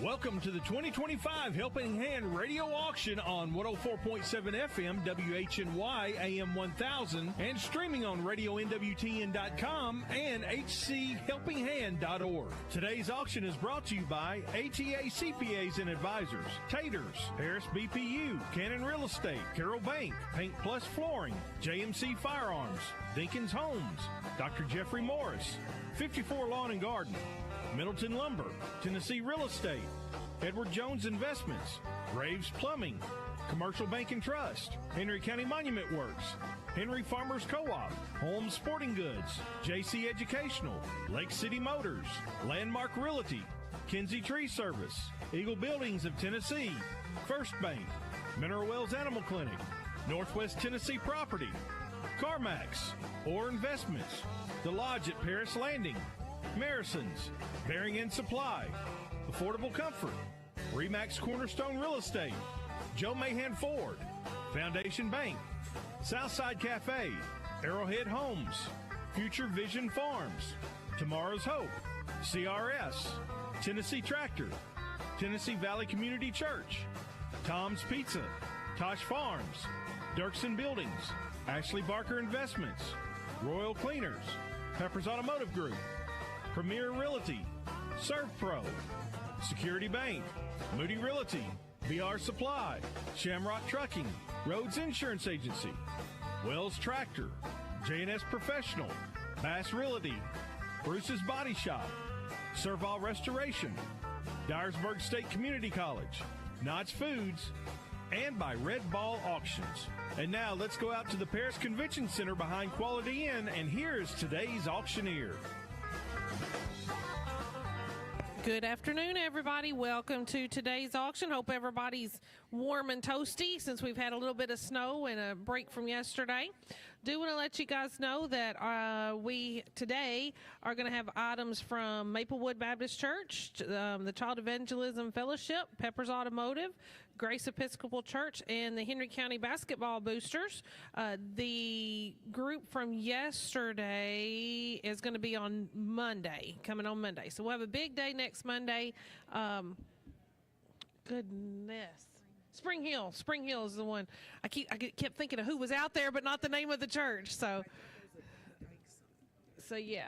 Welcome to the 2025 Helping Hand Radio Auction on 104.7 FM WHNY AM 1000 and streaming on RadioNWTN.com and HCHelpingHand.org. Today's auction is brought to you by ATA CPAs and Advisors, Taters, Harris BPU, Cannon Real Estate, Carroll Bank, Paint Plus Flooring, JMC Firearms, Dinkins Homes, Dr. Jeffrey Morris, 54 Lawn and Garden, Middleton Lumber, Tennessee Real Estate, Edward Jones Investments, Graves Plumbing, Commercial Bank and Trust, Henry County Monument Works, Henry Farmers Co-op, Holmes Sporting Goods, JC Educational, Lake City Motors, Landmark Realty, Kinsey Tree Service, Eagle Buildings of Tennessee, First Bank, Mineral Wells Animal Clinic, Northwest Tennessee Property, CarMax, Orr Investments, The Lodge at Paris Landing, Marison's, Bearing and Supply, Affordable Comfort, Remax Cornerstone Real Estate, Joe Mahan Ford, Foundation Bank, Southside Cafe, Arrowhead Homes, Future Vision Farms, Tomorrow's Hope, CRS, Tennessee Tractor, Tennessee Valley Community Church, Tom's Pizza, Tosh Farms, Dirksen Buildings, Ashley Barker Investments, Royal Cleaners, Peppers Automotive Group, Premier Realty, ServPro, Security Bank, Moody Realty, VR Supply, Shamrock Trucking, Rhodes Insurance Agency, Wells Tractor, J&S Professional, Bass Realty, Bruce's Body Shop, Serval Restoration, Dyersburg State Community College, Knott's Foods, and by Red Ball Auctions. And now let's go out to the Paris Convention Center behind Quality Inn, and here's today's auctioneer. Good afternoon, everybody. Welcome to today's auction. Hope everybody's warm and toasty since we've had a little bit of snow and a break from yesterday. Do want to let you guys know that we today are going to have items from Maplewood Baptist Church, the Child Evangelism Fellowship, Peppers Automotive, Grace Episcopal Church, and the Henry County Basketball Boosters. The group from yesterday is going to be on Monday, coming on Monday. So we'll have a big day next Monday. Goodness. Spring Hill is the one. I kept thinking of who was out there, but not the name of the church. So yeah.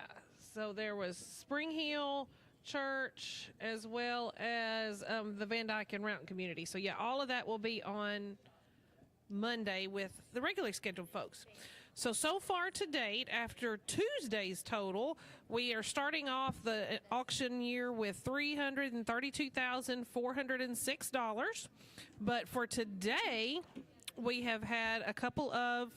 So there was Spring Hill Church as well as the Van Dyke and Rountain community. So yeah, all of that will be on Monday with the regularly scheduled folks. So far to date, after Tuesday's total, we are starting off the auction year with $332,406. But for today, we have had a couple of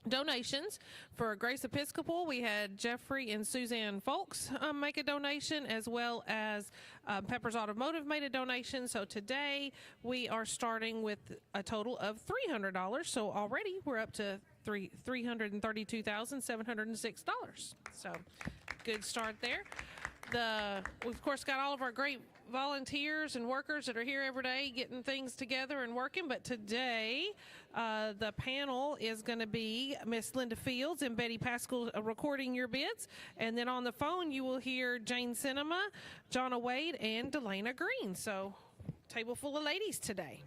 donations. For Grace Episcopal, we had Jeffrey and Suzanne Folks make a donation, as well as Peppers Automotive made a donation. So today we are starting with a total of $300. So already we're up to $332,706. So good start there. We've of course got all of our great volunteers and workers that are here every day getting things together and working. But today, the panel is going to be Miss Linda Fields and Betty Pascal recording your bids. And then on the phone, you will hear Jane Cinema, Jonna Wade, and Delana Green. So, table full of ladies today.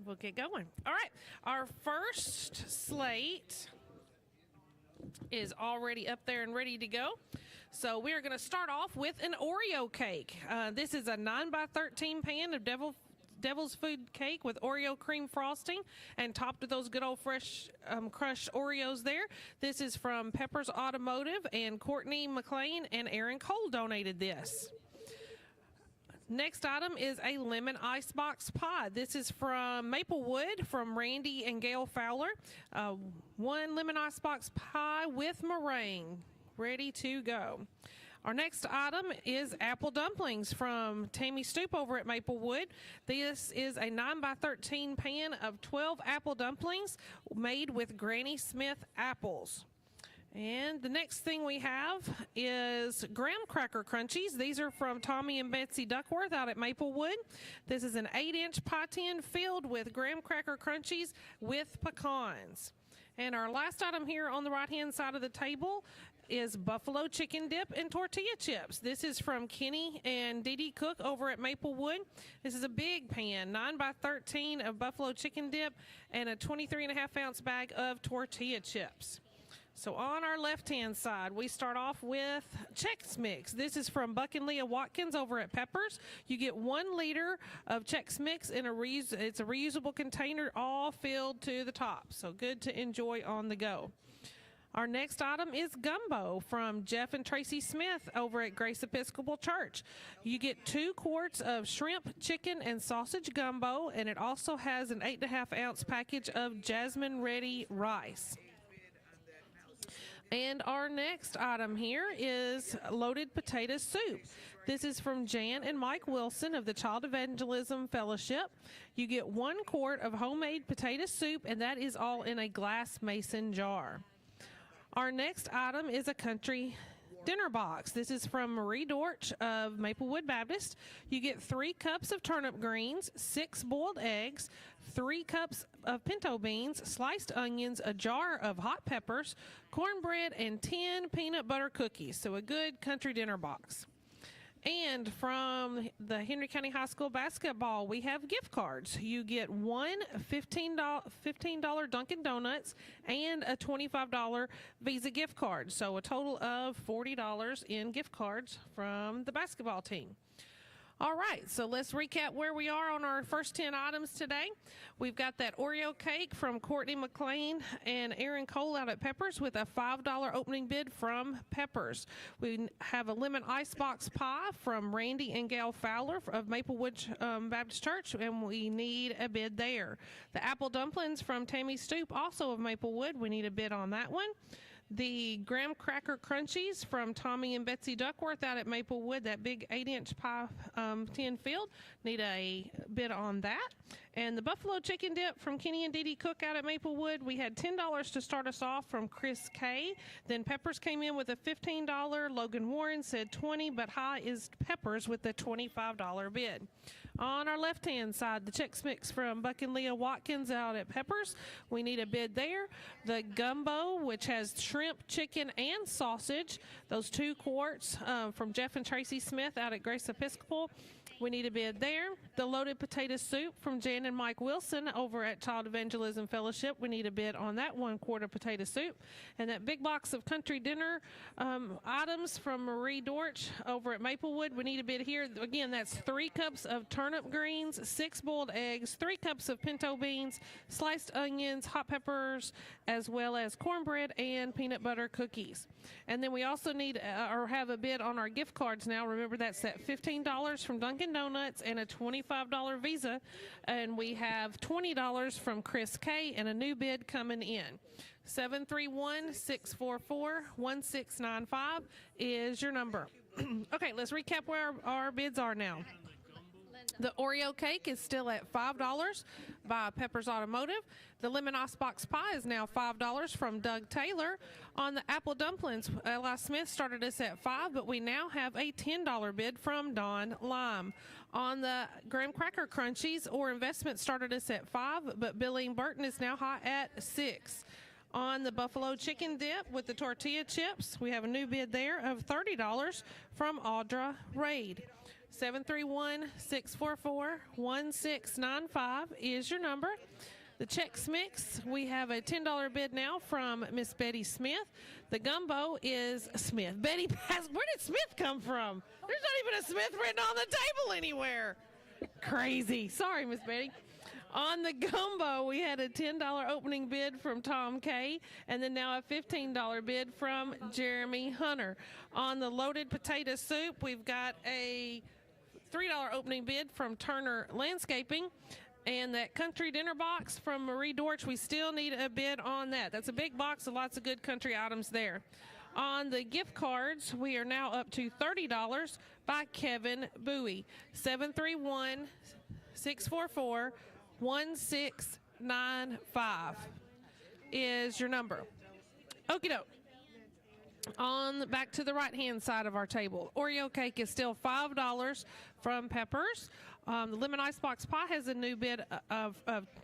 We'll get going. All right. Our first slate is already up there and ready to go. So we're going to start off with an Oreo cake. This is a 9x13 pan of Devil's Food cake with Oreo cream frosting and topped with those good old fresh crushed Oreos there. This is from Peppers Automotive, and Courtney McLean and Aaron Cole donated this. Next item is a lemon icebox pie. This is from Maplewood, from Randy and Gail Fowler. One lemon icebox pie with meringue, ready to go. Our next item is apple dumplings from Tammy Stoop over at Maplewood. This is a 9x13 pan of 12 apple dumplings made with Granny Smith apples. And the next thing we have is graham cracker crunchies. These are from Tommy and Betsy Duckworth out at Maplewood. This is an 8-inch pie tin filled with graham cracker crunchies with pecans. And our last item here on the right-hand side of the table is buffalo chicken dip and tortilla chips. This is from Kenny and Dee Dee Cook over at Maplewood. This is a big pan, 9 by 13 of buffalo chicken dip and a 23.5-ounce bag of tortilla chips. So on our left-hand side, we start off with Chex Mix. This is from Buck and Leah Watkins over at Peppers. You get 1 liter of Chex Mix in it's a reusable container, all filled to the top. So good to enjoy on the go. Our next item is gumbo from Jeff and Tracy Smith over at Grace Episcopal Church. You get 2 quarts of shrimp, chicken, and sausage gumbo, and it also has an 8.5-ounce package of Jasmine Ready rice. And our next item here is loaded potato soup. This is from Jan and Mike Wilson of the Child Evangelism Fellowship. You get 1 quart of homemade potato soup, and that is all in a glass mason jar. Our next item is a country dinner box. This is from Marie Dortch of Maplewood Baptist. You get 3 cups of turnip greens, 6 boiled eggs, 3 cups of pinto beans, sliced onions, a jar of hot peppers, cornbread, and 10 peanut butter cookies. So a good country dinner box. And from the Henry County High School basketball, we have gift cards. You get 1 $15 Dunkin' Donuts and a $25 Visa gift card. So a total of $40 in gift cards from the basketball team. All right, so let's recap where we are on our first 10 items today. We've got that Oreo cake from Courtney McLean and Aaron Cole out at Peppers with a $5 opening bid from Peppers. We have a lemon icebox pie from Randy and Gail Fowler of Maplewood Baptist Church, and we need a bid there. The apple dumplings from Tammy Stoop, also of Maplewood. We need a bid on that one. The graham cracker crunchies from Tommy and Betsy Duckworth out at Maplewood, that big 8-inch pie tin filled, need a bid on that. And the buffalo chicken dip from Kenny and Dee Dee Cook out at Maplewood, we had $10 to start us off from Chris K. Then Peppers came in with a $15. Logan Warren said $20, but high is Peppers with the $25 bid. On our left-hand side, the Chex Mix from Buck and Leah Watkins out at Peppers. We need a bid there. The gumbo, which has shrimp, chicken, and sausage. Those 2 quarts from Jeff and Tracy Smith out at Grace Episcopal. We need a bid there. The loaded potato soup from Jan and Mike Wilson over at Child Evangelism Fellowship. We need a bid on that 1 quart of potato soup. And that big box of country dinner items from Marie Dortch over at Maplewood. We need a bid here. Again, that's 3 cups of turnip greens, 6 boiled eggs, 3 cups of pinto beans, sliced onions, hot peppers, as well as cornbread and peanut butter cookies. And then we also need or have a bid on our gift cards now. Remember, that's at $15 from Dunkin' Donuts and a $25 Visa. And we have $20 from Chris K. and a new bid coming in. 731-644-1695 is your number. Okay, let's recap where our bids are now. The Oreo cake is still at $5 by Peppers Automotive. The lemon icebox pie is now $5 from Doug Taylor. On the apple dumplings, Eli Smith started us at $5, but we now have a $10 bid from Don Lime. On the graham cracker crunchies or investment started us at $5, but Billy Burton is now high at $6. On the buffalo chicken dip with the tortilla chips, we have a new bid there of $30 from Audra Raid. 731-644-1695 is your number. The Chex Mix, we have a $10 bid now from Miss Betty Smith. The gumbo is Smith. Betty, where did Smith come from? There's not even a Smith written on the table anywhere. Crazy. Sorry, Miss Betty. On the gumbo, we had a $10 opening bid from Tom K. and then now a $15 bid from Jeremy Hunter. On the loaded potato soup, we've got a $3 opening bid from Turner Landscaping. And that country dinner box from Marie Dortch, we still need a bid on that. That's a big box of lots of good country items there. On the gift cards, we are now up to $30 by Kevin Bowie. 731-644-1695 is your number. Okie doke. Back to the right-hand side of our table. Oreo cake is still $5 from Peppers. The lemon icebox pie has a new bid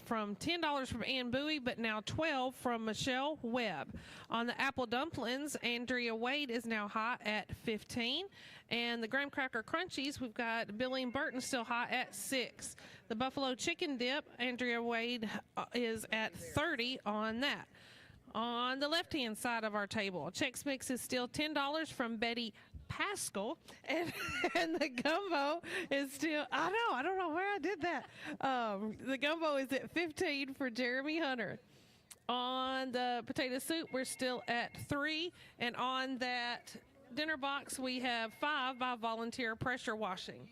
from $10 from Ann Bowie, but now $12 from Michelle Webb. On the apple dumplings, Andrea Wade is now hot at $15. And the graham cracker crunchies, we've got Billy and Burton still hot at $6. The buffalo chicken dip, Andrea Wade is at $30 on that. On the left-hand side of our table, Chex Mix is still $10 from Betty Pascal, and the gumbo is still, I don't know where I did that. The gumbo is at $15 for Jeremy Hunter. On the potato soup, we're still at $3, and on that dinner box, we have $5 by Volunteer Pressure Washing.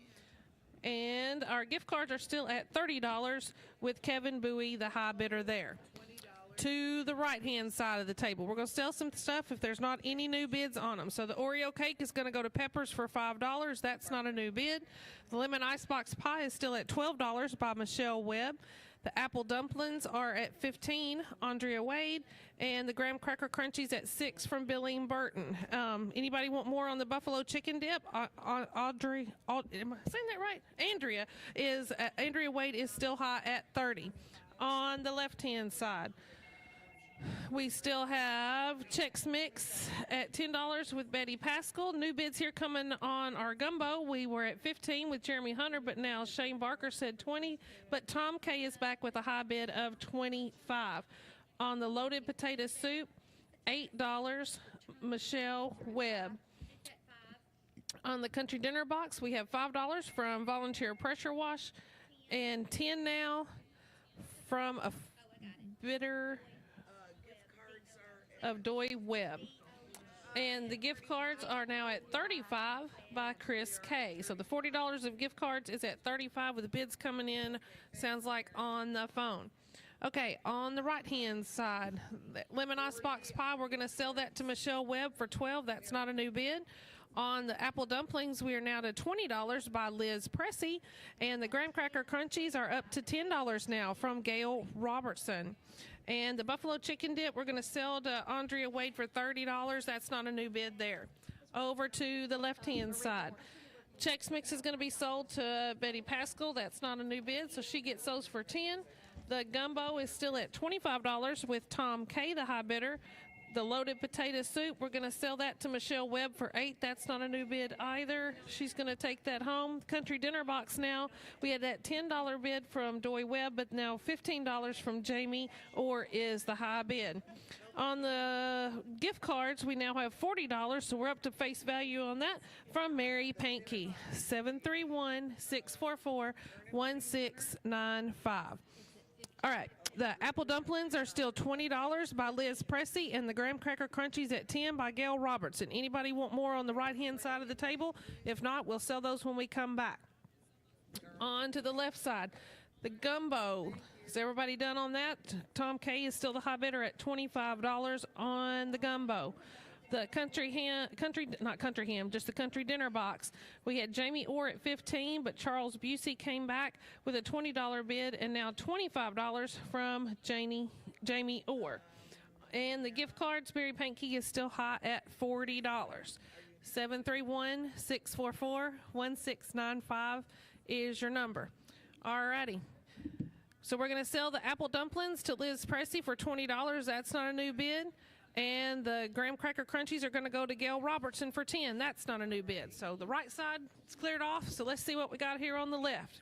And our gift cards are still at $30 with Kevin Bowie, the high bidder there. To the right-hand side of the table, we're going to sell some stuff if there's not any new bids on them. So the Oreo cake is going to go to Peppers for $5. That's not a new bid. The lemon icebox pie is still at $12 by Michelle Webb. The apple dumplings are at $15, Andrea Wade, and the graham cracker crunchies at $6 from Billy and Burton. Anybody want more on the buffalo chicken dip? Am I saying that right? Andrea Wade is still high at $30. On the left-hand side, we still have Chex Mix at $10 with Betty Pascal. New bids here coming on our gumbo. We were at $15 with Jeremy Hunter, but now Shane Barker said $20. But Tom K is back with a high bid of $25. On the loaded potato soup, $8, Michelle Webb. On the country dinner box, we have $5 from Volunteer Pressure Wash, and $10 now from a bidder of Doy Webb. And the gift cards are now at $35 by Chris K. So the $40 of gift cards is at $35 with the bids coming in, sounds like on the phone. Okay, on the right-hand side, lemon icebox pie, we're going to sell that to Michelle Webb for $12. That's not a new bid. On the apple dumplings, we are now to $20 by Liz Pressey. And the graham cracker crunchies are up to $10 now from Gail Robertson. And the buffalo chicken dip, we're going to sell to Andrea Wade for $30. That's not a new bid there. Over to the left-hand side. Chex Mix is going to be sold to Betty Pascal. That's not a new bid, so she gets those for $10. The gumbo is still at $25 with Tom K, the high bidder. The loaded potato soup, we're going to sell that to Michelle Webb for $8. That's not a new bid either. She's going to take that home. Country dinner box now, we had that $10 bid from Doy Webb, but now $15 from Jamie Orr is the high bid. On the gift cards, we now have $40, so we're up to face value on that from Mary Pankey, 731-644-1695. All right, the apple dumplings are still $20 by Liz Pressey, and the graham cracker crunchies at $10 by Gail Robertson. Anybody want more on the right-hand side of the table? If not, we'll sell those when we come back. On to the left side, the gumbo. Is everybody done on that? Tom K is still the high bidder at $25 on the gumbo. The just the country dinner box. We had Jamie Orr at $15, but Charles Busey came back with a $20 bid, and now $25 from Jamie Orr. And the gift cards, Mary Pankey is still high at $40. 731-644-1695 is your number. All righty. So we're going to sell the apple dumplings to Liz Pressey for $20. That's not a new bid. And the graham cracker crunchies are going to go to Gail Robertson for $10. That's not a new bid. So the right side is cleared off. So let's see what we got here on the left.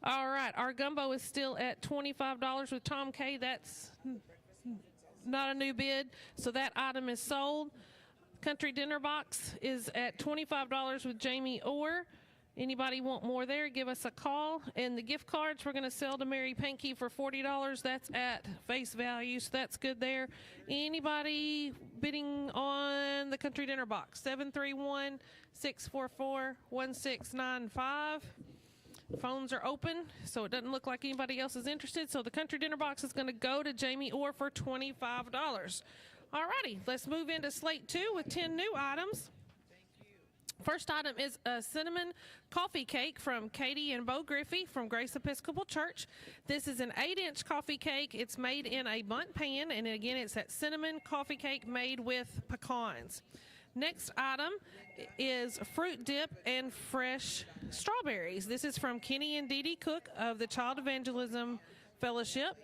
All right, our gumbo is still at $25 with Tom K. That's not a new bid. So that item is sold. Country dinner box is at $25 with Jamie Orr. Anybody want more there, give us a call. And the gift cards we're going to sell to Mary Pankey for $40. That's at face value, so that's good there. Anybody bidding on the country dinner box? 731-644-1695. Phones are open, so it doesn't look like anybody else is interested. So the country dinner box is going to go to Jamie Orr for $25. All righty, let's move into slate 2 with 10 new items. First item is a cinnamon coffee cake from Katie and Bo Griffey from Grace Episcopal Church. This is an 8-inch coffee cake. It's made in a bundt pan, and again, it's that cinnamon coffee cake made with pecans. Next item is fruit dip and fresh strawberries. This is from Kenny and Dee Dee Cook of the Child Evangelism Fellowship.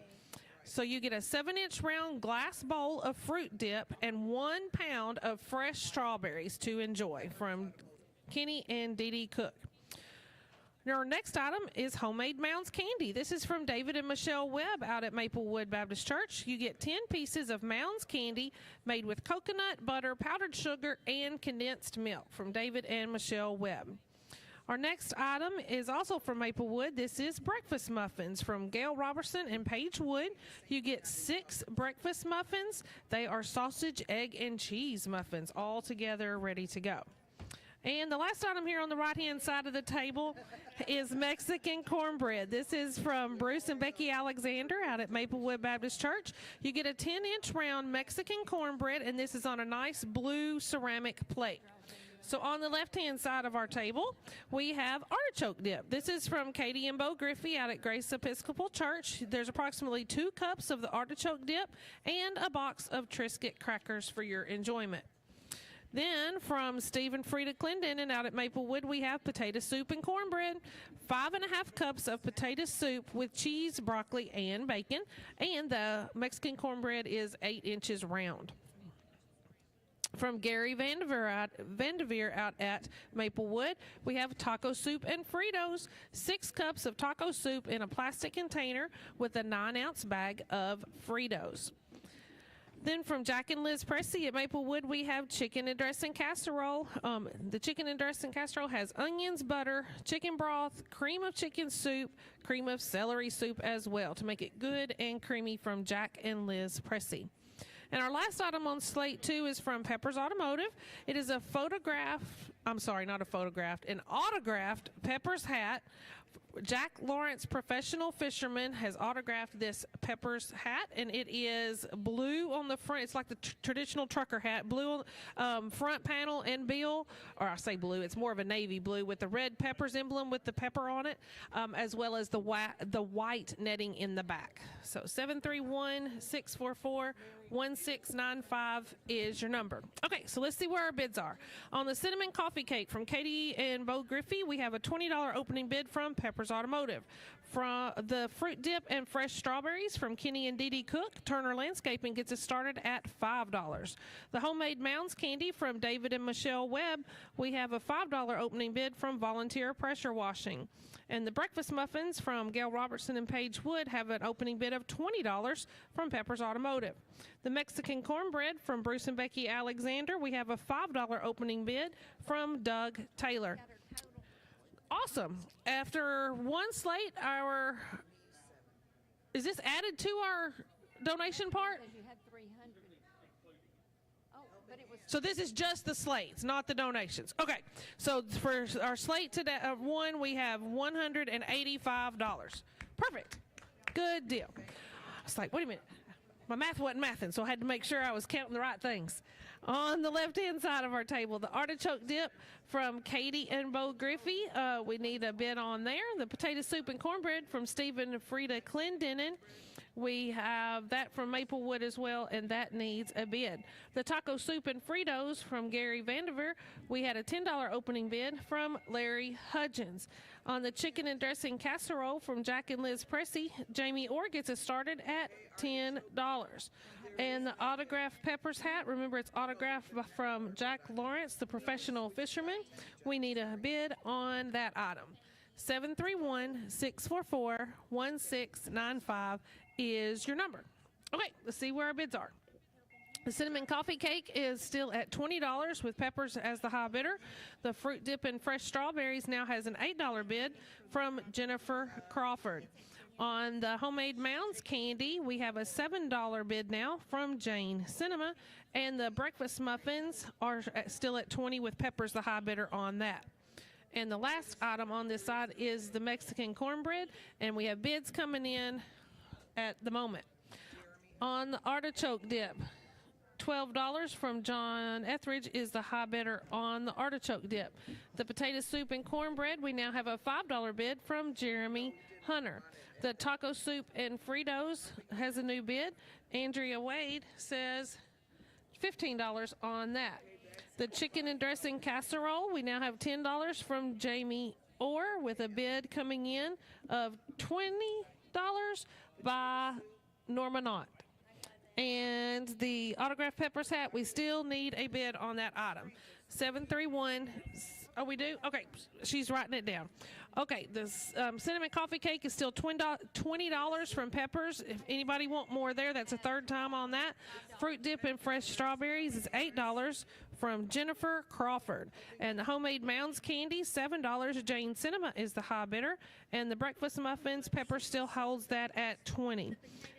So you get a 7-inch round glass bowl of fruit dip and 1 pound of fresh strawberries to enjoy from Kenny and Dee Dee Cook. Our next item is homemade Mounds candy. This is from David and Michelle Webb out at Maplewood Baptist Church. You get 10 pieces of Mounds candy made with coconut, butter, powdered sugar, and condensed milk from David and Michelle Webb. Our next item is also from Maplewood. This is breakfast muffins from Gail Robertson and Paige Wood. You get 6 breakfast muffins. They are sausage, egg, and cheese muffins all together ready to go. And the last item here on the right-hand side of the table is Mexican cornbread. This is from Bruce and Becky Alexander out at Maplewood Baptist Church. You get a 10-inch round Mexican cornbread, and this is on a nice blue ceramic plate. So on the left-hand side of our table, we have artichoke dip. This is from Katie and Bo Griffey out at Grace Episcopal Church. There's approximately 2 cups of the artichoke dip and a box of Triscuit crackers for your enjoyment. Then from Steve and Frida Clendenin out at Maplewood, we have potato soup and cornbread. 5.5 cups of potato soup with cheese, broccoli, and bacon. And the Mexican cornbread is 8 inches round. From Gary Vanderveer out at Maplewood, we have taco soup and Fritos. 6 cups of taco soup in a plastic container with a 9-ounce bag of Fritos. Then from Jack and Liz Pressey at Maplewood, we have chicken and dressing casserole. The chicken and dressing casserole has onions, butter, chicken broth, cream of chicken soup, cream of celery soup as well to make it good and creamy from Jack and Liz Pressey. And our last item on slate 2 is from Pepper's Automotive. It is an autographed Pepper's hat. Jack Lawrence, professional fisherman, has autographed this Pepper's hat, and it is blue on the front. It's like the traditional trucker hat, blue front panel and bill, or I say blue, it's more of a navy blue with the red Pepper's emblem with the pepper on it, as well as the white netting in the back. So 731-644-1695 is your number. Okay, so let's see where our bids are. On the cinnamon coffee cake from Katie and Bo Griffey, we have a $20 opening bid from Pepper's Automotive. From the fruit dip and fresh strawberries from Kenny and Dee Dee Cook, Turner Landscaping gets us started at $5. The homemade Mounds candy from David and Michelle Webb, we have a $5 opening bid from Volunteer Pressure Washing. And the breakfast muffins from Gail Robertson and Paige Wood have an opening bid of $20 from Pepper's Automotive. The Mexican cornbread from Bruce and Becky Alexander, we have a $5 opening bid from Doug Taylor. Awesome. After one slate, is this added to our donation part? You had 300. Oh, but it was. So this is just the slates, not the donations. Okay. So for our slate today, one, we have $185. Perfect. Good deal. I was like, wait a minute. My math wasn't mathing, so I had to make sure I was counting the right things. On the left-hand side of our table, the artichoke dip from Katie and Bo Griffey. We need a bid on there. The potato soup and cornbread from Stephen and Frida Clendenin. We have that from Maplewood as well, and that needs a bid. The taco soup and Fritos from Gary Vanderveer, we had a $10 opening bid from Larry Hudgens. On the chicken and dressing casserole from Jack and Liz Pressey, Jamie Orr gets us started at $10. And the autographed Pepper's hat, remember it's autographed from Jack Lawrence, the professional fisherman. We need a bid on that item. 731-644-1695 is your number. Okay, let's see where our bids are. The cinnamon coffee cake is still at $20 with Peppers as the high bidder. The fruit dip and fresh strawberries now has an $8 bid from Jennifer Crawford. On the homemade Mounds candy, we have a $7 bid now from Jane Cinema, and the breakfast muffins are still at $20 with Peppers the high bidder on that. And the last item on this side is the Mexican cornbread, and we have bids coming in at the moment. On the artichoke dip, $12 from John Etheridge is the high bidder on the artichoke dip. The potato soup and cornbread, we now have a $5 bid from Jeremy Hunter. The taco soup and Fritos has a new bid. Andrea Wade says $15 on that. The chicken and dressing casserole, we now have $10 from Jamie Orr with a bid coming in of $20 by Norma Knott. And the autographed peppers hat, we still need a bid on that item. 731. Oh, we do? Okay, she's writing it down. Okay, the cinnamon coffee cake is still $20 from Peppers. If anybody want more there, that's a third time on that. Fruit dip and fresh strawberries is $8 from Jennifer Crawford. And the homemade Mounds candy, $7. Jane Cinema is the high bidder. And the breakfast muffins, Pepper still holds that at $20.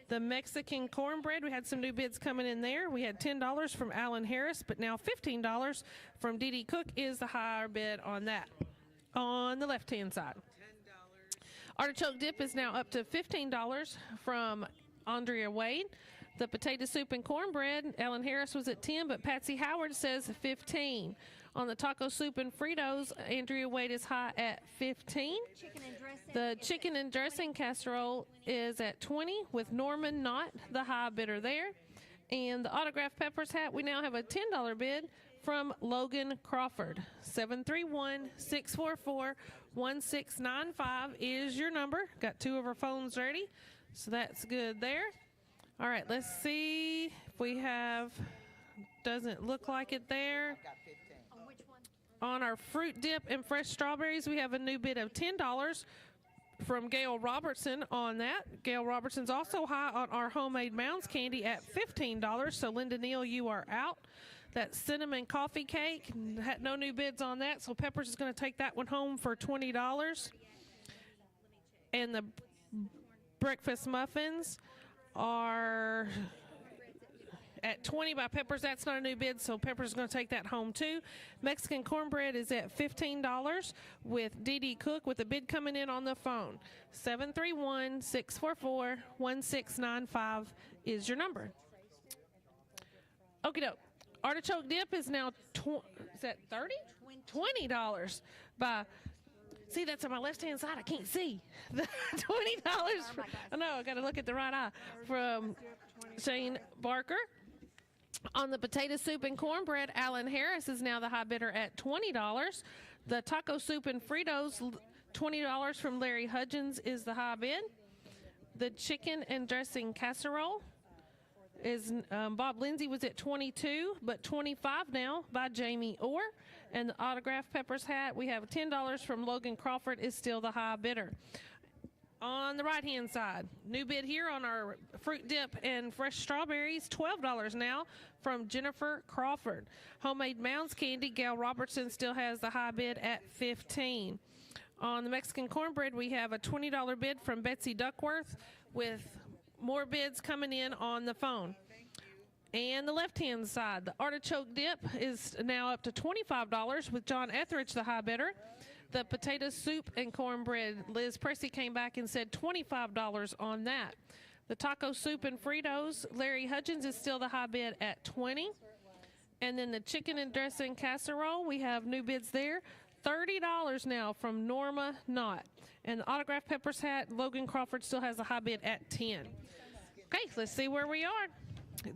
The Mexican cornbread, we had some new bids coming in there. We had $10 from Alan Harris, but now $15 from Dee Dee Cook is the higher bid on that. On the left-hand side. Artichoke dip is now up to $15 from Andrea Wade. The potato soup and cornbread, Ellen Harris was at 10, but Patsy Howard says 15. On the taco soup and Fritos, Andrea Wade is high at 15. Chicken and dressing. The chicken and dressing casserole is at 20 with Norman Knott, the high bidder there. And the autographed peppers hat, we now have a $10 bid from Logan Crawford. 731-644-1695 is your number. Got two of our phones ready, so that's good there. All right, let's see if we have, doesn't look like it there. On which one? On our fruit dip and fresh strawberries, we have a new bid of $10 from Gail Robertson on that. Gail Robertson's also high on our homemade Mounds candy at $15. So Linda Neal, you are out. That cinnamon coffee cake, had no new bids on that. So Peppers is going to take that one home for $20. And the breakfast muffins are at 20 by Peppers. That's not a new bid, so Peppers is going to take that home too. Mexican cornbread is at $15 with Dee Dee Cook with a bid coming in on the phone. 731-644-1695 is your number. Okie doke. Artichoke dip is now is that 30? $20 by. See, that's on my left-hand side. I can't see. $20. I know, I got to look at the right eye. From Shane Barker. On the potato soup and cornbread, Alan Harris is now the high bidder at $20. The taco soup and Fritos, $20 from Larry Hudgens is the high bid. The chicken and dressing casserole is Bob Lindsay was at 22, but 25 now by Jamie Orr. And the autographed peppers hat, we have $10 from Logan Crawford is still the high bidder. On the right-hand side, new bid here on our fruit dip and fresh strawberries, $12 now from Jennifer Crawford. Homemade Mounds candy, Gail Robertson still has the high bid at $15. On the Mexican cornbread, we have a $20 bid from Betsy Duckworth with more bids coming in on the phone. And the left-hand side, the artichoke dip is now up to $25 with John Etheridge, the high bidder. The potato soup and cornbread, Liz Pressey came back and said $25 on that. The taco soup and Fritos, Larry Hudgens is still the high bid at $20. And then the chicken and dressing casserole, we have new bids there. $30 now from Norma Knott. And the autographed peppers hat, Logan Crawford still has a high bid at $10. Okay, let's see where we are.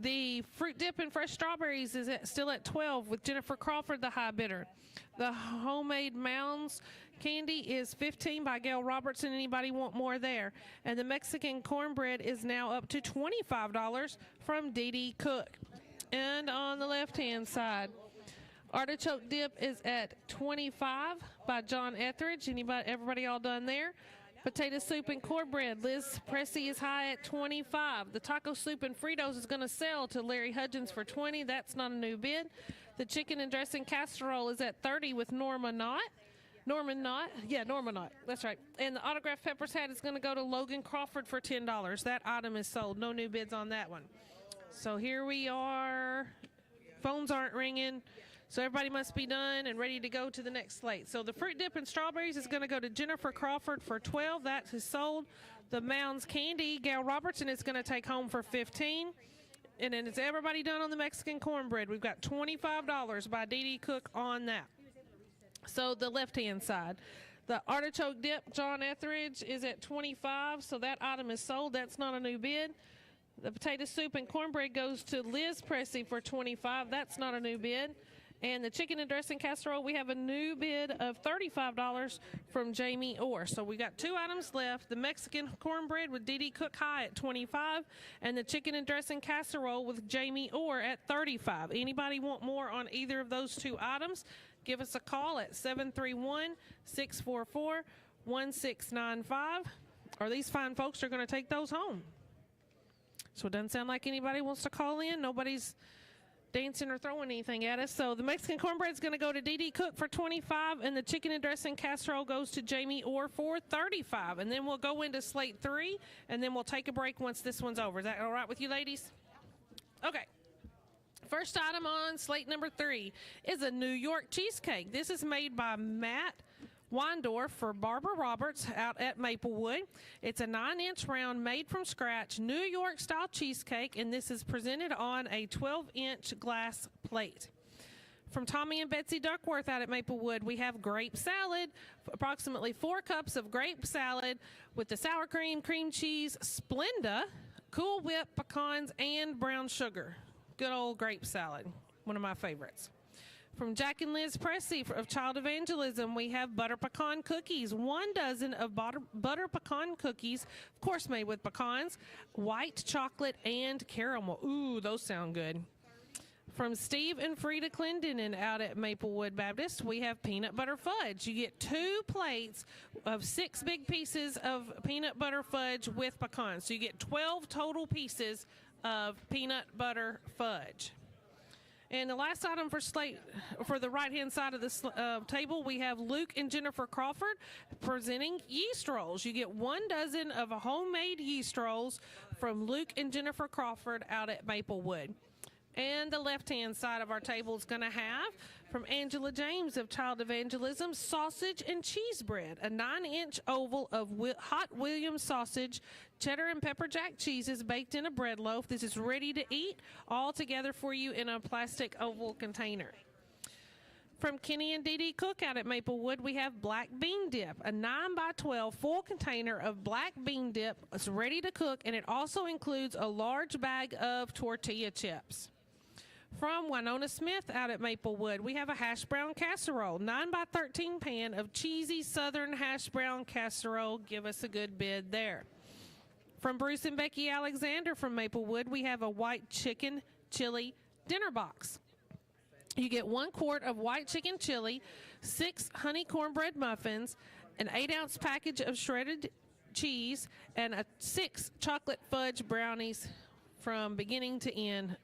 The fruit dip and fresh strawberries is still at $12 with Jennifer Crawford, the high bidder. The homemade Mounds candy is $15 by Gail Robertson. Anybody want more there? And the Mexican cornbread is now up to $25 from Dee Dee Cook. And on the left-hand side, artichoke dip is at $25 by John Etheridge. Everybody all done there? Potato soup and cornbread, Liz Pressey is high at $25. The taco soup and Fritos is going to sell to Larry Hudgens for $20. That's not a new bid. The chicken and dressing casserole is at $30 with Norma Knott. Norman Knott. Yeah, Norma Knott. That's right. And the autographed peppers hat is going to go to Logan Crawford for $10. That item is sold. No new bids on that one. So here we are. Phones aren't ringing. So everybody must be done and ready to go to the next slate. So the fruit dip and strawberries is going to go to Jennifer Crawford for $12. That is sold. The Mounds candy, Gail Robertson is going to take home for $15. And then is everybody done on the Mexican cornbread? We've got $25 by Dee Dee Cook on that. So the left-hand side. The artichoke dip, John Etheridge, is at $25. So that item is sold. That's not a new bid. The potato soup and cornbread goes to Liz Pressey for $25. That's not a new bid. And the chicken and dressing casserole, we have a new bid of $35 from Jamie Orr. So we got 2 items left. The Mexican cornbread with DD Cook High at $25, and the chicken and dressing casserole with Jamie Orr at $35. Anybody want more on either of those 2 items? Give us a call at 731-644-1695. Or these fine folks are going to take those home. So it doesn't sound like anybody wants to call in. Nobody's dancing or throwing anything at us. So the Mexican cornbread is going to go to DD Cook for $25, and the chicken and dressing casserole goes to Jamie Orr for $35. And then we'll go into slate 3, and then we'll take a break once this one's over. Is that all right with you, ladies? Okay. First item on slate number 3 is a New York cheesecake. This is made by Matt Weindorf for Barbara Roberts out at Maplewood. It's a 9-inch round made from scratch New York style cheesecake, and this is presented on a 12-inch glass plate. From Tommy and Betsy Duckworth out at Maplewood, we have grape salad, approximately 4 cups of grape salad with the sour cream, cream cheese, Splenda, Cool Whip, pecans, and brown sugar. Good old grape salad, one of my favorites. From Jack and Liz Pressey of Child Evangelism, we have butter pecan cookies. 1 dozen of butter pecan cookies, of course made with pecans, white chocolate, and caramel. Ooh, those sound good. From Steve and Frida Clendenin out at Maplewood Baptist, we have peanut butter fudge. You get 2 plates of 6 big pieces of peanut butter fudge with pecans. So you get 12 total pieces of peanut butter fudge. And the last item for slate, for the right-hand side of the table, we have Luke and Jennifer Crawford presenting yeast rolls. You get 1 dozen of homemade yeast rolls from Luke and Jennifer Crawford out at Maplewood. And the left-hand side of our table is going to have, from Angela James of Child Evangelism, sausage and cheese bread, a 9-inch oval of hot Williams sausage, cheddar and pepper jack cheeses baked in a bread loaf. This is ready to eat, all together for you in a plastic oval container. From Kenny and DD Cook out at Maplewood, we have black bean dip, a 9x12 full container of black bean dip. It's ready to cook, and it also includes a large bag of tortilla chips. From Winona Smith out at Maplewood, we have a hash brown casserole, 9x13 pan of cheesy southern hash brown casserole. Give us a good bid there. From Bruce and Becky Alexander from Maplewood, we have a white chicken chili dinner box. You get 1 quart of white chicken chili, 6 honey cornbread muffins, an 8-ounce package of shredded cheese, and 6 chocolate fudge brownies from beginning to end.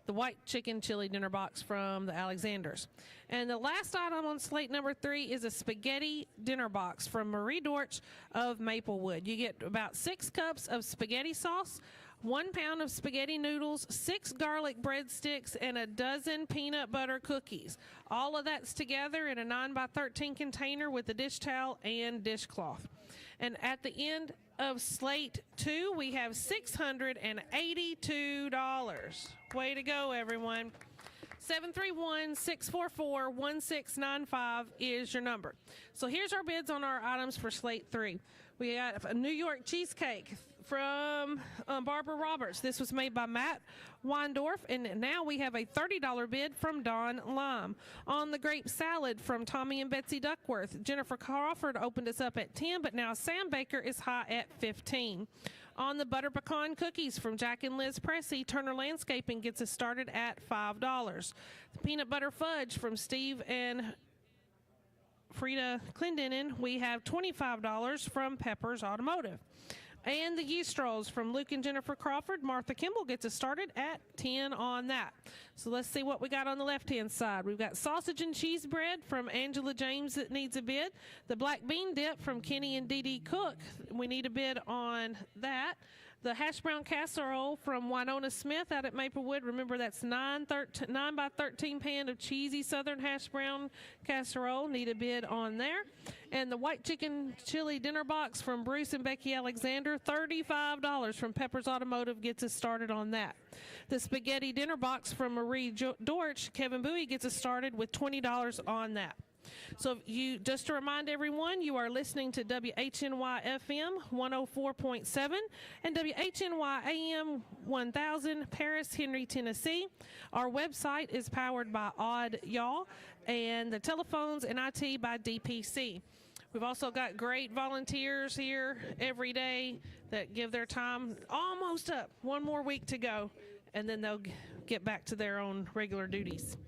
The white chicken chili dinner box from the Alexanders. And the last item on slate number 3 is a spaghetti dinner box from Marie Dortch of Maplewood. You get about 6 cups of spaghetti sauce, 1 pound of spaghetti noodles, 6 garlic breadsticks, and a dozen peanut butter cookies. All of that's together in a 9x13 container with a dish towel and dishcloth. And at the end of slate 2, we have $682. Way to go, everyone. 731-644-1695 is your number. So here's our bids on our items for slate 3. We got a New York cheesecake from Barbara Roberts. This was made by Matt Weindorf, and now we have a $30 bid from Don Lime. On the grape salad from Tommy and Betsy Duckworth, Jennifer Crawford opened us up at 10, but now Sam Baker is high at 15. On the butter pecan cookies from Jack and Liz Pressey, Turner Landscaping gets us started at $5. The peanut butter fudge from Steve and Frida Clendenin, we have $25 from Peppers Automotive. And the yeast rolls from Luke and Jennifer Crawford, Martha Kimball gets us started at 10 on that. So let's see what we got on the left-hand side. We've got sausage and cheese bread from Angela James that needs a bid. The black bean dip from Kenny and DD Cook. We need a bid on that. The hash brown casserole from Winona Smith out at Maplewood. Remember, that's 9x13 pan of cheesy southern hash brown casserole. Need a bid on there. And the white chicken chili dinner box from Bruce and Becky Alexander, $35 from Peppers Automotive gets us started on that. The spaghetti dinner box from Marie Dortch, Kevin Bowie gets us started with $20 on that. So just to remind everyone, you are listening to WHNY FM 104.7 and WHNY AM 1000, Paris, Henry, Tennessee. Our website is powered by Odd Y'all, and the telephones and IT by DPC. We've also got great volunteers here every day that give their time. Almost up. One more week to go, and then they'll get back to their own regular duties.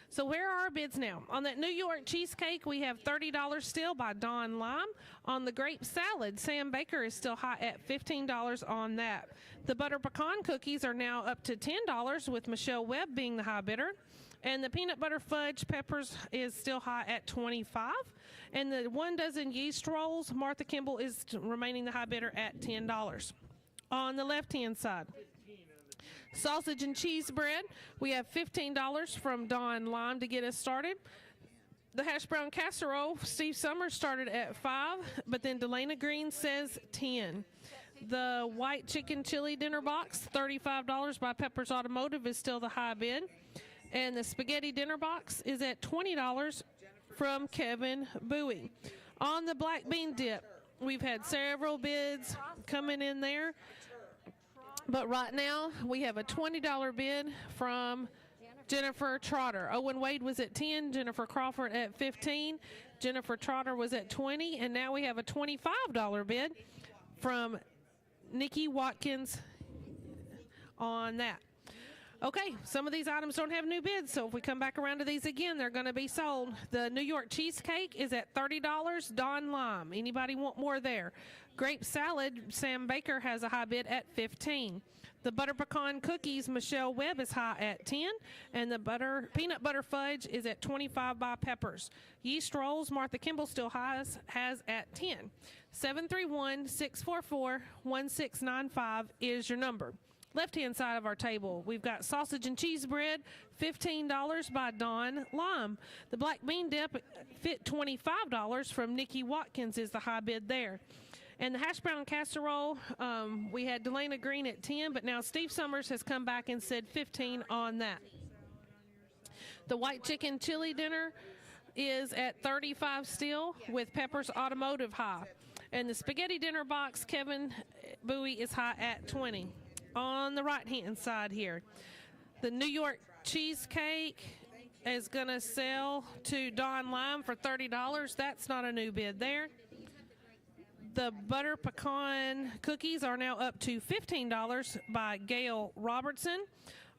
So where are our bids now? On that New York cheesecake, we have $30 still by Don Lime. On the grape salad, Sam Baker is still high at $15 on that. The butter pecan cookies are now up to $10 with Michelle Webb being the high bidder. And the peanut butter fudge peppers is still high at $25. And the 1 dozen yeast rolls, Martha Kimball is remaining the high bidder at $10. On the left-hand side, sausage and cheese bread, we have $15 from Don Lime to get us started. The hash brown casserole, Steve Summers started at $5, but then Delana Green says $10. The white chicken chili dinner box, $35 by Peppers Automotive, is still the high bid. And the spaghetti dinner box is at $20 from Kevin Bowie. On the black bean dip, we've had several bids coming in there. But right now, we have a $20 bid from Jennifer Trotter. Owen Wade was at $10, Jennifer Crawford at $15, Jennifer Trotter was at $20, and now we have a $25 bid from Nikki Watkins on that. Okay, some of these items don't have new bids, so if we come back around to these again, they're going to be sold. The New York cheesecake is at $30, Don Lime. Anybody want more there? Grape salad, Sam Baker has a high bid at $15. The butter pecan cookies, Michelle Webb is high at $10, and the peanut butter fudge is at $25 by Peppers. Yeast rolls, Martha Kimball still has at $10. 731-644-1695 is your number. Left-hand side of our table, we've got sausage and cheese bread, $15 by Don Lime. The black bean dip, $25 from Nikki Watkins is the high bid there. And the hash brown casserole, we had Delana Green at $10, but now Steve Summers has come back and said $15 on that. The white chicken chili dinner is at $35 still with Peppers Automotive high. And the spaghetti dinner box, Kevin Bowie is high at $20. On the right-hand side here, the New York cheesecake is going to sell to Don Lime for $30. That's not a new bid there. The butter pecan cookies are now up to $15 by Gail Robertson.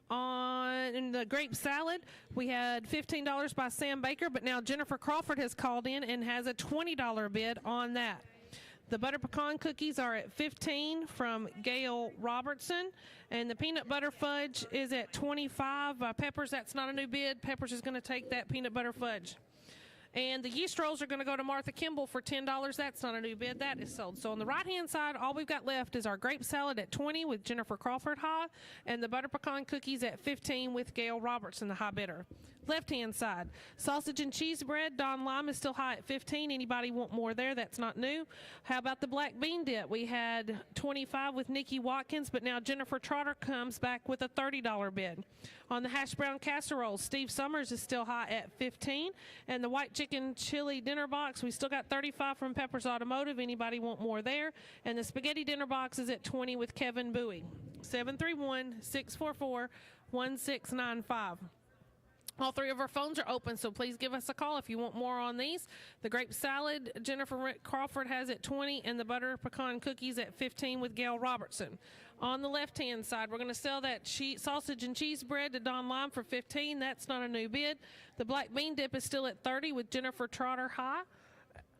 On the grape salad, we had $15 by Sam Baker, but now Jennifer Crawford has called in and has a $20 bid on that. The butter pecan cookies are at $15 from Gail Robertson, and the peanut butter fudge is at $25 by Peppers. That's not a new bid. Peppers is going to take that peanut butter fudge. And the yeast rolls are going to go to Martha Kimball for $10. That's not a new bid. That is sold. So on the right-hand side, all we've got left is our grape salad at $20 with Jennifer Crawford high, and the butter pecan cookies at $15 with Gail Robertson, the high bidder. Left-hand side, sausage and cheese bread, Don Lime is still high at $15. Anybody want more there? That's not new. How about the black bean dip? We had $25 with Nikki Watkins, but now Jennifer Trotter comes back with a $30 bid. On the hash brown casserole, Steve Summers is still high at $15. And the white chicken chili dinner box, we still got $35 from Peppers Automotive. Anybody want more there? And the spaghetti dinner box is at $20 with Kevin Bowie. 731-644-1695. All three of our phones are open, so please give us a call if you want more on these. The grape salad, Jennifer Crawford has at $20, and the butter pecan cookies at $15 with Gail Robertson. On the left-hand side, we're going to sell that sausage and cheese bread to Don Lime for $15. That's not a new bid. The black bean dip is still at $30 with Jennifer Trotter high.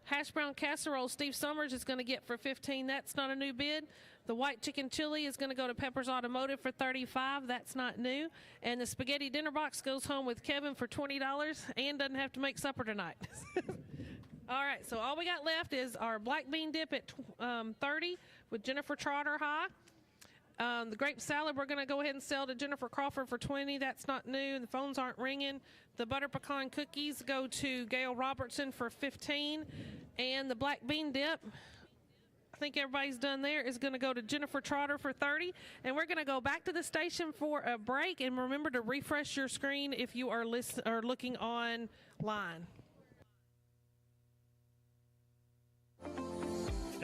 Hash brown casserole, Steve Summers is going to get for $15. That's not a new bid. The white chicken chili is going to go to Peppers Automotive for $35. That's not new. And the spaghetti dinner box goes home with Kevin for $20 and doesn't have to make supper tonight. All right, so all we got left is our black bean dip at $30 with Jennifer Trotter high. The grape salad we're going to go ahead and sell to Jennifer Crawford for $20. That's not new. The phones aren't ringing. The butter pecan cookies go to Gail Robertson for $15. And the black bean dip, I think everybody's done there, is going to go to Jennifer Trotter for $30. And we're going to go back to the station for a break. And remember to refresh your screen if you are looking online.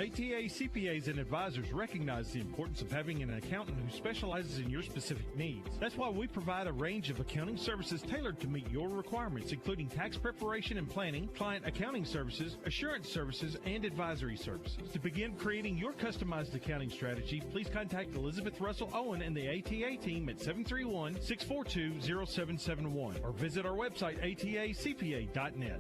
ATA CPAs and advisors recognize the importance of having an accountant who specializes in your specific needs. That's why we provide a range of accounting services tailored to meet your requirements, including tax preparation and planning, client accounting services, assurance services, and advisory services. To begin creating your customized accounting strategy, please contact Elizabeth Russell Owen and the ATA team at 731-642-0771 or visit our website atacpa.net.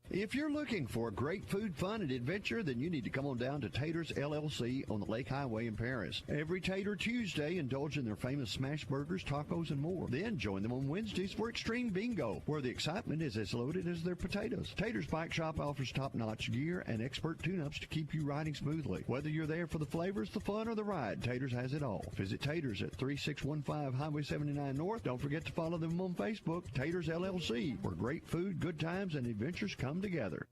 If you're looking for great food, fun, and adventure, then you need to come on down to Tater's LLC on the Lake Highway in Paris. Every Tater Tuesday, indulge in their famous smash burgers, tacos, and more. Then join them on Wednesdays for Extreme Bingo, where the excitement is as loaded as their potatoes. Tater's Bike Shop offers top-notch gear and expert tune-ups to keep you riding smoothly. Whether you're there for the flavors, the fun, or the ride, Tater's has it all. Visit Tater's at 3615 Highway 79 North. Don't forget to follow them on Facebook, Tater's LLC, where great food, good times, and adventures come together.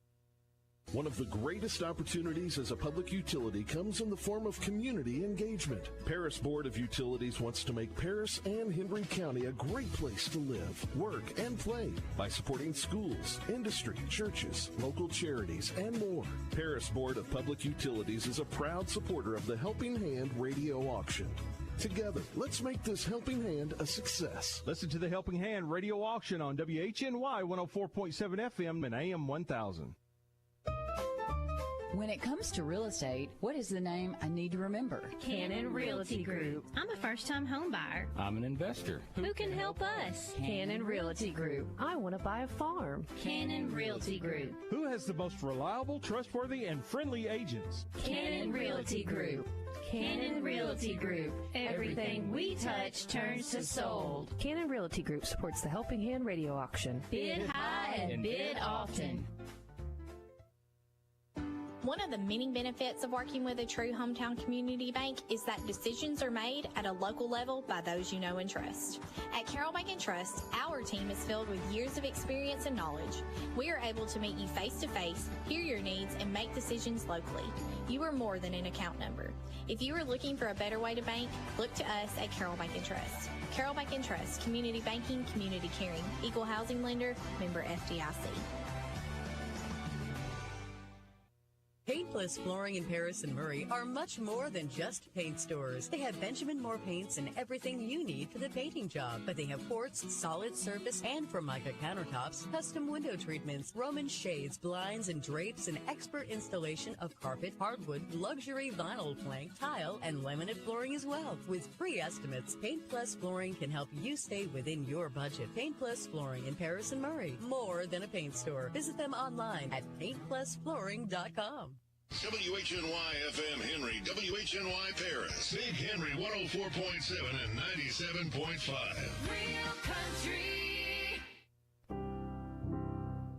One of the greatest opportunities as a public utility comes in the form of community engagement. Paris Board of Utilities wants to make Paris and Henry County a great place to live, work, and play by supporting schools, industry, churches, local charities, and more. Paris Board of Public Utilities is a proud supporter of the Helping Hand radio auction. Together, let's make this Helping Hand a success. Listen to the Helping Hand radio auction on WHNY 104.7 FM and AM 1000. When it comes to real estate, what is the name I need to remember? Cannon Realty Group. I'm a first-time home buyer. I'm an investor. Who can help us? Cannon Realty Group. I want to buy a farm. Cannon Realty Group. Who has the most reliable, trustworthy, and friendly agents? Cannon Realty Group. Cannon Realty Group. Everything we touch turns to sold. Cannon Realty Group supports the Helping Hand radio auction. Bid high and bid often. One of the many benefits of working with a true hometown community bank is that decisions are made at a local level by those you know and trust. At Carroll Bank & Trust, our team is filled with years of experience and knowledge. We are able to meet you face-to-face, hear your needs, and make decisions locally. You are more than an account number. If you are looking for a better way to bank, look to us at Carroll Bank & Trust. Carroll Bank & Trust, community banking, community caring, equal housing lender, member FDIC. Paint Plus Flooring in Paris and Murray are much more than just paint stores. They have Benjamin Moore paints and everything you need for the painting job. But they have quartz, solid surface, and Formica countertops, custom window treatments, Roman shades, blinds, and drapes, and expert installation of carpet, hardwood, luxury vinyl plank, tile, and laminate flooring as well. With free estimates, Paint Plus Flooring can help you stay within your budget. Paint Plus Flooring in Paris and Murray. More than a paint store. Visit them online at paintplusflooring.com. WHNY FM Henry, WHNY Paris, Big Henry 104.7 and 97.5. Real country.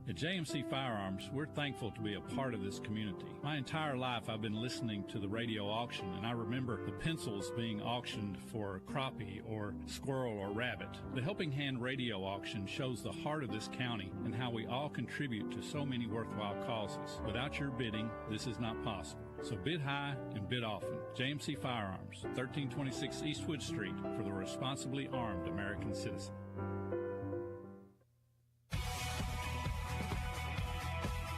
At JMC Firearms, we're thankful to be a part of this community. My entire life I've been listening to the radio auction, and I remember the pencils being auctioned for crappie or squirrel or rabbit. The Helping Hand radio auction shows the heart of this county and how we all contribute to so many worthwhile causes. Without your bidding, this is not possible. So bid high and bid often. JMC Firearms, 1326 Eastwood Street, for the responsibly armed American citizen.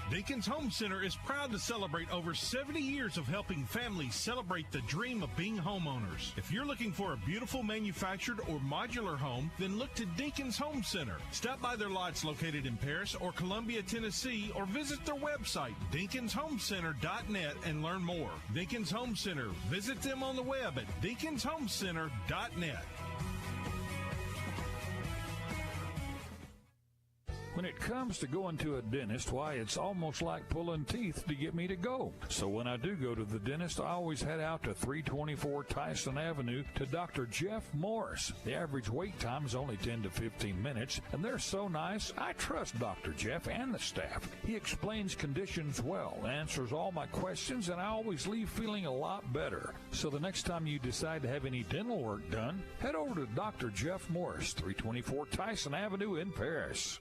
Dinkins Home Center is proud to celebrate over 70 years of helping families celebrate the dream of being homeowners. If you're looking for a beautiful manufactured or modular home, then look to Dinkins Home Center. Stop by their lots located in Paris or Columbia, Tennessee, or visit their website, DinkinsHomeCenter.net, and learn more. Dinkins Home Center. Visit them on the web at DinkinsHomeCenter.net. When it comes to going to a dentist, why, it's almost like pulling teeth to get me to go. So when I do go to the dentist, I always head out to 324 Tyson Avenue to Dr. Jeff Morris. The average wait time is only 10 to 15 minutes, and they're so nice, I trust Dr. Jeff and the staff. He explains conditions well, answers all my questions, and I always leave feeling a lot better. So the next time you decide to have any dental work done, head over to Dr. Jeff Morris, 324 Tyson Avenue in Paris.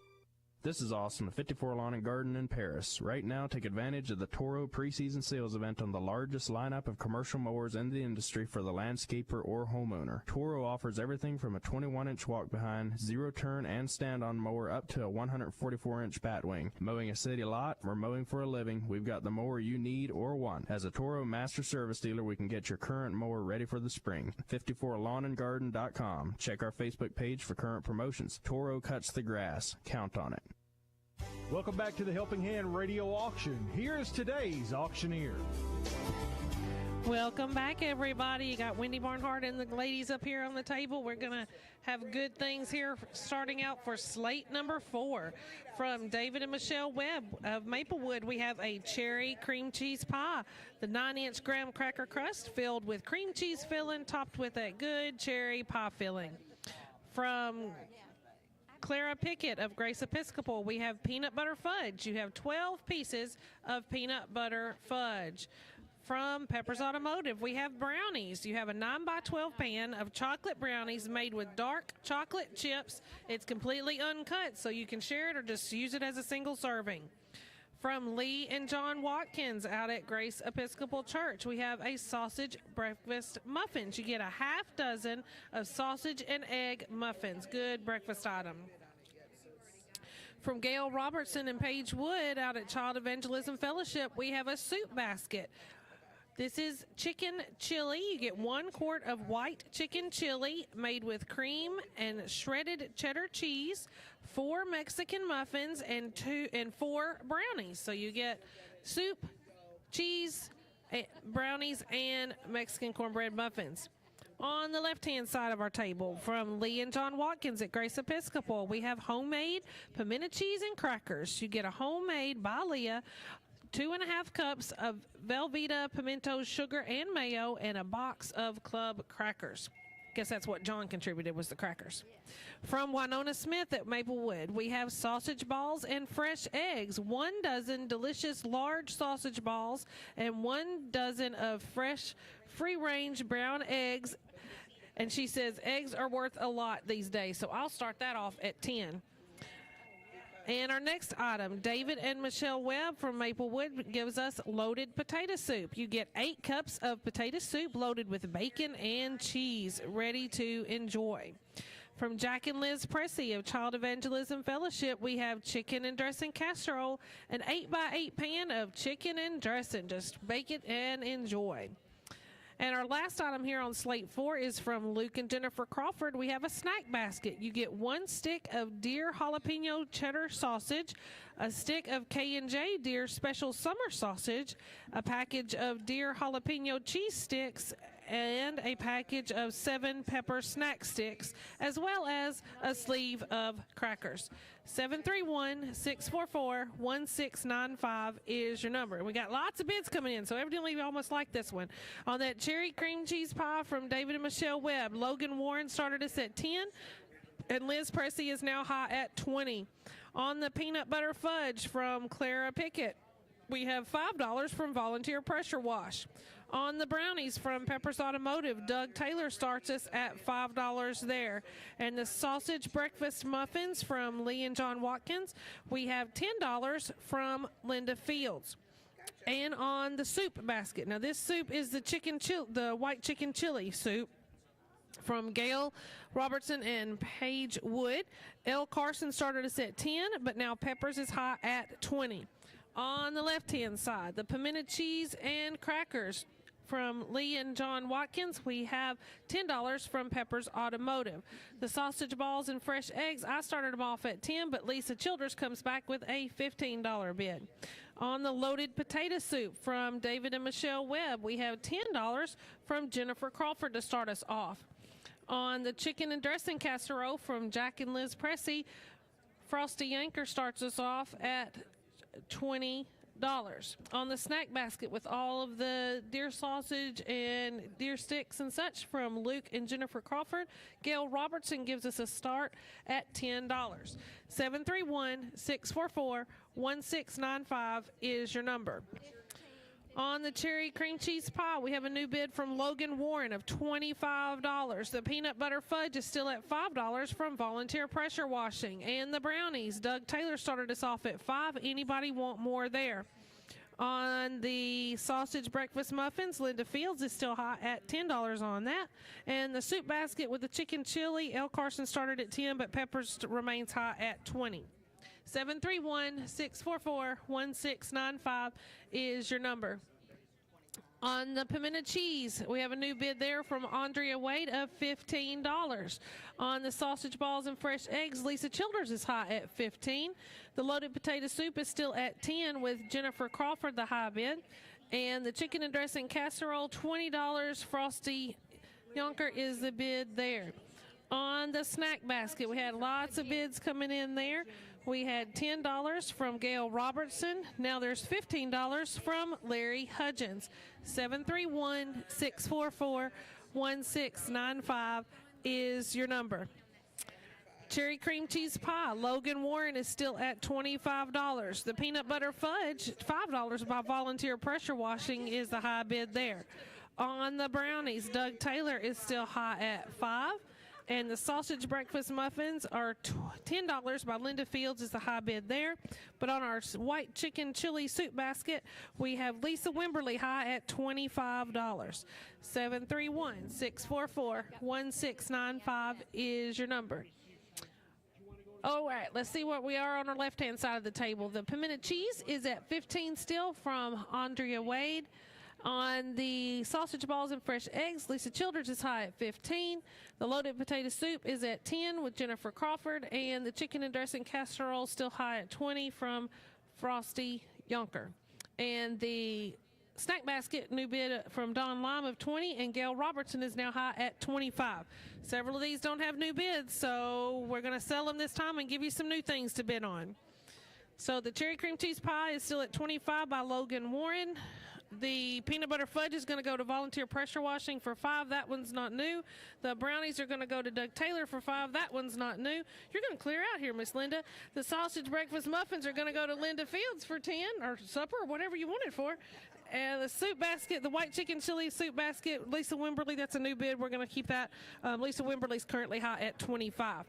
This is Austin, the 54 Lawn and Garden in Paris. Right now, take advantage of the Toro preseason sales event on the largest lineup of commercial mowers in the industry for the landscaper or homeowner. Toro offers everything from a 21-inch walk-behind, zero-turn, and stand-on mower up to a 144-inch batwing. Mowing a city lot or mowing for a living, we've got the mower you need or want. As a Toro master service dealer, we can get your current mower ready for the spring. 54lawnandgarden.com. Check our Facebook page for current promotions. Toro cuts the grass. Count on it. Welcome back to the Helping Hand Radio Auction. Here is today's auctioneer. Welcome back, everybody. You got Wendy Barnhart and the ladies up here on the table. We're going to have good things here, starting out for slate number 4. From David and Michelle Webb of Maplewood, we have a cherry cream cheese pie. The 9-inch graham cracker crust filled with cream cheese filling, topped with a good cherry pie filling. From Clara Pickett of Grace Episcopal, we have peanut butter fudge. You have 12 pieces of peanut butter fudge. From Pepper's Automotive, we have brownies. You have a 9x12 pan of chocolate brownies made with dark chocolate chips. It's completely uncut, so you can share it or just use it as a single serving. From Lee and John Watkins out at Grace Episcopal Church, we have a sausage breakfast muffins. You get a half dozen of sausage and egg muffins. Good breakfast item. From Gail Robertson and Paige Wood out at Child Evangelism Fellowship, we have a soup basket. This is chicken chili. You get 1 quart of white chicken chili made with cream and shredded cheddar cheese, 4 Mexican muffins, and 4 brownies. So you get soup, cheese, brownies, and Mexican cornbread muffins. On the left-hand side of our table, from Lee and John Watkins at Grace Episcopal, we have homemade pimento cheese and crackers. You get a homemade by Leah 2.5 cups of Velveeta pimento sugar and mayo, and a box of club crackers. Guess that's what John contributed, was the crackers. From Winona Smith at Maplewood, we have sausage balls and fresh eggs. 1 dozen delicious large sausage balls and 1 dozen of fresh free-range brown eggs. And she says eggs are worth a lot these days, so I'll start that off at 10. And our next item, David and Michelle Webb from Maplewood gives us loaded potato soup. You get 8 cups of potato soup loaded with bacon and cheese, ready to enjoy. From Jack and Liz Pressey of Child Evangelism Fellowship, we have chicken and dressing casserole, an 8x8 pan of chicken and dressing. Just bake it and enjoy. And our last item here on slate 4 is from Luke and Jennifer Crawford. We have a snack basket. You get 1 stick of Deer jalapeno cheddar sausage, a stick of K&J Deer special summer sausage, a package of Deer jalapeno cheese sticks, and a package of 7 pepper snack sticks, as well as a sleeve of crackers. 731-644-1695 is your number. And we got lots of bids coming in, so evidently we almost like this one. On that cherry cream cheese pie from David and Michelle Webb, Logan Warren started us at 10, and Liz Pressey is now high at 20. On the peanut butter fudge from Clara Pickett, we have $5 from Volunteer Pressure Wash. On the brownies from Pepper's Automotive, Doug Taylor starts us at $5 there. And the sausage breakfast muffins from Lee and John Watkins, we have $10 from Linda Fields. And on the soup basket, now this soup is the white chicken chili soup from Gail Robertson and Paige Wood. L. Carson started us at 10, but now Peppers is high at 20. On the left-hand side, the pimento cheese and crackers from Lee and John Watkins, we have $10 from Pepper's Automotive. The sausage balls and fresh eggs, I started them off at 10, but Lisa Childers comes back with a $15 bid. On the loaded potato soup from David and Michelle Webb, we have $10 from Jennifer Crawford to start us off. On the chicken and dressing casserole from Jack and Liz Pressey, Frosty Yanker starts us off at $20. On the snack basket with all of the deer sausage and deer sticks and such from Luke and Jennifer Crawford, Gail Robertson gives us a start at $10. 731-644-1695 is your number. On the cherry cream cheese pie, we have a new bid from Logan Warren of $25. The peanut butter fudge is still at $5 from Volunteer Pressure Washing. And the brownies, Doug Taylor started us off at $5. Anybody want more there? On the sausage breakfast muffins, Linda Fields is still high at $10 on that. And the soup basket with the chicken chili, El Carson started at $10, but Peppers remains high at $20. 731-644-1695 is your number. On the pimento cheese, we have a new bid there from Andrea Wade of $15. On the sausage balls and fresh eggs, Lisa Childers is high at $15. The loaded potato soup is still at $10 with Jennifer Crawford, the high bid. And the chicken and dressing casserole, $20. Frosty Yonker is the bid there. On the snack basket, we had lots of bids coming in there. We had $10 from Gail Robertson. Now there's $15 from Larry Hudgens. 731-644-1695 is your number. Cherry cream cheese pie, Logan Warren is still at $25. The peanut butter fudge, $5 by Volunteer Pressure Washing is the high bid there. On the brownies, Doug Taylor is still high at $5. And the sausage breakfast muffins are $10 by Linda Fields is the high bid there. But on our white chicken chili soup basket, we have Lisa Wimberly high at $25. 731-644-1695 is your number. All right, let's see what we are on our left-hand side of the table. The pimento cheese is at $15 still from Andrea Wade. On the sausage balls and fresh eggs, Lisa Childers is high at $15. The loaded potato soup is at $10 with Jennifer Crawford. And the chicken and dressing casserole still high at $20 from Frosty Yonker. And the snack basket, new bid from Don Lime of $20. And Gail Robertson is now high at $25. Several of these don't have new bids, so we're going to sell them this time and give you some new things to bid on. So the cherry cream cheese pie is still at $25 by Logan Warren. The peanut butter fudge is going to go to Volunteer Pressure Washing for $5. That one's not new. The brownies are going to go to Doug Taylor for $5. That one's not new. You're going to clear out here, Miss Linda. The sausage breakfast muffins are going to go to Linda Fields for $10, or supper, or whatever you want it for. And the soup basket, the white chicken chili soup basket, Lisa Wimberly, that's a new bid. We're going to keep that. Lisa Wimberly's currently high at $25.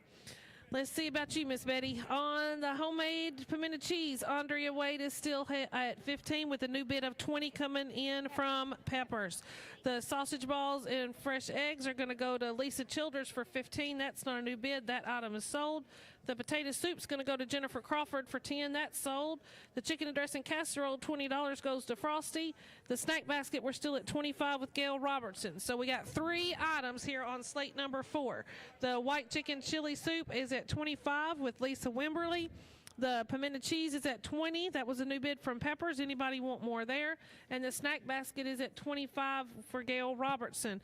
Let's see about you, Miss Betty. On the homemade pimento cheese, Andrea Wade is still at $15 with a new bid of $20 coming in from Peppers. The sausage balls and fresh eggs are going to go to Lisa Childers for $15. That's not a new bid. That item is sold. The potato soup's going to go to Jennifer Crawford for $10. That's sold. The chicken and dressing casserole, $20 goes to Frosty. The snack basket, we're still at $25 with Gail Robertson. So we got 3 items here on slate number 4. The white chicken chili soup is at $25 with Lisa Wimberly. The pimento cheese is at $20. That was a new bid from Peppers. Anybody want more there? And the snack basket is at $25 for Gail Robertson.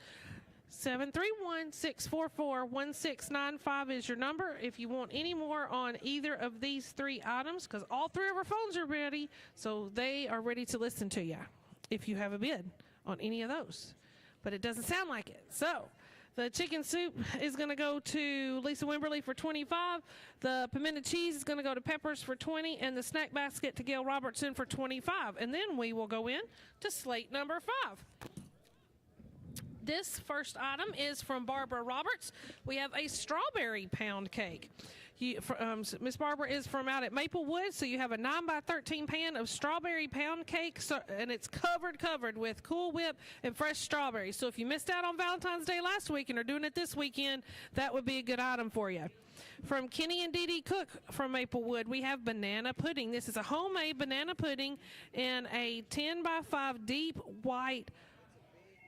731-644-1695 is your number if you want any more on either of these 3 items, because all 3 of our phones are ready, so they are ready to listen to you if you have a bid on any of those. But it doesn't sound like it. So the chicken soup is going to go to Lisa Wimberly for $25. The pimento cheese is going to go to Peppers for $20, and the snack basket to Gail Robertson for $25. And then we will go in to slate number 5. This first item is from Barbara Roberts. We have a strawberry pound cake. Miss Barbara is from out at Maplewood, so you have a 9x13 pan of strawberry pound cake, and it's covered with Cool Whip and fresh strawberries. So if you missed out on Valentine's Day last week and are doing it this weekend, that would be a good item for you. From Kenny and Dee Dee Cook from Maplewood, we have banana pudding. This is a homemade banana pudding in a 10x5 deep white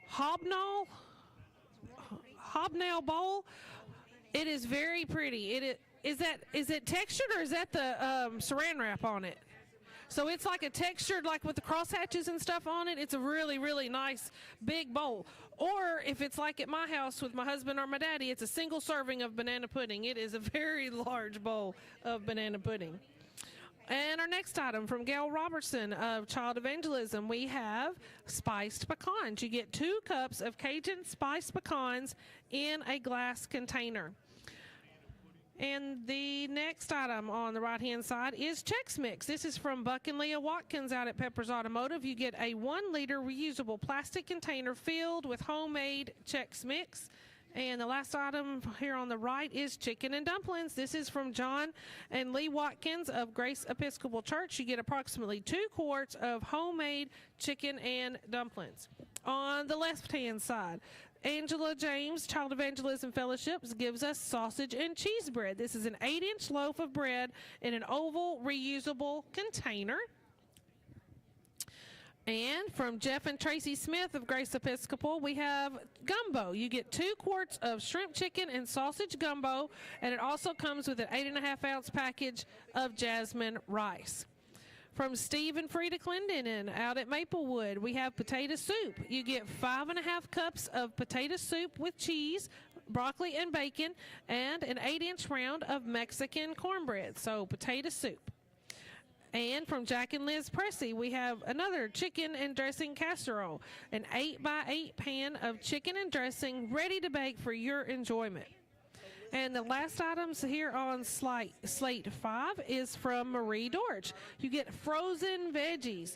hobnail bowl. It is very pretty. Is it textured, or is that the saran wrap on it? So it's like a textured, like with the crosshatches and stuff on it. It's a really, really nice big bowl. Or if it's like at my house with my husband or my daddy, it's a single serving of banana pudding. It is a very large bowl of banana pudding. And our next item from Gail Robertson of Child Evangelism, we have spiced pecans. You get 2 cups of Cajun spiced pecans in a glass container. And the next item on the right-hand side is Chex Mix. This is from Buck and Leah Watkins out at Peppers Automotive. You get a 1-liter reusable plastic container filled with homemade Chex Mix. And the last item here on the right is chicken and dumplings. This is from John and Lee Watkins of Grace Episcopal Church. You get approximately 2 quarts of homemade chicken and dumplings. On the left-hand side, Angela James Child Evangelism Fellowships gives us sausage and cheese bread. This is an 8-inch loaf of bread in an oval reusable container. And from Jeff and Tracy Smith of Grace Episcopal, we have gumbo. You get 2 quarts of shrimp, chicken, and sausage gumbo, and it also comes with an 8.5-ounce package of jasmine rice. From Steve and Frida Clendenin out at Maplewood, we have potato soup. You get 5.5 cups of potato soup with cheese, broccoli, and bacon, and an 8-inch round of Mexican cornbread. So potato soup. And from Jack and Liz Pressey, we have another chicken and dressing casserole, an 8x8 pan of chicken and dressing ready to bake for your enjoyment. And the last items here on Slate 5 is from Marie Dorch. You get frozen veggies.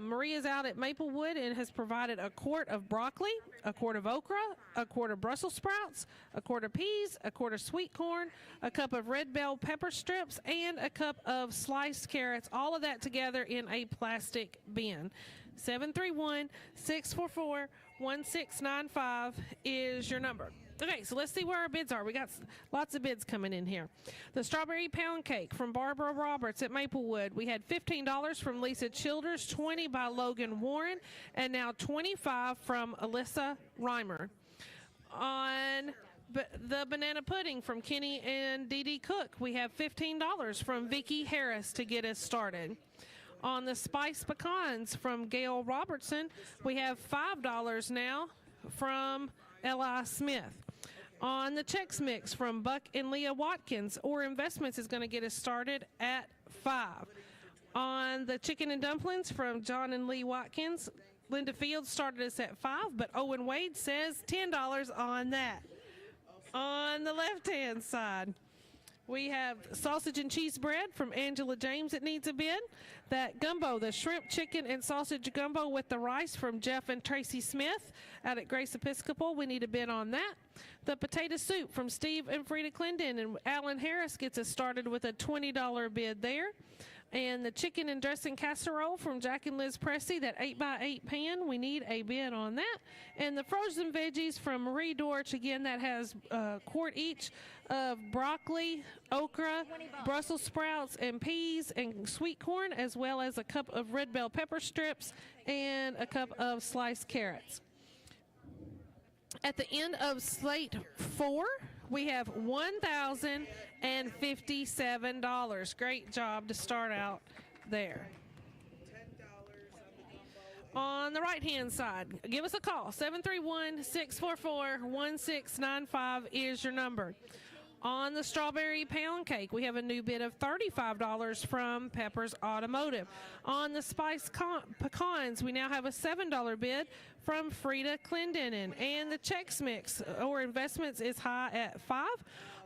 Marie is out at Maplewood and has provided a quart of broccoli, a quart of okra, a quart of Brussels sprouts, a quart of peas, a quart of sweet corn, a cup of red bell pepper strips, and a cup of sliced carrots, all of that together in a plastic bin. 731-644-1695 is your number. Okay, so let's see where our bids are. We got lots of bids coming in here. The strawberry pound cake from Barbara Roberts at Maplewood. We had $15 from Lisa Childers, $20 by Logan Warren, and now $25 from Alyssa Reimer. On the banana pudding from Kenny and Dee Dee Cook, we have $15 from Vicki Harris to get us started. On the spiced pecans from Gail Robertson, we have $5 now from L.I. Smith. On the Chex Mix from Buck and Leah Watkins, Or Investments is going to get us started at $5. On the chicken and dumplings from John and Lee Watkins, Linda Fields started us at $5, but Owen Wade says $10 on that. On the left-hand side, we have sausage and cheese bread from Angela James that needs a bid. That gumbo, the shrimp, chicken, and sausage gumbo with the rice from Jeff and Tracy Smith out at Grace Episcopal. We need a bid on that. The potato soup from Steve and Frida Clendon, and Alan Harris gets us started with a $20 bid there. And the chicken and dressing casserole from Jack and Liz Pressey, that 8x8 pan, we need a bid on that. And the frozen veggies from Marie Dorch, again, that has a quart each of broccoli, okra, Brussels sprouts, and peas, and sweet corn, as well as a cup of red bell pepper strips and a cup of sliced carrots. At the end of Slate 4, we have $1,057. Great job to start out there. On the right-hand side, give us a call. 731-644-1695 is your number. On the strawberry pound cake, we have a new bid of $35 from Peppers Automotive. On the spiced pecans, we now have a $7 bid from Frida Clendenin. And the Chex Mix, or Investments, is high at $5.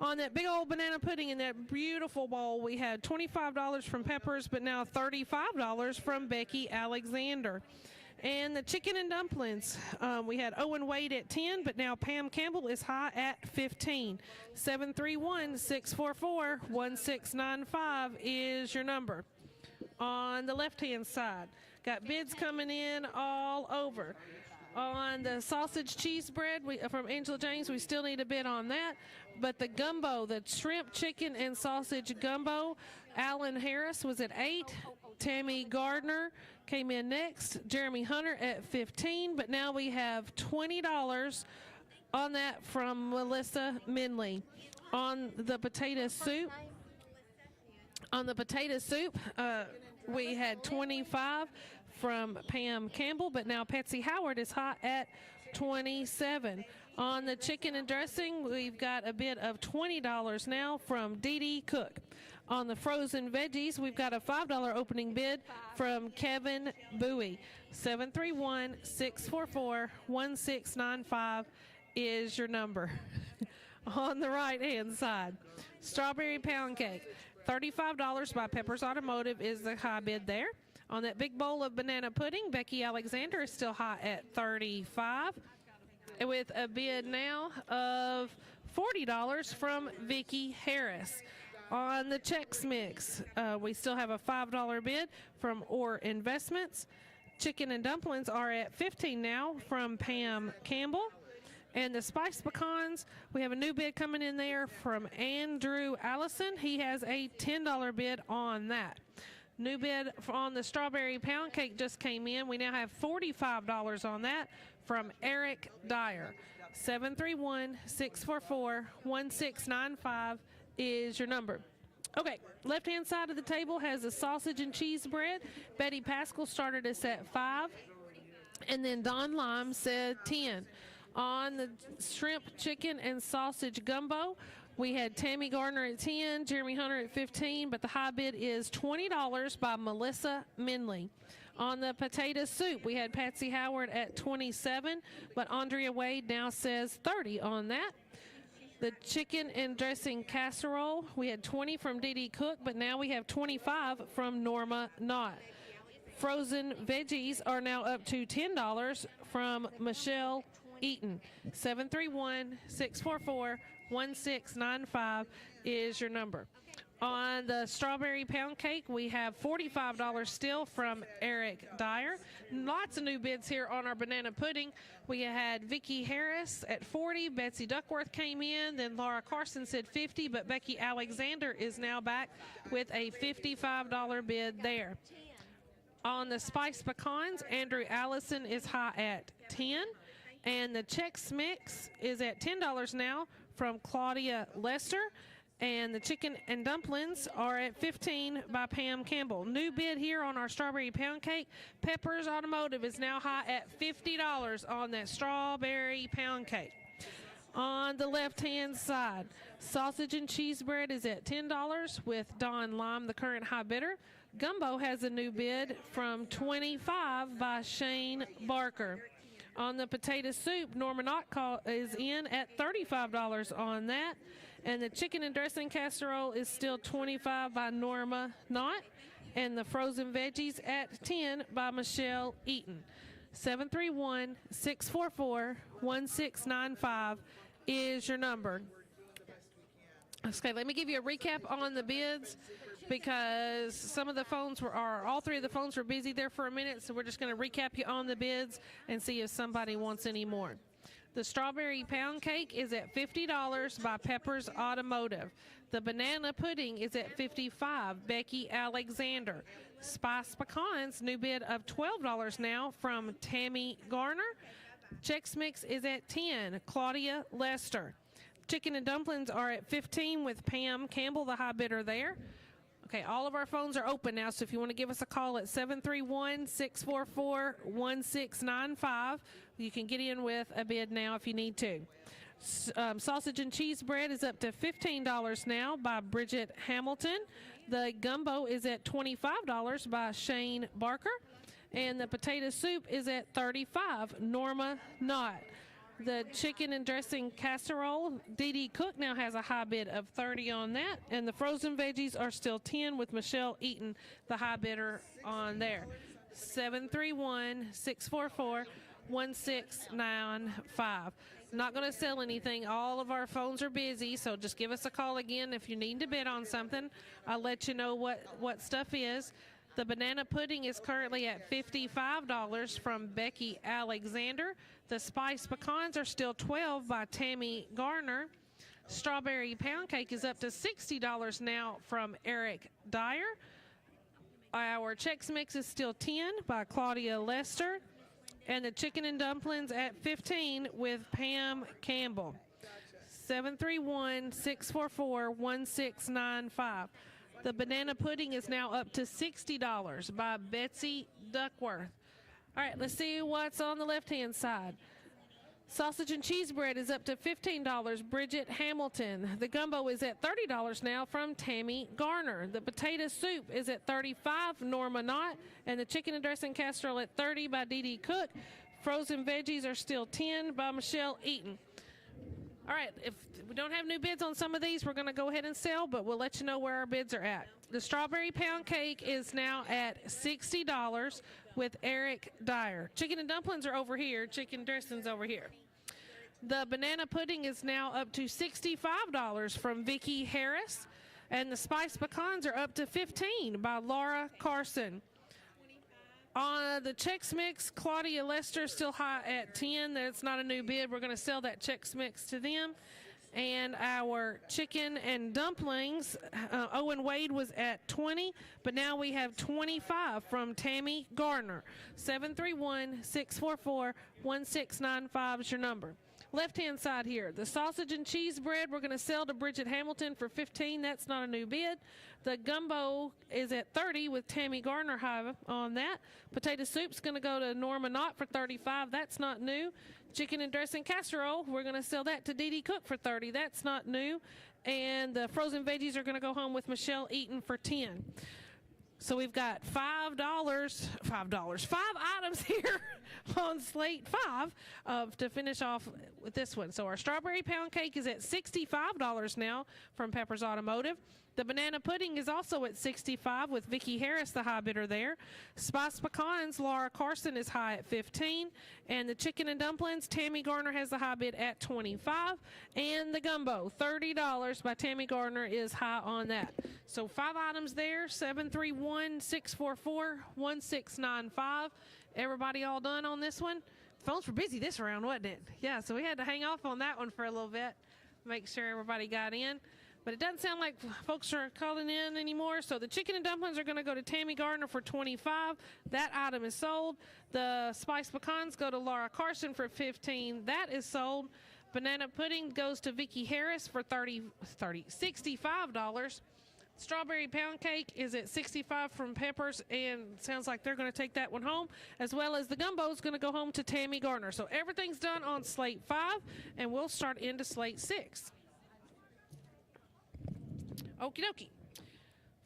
On that big old banana pudding in that beautiful bowl, we had $25 from Peppers, but now $35 from Becky Alexander. And the chicken and dumplings, we had Owen Wade at 10, but now Pam Campbell is high at 15. 731-644-1695 is your number. On the left-hand side, got bids coming in all over. On the sausage cheese bread from Angela James, we still need a bid on that. But the gumbo, the shrimp, chicken, and sausage gumbo, Alan Harris was at 8. Tammy Gardner came in next. Jeremy Hunter at 15. But now we have $20 on that from Melissa Minley. On the potato soup, we had 25 from Pam Campbell, but now Patsy Howard is hot at 27. On the chicken and dressing, we've got a bid of $20 now from Dee Dee Cook. On the frozen veggies, we've got a $5 opening bid from Kevin Bowie. 731-644-1695 is your number. On the right-hand side, strawberry pound cake, $35 by Peppers Automotive is the high bid there. On that big bowl of banana pudding, Becky Alexander is still high at $35, with a bid now of $40 from Vicki Harris. On the Chex Mix, we still have a $5 bid from Orr Investments. Chicken and dumplings are at $15 now from Pam Campbell. And the spiced pecans, we have a new bid coming in there from Andrew Allison. He has a $10 bid on that. New bid on the strawberry pound cake just came in. We now have $45 on that from Eric Dyer. 731-644-1695 is your number. Okay, left-hand side of the table has the sausage and cheese bread. Betty Pascal started us at 5, and then Don Lime said 10. On the shrimp, chicken, and sausage gumbo, we had Tammy Gardner at 10, Jeremy Hunter at 15, but the high bid is $20 by Melissa Minley. On the potato soup, we had Patsy Howard at 27, but Andrea Wade now says 30 on that. The chicken and dressing casserole, we had 20 from Dee Dee Cook, but now we have 25 from Norma Knott. Frozen veggies are now up to $10 from Michelle Eaton. 731-644-1695 is your number. On the strawberry pound cake, we have $45 still from Eric Dyer. Lots of new bids here on our banana pudding. We had Vicki Harris at 40. Betsy Duckworth came in. Then Laura Carson said 50, but Becky Alexander is now back with a $55 bid there. On the spiced pecans, Andrew Allison is high at 10. And the Chex Mix is at $10 now from Claudia Lester. And the chicken and dumplings are at 15 by Pam Campbell. New bid here on our strawberry pound cake. Peppers Automotive is now high at $50 on that strawberry pound cake. On the left-hand side, sausage and cheese bread is at $10 with Don Lime, the current high bidder. Gumbo has a new bid from $25 by Shane Barker. On the potato soup, Norma Knott is in at $35 on that. And the chicken and dressing casserole is still $25 by Norma Knott. And the frozen veggies at $10 by Michelle Eaton. 731-644-1695 is your number. Okay, let me give you a recap on the bids, because some of the phones all three of the phones were busy there for a minute, so we're just going to recap you on the bids and see if somebody wants any more. The strawberry pound cake is at $50 by Peppers Automotive. The banana pudding is at $55, Becky Alexander. Spiced pecans, new bid of $12 now from Tammy Garner. Chex Mix is at $10, Claudia Lester. Chicken and dumplings are at $15 with Pam Campbell, the high bidder there. Okay, all of our phones are open now, so if you want to give us a call at 731-644-1695, you can get in with a bid now if you need to. Sausage and cheese bread is up to $15 now by Bridget Hamilton. The gumbo is at $25 by Shane Barker. And the potato soup is at $35, Norma Knott. The chicken and dressing casserole, Dee Dee Cook now has a high bid of $30 on that. And the frozen veggies are still $10 with Michelle Eaton, the high bidder on there. 731-644-1695. Not going to sell anything. All of our phones are busy, so just give us a call again if you need to bid on something. I'll let you know what stuff is. The banana pudding is currently at $55 from Becky Alexander. The spiced pecans are still $12 by Tammy Garner. Strawberry pound cake is up to $60 now from Eric Dyer. Our Chex Mix is still $10 by Claudia Lester. And the chicken and dumplings at $15 with Pam Campbell. 731-644-1695. The banana pudding is now up to $60 by Betsy Duckworth. All right, let's see what's on the left-hand side. Sausage and cheese bread is up to $15, Bridget Hamilton. The gumbo is at $30 now from Tammy Garner. The potato soup is at $35, Norma Knott. And the chicken and dressing casserole at $30 by Dee Dee Cook. Frozen veggies are still $10 by Michelle Eaton. All right, if we don't have new bids on some of these, we're going to go ahead and sell, but we'll let you know where our bids are at. The strawberry pound cake is now at $60 with Eric Dyer. Chicken and dumplings are over here. Chicken dressing's over here. The banana pudding is now up to $65 from Vicki Harris, and the spiced pecans are up to $15 by Laura Carson. On the Chex Mix, Claudia Lester still high at 10. That's not a new bid. We're going to sell that Chex Mix to them. And our chicken and dumplings, Owen Wade was at 20, but now we have 25 from Tammy Gardner. 731-644-1695 is your number. Left-hand side here, the sausage and cheese bread we're going to sell to Bridget Hamilton for $15. That's not a new bid. The gumbo is at $30 with Tammy Gardner high on that. Potato soup's going to go to Norma Knott for $35. That's not new. Chicken and dressing casserole, we're going to sell that to Dee Dee Cook for $30. That's not new. And the frozen veggies are going to go home with Michelle Eaton for $10. So we've got five items here on slate 5 to finish off with this one. So our strawberry pound cake is at $65 now from Pepper's Automotive. The banana pudding is also at $65 with Vicki Harris, the high bidder there. Spiced pecans, Laura Carson is high at $15. And the chicken and dumplings, Tammy Gardner has the high bid at $25. And the gumbo, $30 by Tammy Gardner is high on that. So 5 items there, 731-644-1695. Everybody all done on this one? Phones were busy this round, wasn't it? Yeah, so we had to hang off on that one for a little bit, make sure everybody got in. But it doesn't sound like folks are calling in anymore. So the chicken and dumplings are going to go to Tammy Gardner for $25. That item is sold. The spiced pecans go to Laura Carson for $15. That is sold. Banana pudding goes to Vicki Harris for $65. Strawberry pound cake is at $65 from Peppers, and sounds like they're going to take that one home, as well as the gumbo is going to go home to Tammy Gardner. So everything's done on slate 5, and we'll start into slate 6. Okie dokie.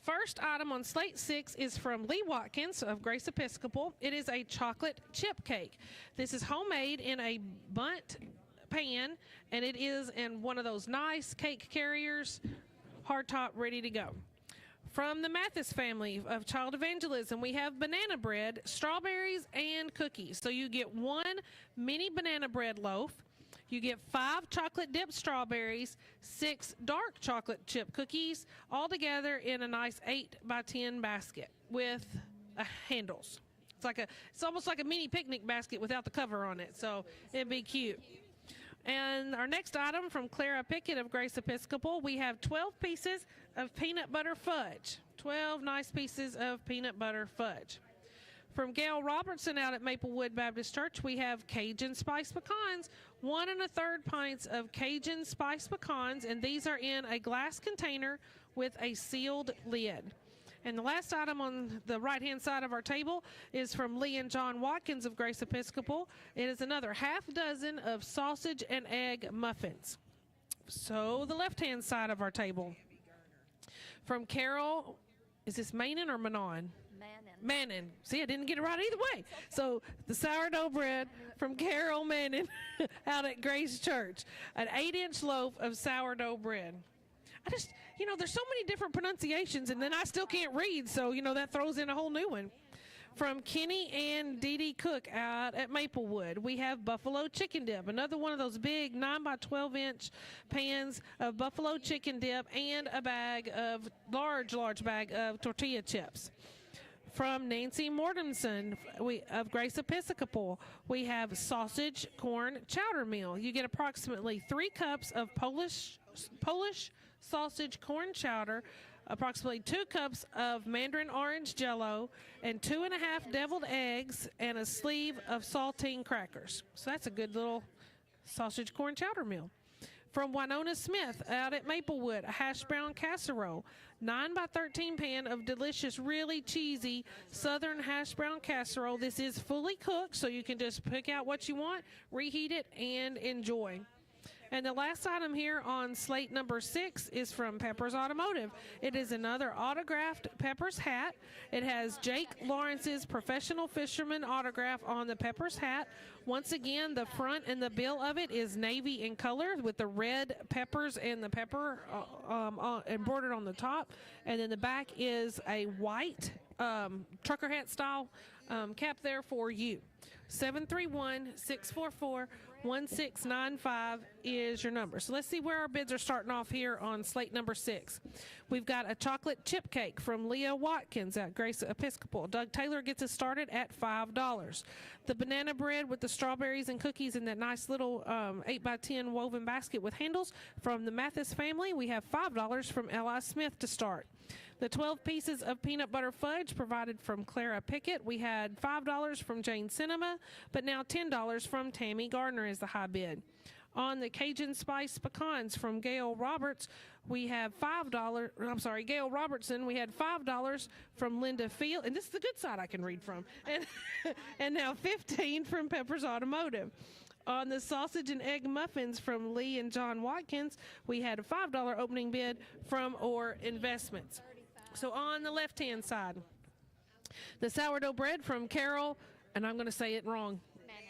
First item on slate 6 is from Lee Watkins of Grace Episcopal. It is a chocolate chip cake. This is homemade in a bundt pan, and it is in one of those nice cake carriers, hardtop, ready to go. From the Mathis family of Child Evangelism, we have banana bread, strawberries, and cookies. So you get 1 mini banana bread loaf. You get 5 chocolate dipped strawberries, 6 dark chocolate chip cookies, all together in a nice 8x10 basket with handles. It's almost like a mini picnic basket without the cover on it, so it'd be cute. And our next item from Clara Pickett of Grace Episcopal, we have 12 pieces of peanut butter fudge. 12 nice pieces of peanut butter fudge. From Gail Robertson out at Maplewood Baptist Church, we have Cajun spiced pecans, 1 1/3 pints of Cajun spiced pecans, and these are in a glass container with a sealed lid. And the last item on the right-hand side of our table is from Lee and John Watkins of Grace Episcopal. It is another half dozen of sausage and egg muffins. So the left-hand side of our table, from Carol, is this Manon or Manon? Mannon. See, I didn't get it right either way. So the sourdough bread from Carol Mannon out at Grace Church. An 8-inch loaf of sourdough bread. I just, there's so many different pronunciations, and then I still can't read, so, that throws in a whole new one. From Kenny and Dee Dee Cook out at Maplewood, we have buffalo chicken dip, another one of those big 9x12-inch pans of buffalo chicken dip, and a large bag of tortilla chips. From Nancy Mortensen of Grace Episcopal, we have sausage corn chowder meal. You get approximately 3 cups of Polish sausage corn chowder, approximately 2 cups of mandarin orange jello, and 2.5 deviled eggs, and a sleeve of saltine crackers. So that's a good little sausage corn chowder meal. From Winona Smith out at Maplewood, a hash brown casserole, 9x13 pan of delicious, really cheesy southern hash brown casserole. This is fully cooked, so you can just pick out what you want, reheat it, and enjoy. And the last item here on slate number 6 is from Peppers Automotive. It is another autographed Peppers hat. It has Jake Lawrence's professional fisherman autograph on the Peppers hat. Once again, the front and the bill of it is navy in color with the red peppers and the pepper embroidered on the top. And then the back is a white trucker hat style cap there for you. 731-644-1695 is your number. So let's see where our bids are starting off here on slate number 6. We've got a chocolate chip cake from Leah Watkins at Grace Episcopal. Doug Taylor gets us started at $5. The banana bread with the strawberries and cookies in that nice little 8x10 woven basket with handles from the Mathis family, we have $5 from L.I. Smith to start. The 12 pieces of peanut butter fudge provided from Clara Pickett. We had $5 from Jane Cinema, but now $10 from Tammy Gardner is the high bid. On the Cajun Spice pecans from Gail Roberts, we have Gail Robertson, we had $5 from Linda Field, and this is the good side I can read from, and now $15 from Peppers Automotive. On the sausage and egg muffins from Lee and John Watkins, we had a $5 opening bid from Orr Investments. So on the left-hand side, the sourdough bread from Carol, and I'm going to say it wrong,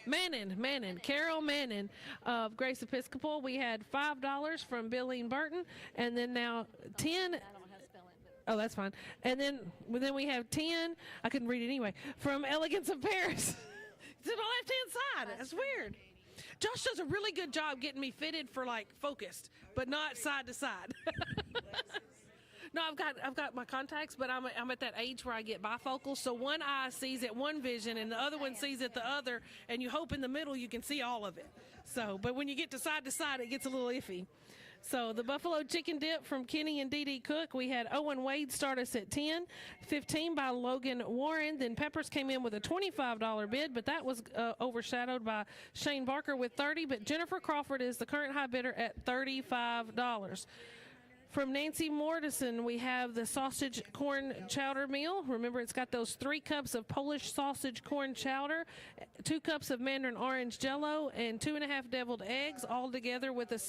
Mannon, Carol Mannon of Grace Episcopal. We had $5 from Billeen Burton, and then now 10. Oh, that's fine. And then we have 10. I couldn't read it anyway. From Elegance of Paris. It's on the left-hand side. That's weird. Josh does a really good job getting me fitted for like focused, but not side to side. No, I've got my contacts, but I'm at that age where I get bifocal, so one eye sees at one vision and the other one sees at the other, and you hope in the middle you can see all of it. So, but when you get to side, it gets a little iffy. So the buffalo chicken dip from Kenny and Dee Dee Cook, we had Owen Wade start us at 10, 15 by Logan Warren. Then Peppers came in with a $25 bid, but that was overshadowed by Shane Barker with 30. But Jennifer Crawford is the current high bidder at $35. From Nancy Mortison, we have the sausage corn chowder meal. Remember, it's got those 3 cups of Polish sausage corn chowder, 2 cups of mandarin orange jello, and 2.5 deviled eggs, all together with a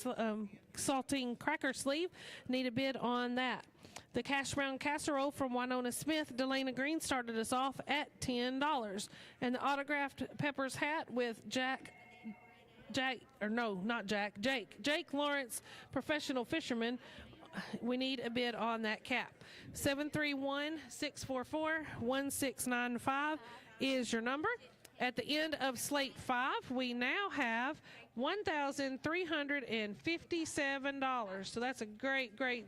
saltine cracker sleeve. Need a bid on that. The hash brown casserole from Winona Smith, Delana Green started us off at $10. And the autographed Peppers hat with Jake Lawrence, professional fisherman. We need a bid on that cap. 731-644-1695 is your number. At the end of slate 5, we now have $1,357. So that's a great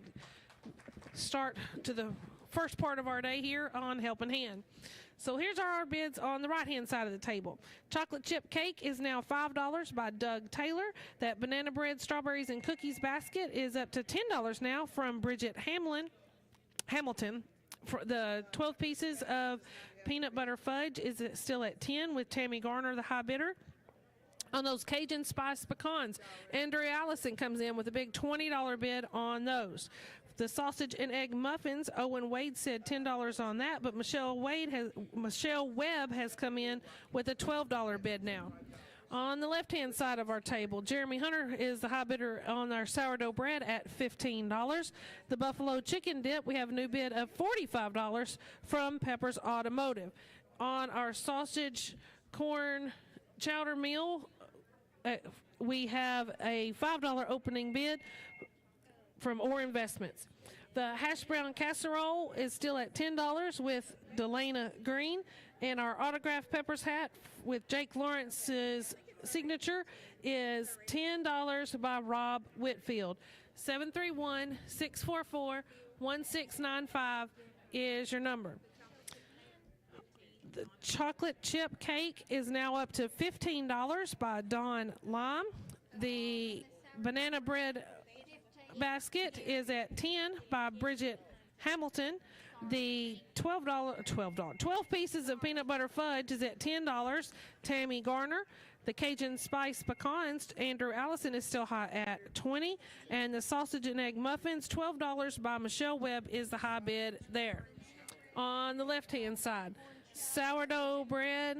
start to the first part of our day here on Helping Hand. So here's our bids on the right-hand side of the table. Chocolate chip cake is now $5 by Doug Taylor. That banana bread, strawberries, and cookies basket is up to $10 now from Bridget Hamilton. For the 12 pieces of peanut butter fudge is still at 10 with Tammy Garner, the high bidder. On those Cajun Spice pecans, Andrea Allison comes in with a big $20 bid on those. The sausage and egg muffins, Owen Wade said $10 on that, but Michelle Webb has come in with a $12 bid now. On the left-hand side of our table, Jeremy Hunter is the high bidder on our sourdough bread at $15. The buffalo chicken dip, we have a new bid of $45 from Peppers Automotive. On our sausage corn chowder meal, we have a $5 opening bid from Orr Investments. The hash brown casserole is still at $10 with Delana Green, and our autographed Peppers hat with Jake Lawrence's signature is $10 by Rob Whitfield. 731-644-1695 is your number. The chocolate chip cake is now up to $15 by Dawn Lime. The banana bread basket is at 10 by Bridget Hamilton. The 12 pieces of peanut butter fudge is at $10, Tammy Garner. The Cajun Spice pecans, Andrew Allison is still high at 20. And the sausage and egg muffins, $12 by Michelle Webb is the high bid there. On the left-hand side, sourdough bread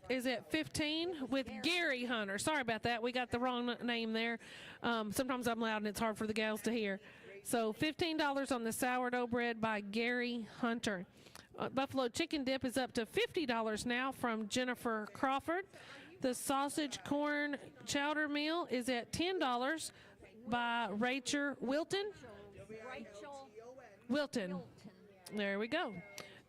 is at 15 with Gary Hunter. Sorry about that. We got the wrong name there. Sometimes I'm loud and it's hard for the gals to hear. So $15 on the sourdough bread by Gary Hunter. Buffalo chicken dip is up to $50 now from Jennifer Crawford. The sausage corn chowder meal is at $10 by Rachel Wilton. Wilton. There we go.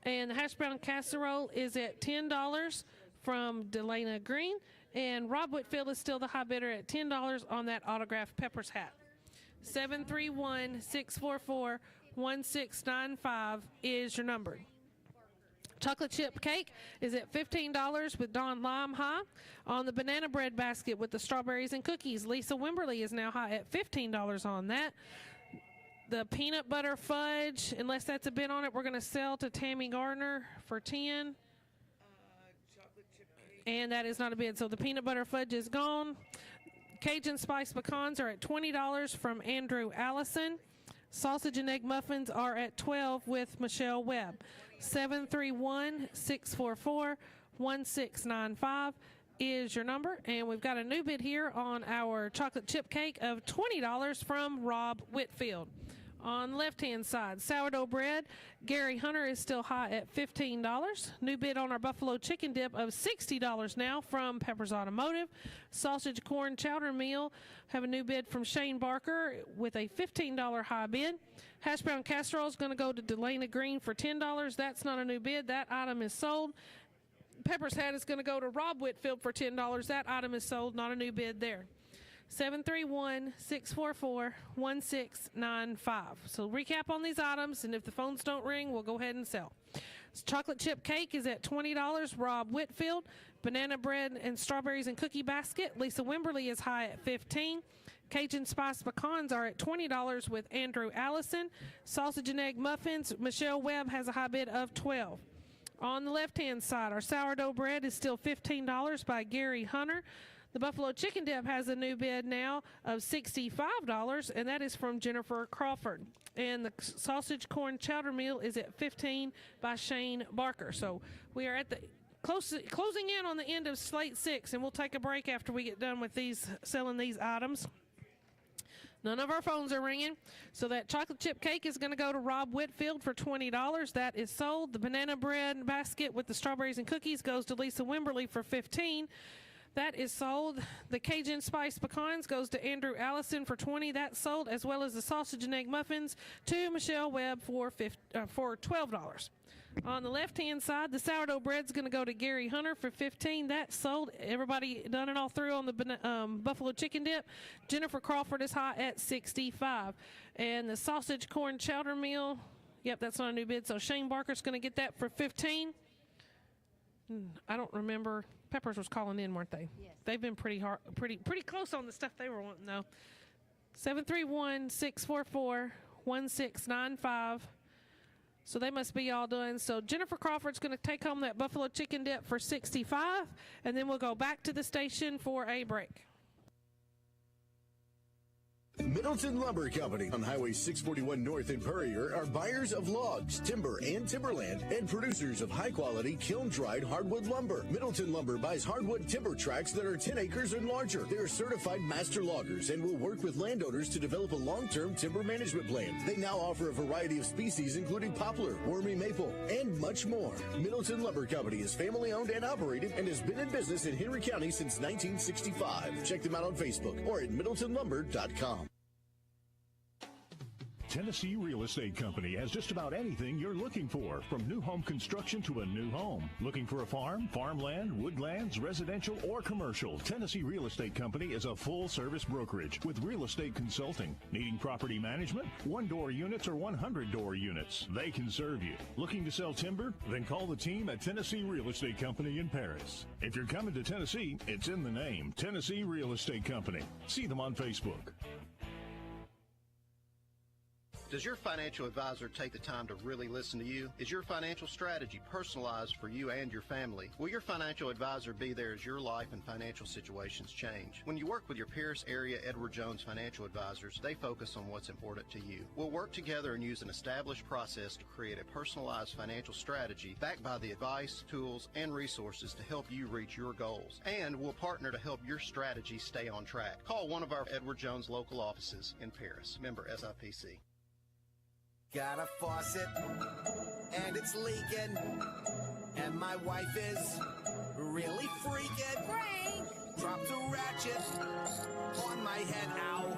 And the hash brown casserole is at $10 from Delana Green. And Rob Whitfield is still the high bidder at $10 on that autographed Peppers hat. 731-644-1695 is your number. Chocolate chip cake is at $15 with Dawn Lime high. On the banana bread basket with the strawberries and cookies, Lisa Wimberly is now high at $15 on that. The peanut butter fudge, unless that's a bid on it, we're going to sell to Tammy Gardner for $10. And that is not a bid. So the peanut butter fudge is gone. Cajun spice pecans are at $20 from Andrew Allison. Sausage and egg muffins are at $12 with Michelle Webb. 731-644-1695 is your number. And we've got a new bid here on our chocolate chip cake of $20 from Rob Whitfield. On the left-hand side, sourdough bread, Gary Hunter is still high at $15. New bid on our buffalo chicken dip of $60 now from Peppers Automotive. Sausage corn chowder meal, have a new bid from Shane Barker with a $15 high bid. Hash brown casserole is going to go to Delana Green for $10. That's not a new bid. That item is sold. Peppers hat is going to go to Rob Whitfield for $10. That item is sold. Not a new bid there. 731-644-1695. So recap on these items, and if the phones don't ring, we'll go ahead and sell. Chocolate chip cake is at $20, Rob Whitfield. Banana bread and strawberries and cookie basket, Lisa Wimberly is high at $15. Cajun spice pecans are at $20 with Andrew Allison. Sausage and egg muffins, Michelle Webb has a high bid of $12. On the left-hand side, our sourdough bread is still $15 by Gary Hunter. The buffalo chicken dip has a new bid now of $65, and that is from Jennifer Crawford. And the sausage corn chowder meal is at $15 by Shane Barker. So we are at the closing in on the end of slate 6, and we'll take a break after we get done with these selling these items. None of our phones are ringing. So that chocolate chip cake is going to go to Rob Whitfield for $20. That is sold. The banana bread basket with the strawberries and cookies goes to Lisa Wimberly for $15. That is sold. The Cajun spice pecans goes to Andrew Allison for $20. That's sold, as well as the sausage and egg muffins to Michelle Webb for $12. On the left-hand side, the sourdough bread's going to go to Gary Hunter for $15. That's sold. Everybody done it all through on the buffalo chicken dip. Jennifer Crawford is high at $65. And the sausage corn chowder meal, yep, that's not a new bid. So Shane Barker's going to get that for $15. I don't remember. Peppers was calling in, weren't they? Yes. They've been pretty close on the stuff they were wanting, though. 731-644-1695. So they must be all done. So Jennifer Crawford's going to take home that buffalo chicken dip for $65, and then we'll go back to the station for a break. Middleton Lumber Company on Highway 641 North in Puryear are buyers of logs, timber, and timberland, and producers of high-quality kiln-dried hardwood lumber. Middleton Lumber buys hardwood timber tracts that are 10 acres and larger. They are certified master loggers and will work with landowners to develop a long-term timber management plan. They now offer a variety of species, including poplar, wormy maple, and much more. Middleton Lumber Company is family-owned and operated and has been in business in Henry County since 1965. Check them out on Facebook or at middletonlumber.com. Tennessee Real Estate Company has just about anything you're looking for, from new home construction to a new home. Looking for a farm, farmland, woodlands, residential, or commercial? Tennessee Real Estate Company is a full-service brokerage with real estate consulting. Needing property management? One-door units or 100-door units? They can serve you. Looking to sell timber? Then call the team at Tennessee Real Estate Company in Paris. If you're coming to Tennessee, it's in the name, Tennessee Real Estate Company. See them on Facebook. Does your financial advisor take the time to really listen to you? Is your financial strategy personalized for you and your family? Will your financial advisor be there as your life and financial situations change? When you work with your Pierce area Edward Jones financial advisors, they focus on what's important to you. We'll work together and use an established process to create a personalized financial strategy backed by the advice, tools, and resources to help you reach your goals. And we'll partner to help your strategy stay on track. Call one of our Edward Jones local offices in Paris. Member SIPC. Got a faucet, and it's leaking, and my wife is really freaking. Frank! Dropped a ratchet on my head, ow.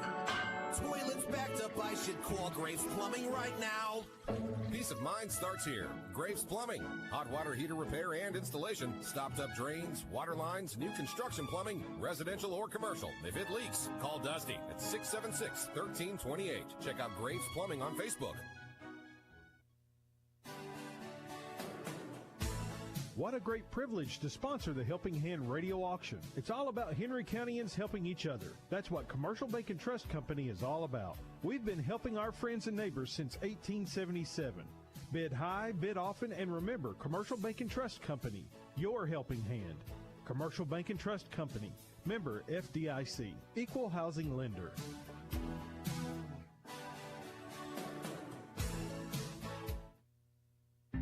Toilet's backed up, I should call Graves Plumbing right now. Peace of mind starts here. Graves Plumbing. Hot water heater repair and installation. Stopped up drains, water lines, new construction plumbing, residential or commercial. If it leaks, call Dusty at 676-1328. Check out Graves Plumbing on Facebook. What a great privilege to sponsor the Helping Hand Radio Auction. It's all about Henry Countyans helping each other. That's what Commercial Bank and Trust Company is all about. We've been helping our friends and neighbors since 1877. Bid high, bid often, and remember, Commercial Bank and Trust Company, your helping hand. Commercial Bank and Trust Company, member FDIC, equal housing lender.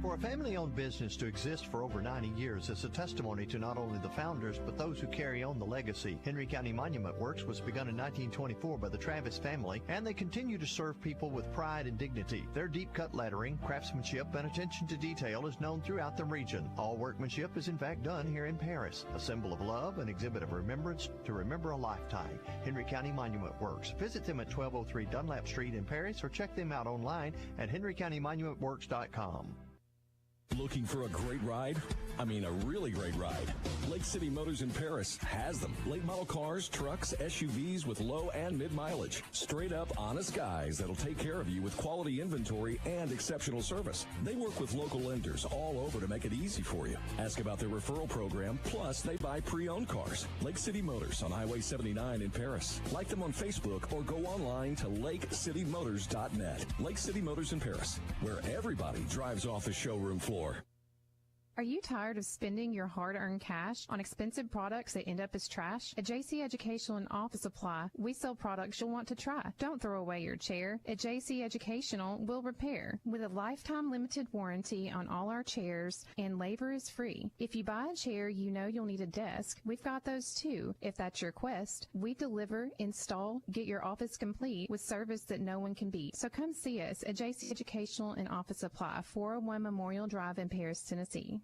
For a family-owned business to exist for over 90 years is a testimony to not only the founders, but those who carry on the legacy. Henry County Monument Works was begun in 1924 by the Travis family, and they continue to serve people with pride and dignity. Their deep-cut lettering, craftsmanship, and attention to detail is known throughout the region. All workmanship is in fact done here in Paris, a symbol of love, an exhibit of remembrance to remember a lifetime. Henry County Monument Works. Visit them at 1203 Dunlap Street in Paris or check them out online at henrycountymonumentworks.com. Looking for a great ride? I mean a really great ride. Lake City Motors in Paris has them. Late model cars, trucks, SUVs with low and mid mileage. Straight up honest guys that'll take care of you with quality inventory and exceptional service. They work with local lenders all over to make it easy for you. Ask about their referral program, plus they buy pre-owned cars. Lake City Motors on Highway 79 in Paris. Like them on Facebook or go online to lakecitymotors.net. Lake City Motors in Paris, where everybody drives off the showroom floor. Are you tired of spending your hard-earned cash on expensive products that end up as trash? At JC Educational and Office Supply, we sell products you'll want to try. Don't throw away your chair. At JC Educational, we'll repair. With a lifetime limited warranty on all our chairs, and labor is free. If you buy a chair you know you'll need a desk, we've got those too. If that's your quest, we deliver, install, get your office complete with service that no one can beat. So come see us at JC Educational and Office Supply, 401 Memorial Drive in Paris, Tennessee.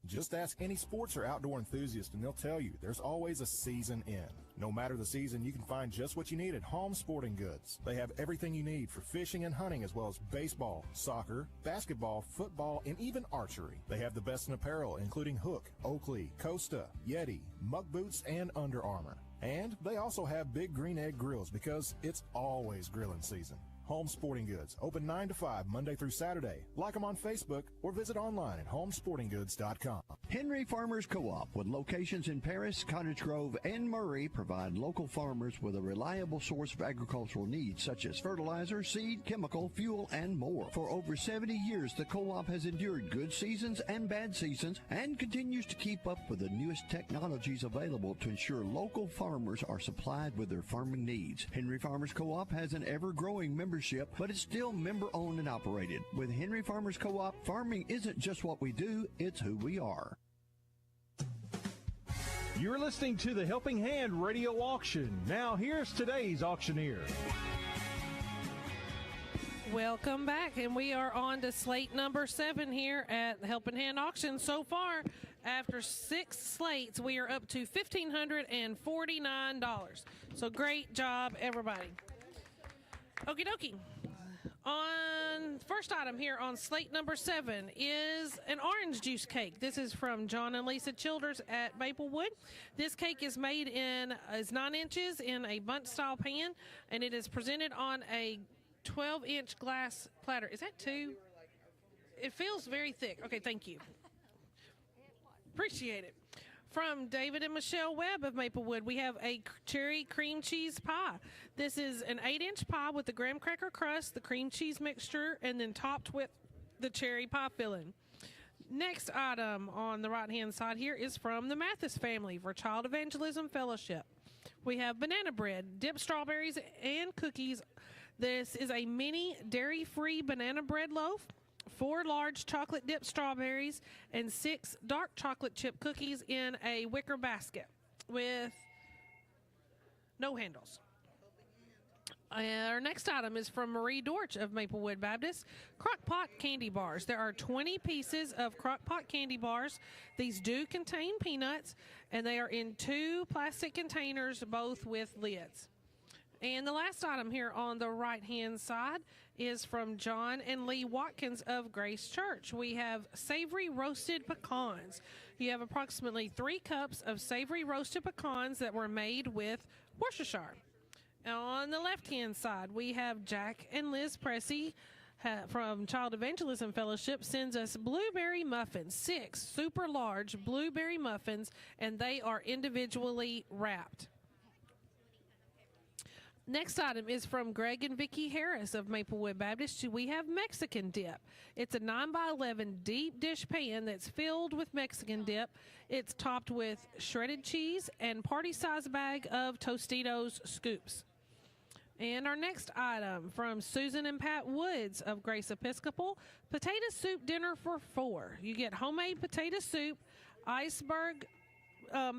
Just ask any sports or outdoor enthusiast and they'll tell you there's always a season in. No matter the season, you can find just what you need at Home Sporting Goods. They have everything you need for fishing and hunting, as well as baseball, soccer, basketball, football, and even archery. They have the best in apparel, including Hook, Oakley, Costa, Yeti, Muck Boots, and Under Armour. And they also have Big Green Egg Grills because it's always grilling season. Home Sporting Goods, open 9 to 5, Monday through Saturday. Like them on Facebook or visit online at homesportinggoods.com. Henry Farmers Co-op, with locations in Paris, Cottage Grove, and Murray, provide local farmers with a reliable source of agricultural needs such as fertilizer, seed, chemical, fuel, and more. For over 70 years, the co-op has endured good seasons and bad seasons and continues to keep up with the newest technologies available to ensure local farmers are supplied with their farming needs. Henry Farmers Co-op has an ever-growing membership, but it's still member-owned and operated. With Henry Farmers Co-op, farming isn't just what we do, it's who we are. You're listening to the Helping Hand Radio Auction. Now here's today's auctioneer. Welcome back, and we are on to slate number 7 here at the Helping Hand Auction. So far, after 6 slates, we are up to $1,549. So great job, everybody. Okie dokie. On first item here on slate number 7 is an orange juice cake. This is from John and Lisa Childers at Maplewood. This cake is made is 9 inches in a bundt style pan, and it is presented on a 12-inch glass platter. Is that 2? It feels very thick. Okay, thank you. Appreciate it. From David and Michelle Webb of Maplewood, we have a cherry cream cheese pie. This is an 8-inch pie with the graham cracker crust, the cream cheese mixture, and then topped with the cherry pie filling. Next item on the right-hand side here is from the Mathis family for Child Evangelism Fellowship. We have banana bread, dipped strawberries, and cookies. This is a mini dairy-free banana bread loaf, 4 large chocolate dipped strawberries, and 6 dark chocolate chip cookies in a wicker basket with no handles. Our next item is from Marie Dorch of Maplewood Baptist, Crock-Pot candy bars. There are 20 pieces of Crock-Pot candy bars. These do contain peanuts, and they are in 2 plastic containers, both with lids. And the last item here on the right-hand side is from John and Lee Watkins of Grace Church. We have savory roasted pecans. You have approximately 3 cups of savory roasted pecans that were made with Worcestershire. On the left-hand side, we have Jack and Liz Pressey from Child Evangelism Fellowship sends us blueberry muffins, 6 super large blueberry muffins, and they are individually wrapped. Next item is from Greg and Vicki Harris of Maplewood Baptist. We have Mexican dip. It's a 9x11 deep dish pan that's filled with Mexican dip. It's topped with shredded cheese and party-sized bag of Tostitos scoops. And our next item from Susan and Pat Woods of Grace Episcopal, potato soup dinner for 4. You get homemade potato soup, iceberg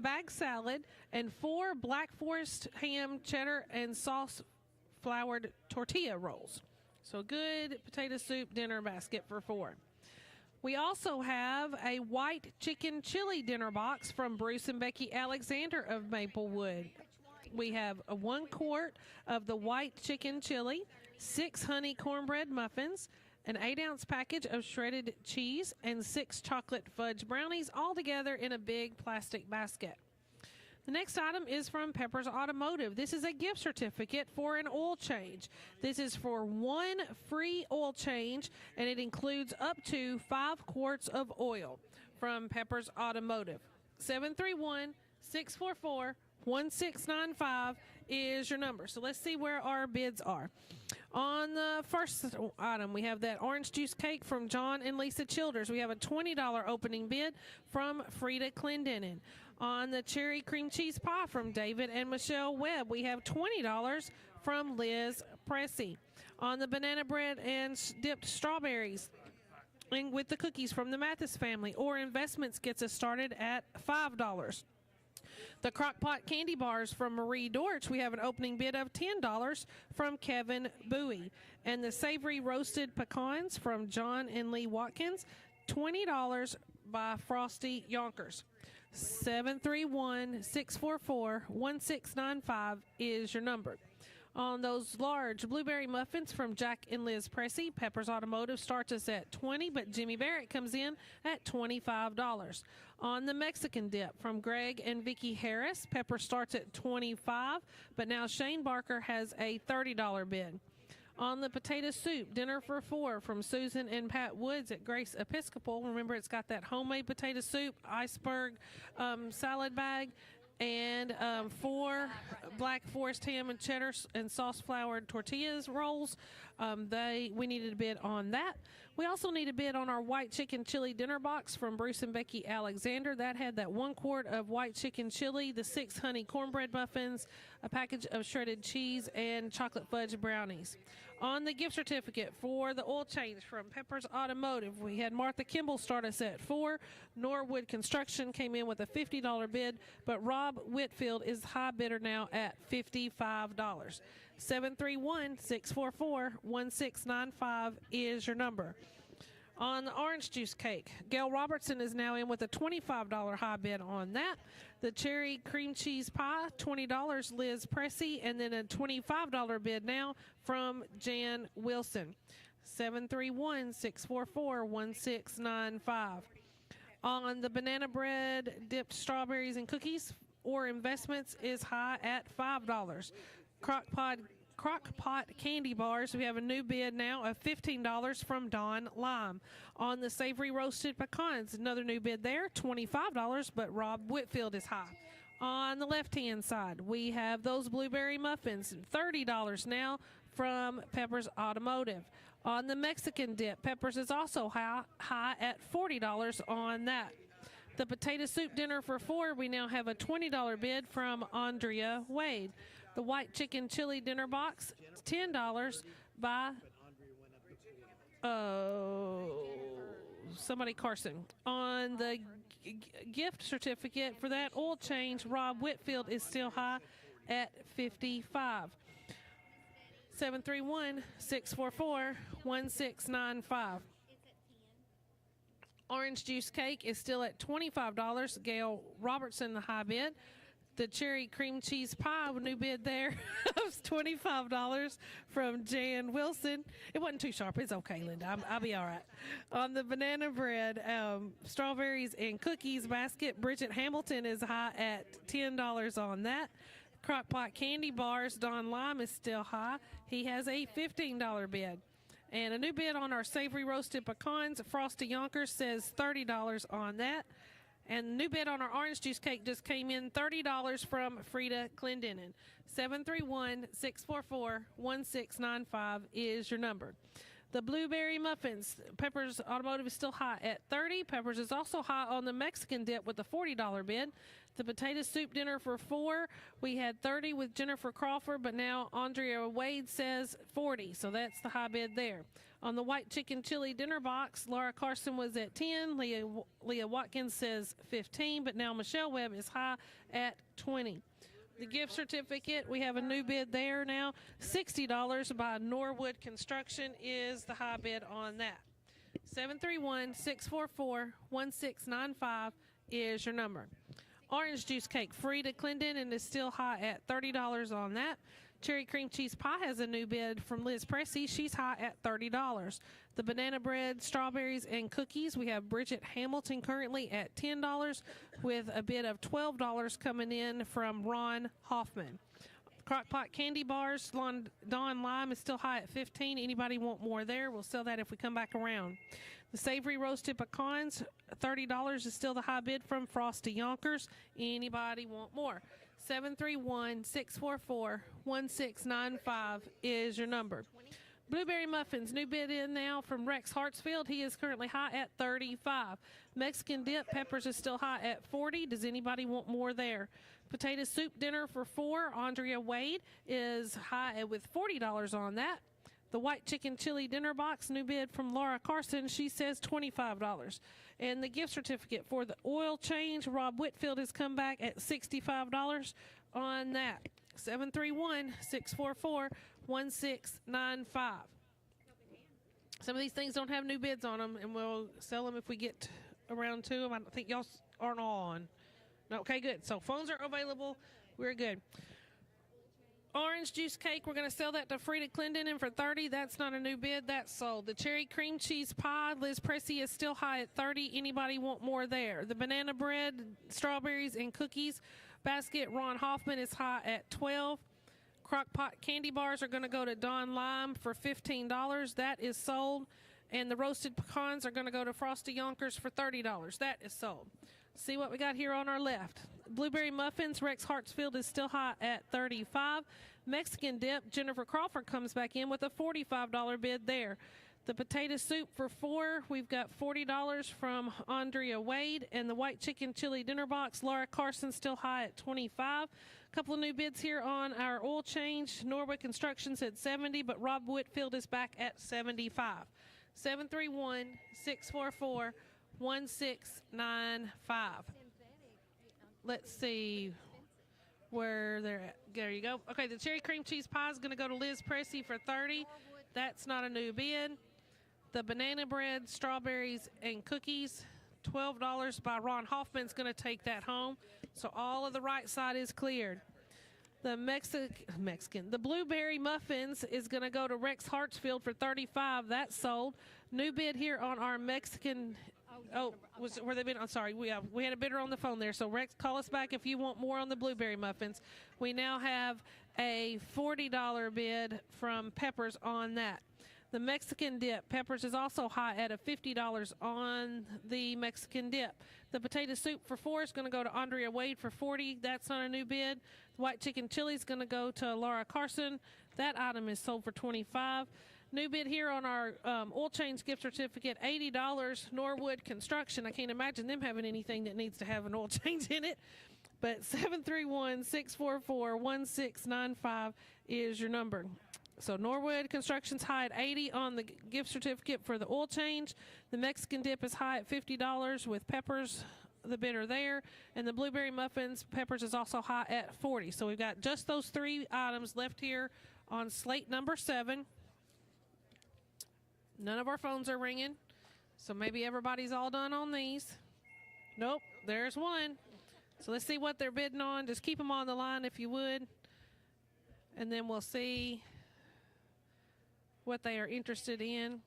bag salad, and 4 Black Forest ham, cheddar, and sauce floured tortilla rolls. So good potato soup dinner basket for 4. We also have a white chicken chili dinner box from Bruce and Becky Alexander of Maplewood. We have 1 quart of the white chicken chili, 6 honey cornbread muffins, an 8-ounce package of shredded cheese, and 6 chocolate fudge brownies, all together in a big plastic basket. The next item is from Pepper's Automotive. This is a gift certificate for an oil change. This is for 1 free oil change, and it includes up to 5 quarts of oil from Pepper's Automotive. 731-644-1695 is your number. So let's see where our bids are. On the first item, we have that orange juice cake from John and Lisa Childers. We have a $20 opening bid from Frida Clendenin. On the cherry cream cheese pie from David and Michelle Webb, we have $20 from Liz Pressey. On the banana bread and dipped strawberries and with the cookies from the Mathis family, or investments gets us started at $5. The Crock-Pot candy bars from Marie Dorch, we have an opening bid of $10 from Kevin Bowie. And the savory roasted pecans from John and Lee Watkins, $20 by Frosty Yonkers. 731-644-1695 is your number. On those large blueberry muffins from Jack and Liz Pressey, Pepper's Automotive starts us at $20, but Jimmy Barrett comes in at $25. On the Mexican dip from Greg and Vicki Harris, Pepper starts at $25, but now Shane Barker has a $30 bid. On the potato soup, dinner for 4 from Susan and Pat Woods at Grace Episcopal. Remember, it's got that homemade potato soup, iceberg salad bag, and 4 Black Forest ham and cheddar and sauce floured tortillas rolls. We needed a bid on that. We also need a bid on our white chicken chili dinner box from Bruce and Becky Alexander. That had that 1 quart of white chicken chili, the 6 honey cornbread muffins, a package of shredded cheese, and chocolate fudge brownies. On the gift certificate for the oil change from Pepper's Automotive, we had Martha Kimball start us at 4. Norwood Construction came in with a $50 bid, but Rob Whitfield is high bidder now at $55. 731-644-1695 is your number. On the orange juice cake, Gail Robertson is now in with a $25 high bid on that. The cherry cream cheese pie, $20, Liz Pressey, and then a $25 bid now from Jan Wilson. 731-644-1695. On the banana bread, dipped strawberries and cookies or investments is high at $5. crock pot candy bars, we have a new bid now of $15 from Don Lime. On the savory roasted pecans, another new bid there, $25, but Rob Whitfield is high. On the left-hand side, we have those blueberry muffins, $30 now from Peppers Automotive. On the Mexican dip, Peppers is also high at $40 on that. The potato soup dinner for 4, we now have a $20 bid from Andrea Wade. The white chicken chili dinner box, $10 by somebody Carson. On the gift certificate for that oil change, Rob Whitfield is still high at $55. 731-644-1695. Orange juice cake is still at $25. Gail Robertson, the high bid. The cherry cream cheese pie, a new bid there of $25 from Jan Wilson. It wasn't too sharp. It's okay, Linda. I'll be all right. On the banana bread, strawberries and cookies basket, Bridget Hamilton is high at $10 on that. Crock-Pot candy bars, Don Lime is still high. He has a $15 bid. And a new bid on our savory roasted pecans, Frosty Yonkers says $30 on that. And the new bid on our orange juice cake just came in, $30 from Frida Clendenin. 731-644-1695 is your number. The blueberry muffins, Peppers Automotive is still high at $30. Peppers is also high on the Mexican dip with a $40 bid. The potato soup dinner for 4, we had $30 with Jennifer Crawford, but now Andrea Wade says $40, so that's the high bid there. On the white chicken chili dinner box, Laura Carson was at $10. Leah Watkins says $15, but now Michelle Webb is high at $20. The gift certificate, we have a new bid there now. $60 by Norwood Construction is the high bid on that. 731-644-1695 is your number. Orange juice cake, Frida Clendenin is still high at $30 on that. Cherry cream cheese pie has a new bid from Liz Pressey. She's high at $30. The banana bread, strawberries, and cookies, we have Bridget Hamilton currently at $10 with a bid of $12 coming in from Ron Hoffman. Crock-Pot candy bars, Don Lime is still high at $15. Anybody want more there? We'll sell that if we come back around. The savory roasted pecans, $30 is still the high bid from Frosty Yonkers. Anybody want more? 731-644-1695 is your number. Blueberry muffins, new bid in now from Rex Hartsfield. He is currently high at $35. Mexican dip, Peppers is still high at $40. Does anybody want more there? Potato soup dinner for 4, Andrea Wade is high with $40 on that. The white chicken chili dinner box, new bid from Laura Carson. She says $25. And the gift certificate for the oil change, Rob Whitfield has come back at $65 on that. 731-644-1695. Some of these things don't have new bids on them, and we'll sell them if we get around to them. I think y'all aren't all on. Okay, good. So phones are available. We're good. Orange juice cake, we're going to sell that to Frida Clendenin for $30. That's not a new bid. That's sold. The cherry cream cheese pie, Liz Pressey is still high at $30. Anybody want more there? The banana bread, strawberries, and cookies basket, Ron Hoffman is high at $12. Crock-Pot candy bars are going to go to Don Lime for $15. That is sold. And the roasted pecans are going to go to Frosty Yonkers for $30. That is sold. See what we got here on our left. Blueberry muffins, Rex Hartsfield is still high at $35. Mexican dip, Jennifer Crawford comes back in with a $45 bid there. The potato soup for 4, we've got $40 from Andrea Wade. And the white chicken chili dinner box, Laura Carson still high at $25. A couple of new bids here on our oil change. Norwood Construction's at $70, but Rob Whitfield is back at $75. 731-644-1695. Let's see where they're at. There you go. Okay, the cherry cream cheese pie is going to go to Liz Pressey for $30. That's not a new bid. The banana bread, strawberries, and cookies, $12 by Ron Hoffman's going to take that home. So all of the right side is cleared. The the blueberry muffins is going to go to Rex Hartsfield for $35. That's sold. New bid here on our Mexican. Where they been? I'm sorry. We had a bidder on the phone there. So Rex, call us back if you want more on the blueberry muffins. We now have a $40 bid from Peppers on that. The Mexican dip, Peppers is also high at a $50 on the Mexican dip. The potato soup for $4 is going to go to Andrea Wade for $40. That's not a new bid. The white chicken chili is going to go to Laura Carson. That item is sold for $25. New bid here on our oil change gift certificate, $80. Norwood Construction. I can't imagine them having anything that needs to have an oil change in it. But 731-644-1695 is your number. So Norwood Construction's high at $80 on the gift certificate for the oil change. The Mexican dip is high at $50 with Peppers, the bidder there. And the blueberry muffins, Peppers is also high at $40. So we've got just those 3 items left here on slate number 7. None of our phones are ringing. So maybe everybody's all done on these. Nope, there's one. So let's see what they're bidding on. Just keep them on the line if you would. And then we'll see what they are interested in.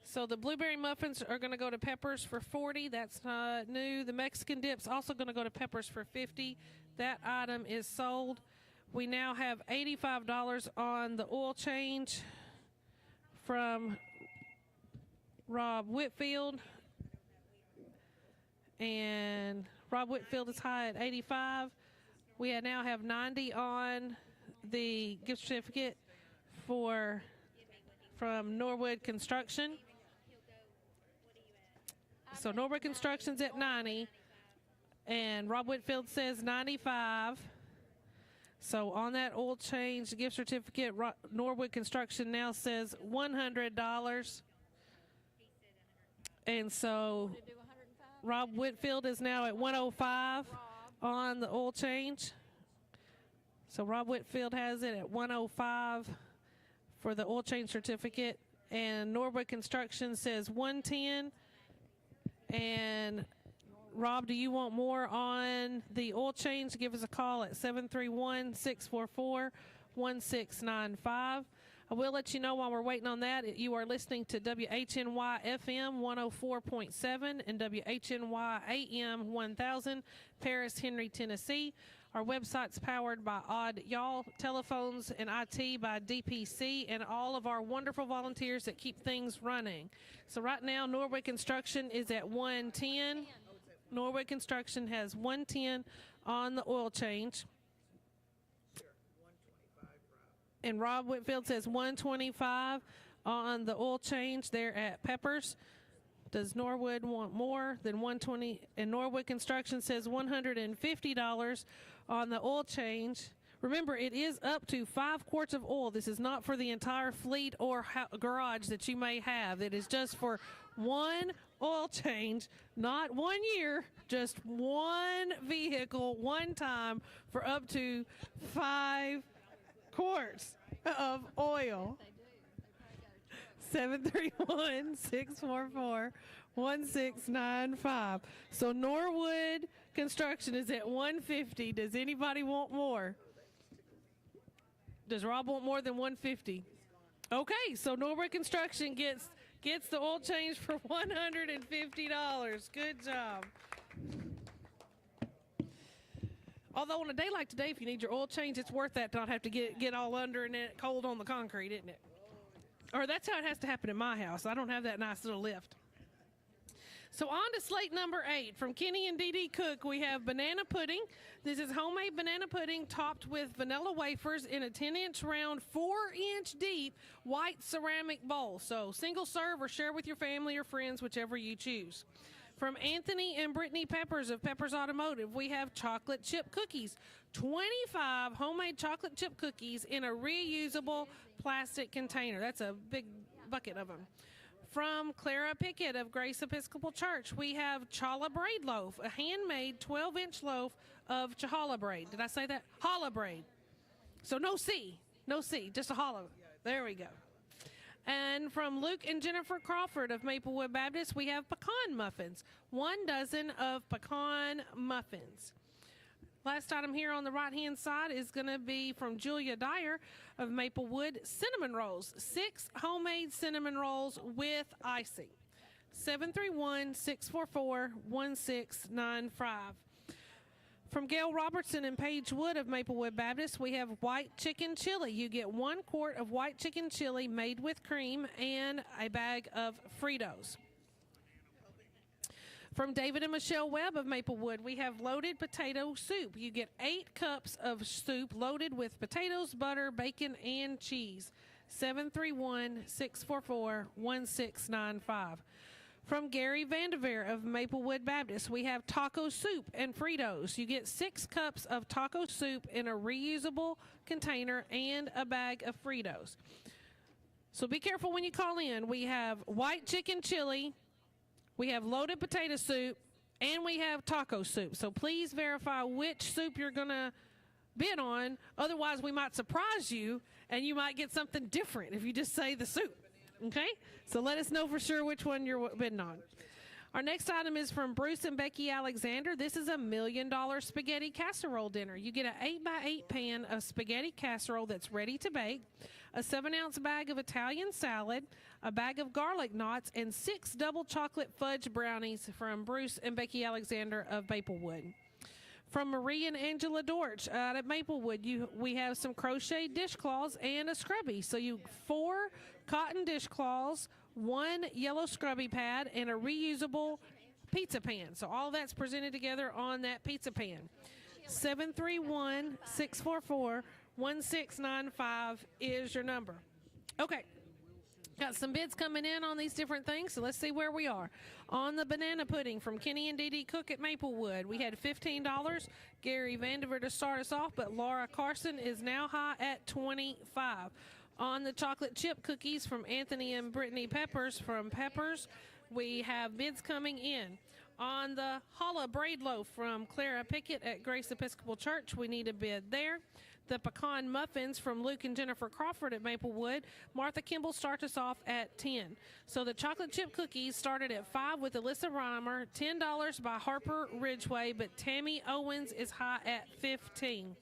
So the blueberry muffins are going to go to Peppers for $40. That's not new. The Mexican dip's also going to go to Peppers for $50. That item is sold. We now have $85 on the oil change from Rob Whitfield. And Rob Whitfield is high at $85. We now have $90 on the gift certificate from Norwood Construction. So Norwood Construction's at $90, and Rob Whitfield says $95. So on that oil change gift certificate, Norwood Construction now says $100. And so Rob Whitfield is now at $105 on the oil change. So Rob Whitfield has it at $105 for the oil change certificate, and Norwood Construction says $110. And Rob, do you want more on the oil change? Give us a call at 731-644-1695. I will let you know while we're waiting on that, you are listening to WHNY FM 104.7 and WHNY AM 1000, Paris, Henry, Tennessee. Our website's powered by Odd Y'all, telephones and IT by DPC, and all of our wonderful volunteers that keep things running. So right now, Norwood Construction is at $110. Norwood Construction has $110 on the oil change. And Rob Whitfield says $125 on the oil change there at Peppers. Does Norwood want more than $120? And Norwood Construction says $150 on the oil change. Remember, it is up to 5 quarts of oil. This is not for the entire fleet or garage that you may have. It is just for one oil change, not 1 year, just one vehicle, one time, for up to 5 quarts of oil. 731-644-1695. So Norwood Construction is at $150. Does anybody want more? Does Rob want more than $150? Okay, so Norwood Construction gets the oil change for $150. Good job. Although on a day like today, if you need your oil change, it's worth that to not have to get all under and it cold on the concrete, isn't it? Or that's how it has to happen in my house. I don't have that nice little lift. So on to slate number 8. From Kenny and Dee Cook, we have banana pudding. This is homemade banana pudding topped with vanilla wafers in a 10-inch round, 4-inch deep white ceramic bowl. So single serve or share with your family or friends, whichever you choose. From Anthony and Brittany Peppers of Peppers Automotive, we have chocolate chip cookies. 25 homemade chocolate chip cookies in a reusable plastic container. That's a big bucket of them. From Clara Pickett of Grace Episcopal Church, we have challah braid loaf, a handmade 12-inch loaf of challah braid. Did I say that? Challah braid. So no C, just a challah. There we go. And from Luke and Jennifer Crawford of Maplewood Baptist, we have pecan muffins. 1 dozen of pecan muffins. Last item here on the right-hand side is going to be from Julia Dyer of Maplewood, cinnamon rolls. 6 homemade cinnamon rolls with icing. 731-644-1695. From Gail Robertson and Paige Wood of Maplewood Baptist, we have white chicken chili. You get 1 quart of white chicken chili made with cream and a bag of Fritos. From David and Michelle Webb of Maplewood, we have loaded potato soup. You get 8 cups of soup loaded with potatoes, butter, bacon, and cheese. 731-644-1695. From Gary Vandeveer of Maplewood Baptist, we have taco soup and Fritos. You get 6 cups of taco soup in a reusable container and a bag of Fritos. So be careful when you call in. We have white chicken chili, we have loaded potato soup, and we have taco soup. So please verify which soup you're going to bid on. Otherwise, we might surprise you, and you might get something different if you just say the soup. Okay? So let us know for sure which one you're bidding on. Our next item is from Bruce and Becky Alexander. This is a $1 million spaghetti casserole dinner. You get an 8x8 pan of spaghetti casserole that's ready to bake, a 7-ounce bag of Italian salad, a bag of garlic knots, and 6 double chocolate fudge brownies from Bruce and Becky Alexander of Maplewood. From Marie and Angela Dortch out at Maplewood, we have some crochet dishcloths and a scrubby. So 4 cotton dishcloths, 1 yellow scrubby pad, and a reusable pizza pan. So all that's presented together on that pizza pan. 731-644-1695 is your number. Okay. Got some bids coming in on these different things, so let's see where we are. On the banana pudding from Kenny and Dee Dee Cook at Maplewood, we had $15. Gary Vandever to start us off, but Laura Carson is now high at $25. On the chocolate chip cookies from Anthony and Brittany Peppers from Peppers, we have bids coming in. On the challah braid loaf from Clara Pickett at Grace Episcopal Church, we need a bid there. The pecan muffins from Luke and Jennifer Crawford at Maplewood, Martha Kimball starts us off at 10. So the chocolate chip cookies started at 5 with Alyssa Reimer, $10 by Harper Ridgeway, but Tammy Owens is high at 15.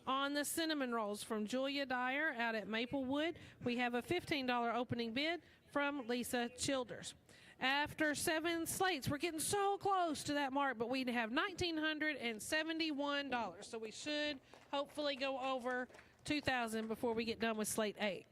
On the cinnamon rolls from Julia Dyer out at Maplewood, we have a $15 opening bid from Lisa Childers. After 7 slates, we're getting so close to that mark, but we have $1,971. So we should hopefully go over $2,000 before we get done with slate 8.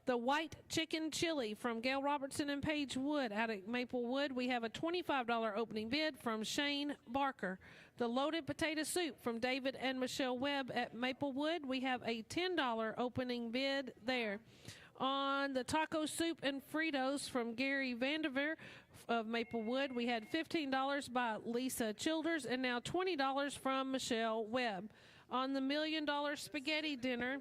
The white chicken chili from Gail Robertson and Paige Wood out at Maplewood, we have a $25 opening bid from Shane Barker. The loaded potato soup from David and Michelle Webb at Maplewood, we have a $10 opening bid there. On the taco soup and Fritos from Gary Vandever of Maplewood, we had $15 by Lisa Childers and now $20 from Michelle Webb. On the $1 million spaghetti dinner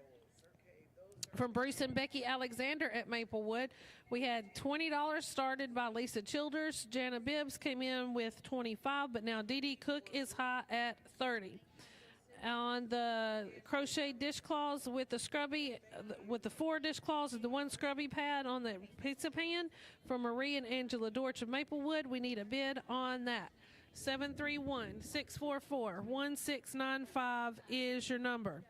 from Bruce and Becky Alexander at Maplewood, we had $20 started by Lisa Childers. Jana Bibbs came in with $25, but now Dee Dee Cook is high at $30. On the crochet dishcloths with the scrubby, with the 4 dishcloths and the 1 scrubby pad on the pizza pan from Marie and Angela Dortch of Maplewood, we need a bid on that. 731-644-1695 is your number.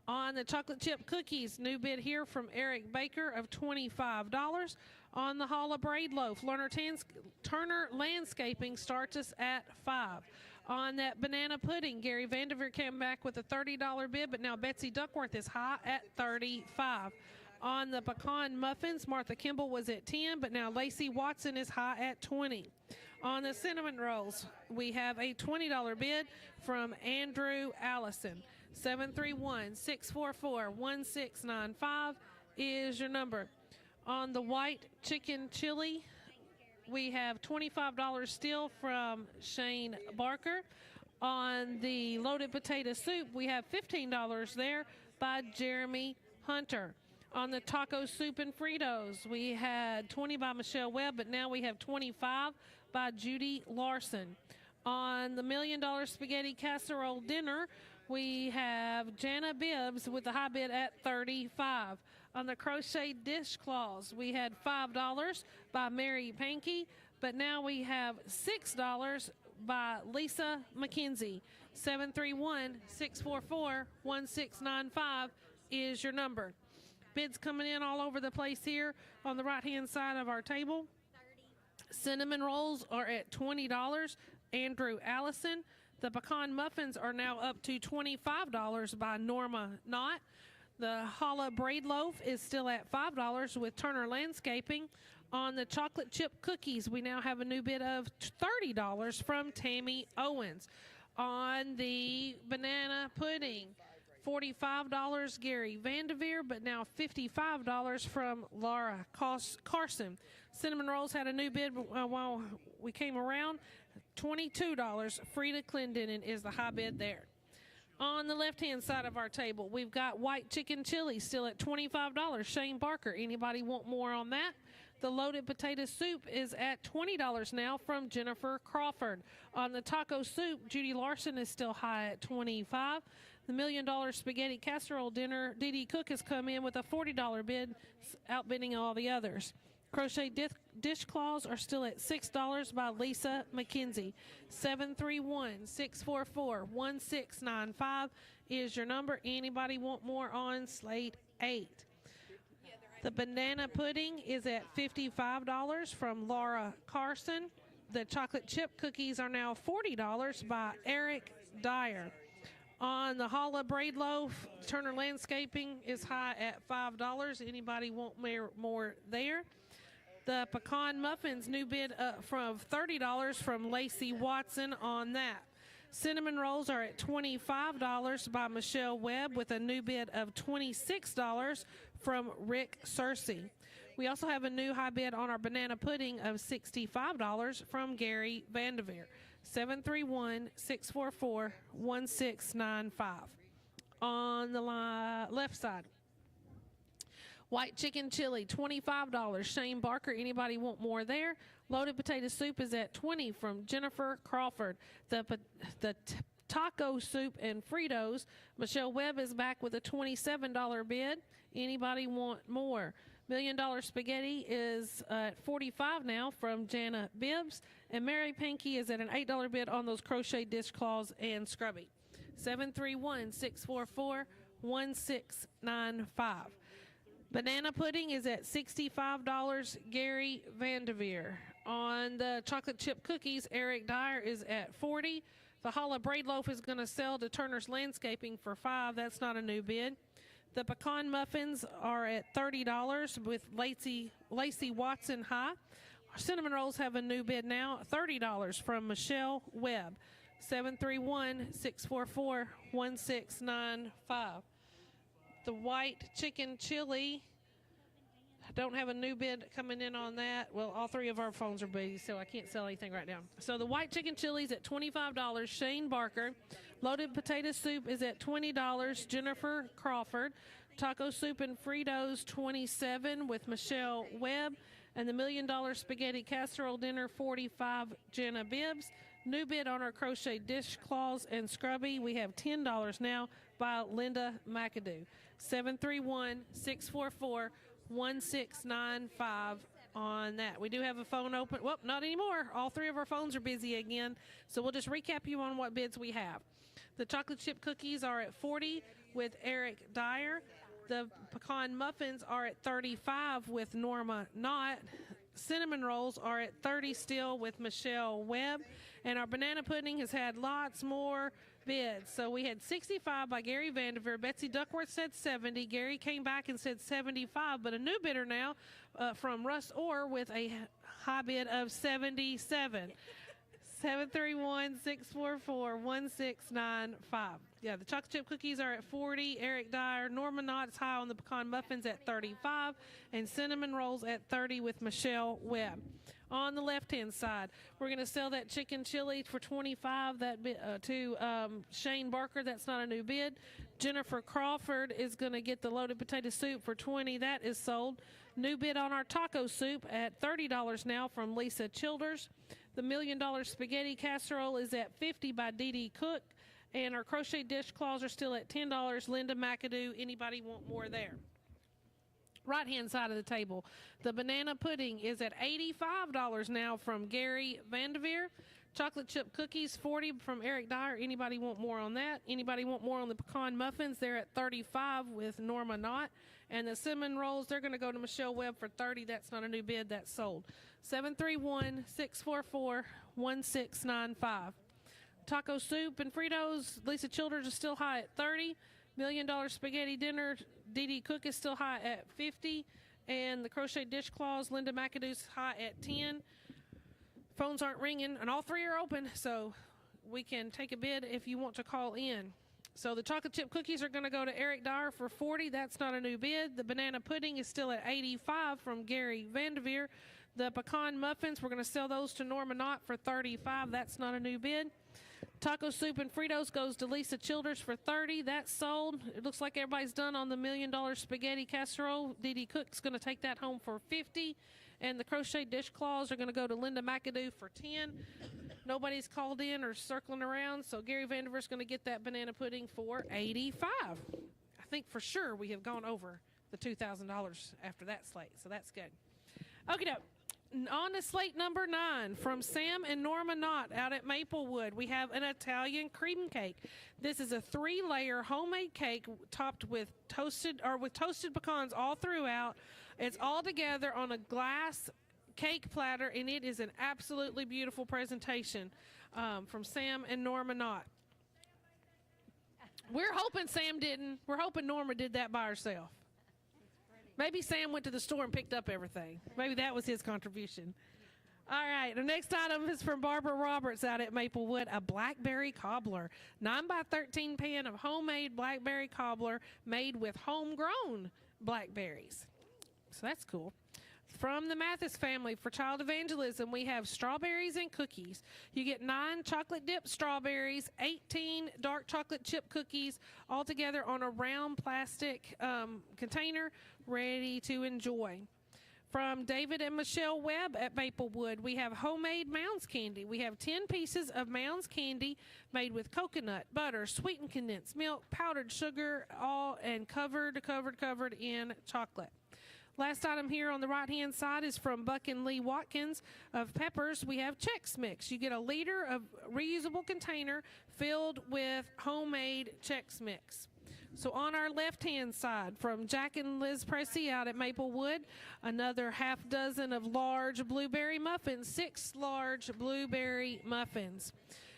On the chocolate chip cookies, new bid here from Eric Baker of $25. On the challah braid loaf, Turner Landscaping starts us at $5. On that banana pudding, Gary Vandever came back with a $30 bid, but now Betsy Duckworth is high at $35. On the pecan muffins, Martha Kimball was at $10, but now Lacey Watson is high at $20. On the cinnamon rolls, we have a $20 bid from Andrew Allison. 731-644-1695 is your number. On the white chicken chili, we have $25 still from Shane Barker. On the loaded potato soup, we have $15 there by Jeremy Hunter. On the taco soup and Fritos, we had $20 by Michelle Webb, but now we have $25 by Judy Larson. On the $1 million spaghetti casserole dinner, we have Jana Bibbs with the high bid at $35. On the crochet dishcloths, we had $5 by Mary Pankey, but now we have $6 by Lisa McKenzie. 731-644-1695 is your number. Bids coming in all over the place here on the right-hand side of our table. Cinnamon rolls are at $20. Andrew Allison. The pecan muffins are now up to $25 by Norma Knott. The challah braid loaf is still at $5 with Turner Landscaping. On the chocolate chip cookies, we now have a new bid of $30 from Tammy Owens. On the banana pudding, $45 Gary Vanderveer, but now $55 from Laura Carson. Cinnamon rolls had a new bid while we came around, $22. Frida Clendenin is the high bid there. On the left-hand side of our table, we've got white chicken chili still at $25. Shane Barker, anybody want more on that? The loaded potato soup is at $20 now from Jennifer Crawford. On the taco soup, Judy Larson is still high at $25. The $1 Million Spaghetti Casserole dinner, Dee Cook has come in with a $40 bid, outbidding all the others. Crochet dishcloths are still at $6 by Lisa McKenzie. 731-644-1695 is your number. Anybody want more on Slate 8? The banana pudding is at $55 from Laura Carson. The chocolate chip cookies are now $40 by Eric Dyer. On the challah braid loaf, Turner Landscaping is high at $5. Anybody want more there? The pecan muffins, new bid from $30 from Lacey Watson on that. Cinnamon rolls are at $25 by Michelle Webb with a new bid of $26 from Rick Searcy. We also have a new high bid on our banana pudding of $65 from Gary Vanderveer. 731-644-1695. On the left side, white chicken chili, $25. Shane Barker, anybody want more there? Loaded potato soup is at $20 from Jennifer Crawford. The taco soup and Fritos, Michelle Webb is back with a $27 bid. Anybody want more? $1 Million Spaghetti is at $45 now from Jana Bibbs. And Mary Pankey is at an $8 bid on those crochet dishcloths and scrubby. 731-644-1695. Banana pudding is at $65, Gary Vanderveer. On the chocolate chip cookies, Eric Dyer is at $40. The challah braid loaf is going to sell to Turner's Landscaping for $5. That's not a new bid. The pecan muffins are at $30 with Lacey Watson high. Cinnamon rolls have a new bid now, $30 from Michelle Webb. 731-644-1695. The white chicken chili, I don't have a new bid coming in on that. Well, all three of our phones are busy, so I can't sell anything right now. So the white chicken chili's at $25, Shane Barker. Loaded potato soup is at $20, Jennifer Crawford. Taco soup and Fritos, $27 with Michelle Webb. And the $1 Million Spaghetti Casserole dinner, $45, Jenna Bibbs. New bid on our crochet dishcloths and scrubby, we have $10 now by Linda McAdoo. 731-644-1695 on that. We do have a phone open. Well, not anymore. All three of our phones are busy again. So we'll just recap you on what bids we have. The chocolate chip cookies are at $40 with Eric Dyer. The pecan muffins are at $35 with Norma Knott. Cinnamon rolls are at $30 still with Michelle Webb. And our banana pudding has had lots more bids. So we had 65 by Gary Vanderveer. Betsy Duckworth said 70. Gary came back and said 75, but a new bidder now from Russ Orr with a high bid of 77. 731-644-1695. Yeah, the chocolate chip cookies are at 40. Eric Dyer, Norma Knott's high on the pecan muffins at 35, and cinnamon rolls at 30 with Michelle Webb. On the left-hand side, we're going to sell that chicken chili for $25 to Shane Barker. That's not a new bid. Jennifer Crawford is going to get the loaded potato soup for $20. That is sold. New bid on our taco soup at $30 now from Lisa Childers. The $1 Million Spaghetti Casserole is at $50 by Dee Cook. And our crochet dishcloths are still at $10. Linda McAdoo. Anybody want more there? Right-hand side of the table, the banana pudding is at $85 now from Gary Vanderveer. Chocolate chip cookies, $40 from Eric Dyer. Anybody want more on that? Anybody want more on the pecan muffins? They're at $35 with Norma Knott. And the cinnamon rolls, they're going to go to Michelle Webb for $30. That's not a new bid. That's sold. 731-644-1695. taco soup and Fritos, Lisa Childers is still high at 30. $1 Million Spaghetti Dinner, Dee Dee Cook is still high at 50. And the crochet dishcloths, Linda McAdoo's high at 10. Phones aren't ringing, and all three are open, so we can take a bid if you want to call in. So the chocolate chip cookies are going to go to Eric Dyer for 40. That's not a new bid. The banana pudding is still at 85 from Gary Vanderveer. The pecan muffins, we're going to sell those to Norma Knott for 35. That's not a new bid. Taco soup and Fritos goes to Lisa Childers for 30. That's sold. It looks like everybody's done on the $1 Million Spaghetti Casserole. Dee Dee Cook's going to take that home for 50. And the crochet dishcloths are going to go to Linda McAdoo for 10. Nobody's called in or circling around, so Gary Vanderveer's going to get that banana pudding for 85. I think for sure we have gone over the $2,000 after that slate, so that's good. Okay, on to slate number 9 from Sam and Norma Knott out at Maplewood, we have an Italian cream cake. This is a 3-layer homemade cake topped with toasted pecans all throughout. It's all together on a glass cake platter, and it is an absolutely beautiful presentation from Sam and Norma Knott. We're hoping Sam didn't. We're hoping Norma did that by herself. Maybe Sam went to the store and picked up everything. Maybe that was his contribution. All right, the next item is from Barbara Roberts out at Maplewood, a blackberry cobbler. 9x13 pan of homemade blackberry cobbler made with homegrown blackberries. So that's cool. From the Mathis family for child evangelism, we have strawberries and cookies. You get 9 chocolate dipped strawberries, 18 dark chocolate chip cookies, all together on a round plastic container, ready to enjoy. From David and Michelle Webb at Maplewood, we have homemade Mounds candy. We have 10 pieces of Mounds candy made with coconut, butter, sweetened condensed milk, powdered sugar, all and covered in chocolate. Last item here on the right-hand side is from Buck and Lee Watkins of Peppers. We have Chex Mix. You get a liter of reusable container filled with homemade Chex Mix. So on our left-hand side, from Jack and Liz Pressey out at Maplewood, another half dozen of large blueberry muffins, 6 large blueberry muffins.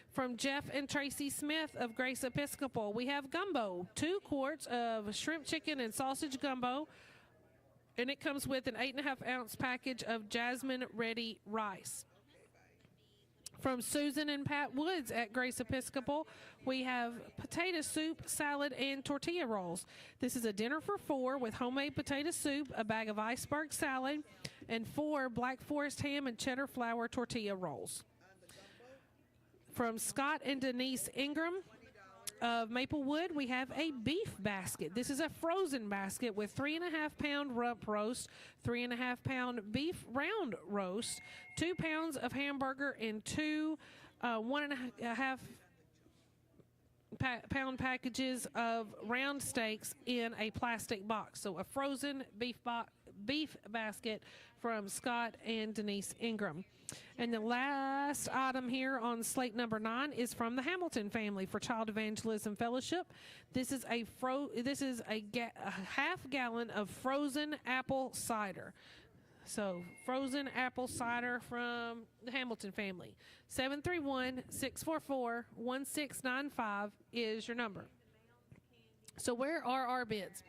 From Jeff and Tracy Smith of Grace Episcopal, we have gumbo, 2 quarts of shrimp, chicken, and sausage gumbo, and it comes with an 8.5-ounce package of jasmine ready rice. From Susan and Pat Woods at Grace Episcopal, we have potato soup, salad, and tortilla rolls. This is a dinner for 4 with homemade potato soup, a bag of iceberg salad, and 4 Black Forest ham and cheddar flour tortilla rolls. From Scott and Denise Ingram of Maplewood, we have a beef basket. This is a frozen basket with 3.5-pound rump roast, 3.5-pound beef round roast, 2 pounds of hamburger, and 2 1.5-pound packages of round steaks in a plastic box. So a frozen beef basket from Scott and Denise Ingram. And the last item here on slate number 9 is from the Hamilton family for Child Evangelism Fellowship. This is a half gallon of frozen apple cider. So frozen apple cider from the Hamilton family. 731-644-1695 is your number. So where are our bids?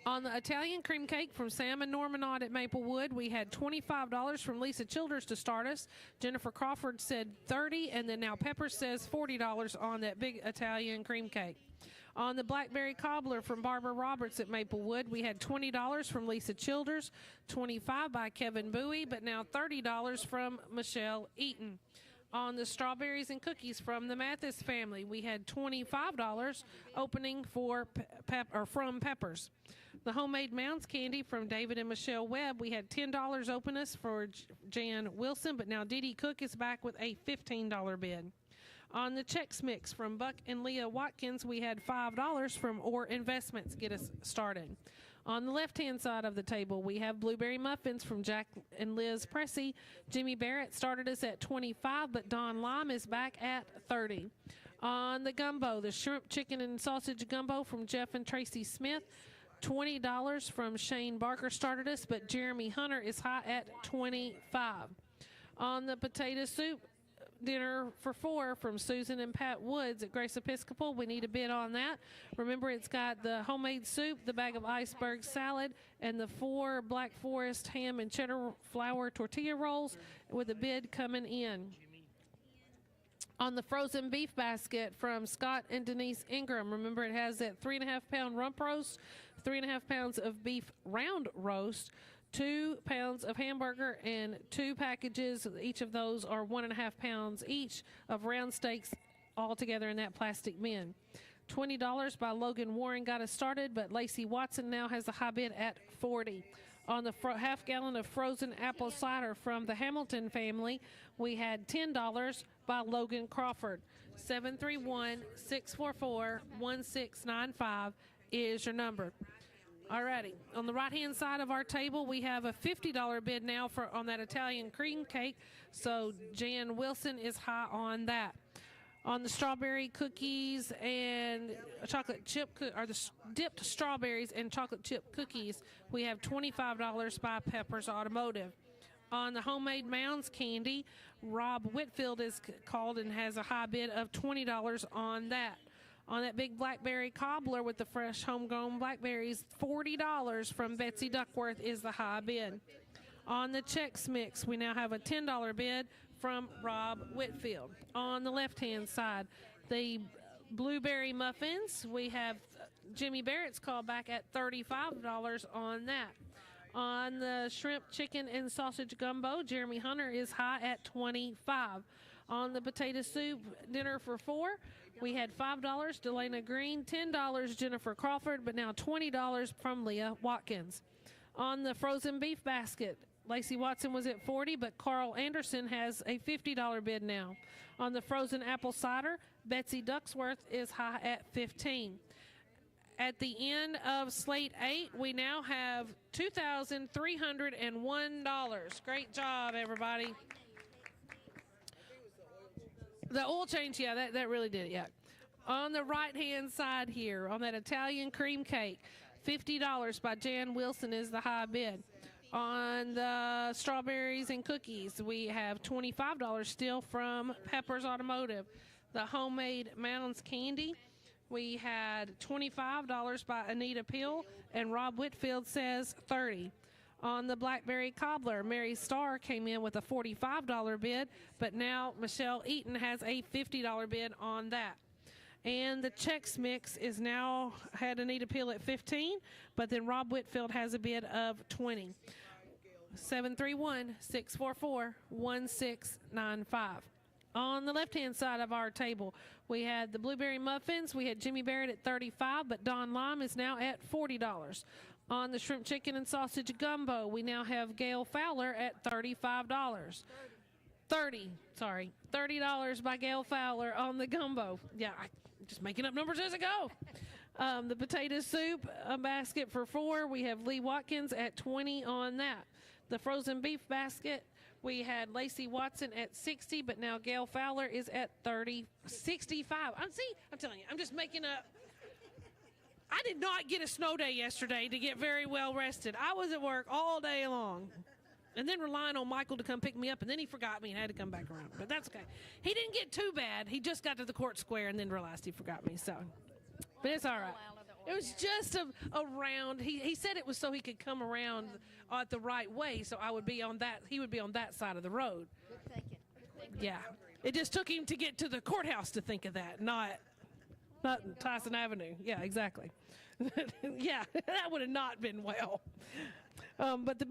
On the Italian cream cake from Sam and Norma Knott at Maplewood, we had $25 from Lisa Childers to start us. Jennifer Crawford said $30, and then now Pepper says $40 on that big Italian cream cake. On the blackberry cobbler from Barbara Roberts at Maplewood, we had $20 from Lisa Childers, $25 by Kevin Bowie, but now $30 from Michelle Eaton. On the strawberries and cookies from the Mathis family, we had $25 opening from Peppers. The homemade Mounds candy from David and Michelle Webb, we had $10 open us for Jan Wilson, but now Dee Dee Cook is back with a $15 bid. On the Chex Mix from Buck and Leah Watkins, we had $5 from Orr Investments. Get us started. On the left-hand side of the table, we have blueberry muffins from Jack and Liz Pressey. Jimmy Barrett started us at $25, but Don Lime is back at $30. On the gumbo, the shrimp, chicken, and sausage gumbo from Jeff and Tracy Smith, $20 from Shane Barker started us, but Jeremy Hunter is high at $25. On the potato soup, dinner for 4 from Susan and Pat Woods at Grace Episcopal. We need a bid on that. Remember, it's got the homemade soup, the bag of iceberg salad, and the 4 Black Forest ham and cheddar flour tortilla rolls with a bid coming in. On the frozen beef basket from Scott and Denise Ingram, remember it has that 3.5-pound rump roast, 3.5 pounds of beef round roast, 2 pounds of hamburger, and 2 packages. Each of those are 1.5 pounds each of round steaks all together in that plastic bin. $20 by Logan Warren got us started, but Lacey Watson now has the high bid at $40. On the half gallon of frozen apple cider from the Hamilton family, we had $10 by Logan Crawford. 731-644-1695 is your number. Alrighty, on the right-hand side of our table, we have a $50 bid now on that Italian cream cake, so Jan Wilson is high on that. On the strawberry cookies and chocolate chip, or the dipped strawberries and chocolate chip cookies, we have $25 by Peppers Automotive. On the homemade Mounds candy, Rob Whitfield is called and has a high bid of $20 on that. On that big blackberry cobbler with the fresh homegrown blackberries, $40 from Betsy Duckworth is the high bid. On the Chex Mix, we now have a $10 bid from Rob Whitfield. On the left-hand side, the blueberry muffins, we have Jimmy Barrett's call back at $35 on that. On the shrimp, chicken, and sausage gumbo, Jeremy Hunter is high at $25. On the potato soup dinner for 4, we had $5, Delana Green, $10, Jennifer Crawford, but now $20 from Leah Watkins. On the frozen beef basket, Lacey Watson was at $40, but Carl Anderson has a $50 bid now. On the frozen apple cider, Betsy Ducksworth is high at $15. At the end of Slate 8, we now have $2,301. Great job, everybody. The oil change, yeah, that really did it, yeah. On the right-hand side here, on that Italian cream cake, $50 by Jan Wilson is the high bid. On the strawberries and cookies, we have $25 still from Peppers Automotive. The homemade Mounds candy, we had $25 by Anita Peel, and Rob Whitfield says $30. On the blackberry cobbler, Mary Starr came in with a $45 bid, but now Michelle Eaton has a $50 bid on that. And the Chex Mix is now had Anita Peel at $15, but then Rob Whitfield has a bid of $20. 731-644-1695. On the left-hand side of our table, we had the blueberry muffins. We had Jimmy Barrett at $35, but Don Lime is now at $40. On the shrimp, chicken, and sausage gumbo, we now have Gail Fowler at $35. $30 by Gail Fowler on the gumbo. Yeah, I'm just making up numbers as I go. The potato soup basket for 4, we have Lee Watkins at $20 on that. The frozen beef basket, we had Lacey Watson at $60, but now Gail Fowler is at $65. I'm telling you, I'm just making up. I did not get a snow day yesterday to get very well rested. I was at work all day long. And then relying on Michael to come pick me up, and then he forgot me and had to come back around. But that's okay. He didn't get too bad. He just got to the court square and then realized he forgot me. So, but it's all right. It was just a round. He said it was so he could come around the right way, so I would be on that. He would be on that side of the road. Good thinking. Yeah. It just took him to get to the courthouse to think of that, not Tyson Avenue. Yeah, exactly. Yeah, that would have not been well. But the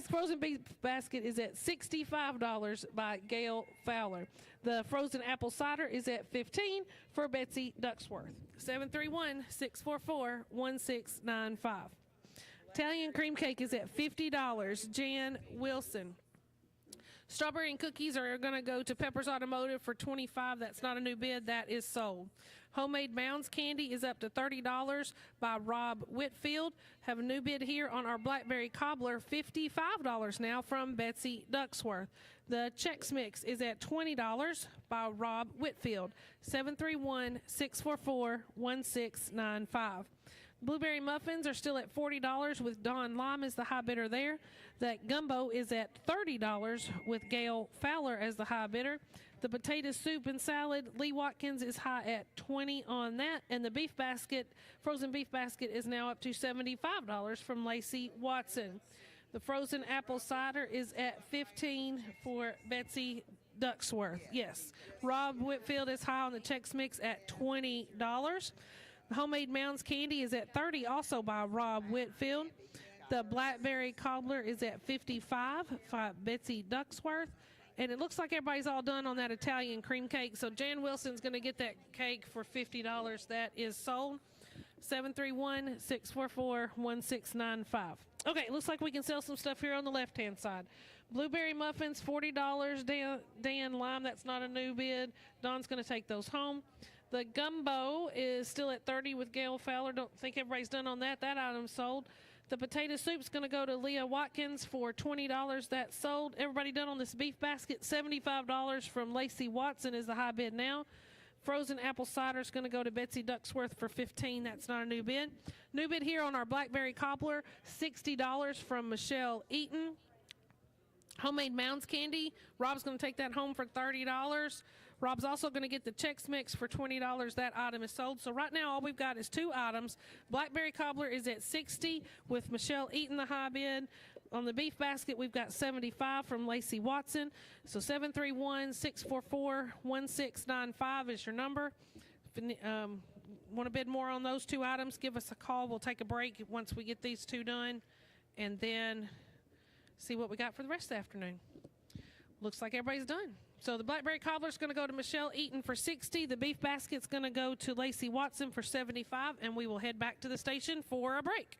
frozen beef basket is at $65 by Gail Fowler. The frozen apple cider is at $15 for Betsy Ducksworth. 731-644-1695. Italian cream cake is at $50. Jan Wilson. Strawberry and cookies are going to go to Peppers Automotive for $25. That's not a new bid. That is sold. Homemade Mounds candy is up to $30 by Rob Whitfield. Have a new bid here on our blackberry cobbler, $55 now from Betsy Ducksworth. The Chex Mix is at $20 by Rob Whitfield. 731-644-1695. Blueberry muffins are still at $40 with Don Lime as the high bidder there. That gumbo is at $30 with Gail Fowler as the high bidder. The potato soup and salad, Lee Watkins is high at $20 on that. And the beef basket, frozen beef basket, is now up to $75 from Lacey Watson. The frozen apple cider is at $15 for Betsy Ducksworth. Yes. Rob Whitfield is high on the Chex Mix at $20. The homemade Mounds candy is at $30, also by Rob Whitfield. The blackberry cobbler is at $55 by Betsy Ducksworth. And it looks like everybody's all done on that Italian cream cake. So Jan Wilson's going to get that cake for $50. That is sold. 731-644-1695. Okay, looks like we can sell some stuff here on the left-hand side. Blueberry muffins, $40. Dan Lime, that's not a new bid. Don's going to take those home. The gumbo is still at $30 with Gail Fowler. Don't think everybody's done on that. That item's sold. The potato soup's going to go to Leah Watkins for $20. That's sold. Everybody done on this beef basket. $75 from Lacey Watson is the high bid now. Frozen apple cider is going to go to Betsy Ducksworth for $15. That's not a new bid. New bid here on our blackberry cobbler, $60 from Michelle Eaton. Homemade Mounds candy, Rob's going to take that home for $30. Rob's also going to get the Chex Mix for $20. That item is sold. So right now all we've got is two items. Blackberry cobbler is at $60 with Michelle Eaton the high bid. On the beef basket, we've got $75 from Lacey Watson. So 731-644-1695 is your number. If you want to bid more on those two items, give us a call. We'll take a break once we get these two done and then see what we got for the rest of the afternoon. Looks like everybody's done. So the blackberry cobbler is going to go to Michelle Eaton for $60. The beef basket's going to go to Lacey Watson for $75, and we will head back to the station for a break.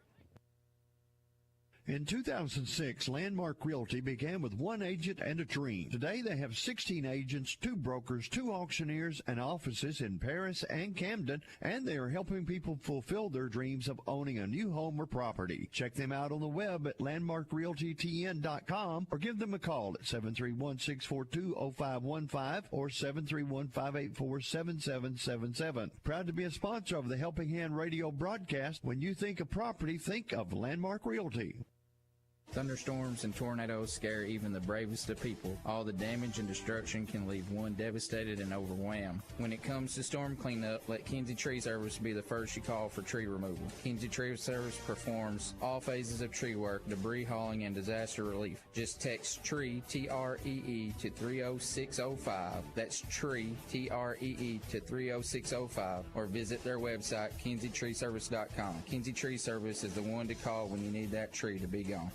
In 2006, Landmark Realty began with one agent and a dream. Today, they have 16 agents, 2 brokers, 2 auctioneers, and offices in Paris and Camden, and they are helping people fulfill their dreams of owning a new home or property. Check them out on the web at landmarkrealtytn.com or give them a call at 731-642-0515 or 731-584-7777. Proud to be a sponsor of the Helping Hand radio broadcast. When you think of property, think of Landmark Realty. Thunderstorms and tornadoes scare even the bravest of people. All the damage and destruction can leave one devastated and overwhelmed. When it comes to storm cleanup, let Kinsey Tree Service be the first you call for tree removal. Kinsey Tree Service performs all phases of tree work, debris hauling, and disaster relief. Just text TREE, T-R-E-E, to 30605. That's TREE, T-R-E-E, to 30605. Or visit their website, KinseyTreeService.com. Kinsey Tree Service is the one to call when you need that tree to be gone.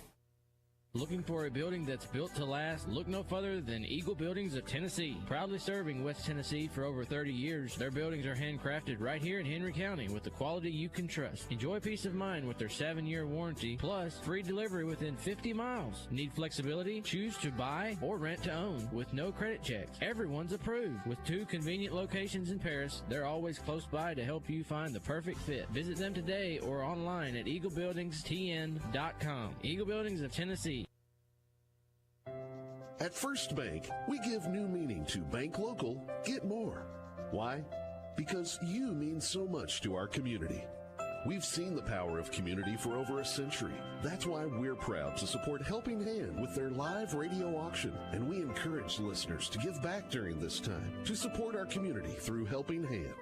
Looking for a building that's built to last? Look no further than Eagle Buildings of Tennessee. Proudly serving West Tennessee for over 30 years, their buildings are handcrafted right here in Henry County with the quality you can trust. Enjoy peace of mind with their 7-year warranty, plus free delivery within 50 miles. Need flexibility? Choose to buy or rent to own with no credit checks. Everyone's approved. With 2 convenient locations in Paris, they're always close by to help you find the perfect fit. Visit them today or online at eaglebuildingstn.com. Eagle Buildings of Tennessee. At First Bank, we give new meaning to bank local, get more. Why? Because you mean so much to our community. We've seen the power of community for over a century. That's why we're proud to support Helping Hand with their live radio auction. And we encourage listeners to give back during this time to support our community through Helping Hand.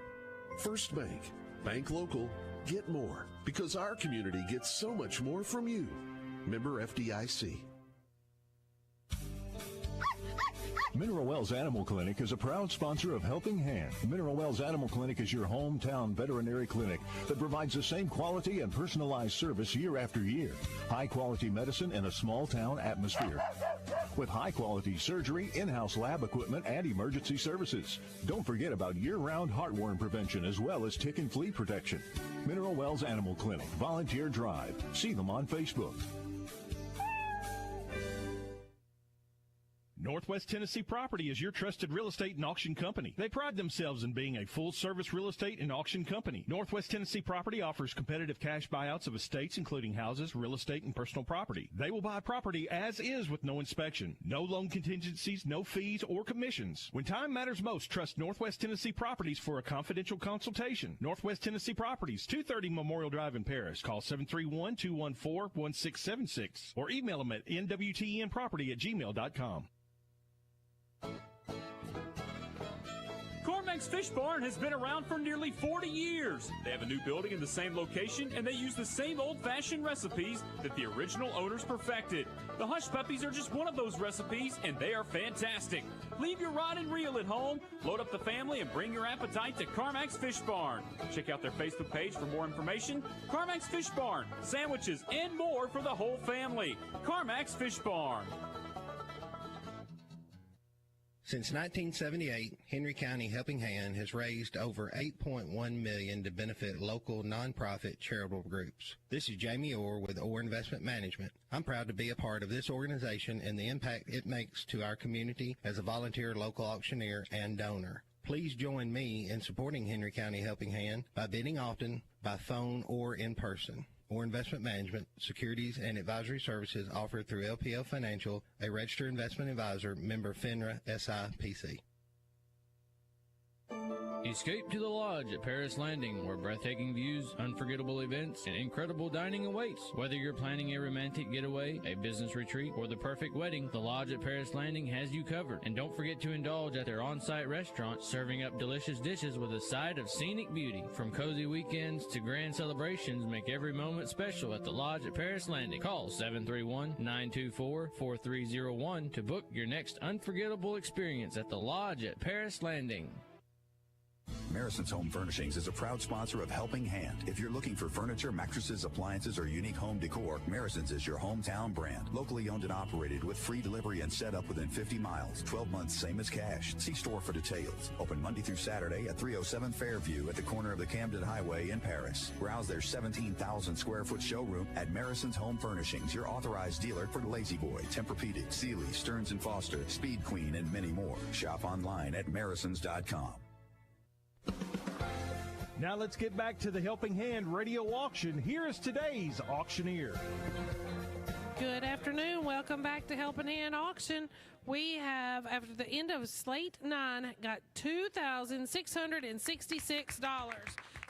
First Bank, bank local, get more. Because our community gets so much more from you. Member FDIC. Mineral Wells Animal Clinic is a proud sponsor of Helping Hand. Mineral Wells Animal Clinic is your hometown veterinary clinic that provides the same quality and personalized service year after year. High-quality medicine in a small-town atmosphere. With high-quality surgery, in-house lab equipment, and emergency services. Don't forget about year-round heartworm prevention as well as tick and flea protection. Mineral Wells Animal Clinic, Volunteer Drive. See them on Facebook. Northwest Tennessee Property is your trusted real estate and auction company. They pride themselves in being a full-service real estate and auction company. Northwest Tennessee Property offers competitive cash buyouts of estates, including houses, real estate, and personal property. They will buy property as is with no inspection, no loan contingencies, no fees or commissions. When time matters most, trust Northwest Tennessee Properties for a confidential consultation. Northwest Tennessee Properties, 230 Memorial Drive in Paris. Call 731-214-1676 or email them at nwtnproperty@gmail.com. Carmack's Fish Barn has been around for nearly 40 years. They have a new building in the same location, and they use the same old-fashioned recipes that the original owners perfected. The Hush Puppies are just one of those recipes, and they are fantastic. Leave your rod and reel at home, load up the family, and bring your appetite to Carmack's Fish Barn. Check out their Facebook page for more information. Carmack's Fish Barn, sandwiches, and more for the whole family. Carmack's Fish Barn. Since 1978, Henry County Helping Hand has raised over $8.1 million to benefit local nonprofit charitable groups. This is Jamie Orr with Orr Investment Management. I'm proud to be a part of this organization and the impact it makes to our community as a volunteer local auctioneer and donor. Please join me in supporting Henry County Helping Hand by bidding often, by phone, or in person. Or Investment Management, securities and advisory services offered through LPL Financial, a registered investment advisor, member FINRA SIPC. Escape to the Lodge at Paris Landing, where breathtaking views, unforgettable events, and incredible dining awaits. Whether you're planning a romantic getaway, a business retreat, or the perfect wedding, the Lodge at Paris Landing has you covered. And don't forget to indulge at their on-site restaurant, serving up delicious dishes with a side of scenic beauty. From cozy weekends to grand celebrations, make every moment special at the Lodge at Paris Landing. Call 731-924-4301 to book your next unforgettable experience at the Lodge at Paris Landing. Marison's Home Furnishings is a proud sponsor of Helping Hand. If you're looking for furniture, mattresses, appliances, or unique home decor, Marison's is your hometown brand. Locally owned and operated with free delivery and setup within 50 miles. 12 months, same as cash. See store for details. Open Monday through Saturday at 307 Fairview at the corner of the Camden Highway in Paris. Browse their 17,000 square foot showroom at Marison's Home Furnishings, your authorized dealer for Lazy Boy, Tempur-Pedic, Sealy, Stearns & Foster, Speed Queen, and many more. Shop online at Marisons.com. Now let's get back to the Helping Hand radio auction. Here is today's auctioneer. Good afternoon. Welcome back to Helping Hand Auction. We have, after the end of Slate 9, got $2,666.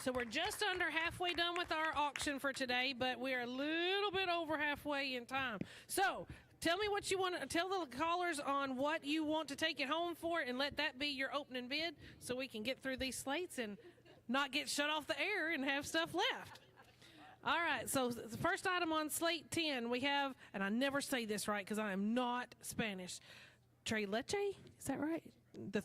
So we're just under halfway done with our auction for today, but we're a little bit over halfway in time. So tell me what you want to tell the callers on what you want to take it home for, and let that be your opening bid so we can get through these slates and not get shut off the air and have stuff left. All right, so the first item on Slate 10, we have, and I never say this right because I am not Spanish, tres leche, is that right? The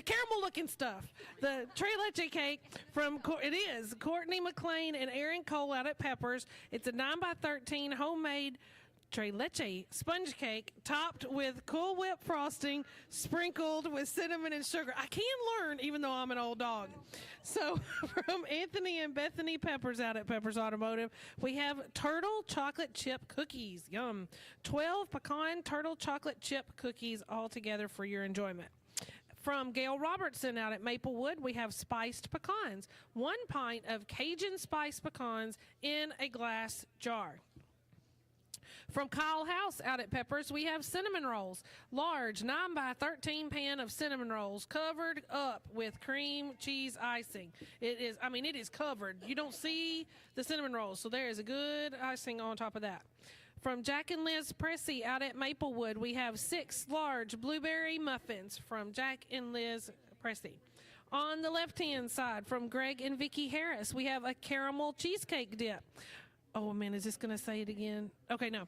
caramel-looking stuff. The tres leche cake from, it is Courtney McLean and Aaron Cole out at Peppers. It's a 9x13 homemade tres leche sponge cake topped with Cool Whip frosting, sprinkled with cinnamon and sugar. I can learn even though I'm an old dog. So from Anthony and Bethany Peppers out at Peppers Automotive, we have turtle chocolate chip cookies. Yum. 12 pecan turtle chocolate chip cookies all together for your enjoyment. From Gail Robertson out at Maplewood, we have spiced pecans. 1 pint of Cajun spiced pecans in a glass jar. From Kyle House out at Peppers, we have cinnamon rolls. Large 9x13 pan of cinnamon rolls covered up with cream cheese icing. It is covered. You don't see the cinnamon rolls, so there is a good icing on top of that. From Jack and Liz Pressey out at Maplewood, we have 6 large blueberry muffins from Jack and Liz Pressey. On the left-hand side, from Greg and Vicki Harris, we have a caramel cheesecake dip. Oh, man, is this going to say it again? Okay, no.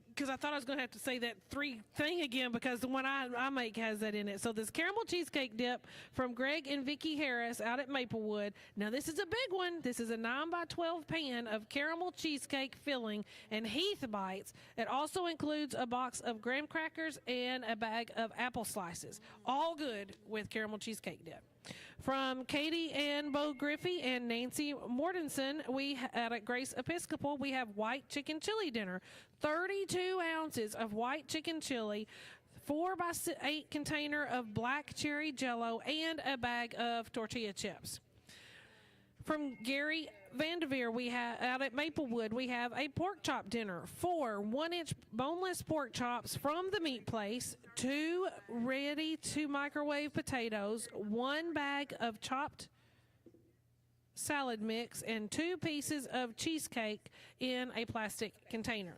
Because I thought I was going to have to say that 3 thing again because the one I make has that in it. So this caramel cheesecake dip from Greg and Vicki Harris out at Maplewood. Now, this is a big one. This is a 9x12 pan of caramel cheesecake filling and Heath Bites. It also includes a box of graham crackers and a bag of apple slices. All good with caramel cheesecake dip. From Katie and Bo Griffey and Nancy Mortensen, we at Grace Episcopal, we have white chicken chili dinner. 32 ounces of white chicken chili, 4x8 container of black cherry jello, and a bag of tortilla chips. From Gary Vanderveer, we have out at Maplewood, we have a pork chop dinner. 4 1-inch boneless pork chops from the meat place, 2 ready-to-microwave potatoes, 1 bag of chopped salad mix, and 2 pieces of cheesecake in a plastic container.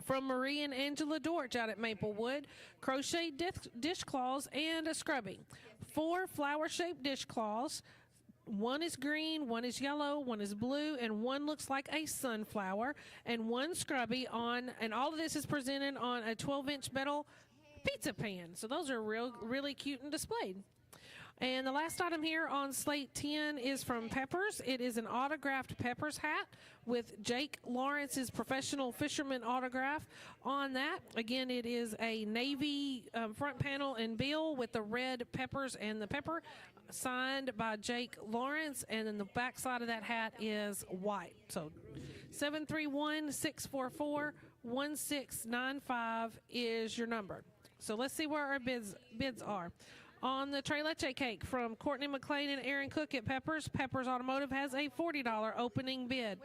From Marie and Angela Dortch out at Maplewood, crochet dishcloths and a scrubby. 4 flower-shaped dishcloths. One is green, one is yellow, one is blue, and one looks like a sunflower, and 1 scrubby on, and all of this is presented on a 12-inch metal pizza pan. So those are really cute and displayed. And the last item here on Slate 10 is from Peppers. It is an autographed Peppers hat with Jake Lawrence's professional fisherman autograph on that. Again, it is a navy front panel and bill with the red peppers and the pepper, signed by Jake Lawrence, and then the back side of that hat is white. So 731-644-1695 is your number. So let's see where our bids are. On the Tres Leche cake from Courtney McLean and Aaron Cook at Peppers, Peppers Automotive has a $40 opening bid.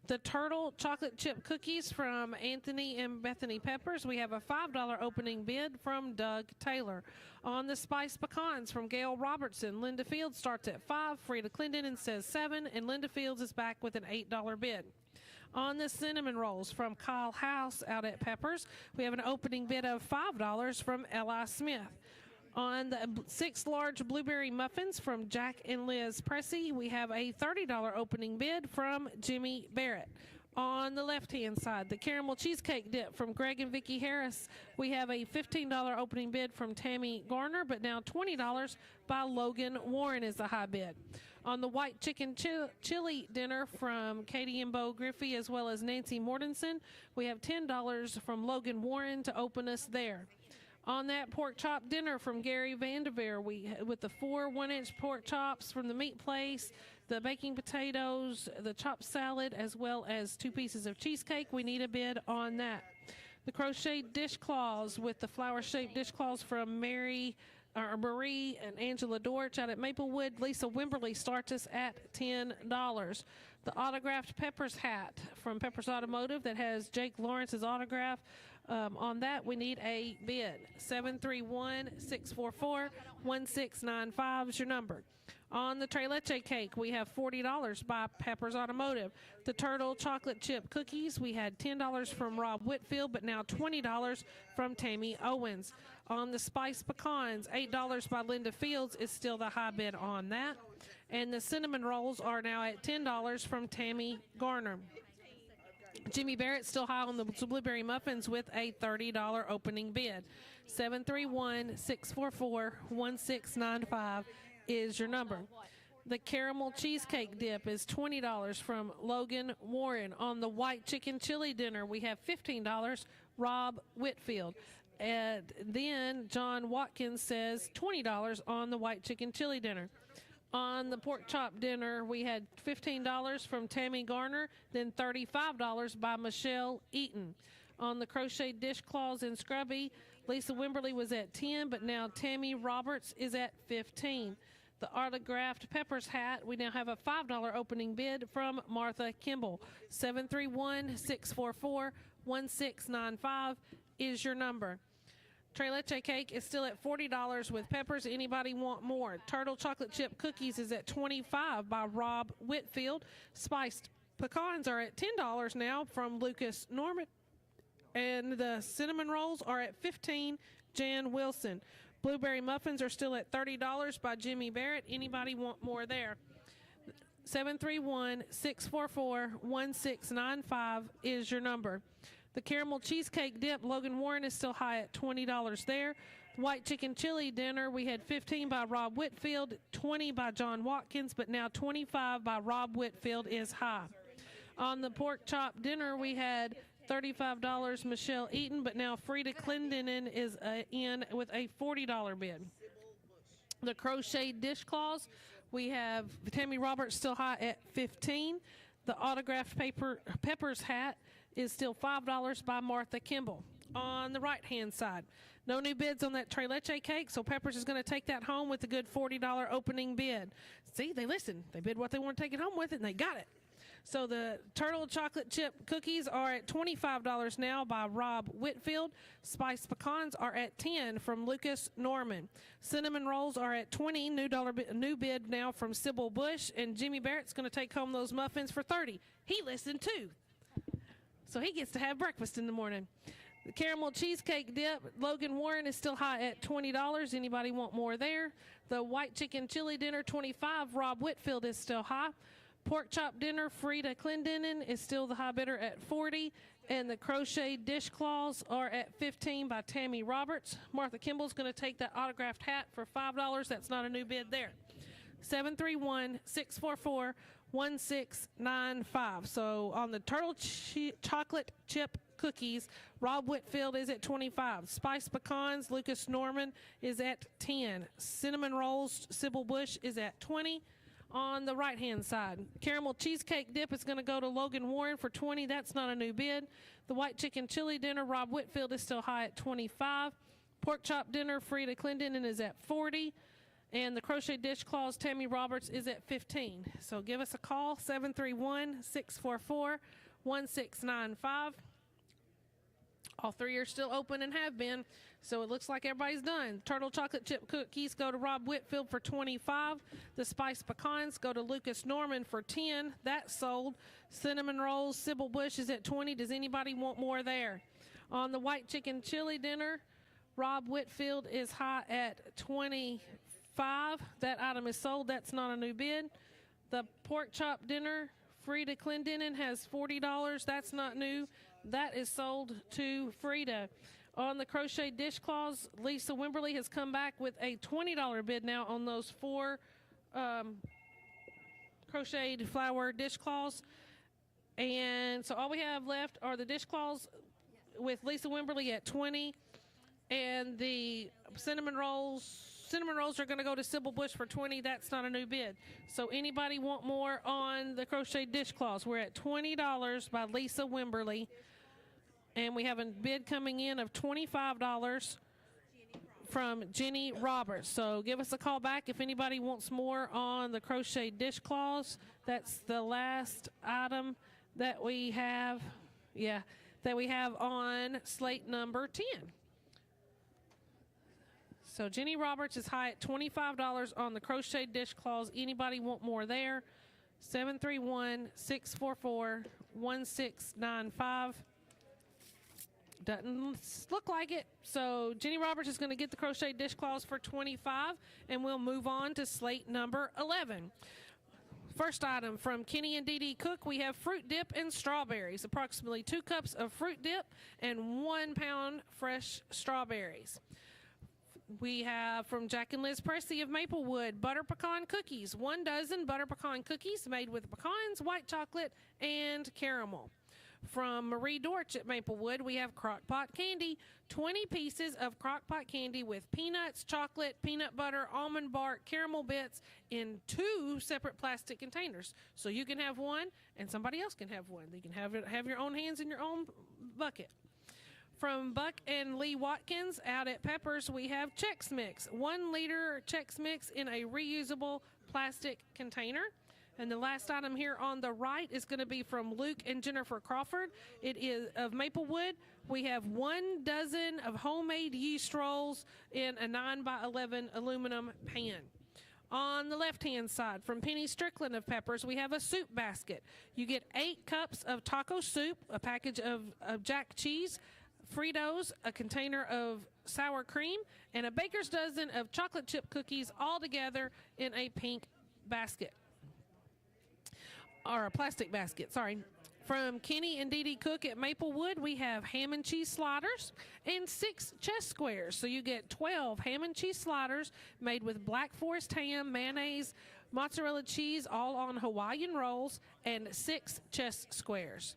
The Turtle chocolate chip cookies from Anthony and Bethany Peppers, we have a $5 opening bid from Doug Taylor. On the spiced pecans from Gail Robertson, Linda Fields starts at $5, Frida Clendon says $7, and Linda Fields is back with an $8 bid. On the cinnamon rolls from Kyle House out at Peppers, we have an opening bid of $5 from L.I. Smith. On the 6 large blueberry muffins from Jack and Liz Pressey, we have a $30 opening bid from Jimmy Barrett. On the left-hand side, the caramel cheesecake dip from Greg and Vicki Harris, we have a $15 opening bid from Tammy Garner, but now $20 by Logan Warren is the high bid. On the white chicken chili dinner from Katie and Bo Griffey, as well as Nancy Mortensen, we have $10 from Logan Warren to open us there. On that pork chop dinner from Gary Vanderveer, with the 4 1-inch pork chops from the meat place, the baking potatoes, the chopped salad, as well as 2 pieces of cheesecake, we need a bid on that. The crochet dishcloths with the flower-shaped dishcloths from Marie and Angela Dortch out at Maplewood, Lisa Wimberly starts us at $10. The autographed Peppers hat from Peppers Automotive that has Jake Lawrence's autograph, on that, we need a bid. 731-644-1695 is your number. On the Tres Leche cake, we have $40 by Peppers Automotive. The Turtle chocolate chip cookies, we had $10 from Rob Whitfield, but now $20 from Tammy Owens. On the spiced pecans, $8 by Linda Fields is still the high bid on that. And the cinnamon rolls are now at $10 from Tammy Garner. Jimmy Barrett still high on the blueberry muffins with a $30 opening bid. 731-644-1695 is your number. The caramel cheesecake dip is $20 from Logan Warren. On the white chicken chili dinner, we have $15, Rob Whitfield. And then John Watkins says $20 on the white chicken chili dinner. On the pork chop dinner, we had $15 from Tammy Garner, then $35 by Michelle Eaton. On the crochet dishcloths and scrubby, Lisa Wimberly was at $10, but now Tammy Roberts is at $15. The autographed Peppers hat, we now have a $5 opening bid from Martha Kimball. 731-644-1695 is your number. Tres Leche cake is still at $40 with Peppers. Anybody want more? Turtle chocolate chip cookies is at $25 by Rob Whitfield. Spiced pecans are at $10 now from Lucas Norman. And the cinnamon rolls are at $15, Jan Wilson. Blueberry muffins are still at $30 by Jimmy Barrett. Anybody want more there? 731-644-1695 is your number. The caramel cheesecake dip, Logan Warren is still high at $20 there. White chicken chili dinner, we had $15 by Rob Whitfield, $20 by John Watkins, but now $25 by Rob Whitfield is high. On the pork chop dinner, we had $35 Michelle Eaton, but now Frida Clendenin is in with a $40 bid. The crochet dishcloths, we have Tammy Roberts still high at $15. The autographed Peppers hat is still $5 by Martha Kimball. On the right-hand side, no new bids on that Tres Leche cake, so Peppers is going to take that home with a good $40 opening bid. See, they listened. They bid what they want to take it home with, and they got it. So the turtle chocolate chip cookies are at $25 now by Rob Whitfield. Spiced pecans are at $10 from Lucas Norman. Cinnamon rolls are at $20, new bid now from Sybil Bush, and Jimmy Barrett's going to take home those muffins for $30. He listened too. So he gets to have breakfast in the morning. The caramel cheesecake dip, Logan Warren, is still high at $20. Anybody want more there? The white chicken chili dinner, $25. Rob Whitfield is still high. Pork chop dinner, Frida Clendenin is still the high bidder at $40. And the crochet dishcloths are at $15 by Tammy Roberts. Martha Kimball's going to take that autographed hat for $5. That's not a new bid there. 731-644-1695. So on the turtle chocolate chip cookies, Rob Whitfield is at $25. Spiced pecans, Lucas Norman is at $10. Cinnamon rolls, Sybil Bush is at $20. On the right-hand side, caramel cheesecake dip is going to go to Logan Warren for $20. That's not a new bid. The white chicken chili dinner, Rob Whitfield is still high at $25. Pork chop dinner, Frida Clendenin is at $40. And the crochet dishcloths, Tammy Roberts is at $15. So give us a call, 731-644-1695. All three are still open and have been, so it looks like everybody's done. Turtle chocolate chip cookies go to Rob Whitfield for $25. The spiced pecans go to Lucas Norman for $10. That's sold. Cinnamon rolls, Sybil Bush is at $20. Does anybody want more there? On the white chicken chili dinner, Rob Whitfield is high at $25. That item is sold. That's not a new bid. The pork chop dinner, Frida Clendenin has $40. That's not new. That is sold to Frida. On the crochet dishcloths, Lisa Wimberly has come back with a $20 bid now on those 4 crocheted flower dishcloths. And so all we have left are the dishcloths with Lisa Wimberly at $20. And the cinnamon rolls are going to go to Sybil Bush for $20. That's not a new bid. So anybody want more on the crochet dishcloths? We're at $20 by Lisa Wimberly. And we have a bid coming in of $25 from Jenny Roberts. So give us a call back if anybody wants more on the crochet dishcloths. That's the last item that we have, that we have on slate number 10. So Jenny Roberts is high at $25 on the crochet dishcloths. Anybody want more there? 731-644-1695. Doesn't look like it. So Jenny Roberts is going to get the crochet dishcloths for $25, and we'll move on to slate number 11. First item from Kenny and Dee Dee Cook, we have fruit dip and strawberries, approximately 2 cups of fruit dip and 1 pound fresh strawberries. We have from Jack and Liz Presley of Maplewood, butter pecan cookies, 1 dozen butter pecan cookies made with pecans, white chocolate, and caramel. From Marie Dortch at Maplewood, we have crock-pot candy, 20 pieces of crock-pot candy with peanuts, chocolate, peanut butter, almond bark, caramel bits in 2 separate plastic containers. So you can have one and somebody else can have one. You can have your own hands in your own bucket. From Buck and Lee Watkins out at Peppers, we have Chex Mix, 1 liter Chex Mix in a reusable plastic container. And the last item here on the right is going to be from Luke and Jennifer Crawford. It is of Maplewood. We have 1 dozen of homemade yeast rolls in a 9x11 aluminum pan. On the left-hand side, from Penny Strickland of Peppers, we have a soup basket. You get 8 cups of taco soup, a package of jack cheese, Fritos, a container of sour cream, and a baker's dozen of chocolate chip cookies all together in a pink basket. Or a plastic basket, sorry. From Kenny and Dee Dee Cook at Maplewood, we have ham and cheese sliders and 6 chess squares. So you get 12 ham and cheese sliders made with Black Forest ham, mayonnaise, mozzarella cheese, all on Hawaiian rolls, and 6 chess squares.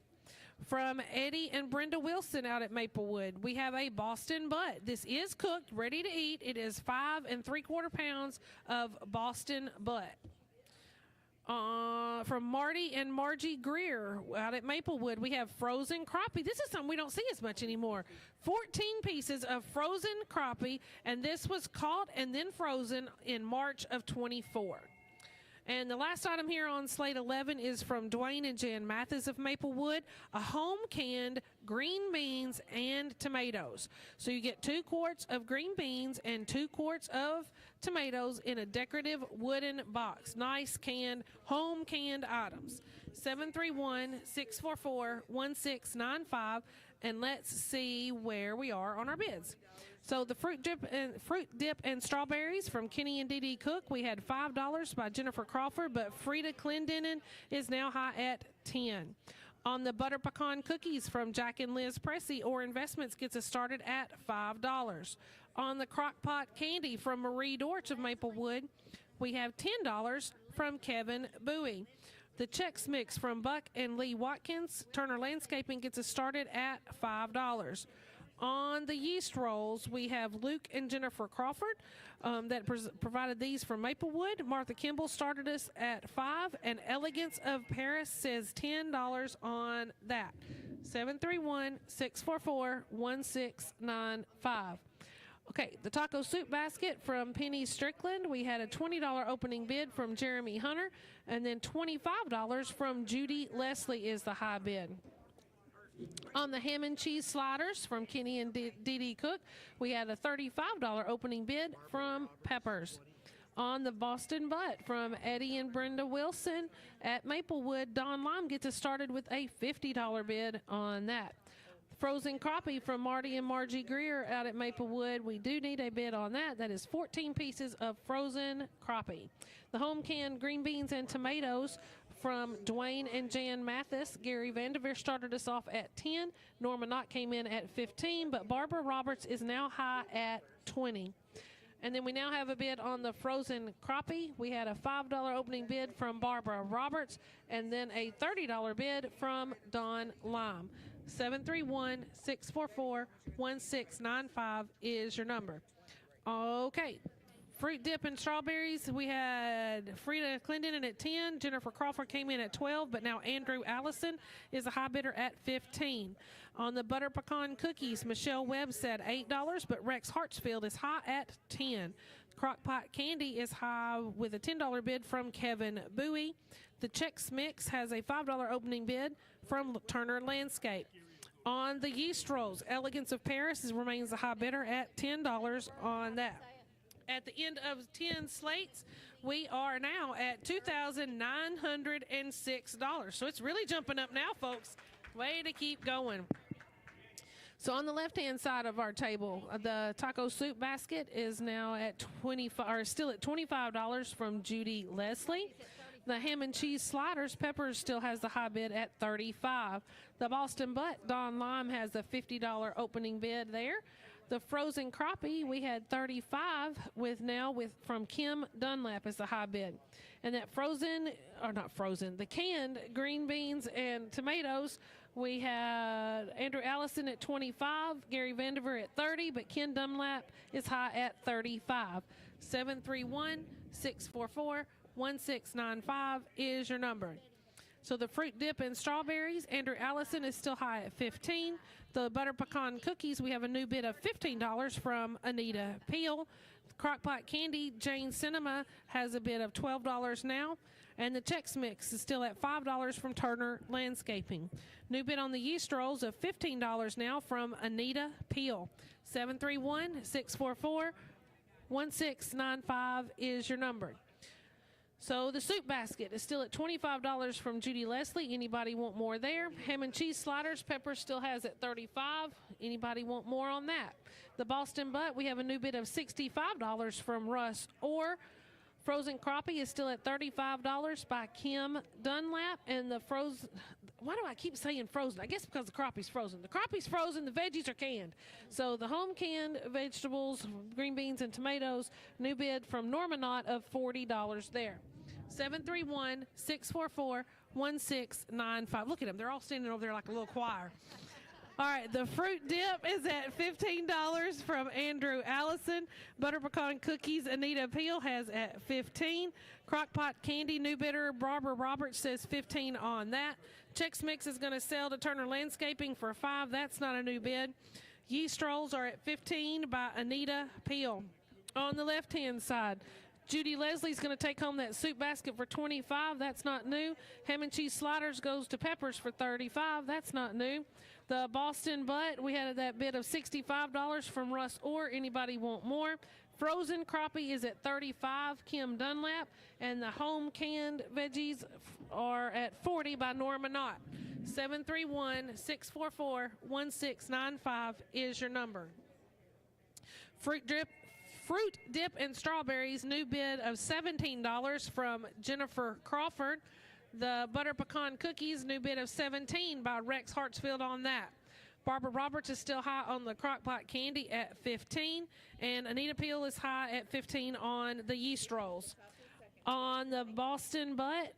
From Eddie and Brenda Wilson out at Maplewood, we have a Boston butt. This is cooked, ready to eat. It is 5 3/4 pounds of Boston butt. From Marty and Margie Greer out at Maplewood, we have frozen crappie. This is something we don't see as much anymore. 14 pieces of frozen crappie, and this was caught and then frozen in March of 24. And the last item here on slate 11 is from Dwayne and Jan Mathis of Maplewood, a home-canned green beans and tomatoes. So you get 2 quarts of green beans and 2 quarts of tomatoes in a decorative wooden box. Nice canned, home-canned items. 731-644-1695, and let's see where we are on our bids. So the fruit dip and strawberries from Kenny and D.D. Cook, we had $5 by Jennifer Crawford, but Frida Clendenin is now high at $10. On the butter pecan cookies from Jack and Liz Pressey, or Investments gets us started at $5. On the crock pot candy from Marie Dorch of Maplewood, we have $10 from Kevin Bowie. The Chex Mix from Buck and Lee Watkins, Turner Landscaping gets us started at $5. On the yeast rolls, we have Luke and Jennifer Crawford that provided these from Maplewood. Martha Kimball started us at $5, and Elegance of Paris says $10 on that. 731-644-1695. Okay, the taco soup basket from Penny Strickland. We had a $20 opening bid from Jeremy Hunter, and then $25 from Judy Leslie is the high bid. On the ham and cheese sliders from Kenny and D.D. Cook, we had a $35 opening bid from Peppers. On the Boston Butt from Eddie and Brenda Wilson at Maplewood, Don Lime gets us started with a $50 bid on that. Frozen crappie from Marty and Margie Greer out at Maplewood. We do need a bid on that. That is 14 pieces of frozen crappie. The home canned green beans and tomatoes from Dwayne and Jan Mathis. Gary Vanderveer started us off at 10. Norma Knott came in at 15, but Barbara Roberts is now high at 20. And then we now have a bid on the frozen crappie. We had a $5 opening bid from Barbara Roberts, and then a $30 bid from Don Lime. 731-644-1695 is your number. Okay. Fruit dip and strawberries, we had Frida Clendenin at 10. Jennifer Crawford came in at 12, but now Andrew Allison is a high bidder at 15. On the butter pecan cookies, Michelle Webb said $8, but Rex Hartsfield is high at 10. Crockpot candy is high with a $10 bid from Kevin Bowie. The Chex Mix has a $5 opening bid from Turner Landscape. On the yeast rolls, Elegance of Paris remains the high bidder at $10 on that. At the end of 10 slates, we are now at $2,906. So it's really jumping up now, folks. Way to keep going. So on the left-hand side of our table, the taco soup basket is now at still at $25 from Judy Leslie. The ham and cheese sliders, Peppers still has the high bid at $35. The Boston Butt, Don Lime has a $50 opening bid there. The frozen crappie, we had $35 from Kim Dunlap as the high bid. And that the canned green beans and tomatoes, we had Andrew Allison at $25, Gary Vandiver at $30, but Ken Dunlap is high at $35. 731-644-1695 is your number. So the fruit dip and strawberries, Andrew Allison is still high at 15. The butter pecan cookies, we have a new bid of $15 from Anita Peel. Crockpot candy, Jane Cinema has a bid of $12 now. And the Chex Mix is still at $5 from Turner Landscaping. New bid on the yeast rolls of $15 now from Anita Peel. 731-644-1695 is your number. So the soup basket is still at $25 from Judy Leslie. Anybody want more there? Ham and cheese sliders, Pepper still has at $35. Anybody want more on that? The Boston Butt, we have a new bid of $65 from Russ Orr. Frozen crappie is still at $35 by Kim Dunlap. And the frozen, why do I keep saying frozen? I guess because the crappie's frozen. The crappie's frozen, the veggies are canned. So the home canned vegetables, green beans and tomatoes, new bid from Norma Knott of $40 there. 731-644-1695. Look at them. They're all standing over there like a little choir. All right, the fruit dip is at $15 from Andrew Allison. Butter pecan cookies, Anita Peel has at $15. Crockpot candy, new bidder, Barbara Roberts says $15 on that. Chex Mix is going to sell to Turner Landscaping for $5. That's not a new bid. Yeast rolls are at $15 by Anita Peel. On the left-hand side, Judy Leslie's going to take home that soup basket for $25. That's not new. Ham and cheese sliders goes to Peppers for $35. That's not new. The Boston Butt, we had that bid of $65 from Russ Orr. Anybody want more? Frozen crappie is at $35, Kim Dunlap, and the home canned veggies are at $40 by Norma Knott. 731-644-1695 is your number. Fruit dip and strawberries, new bid of $17 from Jennifer Crawford. The butter pecan cookies, new bid of $17 by Rex Hartsfield on that. Barbara Roberts is still high on the crock-pot candy at $15, and Anita Peel is high at $15 on the yeast rolls. On the Boston Butt,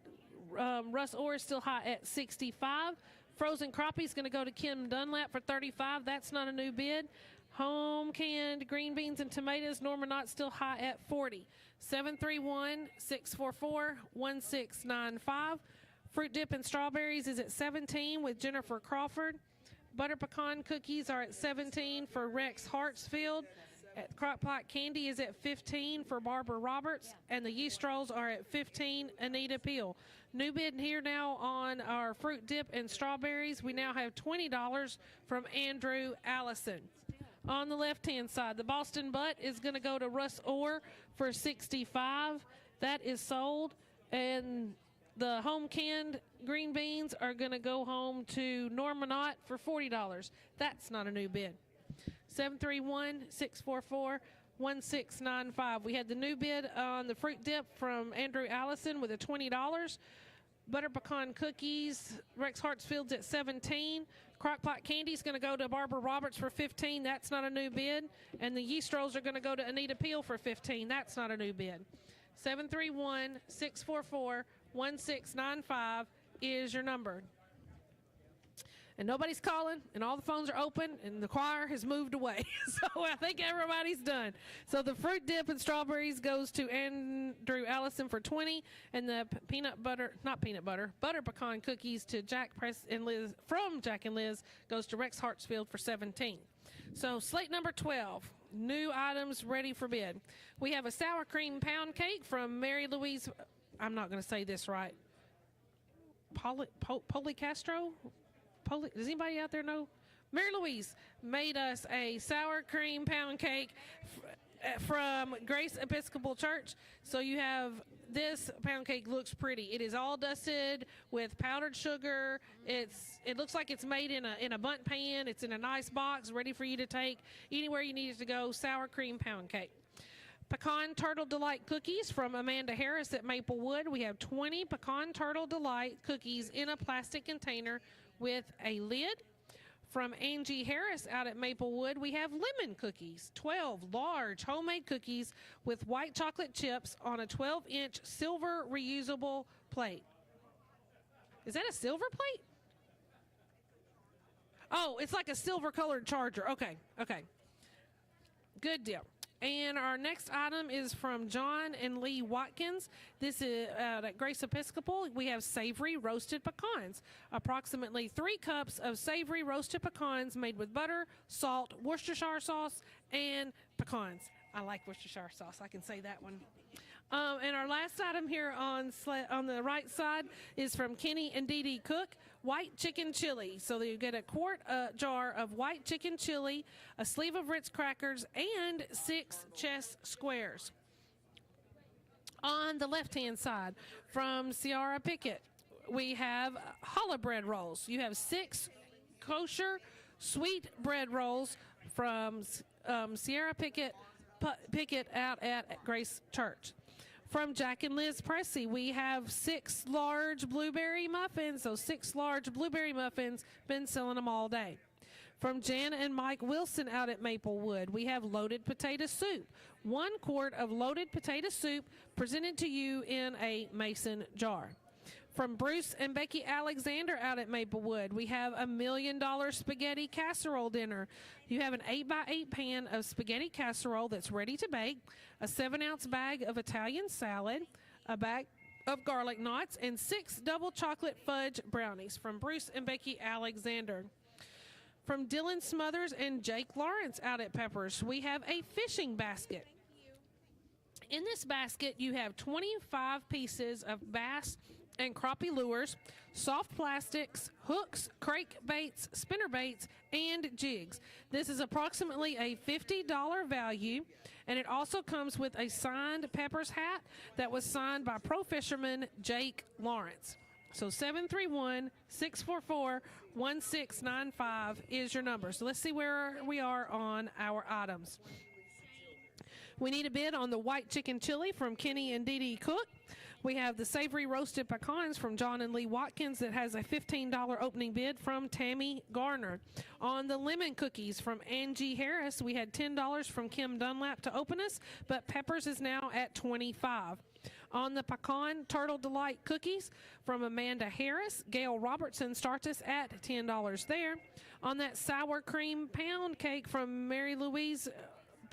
Russ Orr is still high at $65. Frozen crappie is going to go to Kim Dunlap for $35. That's not a new bid. Home canned green beans and tomatoes, Norma Knott still high at $40. 731-644-1695. Fruit dip and strawberries is at $17 with Jennifer Crawford. Butter pecan cookies are at $17 for Rex Hartsfield. Crock-pot candy is at $15 for Barbara Roberts, and the yeast rolls are at $15, Anita Peel. New bid here now on our fruit dip and strawberries. We now have $20 from Andrew Allison. On the left-hand side, the Boston Butt is going to go to Russ Orr for $65. That is sold. And the home canned green beans are going to go home to Norma Knott for $40. That's not a new bid. 731-644-1695. We had the new bid on the fruit dip from Andrew Allison with a $20. Butter pecan cookies, Rex Hartsfield's at $17. Crock-pot candy is going to go to Barbara Roberts for $15. That's not a new bid. And the yeast rolls are going to go to Anita Peel for $15. That's not a new bid. 731-644-1695 is your number. And nobody's calling, and all the phones are open, and the choir has moved away. So I think everybody's done. So the fruit dip and strawberries goes to Andrew Allison for $20, and the butter pecan cookies to Jack and Liz goes to Rex Hartsfield for $17. So slate number 12, new items ready for bid. We have a sour cream pound cake from Mary Louise, I'm not going to say this right, Policastro? Does anybody out there know? Mary Louise made us a sour cream pound cake from Grace Episcopal Church. So you have this pound cake, looks pretty. It is all dusted with powdered sugar. It looks like it's made in a bundt pan. It's in a nice box, ready for you to take anywhere you need it to go. Sour cream pound cake. Pecan Turtle Delight cookies from Amanda Harris at Maplewood. We have 20 Pecan Turtle Delight cookies in a plastic container with a lid. From Angie Harris out at Maplewood, we have lemon cookies, 12 large homemade cookies with white chocolate chips on a 12-inch silver reusable plate. Is that a silver plate? Oh, it's like a silver-colored charger. Okay. Good deal. And our next item is from John and Lee Watkins. This is at Grace Episcopal. We have savory roasted pecans. Approximately 3 cups of savory roasted pecans made with butter, salt, Worcestershire sauce, and pecans. I like Worcestershire sauce. I can say that one. And our last item here on the right side is from Kenny and Dee Dee Cook, white chicken chili. So you get a quart jar of white chicken chili, a sleeve of Ritz crackers, and 6 chess squares. On the left-hand side, from Sierra Pickett, we have challah bread rolls. You have 6 kosher sweet bread rolls from Sierra Pickett out at Grace Church. From Jack and Liz Pressey, we have 6 large blueberry muffins. So 6 large blueberry muffins, been selling them all day. From Jan and Mike Wilson out at Maplewood, we have loaded potato soup. 1 quart of loaded potato soup presented to you in a mason jar. From Bruce and Becky Alexander out at Maplewood, we have a $1 million spaghetti casserole dinner. You have an 8x8 pan of spaghetti casserole that's ready to bake, a 7-ounce bag of Italian salad, a bag of garlic knots, and 6 double chocolate fudge brownies. From Bruce and Becky Alexander. From Dylan Smothers and Jake Lawrence out at Peppers, we have a fishing basket. In this basket, you have 25 pieces of bass and crappie lures, soft plastics, hooks, crank baits, spinner baits, and jigs. This is approximately a $50 value, And it also comes with a signed Peppers hat that was signed by pro fisherman Jake Lawrence. So 731-644-1695 is your number. So let's see where we are on our items. We need a bid on the white chicken chili from Kenny and Dee Dee Cook. We have the savory roasted pecans from John and Lee Watkins that has a $15 opening bid from Tammy Garner. On the lemon cookies from Angie Harris, we had $10 from Kim Dunlap to open us, but Peppers is now at $25. On the pecan turtle delight cookies from Amanda Harris, Gail Robertson starts us at $10 there. On that sour cream pound cake from Mary Louise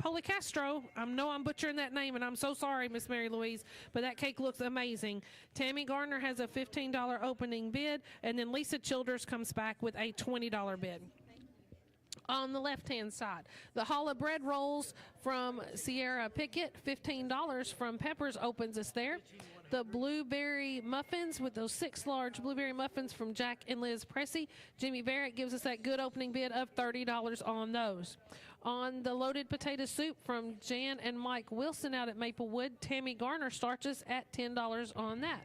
Policastro, I know I'm butchering that name, and I'm so sorry, Miss Mary Louise, but that cake looks amazing. Tammy Garner has a $15 opening bid, and then Lisa Childers comes back with a $20 bid. On the left-hand side, the challah bread rolls from Sierra Pickett, $15 from Peppers opens us there. The blueberry muffins with those 6 large blueberry muffins from Jack and Liz Pressey, Jimmy Barrett gives us that good opening bid of $30 on those. On the loaded potato soup from Jan and Mike Wilson out at Maplewood, Tammy Garner starts us at $10 on that.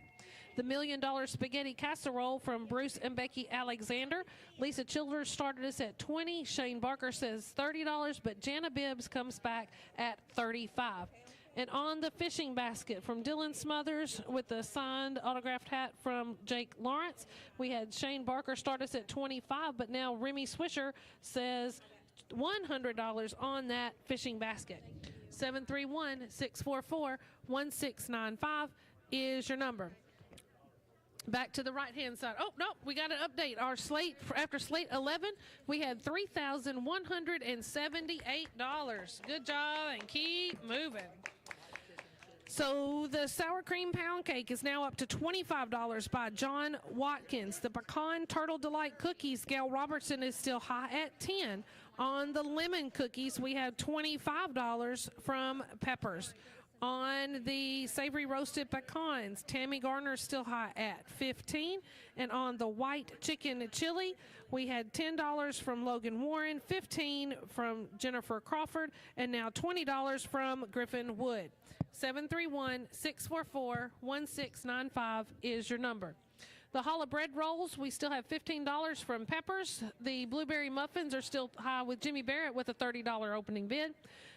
The $1 Million Spaghetti Casserole from Bruce and Becky Alexander. Lisa Childers started us at $20. Shane Barker says $30, but Jana Bibbs comes back at $35. And on the fishing basket from Dylan Smothers with the signed autographed hat from Jake Lawrence, we had Shane Barker start us at $25, but now Remy Swisher says $100 on that fishing basket. 731-644-1695 is your number. Back to the right-hand side. Oh, no, we got an update. Our slate, after slate 11, we had $3,178. Good job, and keep moving. So the sour cream pound cake is now up to $25 by John Watkins. The pecan turtle delight cookies, Gail Robertson is still high at $10. On the lemon cookies, we have $25 from Peppers. On the savory roasted pecans, Tammy Garner is still high at $15. And on the white chicken chili, we had $10 from Logan Warren, $15 from Jennifer Crawford, and now $20 from Griffin Wood. 731-644-1695 is your number. The challah bread rolls, we still have $15 from Peppers. The blueberry muffins are still high with Jimmy Barrett with a $30 opening bid.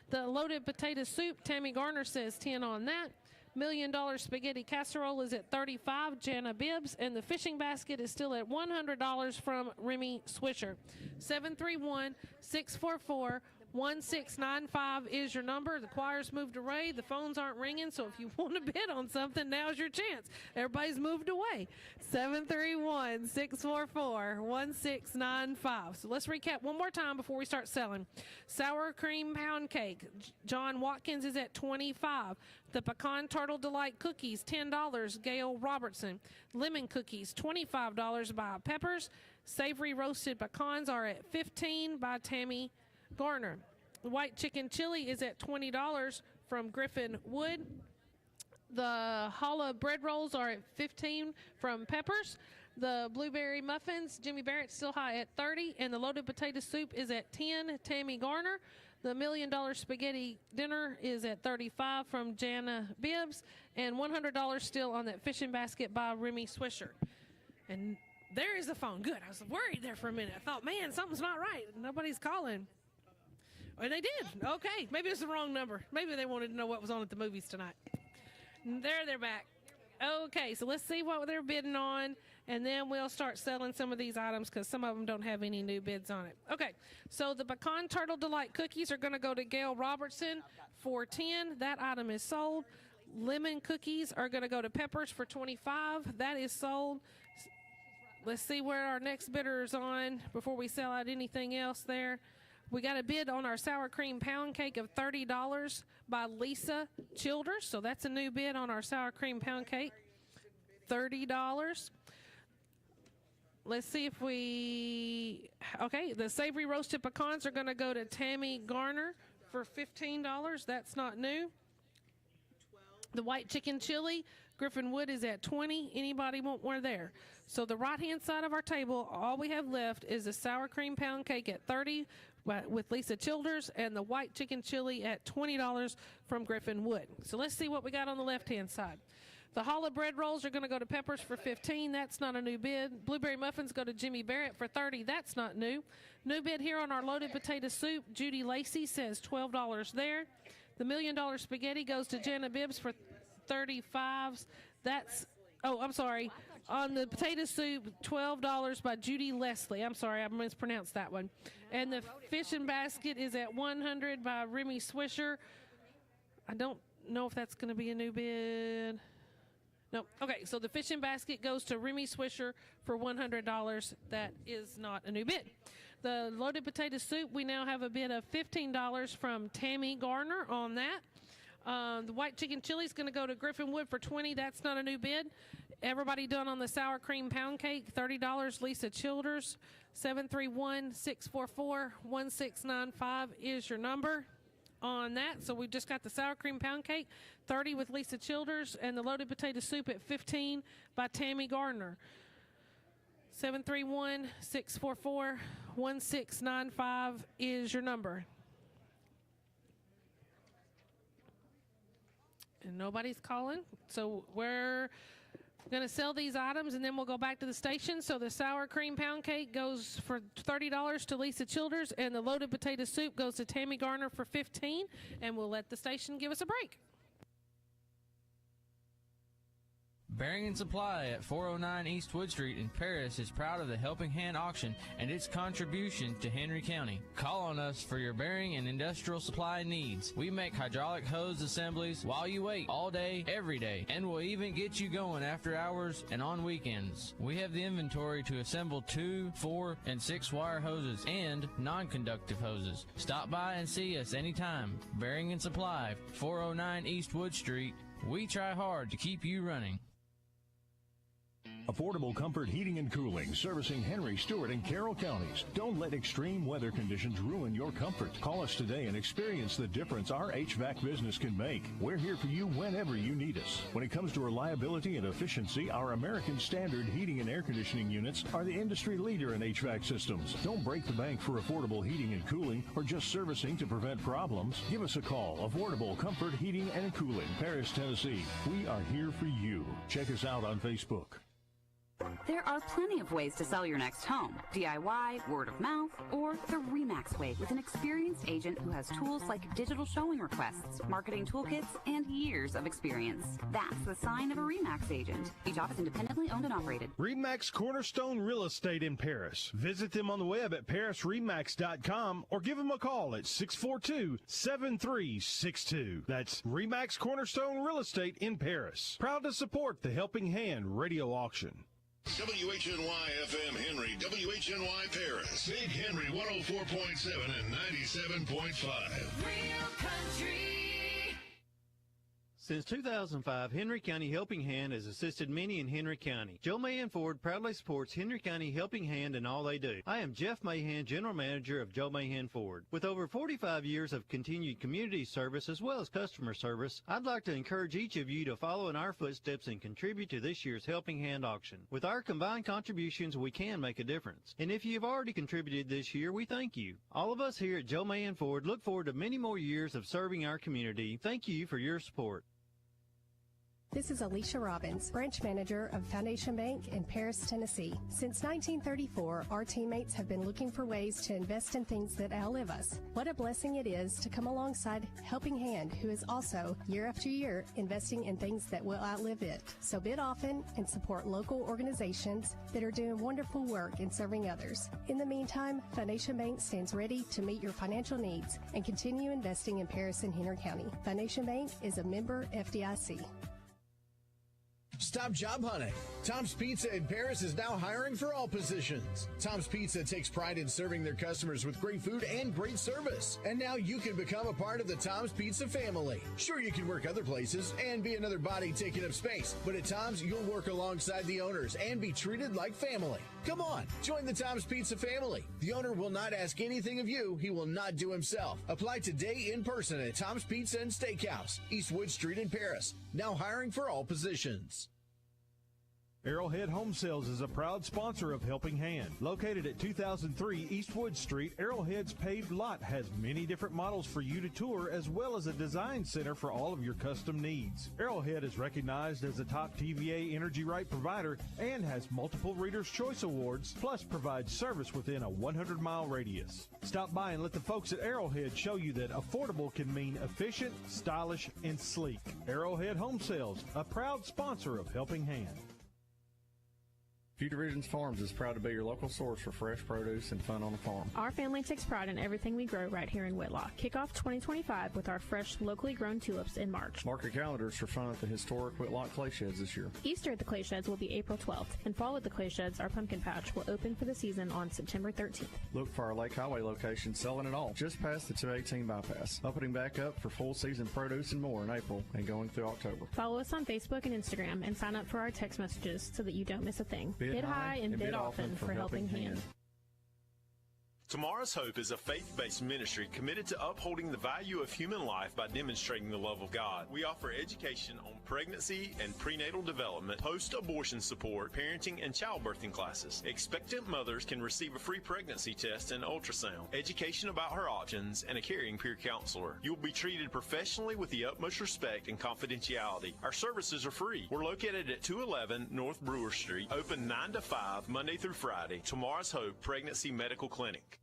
The loaded potato soup, Tammy Garner says 10 on that. $1 Million Spaghetti Casserole is at $35, Jana Bibbs, and the fishing basket is still at $100 from Remy Swisher. 731-644-1695 is your number. The choir's moved away. The phones aren't ringing, so if you want to bid on something, now's your chance. Everybody's moved away. 731-644-1695. So let's recap one more time before we start selling. Sour cream pound cake, John Watkins is at $25. The pecan turtle delight cookies, $10, Gail Robertson. Lemon cookies, $25 by Peppers. Savory roasted pecans are at $15 by Tammy Garner. The white chicken chili is at $20 from Griffin Wood. The challah bread rolls are at $15 from Peppers. The blueberry muffins, Jimmy Barrett still high at $30, and the loaded potato soup is at $10, Tammy Garner. The $1 Million Spaghetti dinner is at $35 from Jana Bibbs, and $100 still on that fishing basket by Remy Swisher. And there is the phone. Good. I was worried there for a minute. I thought, man, something's not right. Nobody's calling. And they did. Okay. Maybe it's the wrong number. Maybe they wanted to know what was on at the movies tonight. There, they're back. Okay, so let's see what they're bidding on, and then we'll start selling some of these items because some of them don't have any new bids on it. Okay, so the pecan turtle delight cookies are going to go to Gail Robertson for $10. That item is sold. Lemon cookies are going to go to Peppers for $25. That is sold. Let's see where our next bidder is on before we sell out anything else there. We got a bid on our sour cream pound cake of $30 by Lisa Childers. So that's a new bid on our sour cream pound cake. $30. Let's see if we... Okay, the savory roasted pecans are going to go to Tammy Garner for $15. That's not new. The white chicken chili, Griffin Wood is at $20. Anybody want more there? So the right-hand side of our table, all we have left is a sour cream pound cake at $30 with Lisa Childers, and the white chicken chili at $20 from Griffin Wood. So let's see what we got on the left-hand side. The challah bread rolls are going to go to Peppers for $15. That's not a new bid. Blueberry muffins go to Jimmy Barrett for $30. That's not new. New bid here on our loaded potato soup. Judy Lacey says $12 there. The $1 Million Spaghetti goes to Jana Bibbs for $35. That's, oh, I'm sorry. On the potato soup, $12 by Judy Leslie. I'm sorry, I mispronounced that one. And the fishing basket is at $100 by Remy Swisher. I don't know if that's going to be a new bid. No. Okay, so the fishing basket goes to Remy Swisher for $100. That is not a new bid. The loaded potato soup, we now have a bid of $15 from Tammy Garner on that. The white chicken chili is going to go to Griffin Wood for $20. That's not a new bid. Everybody done on the sour cream pound cake, $30. Lisa Childers, 731-644-1695 is your number on that. So we've just got the sour cream pound cake, $30 with Lisa Childers, and the loaded potato soup at $15 by Tammy Gardner. 731-644-1695 is your number. And nobody's calling, so we're going to sell these items, and then we'll go back to the station. So the sour cream pound cake goes for $30 to Lisa Childers, and the loaded potato soup goes to Tammy Garner for $15, and we'll let the station give us a break. Bearing & Supply at 409 East Wood Street in Paris is proud of the Helping Hand auction and its contribution to Henry County. Call on us for your bearing and industrial supply needs. We make hydraulic hose assemblies while you wait, all day, every day, and we'll even get you going after hours and on weekends. We have the inventory to assemble 2, 4, and 6 wire hoses and non-conductive hoses. Stop by and see us anytime. Bearing & Supply, 409 East Wood Street. We try hard to keep you running. Affordable Comfort Heating and Cooling, servicing Henry, Stewart, and Carroll counties. Don't let extreme weather conditions ruin your comfort. Call us today and experience the difference our HVAC business can make. We're here for you whenever you need us. When it comes to reliability and efficiency, our American Standard heating and air conditioning units are the industry leader in HVAC systems. Don't break the bank for affordable heating and cooling or just servicing to prevent problems. Give us a call. Affordable Comfort Heating and Cooling, Paris, Tennessee. We are here for you. Check us out on Facebook. There are plenty of ways to sell your next home. DIY, word of mouth, or the RE/MAX way with an experienced agent who has tools like digital showing requests, marketing toolkits, and years of experience. That's the sign of a RE/MAX agent. Each office independently owned and operated. RE/MAX Cornerstone Real Estate in Paris. Visit them on the web at parisremax.com or give them a call at 642-7362. That's RE/MAX Cornerstone Real Estate in Paris. Proud to support the Helping Hand radio auction. WHNY FM Henry, WHNY Paris, Big Henry 104.7 and 97.5. Real country. Since 2005, Henry County Helping Hand has assisted many in Henry County. Joe Mahan Ford proudly supports Henry County Helping Hand in all they do. I am Jeff Mahan, General Manager of Joe Mahan Ford. With over 45 years of continued community service as well as customer service, I'd like to encourage each of you to follow in our footsteps and contribute to this year's Helping Hand auction. With our combined contributions, we can make a difference. And if you've already contributed this year, we thank you. All of us here at Joe Mahan Ford look forward to many more years of serving our community. Thank you for your support. This is Alicia Robbins, branch manager of Foundation Bank in Paris, Tennessee. Since 1934, our teammates have been looking for ways to invest in things that outlive us. What a blessing it is to come alongside Helping Hand, who is also, year after year, investing in things that will outlive it. So bid often and support local organizations that are doing wonderful work in serving others. In the meantime, Foundation Bank stands ready to meet your financial needs and continue investing in Paris and Henry County. Foundation Bank is a member FDIC. Stop job hunting. Tom's Pizza in Paris is now hiring for all positions. Tom's Pizza takes pride in serving their customers with great food and great service. And now you can become a part of the Tom's Pizza family. Sure, you can work other places and be another body taking up space, but at Tom's, you'll work alongside the owners and be treated like family. Come on, join the Tom's Pizza family. The owner will not ask anything of you he will not do himself. Apply today in person at Tom's Pizza and Steakhouse, East Wood Street in Paris. Now hiring for all positions. Arrowhead Home Sales is a proud sponsor of Helping Hand. Located at 2003 Eastwood Street, Arrowhead's paved lot has many different models for you to tour, as well as a design center for all of your custom needs. Arrowhead is recognized as a top TVA Energy Right provider and has multiple Reader's Choice Awards, plus provides service within a 100-mile radius. Stop by and let the folks at Arrowhead show you that affordable can mean efficient, stylish, and sleek. Arrowhead Home Sales, a proud sponsor of Helping Hand. Few Divisions Farms is proud to be your local source for fresh produce and fun on the farm. Our family takes pride in everything we grow right here in Whitlock. Kick off 2025 with our fresh, locally grown tulips in March. Mark your calendars for fun at the historic Whitlock Clay Sheds this year. Easter at the Clay Sheds will be April 12th, and Fall at the Clay Sheds, our pumpkin patch, will open for the season on September 13th. Look for our Lake Highway location selling it all, just past the 218 bypass. Opening back up for full season produce and more in April and going through October. Follow us on Facebook and Instagram and sign up for our text messages so that you don't miss a thing. Bid high and bid often for Helping Hand. Tomorrow's Hope is a faith-based ministry committed to upholding the value of human life by demonstrating the love of God. We offer education on pregnancy and prenatal development, post-abortion support, parenting, and childbirthing classes. Expectant mothers can receive a free pregnancy test and ultrasound, education about her options, and a caring peer counselor. You will be treated professionally with the utmost respect and confidentiality. Our services are free. We're located at 211 North Brewer Street, open 9 to 5, Monday through Friday. Tomorrow's Hope Pregnancy Medical Clinic.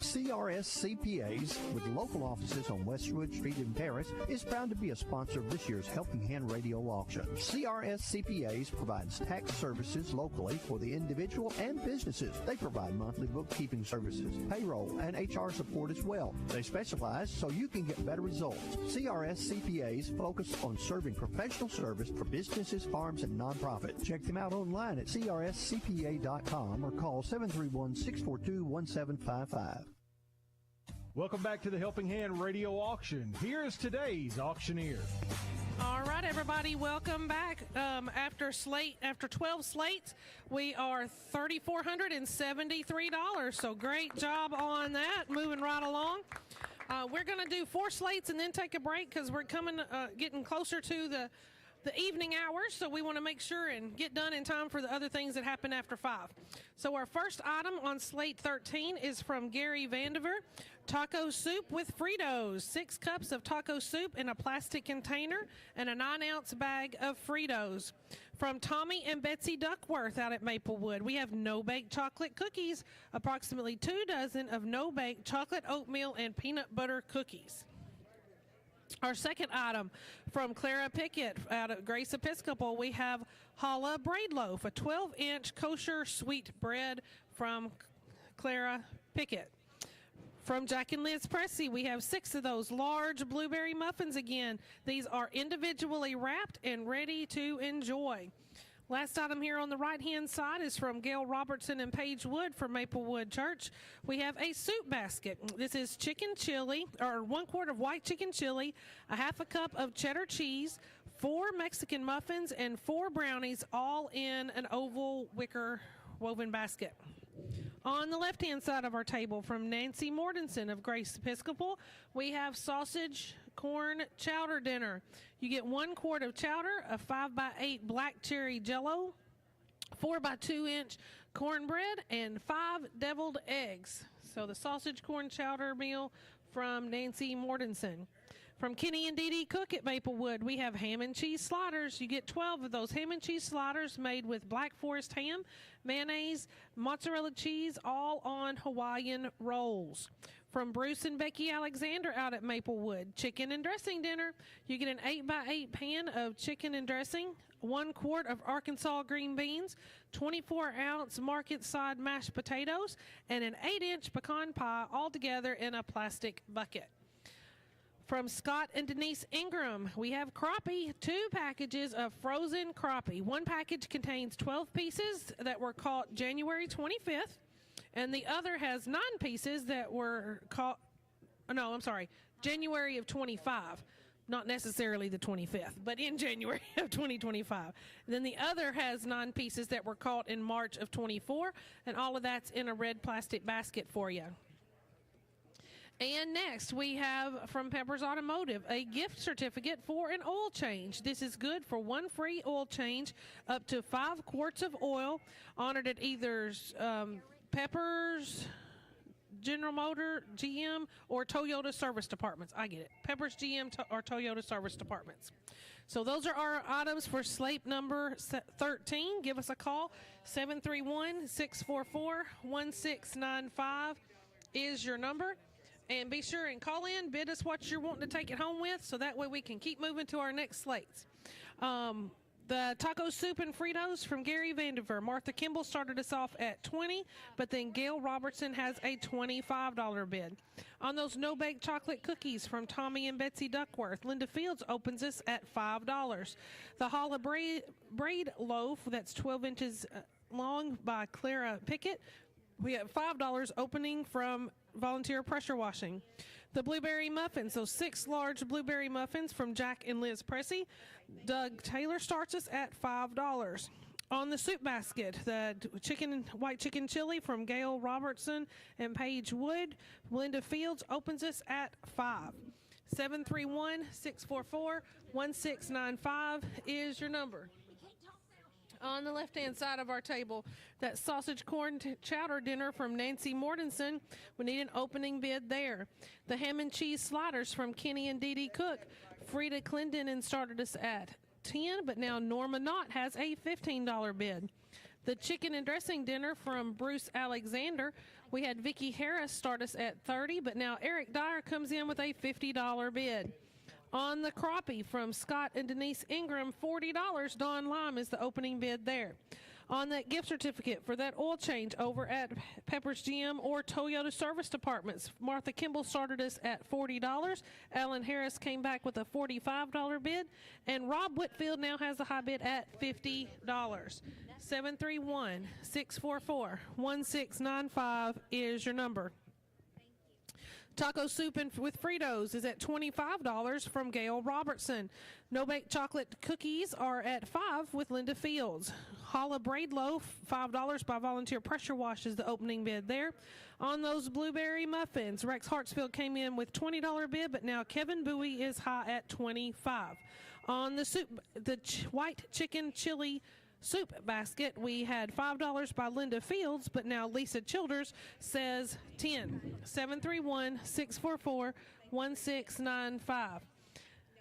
CRS CPAs, with local offices on Westwood Street in Paris, is proud to be a sponsor of this year's Helping Hand Radio Auction. CRS CPAs provides tax services locally for the individual and businesses. They provide monthly bookkeeping services, payroll, and HR support as well. They specialize so you can get better results. CRS CPAs focus on serving professional service for businesses, farms, and nonprofits. Check them out online at crscpa.com or call 731-642-1755. Welcome back to the Helping Hand Radio Auction. Here's today's auctioneer. All right, everybody, welcome back. After 12 slates, we are $3,473. So great job on that. Moving right along. We're going to do 4 slates and then take a break because we're getting closer to the evening hours, so we want to make sure and get done in time for the other things that happen after 5. So our first item on slate 13 is from Gary Vandiver. Taco soup with Fritos. 6 cups of taco soup in a plastic container and a 9-ounce bag of Fritos. From Tommy and Betsy Duckworth out at Maplewood, we have no-bake chocolate cookies, approximately 2 dozen of no-bake chocolate oatmeal and peanut butter cookies. Our second item from Clara Pickett out at Grace Episcopal, we have challah braid loaf, a 12-inch kosher sweet bread from Clara Pickett. From Jack and Liz Pressey, we have 6 of those large blueberry muffins again. These are individually wrapped and ready to enjoy. Last item here on the right-hand side is from Gail Robertson and Paige Wood from Maplewood Church. We have a soup basket. This is chicken chili, or 1 quart of white chicken chili, a half a cup of cheddar cheese, 4 Mexican muffins, and 4 brownies, all in an oval wicker woven basket. On the left-hand side of our table from Nancy Mortensen of Grace Episcopal, we have sausage corn chowder dinner. You get 1 quart of chowder, a 5x8 black cherry jello, 4x2-inch cornbread, and 5 deviled eggs. So the sausage corn chowder meal from Nancy Mortensen. From Kenny and Dee Dee Cook at Maplewood, we have ham and cheese sliders. You get 12 of those ham and cheese sliders made with Black Forest ham, mayonnaise, mozzarella cheese, all on Hawaiian rolls. From Bruce and Becky Alexander out at Maplewood, chicken and dressing dinner. You get an 8x8 pan of chicken and dressing, 1 quart of Arkansas green beans, 24-ounce market-side mashed potatoes, and an 8-inch pecan pie, all together in a plastic bucket. From Scott and Denise Ingram, we have crappie, 2 packages of frozen crappie. 1 package contains 12 pieces that were caught January 25th, and the other has 9 pieces that were caught, January of 25. Not necessarily the 25th, but in January of 2025. And then the other has 9 pieces that were caught in March of 24, and all of that's in a red plastic basket for you. And next, we have from Peppers Automotive a gift certificate for an oil change. This is good for one free oil change up to 5 quarts of oil, honored at either Peppers, General Motor, GM, or Toyota service departments. I get it. Peppers, GM, or Toyota service departments. So those are our items for slate number 13. Give us a call. 731-644-1695 is your number. And be sure and call in, bid us what you're wanting to take it home with, so that way we can keep moving to our next slates. The taco soup and Fritos from Gary Vandiver. Martha Kimball started us off at $20, but then Gail Robertson has a $25 bid. On those no-bake chocolate cookies from Tommy and Betsy Duckworth, Linda Fields opens us at $5. The Holla braid loaf, that's 12 inches long, by Clara Pickett, we have $5 opening from Volunteer Pressure Washing. The blueberry muffins, those 6 large blueberry muffins from Jack and Liz Pressey, Doug Taylor starts us at $5. On the soup basket, the white chicken chili from Gail Robertson and Paige Wood, Linda Fields opens us at $5. 731-644-1695 is your number. On the left-hand side of our table, that sausage corn chowder dinner from Nancy Mortensen. We need an opening bid there. The ham and cheese sliders from Kenny and Dee Dee Cook. Frida Clendenin started us at $10, but now Norma Knott has a $15 bid. The chicken and dressing dinner from Bruce Alexander. We had Vicki Harris start us at $30, but now Eric Dyer comes in with a $50 bid. On the crappie from Scott and Denise Ingram, $40. Don Lime is the opening bid there. On that gift certificate for that oil change over at Peppers GM or Toyota service departments, Martha Kimball started us at $40. Alan Harris came back with a $45 bid. And Rob Whitfield now has a high bid at $50. 731-644-1695 is your number. Taco soup with Fritos is at $25 from Gail Robertson. No-bake chocolate cookies are at $5 with Linda Fields. Holla braid loaf, $5 by Volunteer Pressure Wash is the opening bid there. On those blueberry muffins, Rex Hartsfield came in with $20 bid, but now Kevin Bowie is high at $25. On the soup, the white chicken chili soup basket, we had $5 by Linda Fields, but now Lisa Childers says $10. 731-644-1695.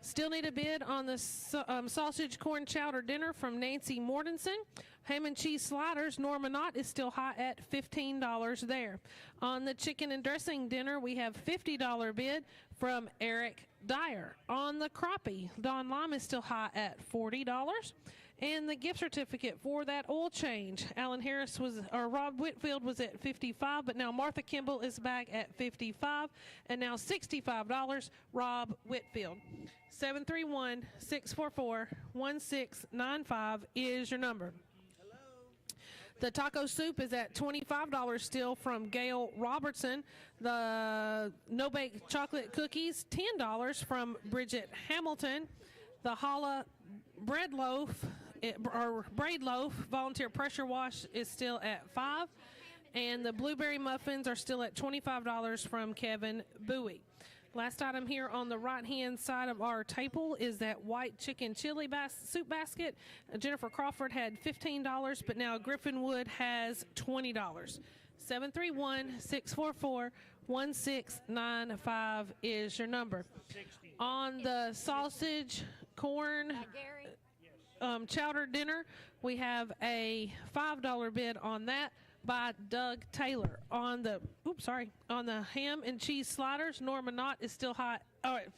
Still need a bid on the sausage corn chowder dinner from Nancy Mortensen. Ham and cheese sliders, Norma Knott is still high at $15 there. On the chicken and dressing dinner, we have $50 bid from Eric Dyer. On the crappie, Don Lime is still high at $40. And the gift certificate for that oil change, Alan Harris Rob Whitfield was at $55, but now Martha Kimball is back at $55, and now $65, Rob Whitfield. 731-644-1695 is your number. The taco soup is at $25 still from Gail Robertson. The no-bake chocolate cookies, $10 from Bridget Hamilton. The Holla bread loaf, braid loaf, Volunteer Pressure Wash is still at $5. And the blueberry muffins are still at $25 from Kevin Bowie. Last item here on the right-hand side of our table is that white chicken chili soup basket. Jennifer Crawford had $15, but now Griffin Wood has $20. 731-644-1695 is your number. On the sausage, corn, chowder dinner, we have a $5 bid on that by Doug Taylor. On the ham and cheese sliders, Norma Knott is still high,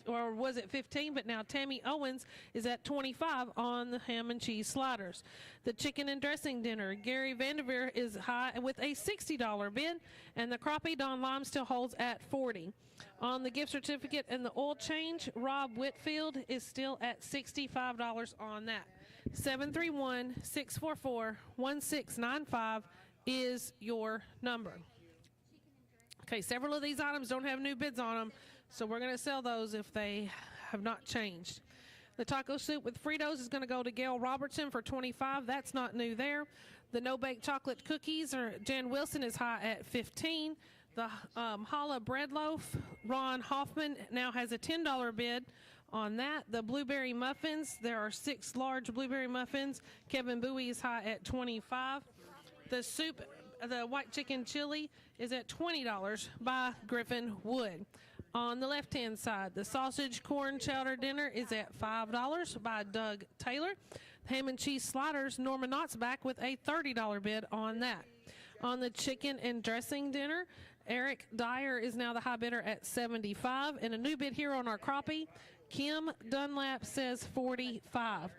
or was it 15, but now Tammy Owens is at 25 on the ham and cheese sliders. The chicken and dressing dinner, Gary Vanderveer is high with a $60 bid, and the crappie, Don Lime still holds at 40. On the gift certificate and the oil change, Rob Whitfield is still at $65 on that. 731-644-1695 is your number. Okay, several of these items don't have new bids on them, so we're going to sell those if they have not changed. The taco soup with Fritos is going to go to Gail Robertson for $25. That's not new there. The no-bake chocolate cookies, Jan Wilson is high at $15. The challah bread loaf, Ron Hoffman now has a $10 bid on that. The blueberry muffins, there are 6 large blueberry muffins. Kevin Bowie is high at $25. The soup, the white chicken chili, is at $20 by Griffin Wood. On the left-hand side, the sausage corn chowder dinner is at $5 by Doug Taylor. Ham and cheese sliders, Norma Knott's back with a $30 bid on that. On the chicken and dressing dinner, Eric Dyer is now the high bidder at $75. And a new bid here on our crappie, Kim Dunlap says $45.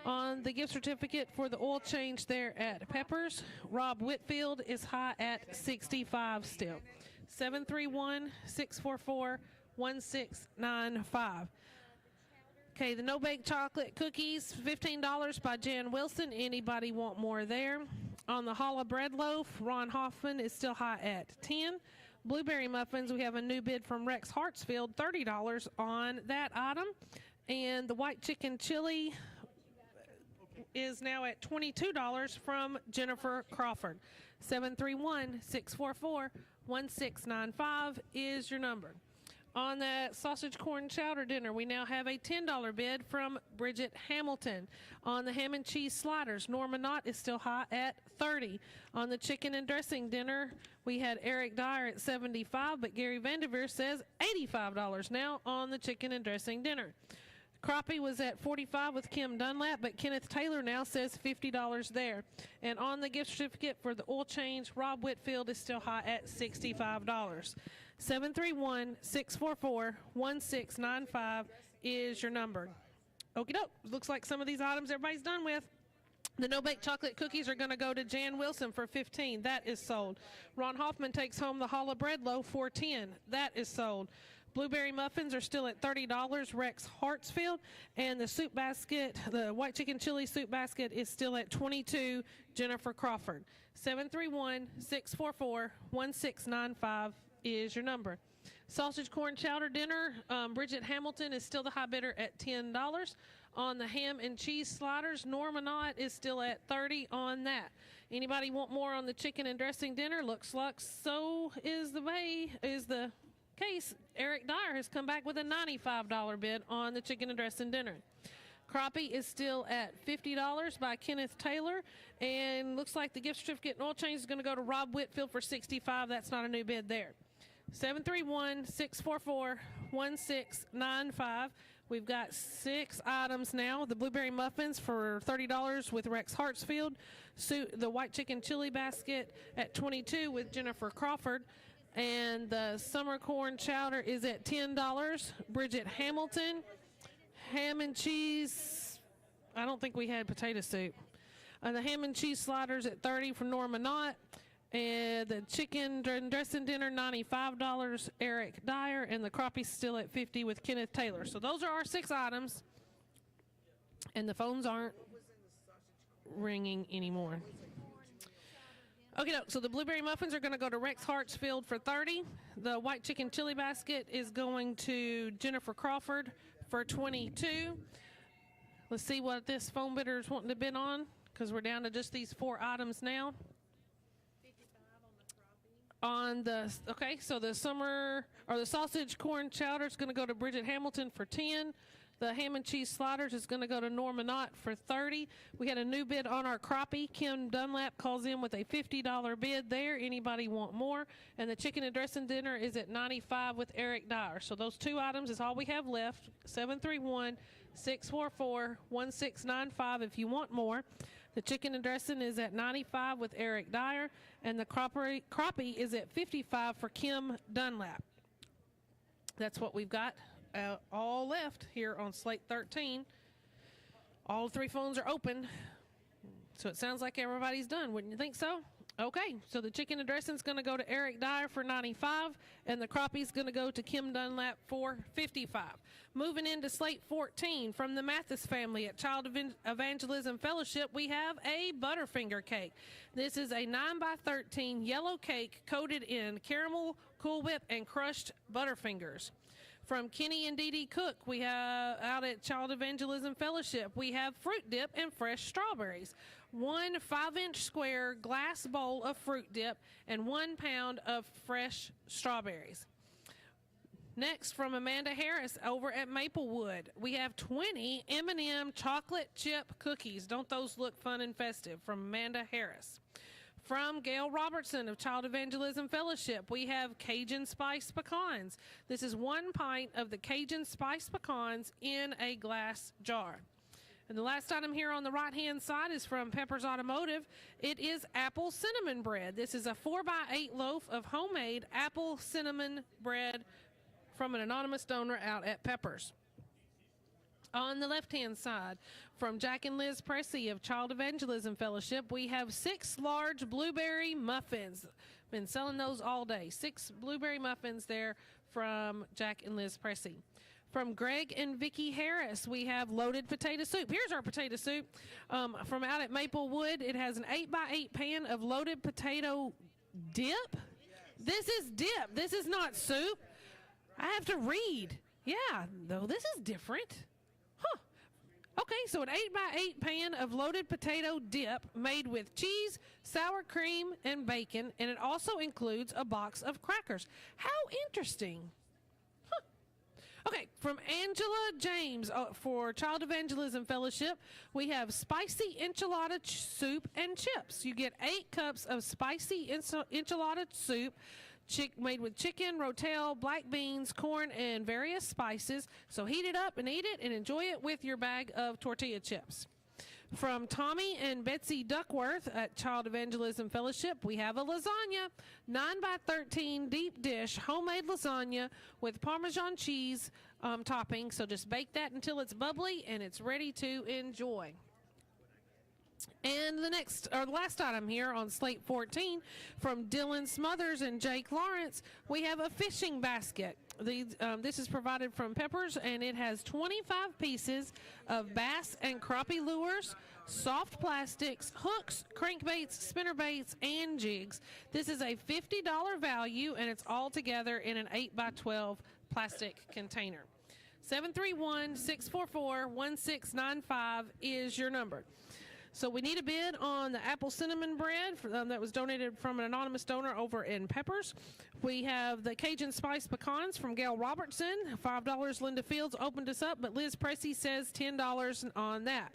On the gift certificate for the oil change there at Peppers, Rob Whitfield is high at $65 still. 731-644-1695. Okay, the no-bake chocolate cookies, $15 by Jan Wilson. Anybody want more there? On the challah bread loaf, Ron Hoffman is still high at $10. Blueberry muffins, we have a new bid from Rex Hartsfield, $30 on that item. And the white chicken chili is now at $22 from Jennifer Crawford. 731-644-1695 is your number. On that sausage corn chowder dinner, we now have a $10 bid from Bridget Hamilton. On the ham and cheese sliders, Norma Knott is still high at $30. On the chicken and dressing dinner, we had Eric Dyer at $75, but Gary Vanderveer says $85 now on the chicken and dressing dinner. Crappie was at $45 with Kim Dunlap, but Kenneth Taylor now says $50 there. And on the gift certificate for the oil change, Rob Whitfield is still high at $65. 731-644-1695 is your number. Okie doke. Looks like some of these items everybody's done with. The no-bake chocolate cookies are going to go to Jan Wilson for $15. That is sold. Ron Hoffman takes home the challah bread loaf for $10. That is sold. Blueberry muffins are still at $30, Rex Hartsfield. And the soup basket, the white chicken chili soup basket, is still at $22, Jennifer Crawford. 731-644-1695 is your number. Sausage corn chowder dinner, Bridget Hamilton is still the high bidder at $10. On the ham and cheese sliders, Norma Knott is still at $30 on that. Anybody want more on the chicken and dressing dinner? Looks like so is the case. Eric Dyer has come back with a $95 bid on the chicken and dressing dinner. Crappie is still at $50 by Kenneth Taylor, and looks like the gift certificate and oil change is going to go to Rob Whitfield for $65. That's not a new bid there. 731-644-1695. We've got 6 items now. The blueberry muffins for $30 with Rex Hartsfield. The white chicken chili basket at $22 with Jennifer Crawford. And the summer corn chowder is at $10. Bridget Hamilton. Ham and cheese. I don't think we had potato soup. The ham and cheese sliders at $30 for Norma Knott. And the chicken dressing dinner, $95, Eric Dyer. And the crappie still at $50 with Kenneth Taylor. So those are our 6 items. And the phones aren't ringing anymore. Okay, so the blueberry muffins are going to go to Rex Hartsfield for $30. The white chicken chili basket is going to Jennifer Crawford for $22. Let's see what this phone bidder is wanting to bid on, because we're down to just these 4 items now. On the so the sausage corn chowder is going to go to Bridget Hamilton for $10. The ham and cheese sliders is going to go to Norma Knott for $30. We had a new bid on our crappie. Kim Dunlap calls in with a $50 bid there. Anybody want more? And the chicken and dressing dinner is at $95 with Eric Dyer. So those 2 items is all we have left. 731-644-1695 if you want more. The chicken and dressing is at $95 with Eric Dyer. And the crappie is at $55 for Kim Dunlap. That's what we've got. All left here on Slate 13. All 3 phones are open. So it sounds like everybody's done. Wouldn't you think so? Okay, so the chicken and dressing is going to go to Eric Dyer for $95, and the crappie is going to go to Kim Dunlap for $55. Moving into Slate 14, from the Mathis family at Child Evangelism Fellowship, we have a Butterfinger cake. This is a 9x13 yellow cake coated in caramel, Cool Whip, and crushed Butterfingers. From Kenny and Dee Dee Cook, we have out at Child Evangelism Fellowship, we have fruit dip and fresh strawberries. 1 5-inch square glass bowl of fruit dip and 1 pound of fresh strawberries. Next, from Amanda Harris over at Maplewood, we have 20 M&M chocolate chip cookies. Don't those look fun and festive? From Amanda Harris. From Gail Robertson of Child Evangelism Fellowship, we have Cajun Spiced Pecans. This is 1 pint of the Cajun Spiced Pecans in a glass jar. And the last item here on the right-hand side is from Pepper's Automotive. It is apple cinnamon bread. This is a 4x8 loaf of homemade apple cinnamon bread from an anonymous donor out at Pepper's. On the left-hand side, from Jack and Liz Pressey of Child Evangelism Fellowship, we have 6 large blueberry muffins. Been selling those all day. 6 blueberry muffins there from Jack and Liz Pressey. From Greg and Vicki Harris, we have loaded potato soup. Here's our potato soup from out at Maplewood. It has an 8x8 pan of loaded potato dip. This is dip. This is not soup. I have to read. Yeah, though this is different. Huh. Okay, so an 8x8 pan of loaded potato dip made with cheese, sour cream, and bacon, and it also includes a box of crackers. How interesting. Huh. Okay, from Angela James for Child Evangelism Fellowship, we have spicy enchilada soup and chips. You get 8 cups of spicy enchilada soup, made with chicken, rotel, black beans, corn, and various spices. So heat it up and eat it and enjoy it with your bag of tortilla chips. From Tommy and Betsy Duckworth at Child Evangelism Fellowship, we have a lasagna, 9x13 deep dish homemade lasagna with Parmesan cheese topping. So just bake that until it's bubbly and it's ready to enjoy. And the last item here on Slate 14 from Dylan Smothers and Jake Lawrence, we have a fishing basket. This is provided from Peppers, and it has 25 pieces of bass and crappie lures, soft plastics, hooks, crankbaits, spinnerbaits, and jigs. This is a $50 value, and it's all together in an 8x12 plastic container. 731-644-1695 is your number. So we need a bid on the apple cinnamon bread that was donated from an anonymous donor over in Peppers. We have the Cajun Spiced Pecans from Gail Robertson, $5. Linda Fields opened us up, but Liz Pressey says $10 on that.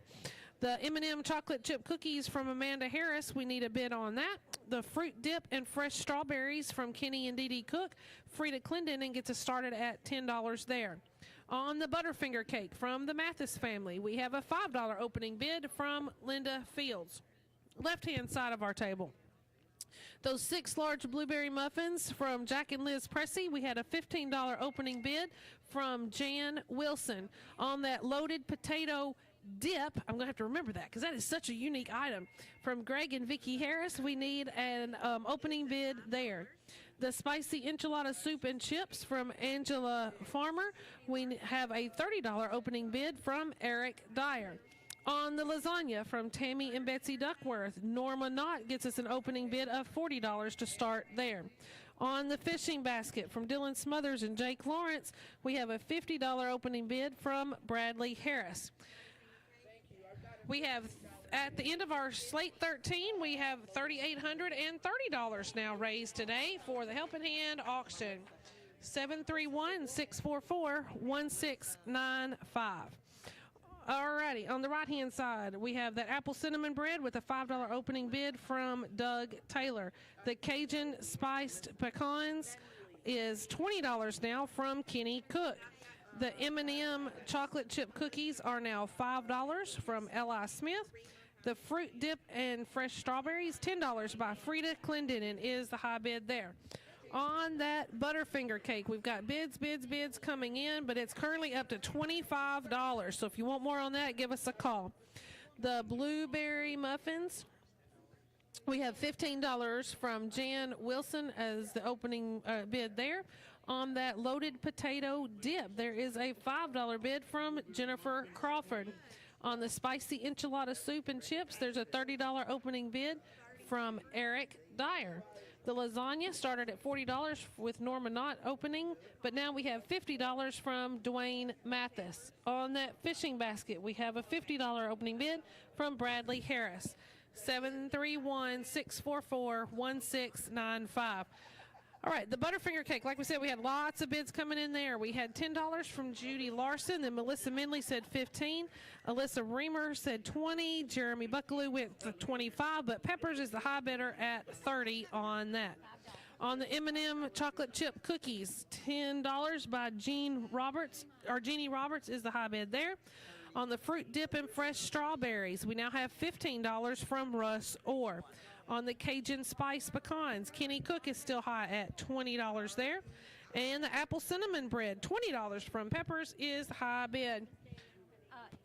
The M&M chocolate chip cookies from Amanda Harris, we need a bid on that. The fruit dip and fresh strawberries from Kenny and Dee Dee Cook, Frida Clendon, gets us started at $10 there. On the Butterfinger cake from the Mathis family, we have a $5 opening bid from Linda Fields. Left-hand side of our table. Those 6 large blueberry muffins from Jack and Liz Pressey, we had a $15 opening bid from Jan Wilson. On that loaded potato dip, I'm going to have to remember that because that is such a unique item. From Greg and Vicki Harris, we need an opening bid there. The spicy enchilada soup and chips from Angela Farmer, we have a $30 opening bid from Eric Dyer. On the lasagna from Tammy and Betsy Duckworth, Norma Knott gets us an opening bid of $40 to start there. On the fishing basket from Dylan Smothers and Jake Lawrence, we have a $50 opening bid from Bradley Harris. We have, at the end of our Slate 13, we have $3,830 now raised today for the Helping Hand auction. 731-644-1695. Alrighty, on the right-hand side, we have that apple cinnamon bread with a $5 opening bid from Doug Taylor. The Cajun Spiced Pecans is $20 now from Kenny Cook. The M&M chocolate chip cookies are now $5 from L.I. Smith. The fruit dip and fresh strawberries, $10 by Frida Clendon, is the high bid there. On that Butterfinger cake, we've got bids coming in, but it's currently up to $25. So if you want more on that, give us a call. The blueberry muffins, we have $15 from Jan Wilson as the opening bid there. On that loaded potato dip, there is a $5 bid from Jennifer Crawford. On the spicy enchilada soup and chips, there's a $30 opening bid from Eric Dyer. The lasagna started at $40 with Norma Knott opening, but now we have $50 from Dwayne Mathis. On that fishing basket, we have a $50 opening bid from Bradley Harris. 731-644-1695. All right, the Butterfinger cake, like we said, we had lots of bids coming in there. We had $10 from Judy Larson, then Melissa Mindley said 15, Alyssa Reamer said 20, Jeremy Buckaloo went for 25, but Peppers is the high bidder at 30 on that. On the M&M chocolate chip cookies, $10 by Jeannie Roberts is the high bid there. On the fruit dip and fresh strawberries, we now have $15 from Russ Orr. On the Cajun Spice Pecans, Kenny Cook is still high at $20 there. And the apple cinnamon bread, $20 from Peppers is high bid.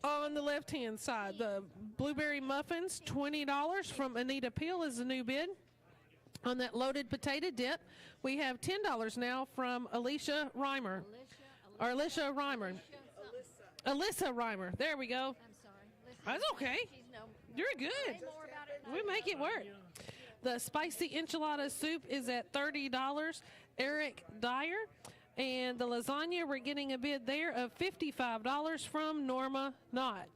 On the left-hand side, the blueberry muffins, $20 from Anita Peel is the new bid. On that loaded potato dip, we have $10 now from Alyssa Reimer. Alyssa Reimer. There we go. I'm sorry. That's okay. You're good. We make it work. The spicy enchilada soup is at $30. Eric Dyer. And the lasagna, we're getting a bid there of $55 from Norma Knott.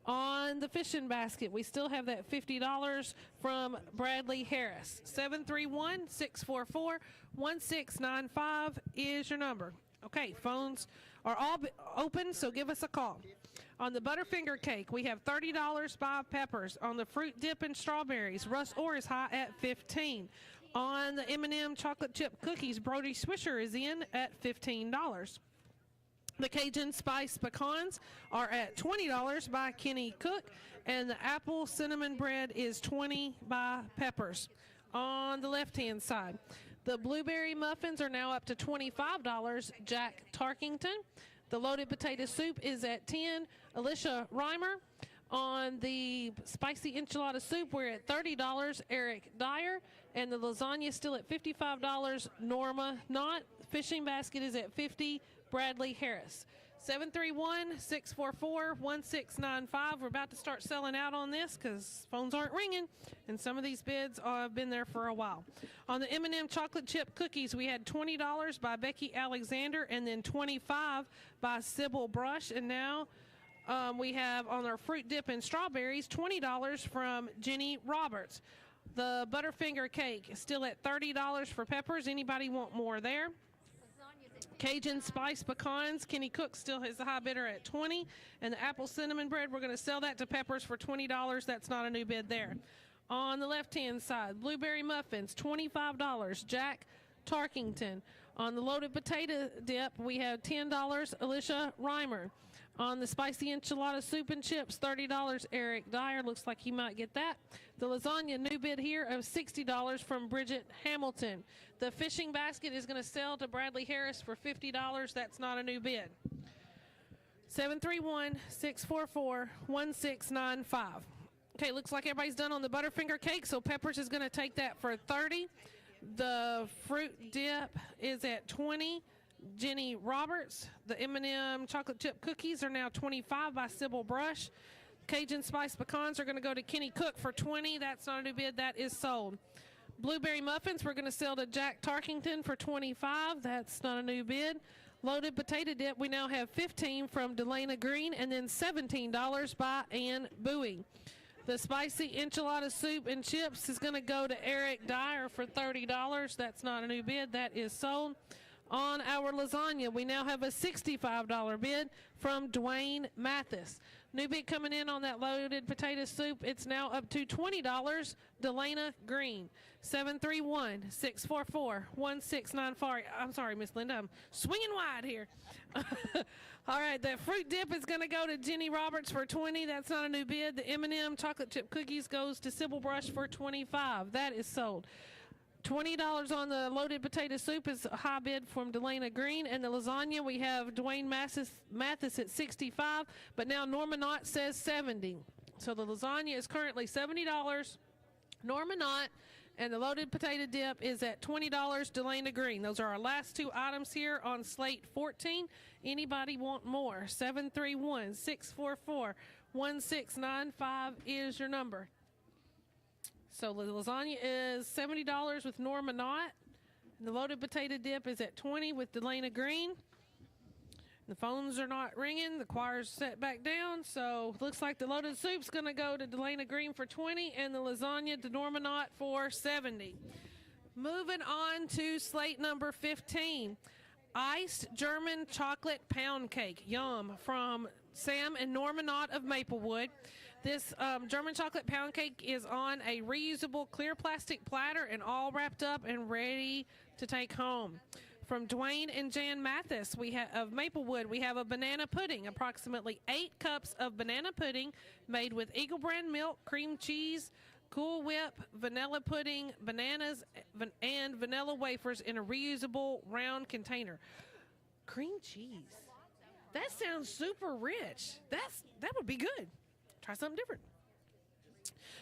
On the fishing basket, we still have that $50 from Bradley Harris. 731-644-1695 is your number. Okay, phones are all open, so give us a call. On the Butterfinger cake, we have $30 by Peppers. On the fruit dip and strawberries, Russ Orr is high at $15. On the M&M chocolate chip cookies, Brody Swisher is in at $15. The Cajun Spice Pecans are at $20 by Kenny Cook, and the apple cinnamon bread is $20 by Peppers. On the left-hand side, the blueberry muffins are now up to $25, Jack Tarkington. The loaded potato soup is at $10, Alicia Reimer. On the spicy enchilada soup, we're at $30, Eric Dyer. And the lasagna is still at $55, Norma Knott. Fishing basket is at $50, Bradley Harris. 731-644-1695. We're about to start selling out on this because phones aren't ringing, and some of these bids have been there for a while. On the M&M chocolate chip cookies, we had $20 by Becky Alexander and then $25 by Sybil Brush. And now we have on our fruit dip and strawberries, $20 from Jenny Roberts. The Butterfinger cake is still at $30 for Peppers. Anybody want more there? Cajun Spice Pecans, Kenny Cook still has the high bidder at $20. And the apple cinnamon bread, we're going to sell that to Peppers for $20. That's not a new bid there. On the left-hand side, blueberry muffins, $25, Jack Tarkington. On the loaded potato dip, we have $10, Alicia Reimer. On the spicy enchilada soup and chips, $30, Eric Dyer. Looks like he might get that. The lasagna, new bid here of $60 from Bridget Hamilton. The fishing basket is going to sell to Bradley Harris for $50. That's not a new bid. 731-644-1695. Okay, looks like everybody's done on the Butterfinger cake, so Peppers is going to take that for $30. The fruit dip is at $20. Jenny Roberts. The M&M chocolate chip cookies are now $25 by Sybil Brush. Cajun Spice Pecans are going to go to Kenny Cook for $20. That's not a new bid. That is sold. Blueberry muffins we're going to sell to Jack Tarkington for $25. That's not a new bid. Loaded potato dip, we now have $15 from Delana Green and then $17 by Ann Bowie. The spicy enchilada soup and chips is going to go to Eric Dyer for $30. That's not a new bid. That is sold. On our lasagna, we now have a $65 bid from Dwayne Mathis. New bid coming in on that loaded potato soup. It's now up to $20, Delana Green. 731-644-1694. I'm sorry, Miss Linda. I'm swinging wide here. All right, the fruit dip is going to go to Jenny Roberts for $20. That's not a new bid. The M&M chocolate chip cookies goes to Sybil Brush for $25. That is sold. $20 on the loaded potato soup is a high bid from Delana Green. And the lasagna, we have Dwayne Mathis at $65, but now Norma Knott says $70. So the lasagna is currently $70, Norma Knott, and the loaded potato dip is at $20, Delana Green. Those are our last two items here on Slate 14. Anybody want more? 731-644-1695 is your number. So the lasagna is $70 with Norma Knott. And the loaded potato dip is at $20 with Delana Green. The phones are not ringing. The choir's set back down. So looks like the loaded soup's going to go to Delana Green for $20 and the lasagna to Norma Knott for $70. Moving on to slate number 15. Iced German chocolate pound cake. Yum. From Sam and Norma Knott of Maplewood. This German chocolate pound cake is on a reusable clear plastic platter and all wrapped up and ready to take home. From Dwayne and Jan Mathis of Maplewood, we have a banana pudding, approximately 8 cups of banana pudding made with Eagle Brand milk, cream cheese, Cool Whip, vanilla pudding, bananas, and vanilla wafers in a reusable round container. Cream cheese. That sounds super rich. That would be good. Try something different.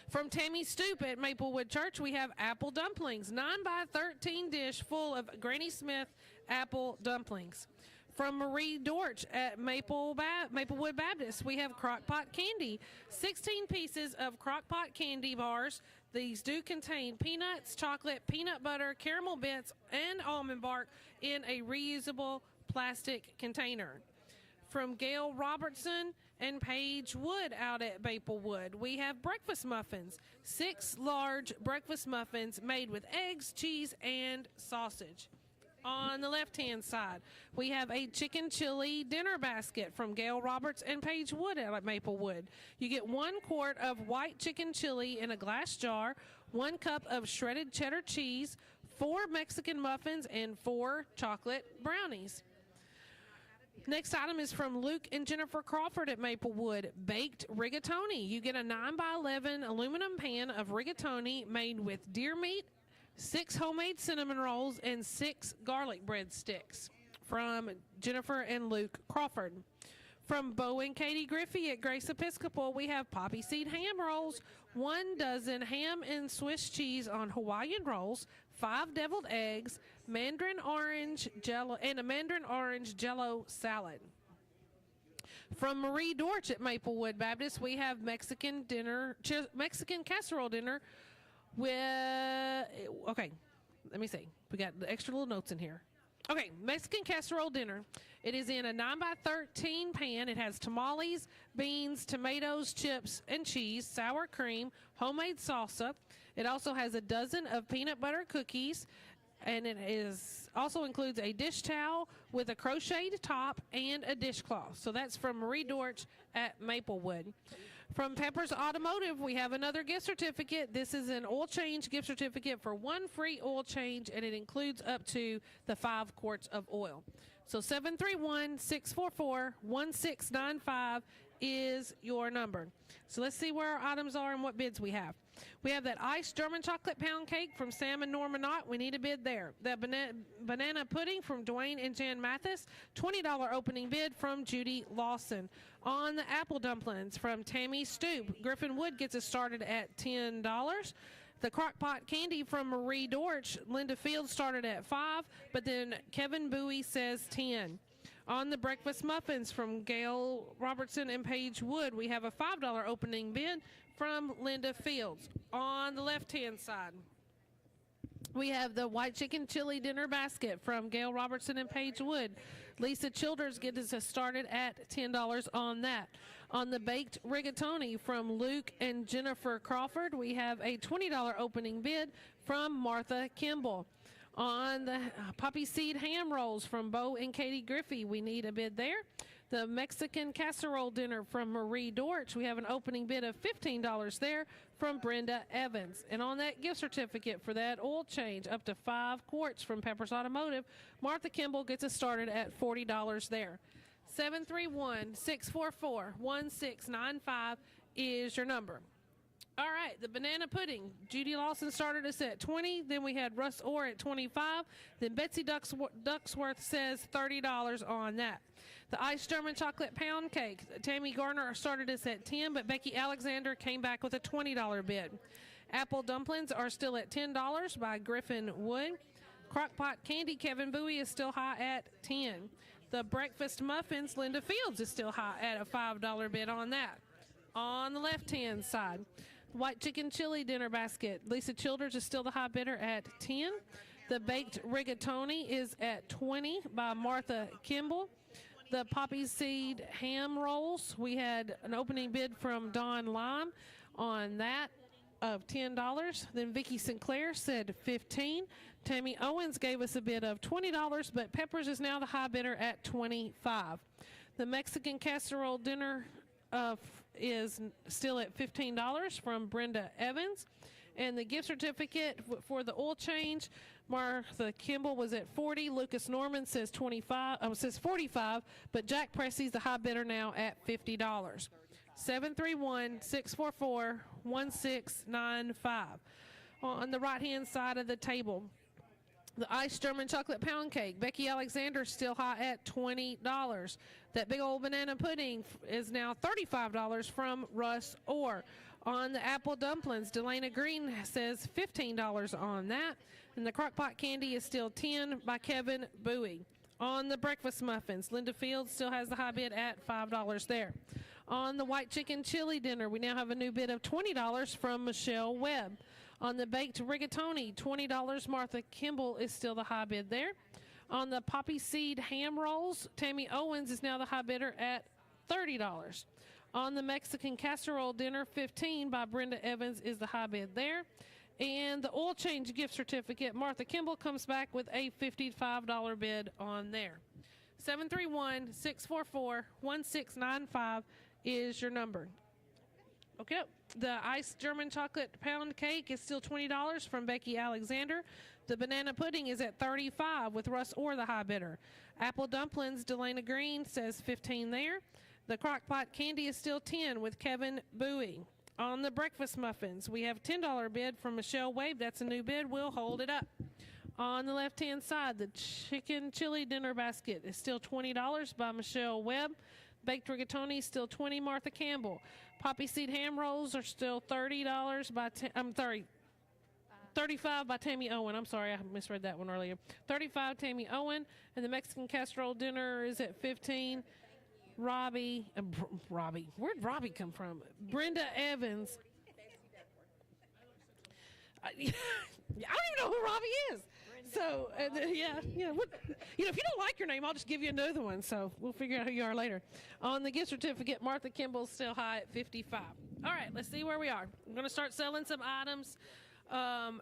From Tammy Stoop at Maplewood Church, we have apple dumplings, 9x13 dish full of Granny Smith apple dumplings. From Marie Dortch at Maplewood Baptist, we have Crock-Pot candy, 16 pieces of Crock-Pot candy bars. These do contain peanuts, chocolate, peanut butter, caramel bits, and almond bark in a reusable plastic container. From Gail Robertson and Paige Wood out at Maplewood, we have breakfast muffins, 6 large breakfast muffins made with eggs, cheese, and sausage. On the left-hand side, we have a chicken chili dinner basket from Gail Roberts and Paige Wood out at Maplewood. You get 1 quart of white chicken chili in a glass jar, 1 cup of shredded cheddar cheese, 4 Mexican muffins, and 4 chocolate brownies. Next item is from Luke and Jennifer Crawford at Maplewood, baked rigatoni. You get a 9x11 aluminum pan of rigatoni made with deer meat, 6 homemade cinnamon rolls, and 6 garlic breadsticks. From Jennifer and Luke Crawford. From Bo and Katie Griffey at Grace Episcopal, we have poppy seed ham rolls, 1 dozen ham and Swiss cheese on Hawaiian rolls, 5 deviled eggs, mandarin orange jello, and a mandarin orange jello salad. From Marie Dortch at Maplewood Baptist, we have Mexican casserole dinner with, okay, let me see. We got the extra little notes in here. Okay, Mexican casserole dinner. It is in a 9x13 pan. It has tamales, beans, tomatoes, chips, and cheese, sour cream, homemade salsa. It also has a dozen of peanut butter cookies, and it also includes a dish towel with a crocheted top and a dishcloth. So that's from Marie Dortch at Maplewood. From Pepper's Automotive, we have another gift certificate. This is an oil change gift certificate for 1 free oil change, and it includes up to the 5 quarts of oil. So 731-644-1695 is your number. So let's see where our items are and what bids we have. We have that iced German chocolate pound cake from Sam and Norma Knott. We need a bid there. That banana pudding from Dwayne and Jan Mathis. $20 opening bid from Judy Lawson. On the apple dumplings from Tammy Stoop. Griffin Wood gets us started at $10. The Crock-Pot candy from Marie Dortch. Linda Fields started at $5, but then Kevin Bowie says $10. On the breakfast muffins from Gail Robertson and Paige Wood, we have a $5 opening bid from Linda Fields. On the left-hand side, we have the white chicken chili dinner basket from Gail Robertson and Paige Wood. Lisa Childers gets us started at $10 on that. On the baked rigatoni from Luke and Jennifer Crawford, we have a $20 opening bid from Martha Kimball. On the poppy seed ham rolls from Bo and Katie Griffey, we need a bid there. The Mexican casserole dinner from Marie Dortch, we have an opening bid of $15 there from Brenda Evans. And on that gift certificate for that oil change, up to 5 quarts from Pepper's Automotive, Martha Kimball gets us started at $40 there. 731-644-1695 is your number. All right, the banana pudding. Judy Lawson started us at $20. Then we had Russ Orr at $25. Then Betsy Ducksworth says $30 on that. The iced German chocolate pound cake. Tammy Garner started us at $10, but Becky Alexander came back with a $20 bid. Apple dumplings are still at $10 by Griffin Wood. Crock-Pot candy, Kevin Bowie is still high at $10. The breakfast muffins, Linda Fields is still high at a $5 bid on that. On the left-hand side, White chicken chili dinner basket. Lisa Childers is still the high bidder at 10. The baked rigatoni is at 20 by Martha Kimball. The poppy seed ham rolls, we had an opening bid from Don Lime on that of $10. Then Vicki Sinclair said 15. Tammy Owens gave us a bid of $20, but Peppers is now the high bidder at 25. The Mexican casserole dinner is still at $15 from Brenda Evans. And the gift certificate for the oil change, Martha Kimball was at 40. Lucas Norman says 45, but Jack Pressy's the high bidder now at $50. 731-644-1695. On the right-hand side of the table, the iced German chocolate pound cake. Becky Alexander still high at $20. That big old banana pudding is now $35 from Russ Orr. On the apple dumplings, Delana Green says $15 on that. And the crockpot candy is still $10 by Kevin Bowie. On the breakfast muffins, Linda Fields still has the high bid at $5 there. On the white chicken chili dinner, we now have a new bid of $20 from Michelle Webb. On the baked rigatoni, $20. Martha Kimball is still the high bid there. On the poppy seed ham rolls, Tammy Owens is now the high bidder at $30. On the Mexican casserole dinner, $15 by Brenda Evans is the high bid there. And the oil change gift certificate, Martha Kimball comes back with a $55 bid on there. 731-644-1695 is your number. Okay, the iced German chocolate pound cake is still $20 from Becky Alexander. The banana pudding is at $35 with Russ Orr the high bidder. Apple dumplings, Delana Green says $15 there. The crockpot candy is still $10 with Kevin Bowie. On the breakfast muffins, we have a $10 bid from Michelle Wade. That's a new bid. We'll hold it up. On the left-hand side, the chicken chili dinner basket is still $20 by Michelle Webb. Baked rigatoni still $20, Martha Campbell. Poppy seed ham rolls are still $35 by Tammy Owen. I'm sorry, I misread that one earlier. 35 Tammy Owen, and the Mexican casserole dinner is at 15. Robbie, where'd Robbie come from? Brenda Evans. I don't even know who Robbie is. So, yeah. What, if you don't like your name, I'll just give you another one. So we'll figure out who you are later. On the gift certificate, Martha Kimball's still high at 55. All right, let's see where we are. I'm going to start selling some items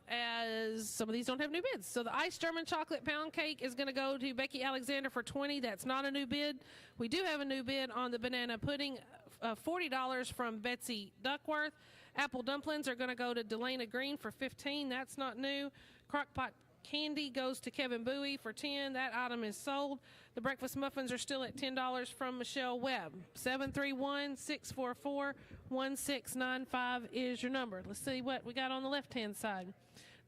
as some of these don't have new bids. So the iced German chocolate pound cake is going to go to Becky Alexander for $20. That's not a new bid. We do have a new bid on the banana pudding, $40 from Betsy Duckworth. Apple dumplings are going to go to Delana Green for $15. That's not new. Crockpot candy goes to Kevin Bowie for $10. That item is sold. The breakfast muffins are still at $10 from Michelle Webb. 731-644-1695 is your number. Let's see what we got on the left-hand side.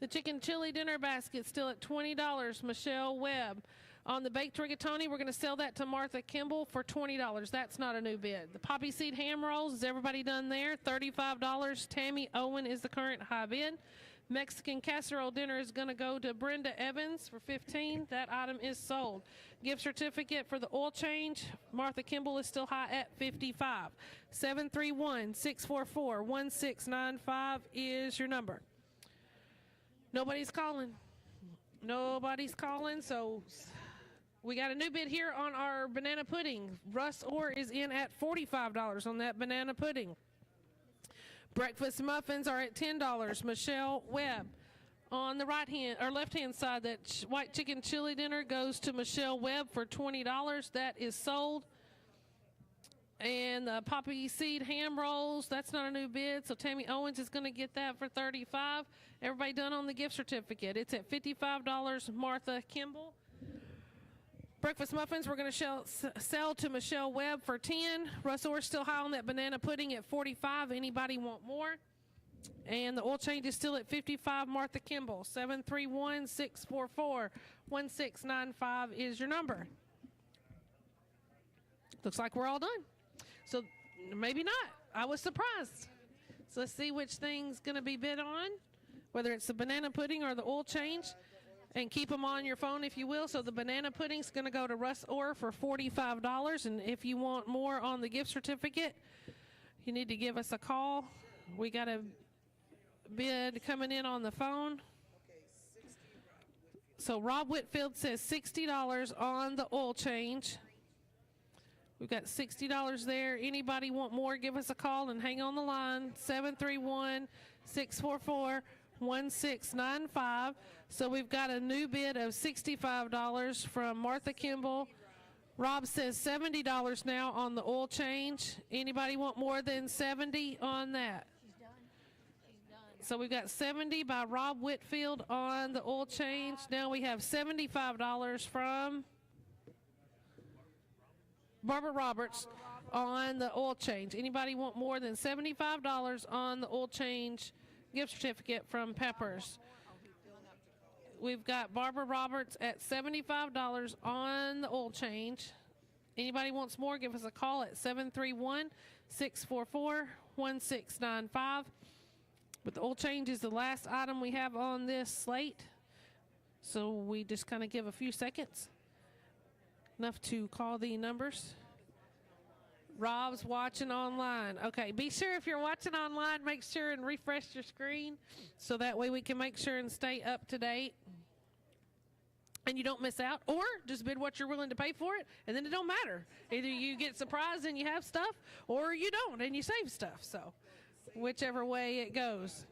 The chicken chili dinner basket still at $20, Michelle Webb. On the baked rigatoni, we're going to sell that to Martha Kimball for $20. That's not a new bid. The poppy seed ham rolls, is everybody done there? $35. Tammy Owen is the current high bid. Mexican casserole dinner is going to go to Brenda Evans for $15. That item is sold. Gift certificate for the oil change, Martha Kimball is still high at $55. 731-644-1695 is your number. Nobody's calling. So we got a new bid here on our banana pudding. Russ Orr is in at $45 on that banana pudding. Breakfast muffins are at $10. Michelle Webb. On the left-hand side, that white chicken chili dinner goes to Michelle Webb for $20. That is sold. And the poppy seed ham rolls, that's not a new bid, so Tammy Owens is going to get that for $35. Everybody done on the gift certificate. It's at $55, Martha Kimball. Breakfast muffins we're going to sell to Michelle Webb for $10. Russ Orr still high on that banana pudding at $45. Anybody want more? And the oil change is still at $55, Martha Kimball. 731-644-1695 is your number. Looks like we're all done. So maybe not. I was surprised. So let's see which thing's going to be bid on, whether it's the banana pudding or the oil change. And keep them on your phone, if you will. So the banana pudding's going to go to Russ Orr for $45. And if you want more on the gift certificate, you need to give us a call. We got to bid coming in on the phone. So Rob Whitfield says $60 on the oil change. We've got $60 there. Anybody want more, give us a call and hang on the line. 731-644-1695. So we've got a new bid of $65 from Martha Kimball. Rob says $70 now on the oil change. Anybody want more than $70 on that? So we've got $70 by Rob Whitfield on the oil change. Now we have $75 from Barbara Roberts on the oil change. Anybody want more than $75 on the oil change gift certificate from Peppers? We've got Barbara Roberts at $75 on the oil change. Anybody wants more, give us a call at 731-644-1695. But the oil change is the last item we have on this slate. So we just kind of give a few seconds. Enough to call the numbers. Rob's watching online. Okay, be sure if you're watching online, make sure and refresh your screen so that way we can make sure and stay up to date and you don't miss out, or just bid what you're willing to pay for it, and then it don't matter. Either you get surprised and you have stuff, or you don't and you save stuff. So whichever way it goes.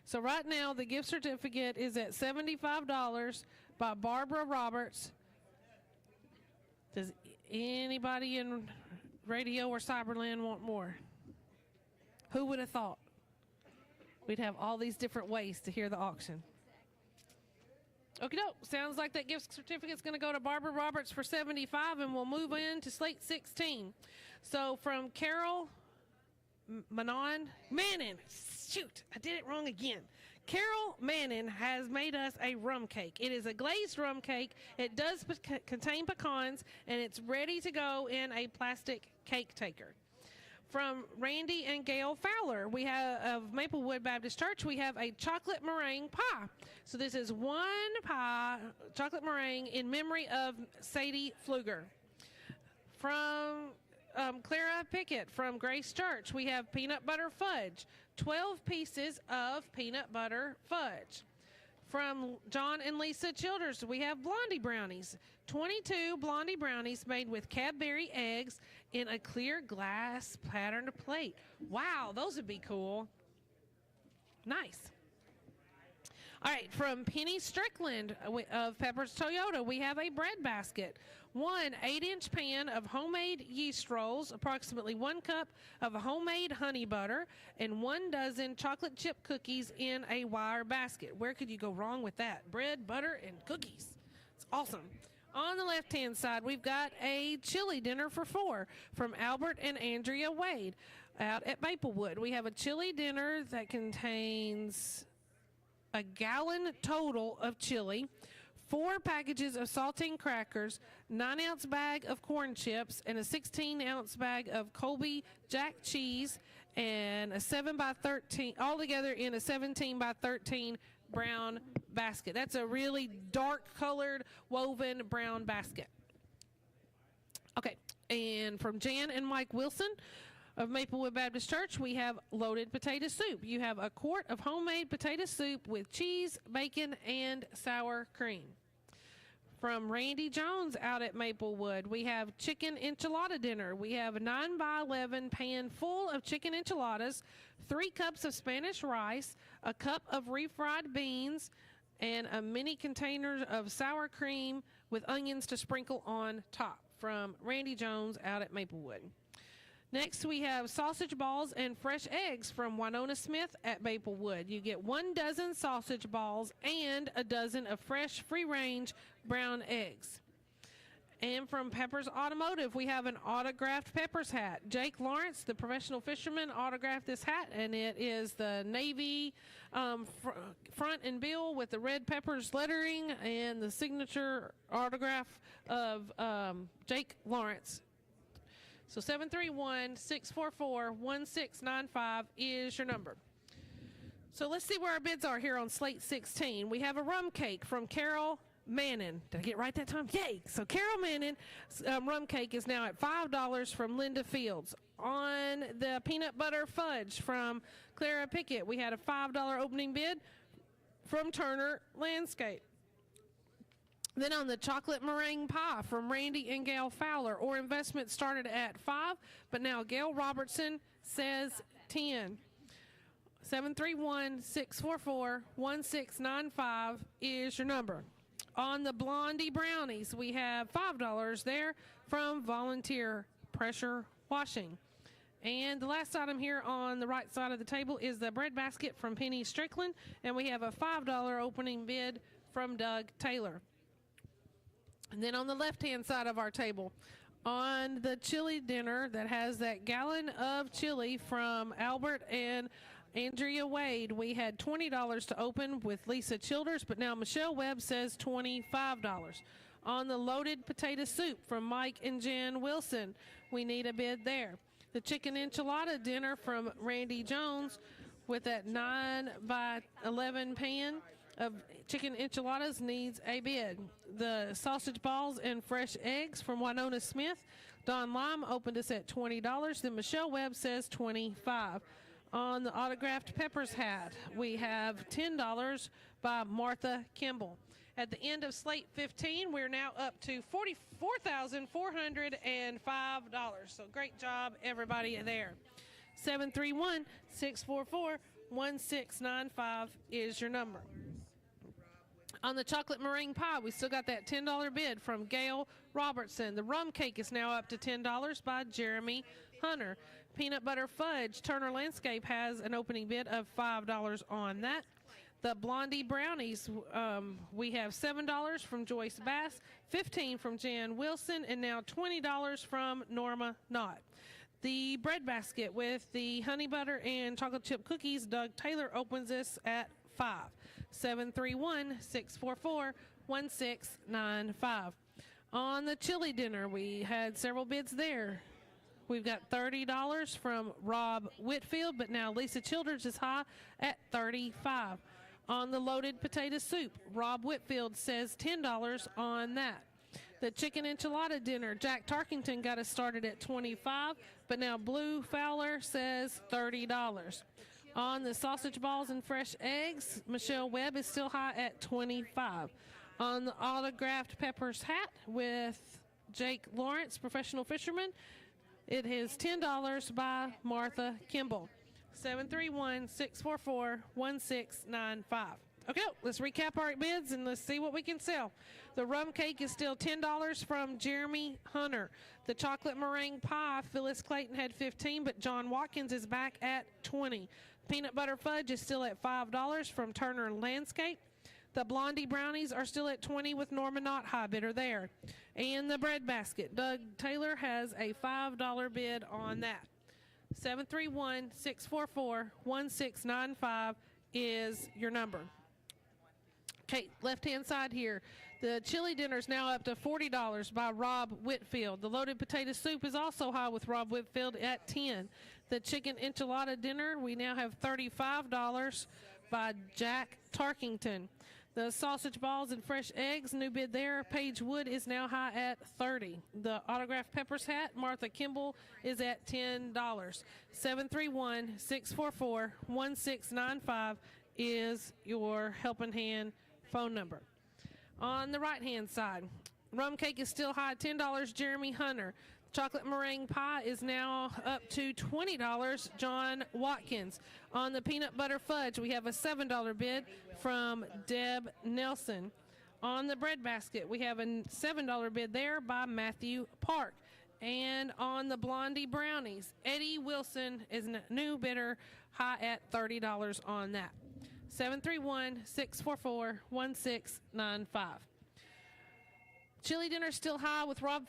So right now the gift certificate is at $75 by Barbara Roberts. Does anybody in radio or Cyberland want more? Who would have thought we'd have all these different ways to hear the auction? Okay, doke. Sounds like that gift certificate's going to go to Barbara Roberts for $75, and we'll move in to slate 16. So from Carol Mannon, shoot, I did it wrong again. Carol Mannon has made us a rum cake. It is a glazed rum cake. It does contain pecans, and it's ready to go in a plastic cake taker. From Randy and Gail Fowler, we have of Maplewood Baptist Church, we have a chocolate meringue pie. So this is one pie, chocolate meringue, in memory of Sadie Pfluger. From Clara Pickett from Grace Church, we have peanut butter fudge, 12 pieces of peanut butter fudge. From John and Lisa Childers, we have Blondie brownies, 22 Blondie brownies made with Cadbury eggs in a clear glass patterned plate. Wow, those would be cool. Nice. All right, from Penny Strickland of Peppers Toyota, we have a bread basket. One 8-inch pan of homemade yeast rolls, approximately 1 cup of homemade honey butter, and 1 dozen chocolate chip cookies in a wire basket. Where could you go wrong with that? Bread, butter, and cookies. It's awesome. On the left-hand side, we've got a chili dinner for 4 from Albert and Andrea Wade out at Maplewood. We have a chili dinner that contains a gallon total of chili, 4 packages of saltine crackers, 9-ounce bag of corn chips, and a 16-ounce bag of Colby Jack cheese, and a 7x13, all together in a 17x13 brown basket. That's a really dark colored woven brown basket. Okay, and from Jan and Mike Wilson of Maplewood Baptist Church, we have loaded potato soup. You have a quart of homemade potato soup with cheese, bacon, and sour cream. From Randy Jones out at Maplewood, we have chicken enchilada dinner. We have a 9x11 pan full of chicken enchiladas, 3 cups of Spanish rice, a cup of refried beans, and a mini container of sour cream with onions to sprinkle on top. From Randy Jones out at Maplewood. Next, we have sausage balls and fresh eggs from Winona Smith at Maplewood. You get 1 dozen sausage balls and a dozen of fresh, free-range brown eggs. And from Peppers Automotive, we have an autographed Peppers hat. Jake Lawrence, the professional fisherman, autographed this hat, and it is the navy front and bill with the red Peppers lettering and the signature autograph of Jake Lawrence. So 731-644-1695 is your number. So let's see where our bids are here on slate 16. We have a rum cake from Carol Mannon. Did I get it right that time? Yay! So Carol Mannon rum cake is now at $5 from Linda Fields. On the peanut butter fudge from Clara Pickett, we had a $5 opening bid from Turner Landscape. Then on the chocolate meringue pie from Randy and Gail Fowler, our investment started at $5, but now Gail Robertson says 10. 731-644-1695 is your number. On the Blondie brownies, we have $5 there from Volunteer Pressure Washing. And the last item here on the right side of the table is the bread basket from Penny Strickland, and we have a $5 opening bid from Doug Taylor. And then on the left-hand side of our table, on the chili dinner that has that gallon of chili from Albert and Andrea Wade, we had $20 to open with Lisa Childers, but now Michelle Webb says $25. On the loaded potato soup from Mike and Jan Wilson, we need a bid there. The chicken enchilada dinner from Randy Jones with that 9x11 pan of chicken enchiladas needs a bid. The sausage balls and fresh eggs from Winona Smith, Don Lime opened us at $20. Then Michelle Webb says $25. On the autographed peppers hat, we have $10 by Martha Kimball. At the end of slate 15, we're now up to $44,405. So great job, everybody there. 731-644-1695 is your number. On the chocolate meringue pie, we still got that $10 bid from Gail Robertson. The rum cake is now up to $10 by Jeremy Hunter. Peanut butter fudge, Turner Landscape has an opening bid of $5 on that. The Blondie brownies, we have $7 from Joyce Bass, $15 from Jan Wilson, and now $20 from Norma Knott. The bread basket with the honey butter and chocolate chip cookies, Doug Taylor opens this at $5. 731-644-1695. On the chili dinner, we had several bids there. We've got $30 from Rob Whitfield, but now Lisa Childers is high at $35. On the loaded potato soup, Rob Whitfield says $10 on that. The chicken enchilada dinner, Jack Tarkington got us started at $25, but now Blue Fowler says $30. On the sausage balls and fresh eggs, Michelle Webb is still high at $25. On the autographed peppers hat with Jake Lawrence, professional fisherman, it is $10 by Martha Kimball. 731-644-1695. Okay, let's recap our bids and let's see what we can sell. The rum cake is still $10 from Jeremy Hunter. The chocolate meringue pie, Phyllis Clayton had $15, but John Watkins is back at $20. Peanut butter fudge is still at $5 from Turner Landscape. The Blondie brownies are still at $20 with Norma Knott high bidder there. And the bread basket, Doug Taylor has a $5 bid on that. 731-644-1695 is your number. Okay, left-hand side here. The chili dinner is now up to $40 by Rob Whitfield. The loaded potato soup is also high with Rob Whitfield at $10. The chicken enchilada dinner, we now have $35 by Jack Tarkington. The sausage balls and fresh eggs, new bid there. Paige Wood is now high at $30. The autographed peppers hat, Martha Kimball, is at $10. 731-644-1695 is your helping hand phone number. On the right-hand side, rum cake is still high at $10, Jeremy Hunter. Chocolate meringue pie is now up to $20, John Watkins. On the peanut butter fudge, we have a $7 bid from Deb Nelson. On the bread basket, we have a $7 bid there by Matthew Park. And on the Blondie brownies, Eddie Wilson is a new bidder, high at $30 on that. 731-644-1695. Chili dinner still high with Rob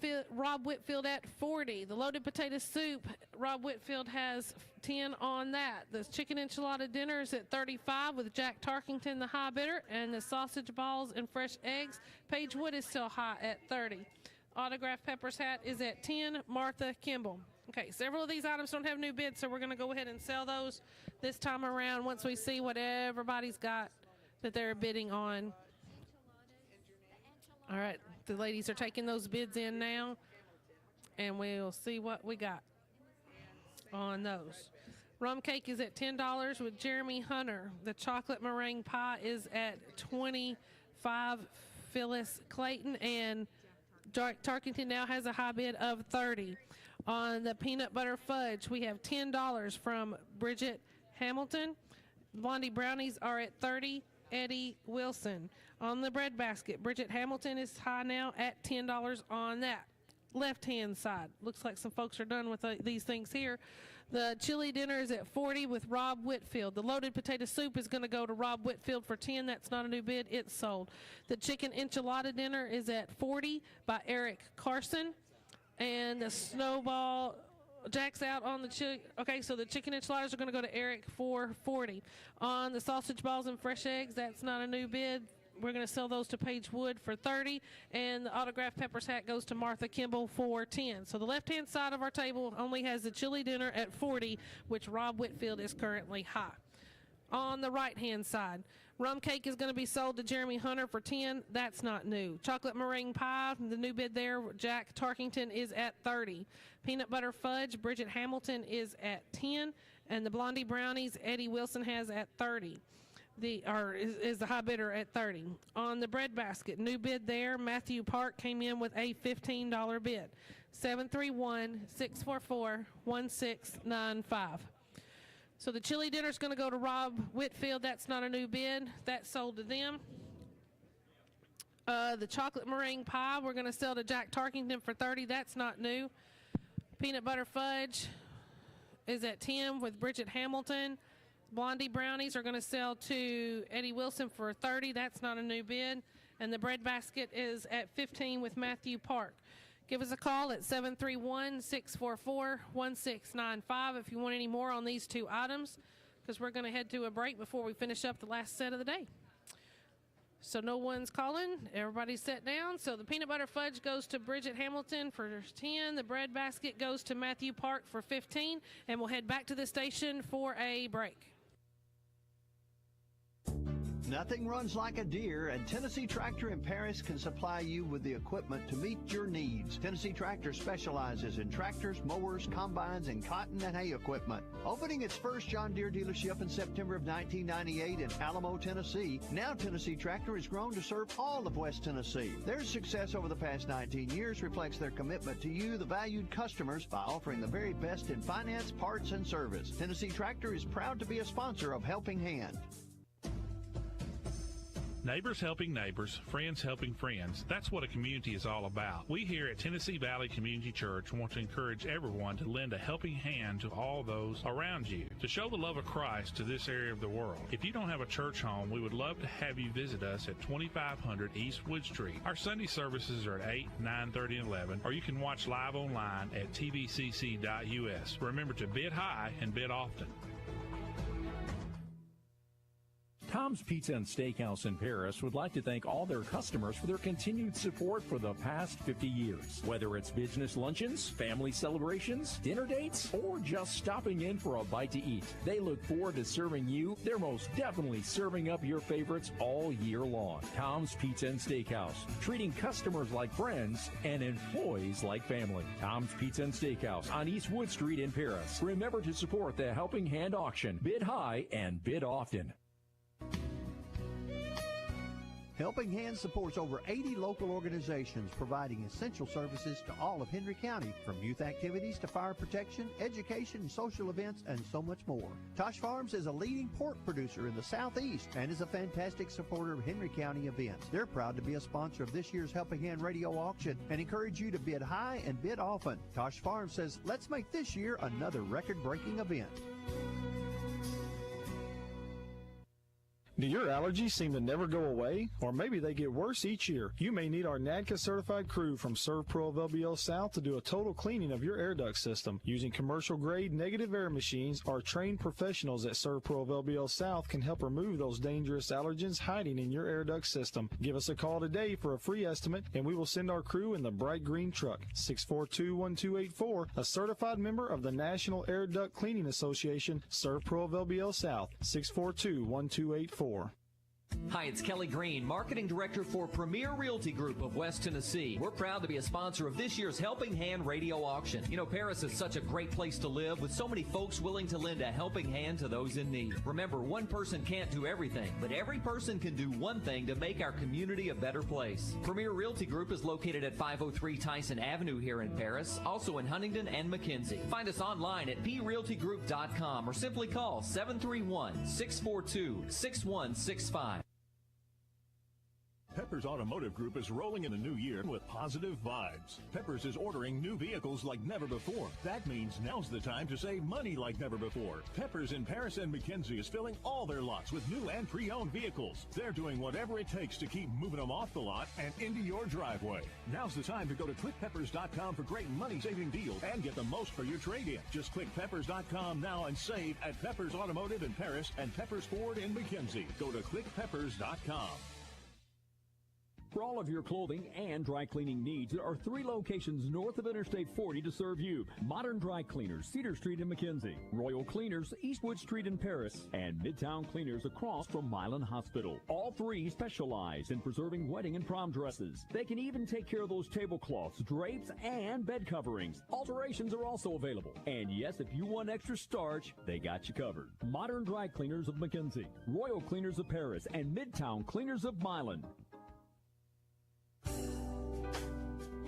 Whitfield at $40. The loaded potato soup, Rob Whitfield has 10 on that. The chicken enchilada dinner is at $35 with Jack Tarkington, the high bidder, and the sausage balls and fresh eggs, Paige Wood is still high at $30. Autographed peppers hat is at $10, Martha Kimball. Okay, several of these items don't have new bids, so we're going to go ahead and sell those this time around once we see what everybody's got that they're bidding on. All right, the ladies are taking those bids in now, and we'll see what we got. on those. Rum cake is at $10 with Jeremy Hunter. The chocolate meringue pie is at $25. Phyllis Clayton, and Tarkington now has a high bid of $30. On the peanut butter fudge, we have $10 from Bridget Hamilton. Blondie brownies are at $30. Eddie Wilson. On the bread basket, Bridget Hamilton is high now at $10 on that. Left-hand side. Looks like some folks are done with these things here. The chili dinner is at $40 with Rob Whitfield. The loaded potato soup is going to go to Rob Whitfield for $10. That's not a new bid. It's sold. The chicken enchilada dinner is at $40 by Eric Carson. And the snowball Jack's out on the chicken. Okay, so the chicken enchiladas are going to go to Eric for $40. On the sausage balls and fresh eggs, that's not a new bid. We're going to sell those to Paige Wood for $30, and the autographed peppers hat goes to Martha Kimball for $10. So the left-hand side of our table only has the chili dinner at $40, which Rob Whitfield is currently high. On the right-hand side, rum cake is going to be sold to Jeremy Hunter for $10. That's not new. Chocolate meringue pie, the new bid there, Jack Tarkington is at $30. Peanut butter fudge, Bridget Hamilton is at $10, and the Blondie brownies, Eddie Wilson has at $30. Is the high bidder at $30. On the bread basket, new bid there, Matthew Park came in with a $15 bid. 731-644-1695. So the chili dinner is going to go to Rob Whitfield. That's not a new bid. That's sold to them. The chocolate meringue pie, we're going to sell to Jack Tarkington for $30. That's not new. Peanut butter fudge is at $10 with Bridget Hamilton. Blondie brownies are going to sell to Eddie Wilson for $30. That's not a new bid. And the bread basket is at $15 with Matthew Park. Give us a call at 731-644-1695 if you want any more on these two items, because we're going to head to a break before we finish up the last set of the day. So no one's calling. Everybody's set down. So the peanut butter fudge goes to Bridget Hamilton for $10. The bread basket goes to Matthew Park for $15. And we'll head back to the station for a break. Nothing runs like a deer, and Tennessee Tractor in Paris can supply you with the equipment to meet your needs. Tennessee Tractor specializes in tractors, mowers, combines, and cotton and hay equipment. Opening its first John Deere dealership in September of 1998 in Alamo, Tennessee, now Tennessee Tractor has grown to serve all of West Tennessee. Their success over the past 19 years reflects their commitment to you, the valued customers, by offering the very best in finance, parts, and service. Tennessee Tractor is proud to be a sponsor of Helping Hand. Neighbors helping neighbors, friends helping friends. That's what a community is all about. We here at Tennessee Valley Community Church want to encourage everyone to lend a helping hand to all those around you, to show the love of Christ to this area of the world. If you don't have a church home, we would love to have you visit us at 2500 East Wood Street. Our Sunday services are at 8, 9:30, and 11, or you can watch live online at tvcc.us. Remember to bid high and bid often. Tom's Pizza and Steakhouse in Paris would like to thank all their customers for their continued support for the past 50 years. Whether it's business luncheons, family celebrations, dinner dates, or just stopping in for a bite to eat, they look forward to serving you. They're most definitely serving up your favorites all year long. Tom's Pizza and Steakhouse, treating customers like friends and employees like family. Tom's Pizza and Steakhouse on East Wood Street in Paris. Remember to support the Helping Hand auction. Bid high and bid often. Helping Hand supports over 80 local organizations providing essential services to all of Henry County, from youth activities to fire protection, education, and social events, and so much more. Tosh Farms is a leading pork producer in the Southeast and is a fantastic supporter of Henry County events. They're proud to be a sponsor of this year's Helping Hand radio auction and encourage you to bid high and bid often. Tosh Farms says, let's make this year another record-breaking event. Do your allergies seem to never go away? Or maybe they get worse each year? You may need our NADCA certified crew from ServPro of LBL South to do a total cleaning of your air duct system. Using commercial grade negative air machines, our trained professionals at ServPro of LBL South can help remove those dangerous allergens hiding in your air duct system. Give us a call today for a free estimate and we will send our crew in the bright green truck. 642-1284, a certified member of the National Air Duct Cleaning Association, ServPro of LBL South. 642-1284. Hi, it's Kelly Green, Marketing Director for Premier Realty Group of West Tennessee. We're proud to be a sponsor of this year's Helping Hand Radio Auction. You know, Paris is such a great place to live with so many folks willing to lend a helping hand to those in need. Remember, one person can't do everything, but every person can do one thing to make our community a better place. Premier Realty Group is located at 503 Tyson Avenue here in Paris, also in Huntington and McKenzie. Find us online at prealtygroup.com or simply call 731-642-6165. Peppers Automotive Group is rolling in the new year with positive vibes. Peppers is ordering new vehicles like never before. That means now's the time to save money like never before. Peppers in Paris and McKenzie is filling all their lots with new and pre-owned vehicles. They're doing whatever it takes to keep moving them off the lot and into your driveway. Now's the time to go to clickpeppers.com for great money-saving deals and get the most for your trade-in. Just click peppers.com now and save at Peppers Automotive in Paris and Peppers Ford in McKenzie. Go to clickpeppers.com. For all of your clothing and dry cleaning needs, there are 3 locations north of Interstate 40 to serve you. Modern Dry Cleaners, Cedar Street in McKenzie. Royal Cleaners, Eastwood Street in Paris. And Midtown Cleaners across from Milan Hospital. All 3 specialize in preserving wedding and prom dresses. They can even take care of those tablecloths, drapes, and bed coverings. Alterations are also available. And yes, if you want extra starch, they got you covered. Modern Dry Cleaners of McKenzie. Royal Cleaners of Paris. And Midtown Cleaners of Milan.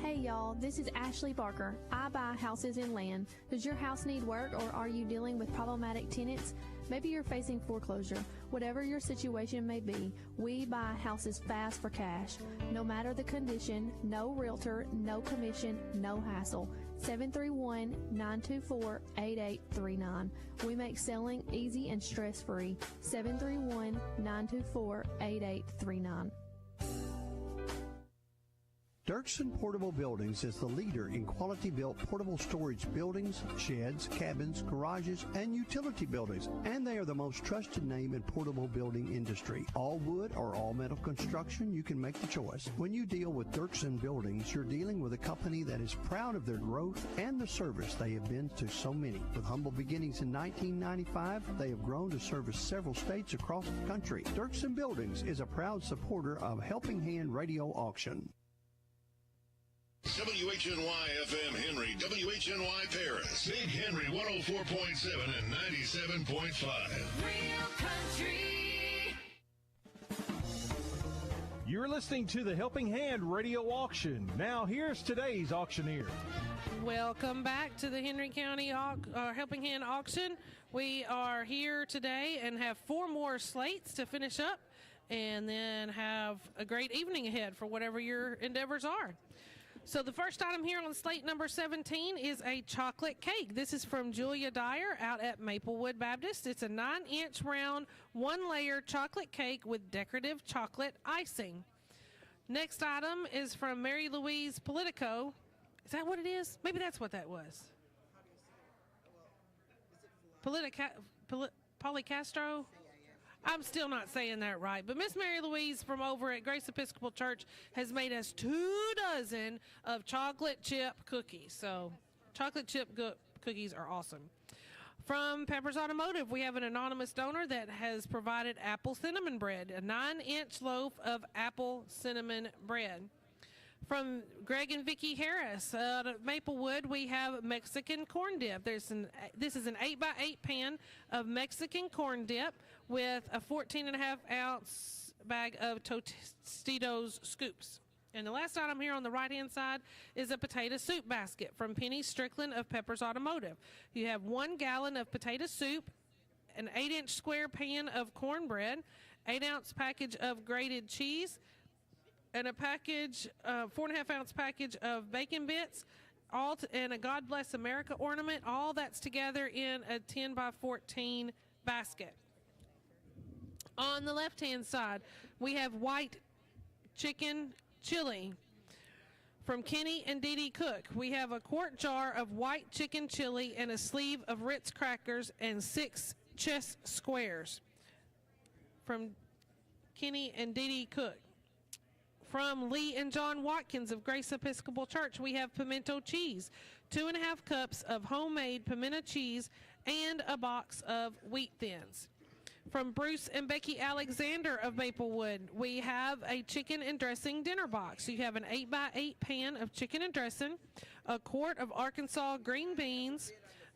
Hey y'all, this is Ashley Barker. I buy houses and land. Does your house need work or are you dealing with problematic tenants? Maybe you're facing foreclosure. Whatever your situation may be, we buy houses fast for cash. No matter the condition, no realtor, no commission, no hassle. 731-924-8839. We make selling easy and stress-free. 731-924-8839. Dirksen Portable Buildings is the leader in quality-built portable storage buildings, sheds, cabins, garages, and utility buildings, and they are the most trusted name in portable building industry. All wood or all metal construction, you can make the choice. When you deal with Dirksen Buildings, you're dealing with a company that is proud of their growth and the service they have been to so many. With humble beginnings in 1995, they have grown to service several states across the country. Dirksen Buildings is a proud supporter of Helping Hand Radio Auction. WHNY FM Henry, WHNY Paris, Big Henry 104.7 and 97.5. Real country. You're listening to the Helping Hand Radio Auction. Now here's today's auctioneer. Welcome back to the Henry County Helping Hand Auction. We are here today and have 4 more slates to finish up and then have a great evening ahead for whatever your endeavors are. So the first item here on slate number 17 is a chocolate cake. This is from Julia Dyer out at Maplewood Baptist. It's a 9-inch round, 1-layer chocolate cake with decorative chocolate icing. Next item is from Mary Louise Politico. Is that what it is? Maybe that's what that was. Policastro? I'm still not saying that right, but Miss Mary Louise from over at Grace Episcopal Church has made us 2 dozen of chocolate chip cookies. So chocolate chip cookies are awesome. From Peppers Automotive, we have an anonymous donor that has provided apple cinnamon bread, a 9-inch loaf of apple cinnamon bread. From Greg and Vicki Harris out of Maplewood, we have Mexican corn dip. This is an 8x8 pan of Mexican corn dip with a 14.5-ounce bag of Tostitos scoops. And the last item here on the right-hand side is a potato soup basket from Penny Strickland of Peppers Automotive. You have 1 gallon of potato soup, an 8-inch square pan of cornbread, 8-ounce package of grated cheese, and a package, 4.5-ounce package of bacon bits, and a God Bless America ornament. All that's together in a 10x14 basket. On the left-hand side, we have white chicken chili from Kenny and Dee Dee Cook. We have a quart jar of white chicken chili and a sleeve of Ritz crackers and 6 chess squares from Kenny and Dee Dee Cook. From Lee and John Watkins of Grace Episcopal Church, we have pimento cheese, 2.5 cups of homemade pimento cheese, and a box of wheat thins. From Bruce and Becky Alexander of Maplewood, we have a chicken and dressing dinner box. You have an 8x8 pan of chicken and dressing, a quart of Arkansas green beans,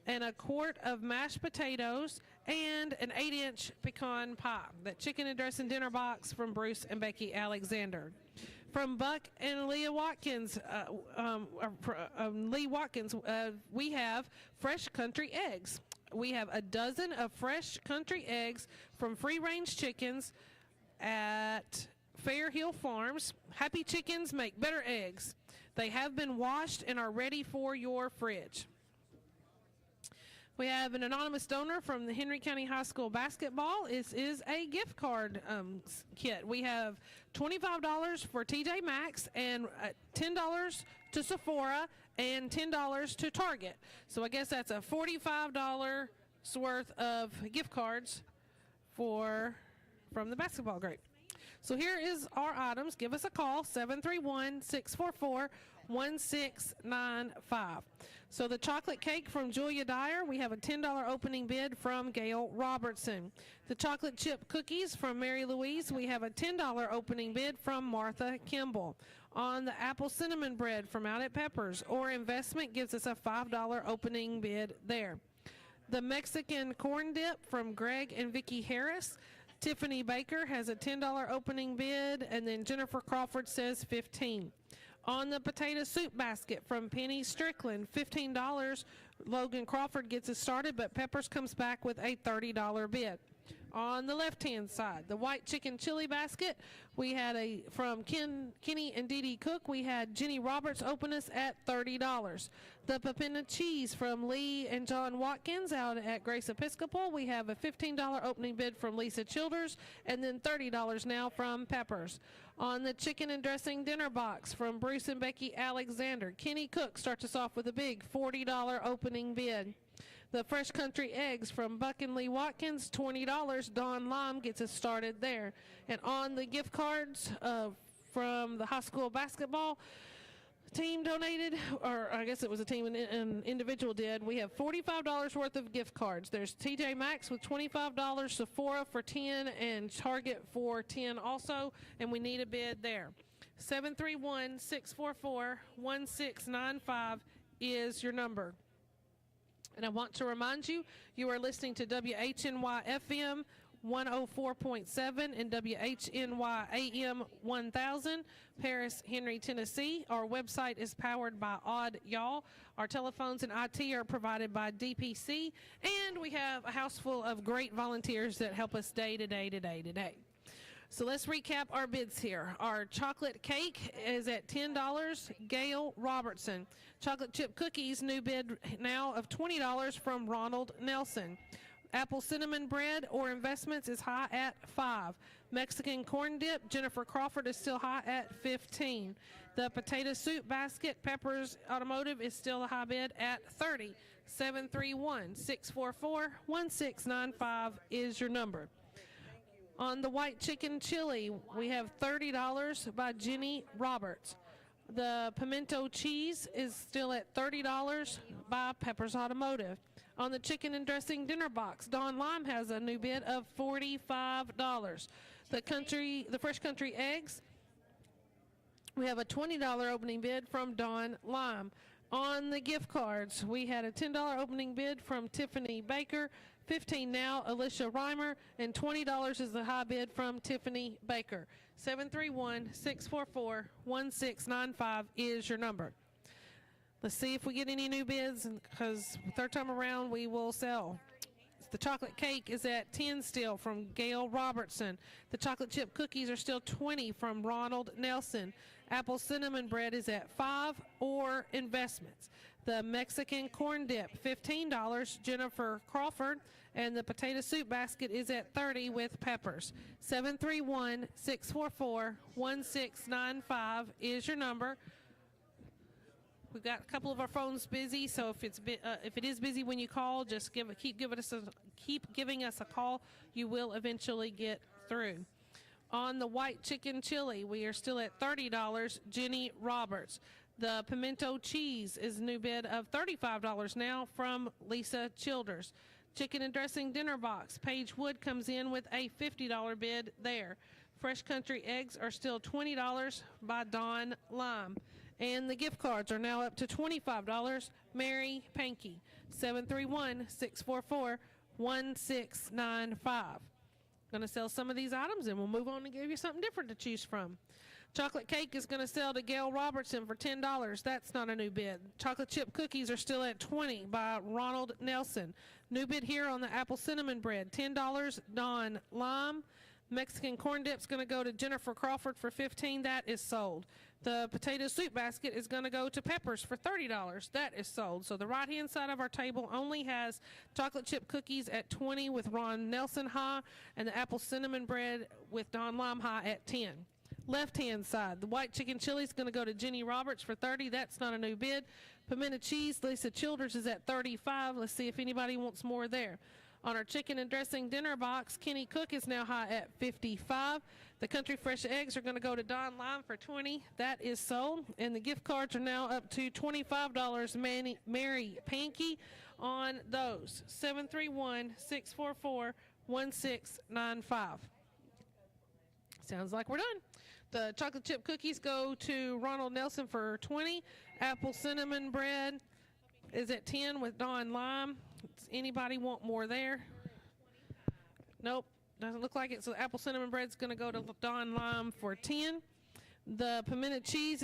and a quart of mashed potatoes, and an 8-inch pecan pie. That chicken and dressing dinner box from Bruce and Becky Alexander. From Buck and Leah Watkins, we have fresh country eggs. We have a dozen of fresh country eggs from Free Range Chickens at Fair Hill Farms. Happy chickens make better eggs. They have been washed and are ready for your fridge. We have an anonymous donor from the Henry County High School basketball. This is a gift card kit. We have $25 for TJ Maxx and $10 to Sephora and $10 to Target. So I guess that's a $45 worth of gift cards from the basketball group. So here is our items. Give us a call, 731-644-1695. So the chocolate cake from Julia Dyer, we have a $10 opening bid from Gail Robertson. The chocolate chip cookies from Mary Louise, we have a $10 opening bid from Martha Kimball. On the apple cinnamon bread from Out at Peppers, or investment gives us a $5 opening bid there. The Mexican corn dip from Greg and Vicki Harris. Tiffany Baker has a $10 opening bid, and then Jennifer Crawford says $15. On the potato soup basket from Penny Strickland, $15. Logan Crawford gets it started, but Peppers comes back with a $30 bid. On the left-hand side, the white chicken chili basket, we had from Kenny and Dee Dee Cook, we had Jenny Roberts open us at $30. The Pepina cheese from Lee and John Watkins out at Grace Episcopal, we have a $15 opening bid from Lisa Childers, and then $30 now from Peppers. On the chicken and dressing dinner box from Bruce and Becky Alexander, Kenny Cook starts us off with a big $40 opening bid. The fresh country eggs from Buck and Lee Watkins, $20. Don Lime gets us started there. And on the gift cards from the high school basketball team donated, or I guess it was a team and an individual did, we have $45 worth of gift cards. There's TJ Maxx with $25, Sephora for $10, and Target for $10 also, and we need a bid there. 731-644-1695 is your number. And I want to remind you, you are listening to WHNY FM 104.7 and WHNY AM 1000, Paris, Henry, Tennessee. Our website is powered by Odd Y'all. Our telephones and IT are provided by DPC. And we have a house full of great volunteers that help us day to day to day to day. So let's recap our bids here. Our chocolate cake is at $10, Gail Robertson. Chocolate chip cookies, new bid now of $20 from Ronald Nelson. Apple cinnamon bread or investments is high at $5. Mexican corn dip, Jennifer Crawford is still high at $15. The potato soup basket, Peppers Automotive, is still a high bid at $30. 731-644-1695 is your number. On the white chicken chili, we have $30 by Jenny Roberts. The pimento cheese is still at $30 by Peppers Automotive. On the chicken and dressing dinner box, Don Lime has a new bid of $45. The fresh country eggs, we have a $20 opening bid from Don Lime. On the gift cards, we had a $10 opening bid from Tiffany Baker, $15 now, Alicia Reimer, and $20 is the high bid from Tiffany Baker. 731-644-1695 is your number. Let's see if we get any new bids, because third time around we will sell. The chocolate cake is at $10 still from Gail Robertson. The chocolate chip cookies are still $20 from Ronald Nelson. Apple cinnamon bread is at $5 or investments. The Mexican corn dip, $15, Jennifer Crawford. And the potato soup basket is at $30 with Peppers. 731-644-1695 is your number. We've got a couple of our phones busy, so if it is busy when you call, just keep giving us a call. You will eventually get through. On the white chicken chili, we are still at $30, Jenny Roberts. The pimento cheese is a new bid of $35 now from Lisa Childers. Chicken and dressing dinner box. Paige Wood comes in with a $50 bid there. Fresh Country eggs are still $20 by Don Lime. And the gift cards are now up to $25. Mary Pankey, 731-644-1695. Going to sell some of these items, and we'll move on and give you something different to choose from. Chocolate cake is going to sell to Gail Robertson for $10. That's not a new bid. Chocolate chip cookies are still at $20 by Ronald Nelson. New bid here on the apple cinnamon bread, $10. Don Lime. Mexican corn dip's going to go to Jennifer Crawford for $15. That is sold. The potato soup basket is going to go to Peppers for $30. That is sold. So the right-hand side of our table only has chocolate chip cookies at $20 with Ron Nelson high, and the apple cinnamon bread with Don Lime high at $10. Left-hand side, the white chicken chili is going to go to Jenny Roberts for $30. That's not a new bid. Pimento cheese, Lisa Childers is at $35. Let's see if anybody wants more there. On our chicken and dressing dinner box, Kenny Cook is now high at $55. The Country Fresh eggs are going to go to Don Lime for $20. That is sold. And the gift cards are now up to $25. Mary Pankey on those. 731-644-1695. Sounds like we're done. The chocolate chip cookies go to Ronald Nelson for $20. Apple cinnamon bread is at $10 with Don Lime. Does anybody want more there? Nope, doesn't look like it. So the apple cinnamon bread's going to go to Don Lime for $10. The pimento cheese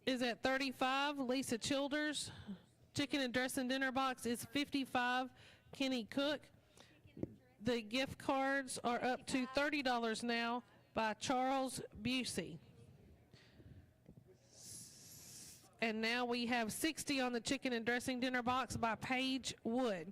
is at $35. Lisa Childers. Chicken and dressing dinner box is $55. Kenny Cook. The gift cards are up to $30 now by Charles Busey. And now we have $60 on the chicken and dressing dinner box by Paige Wood.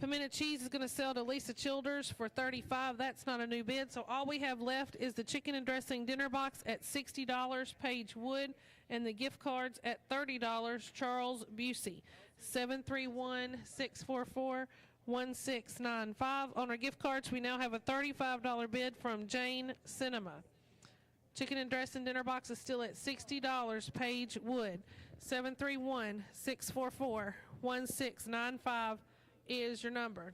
Pimento cheese is going to sell to Lisa Childers for $35. That's not a new bid. So all we have left is the chicken and dressing dinner box at $60, Paige Wood, and the gift cards at $30, Charles Busey. 731-644-1695. On our gift cards, we now have a $35 bid from Jane Cinema. Chicken and dressing dinner box is still at $60, Paige Wood. 731-644-1695 is your number.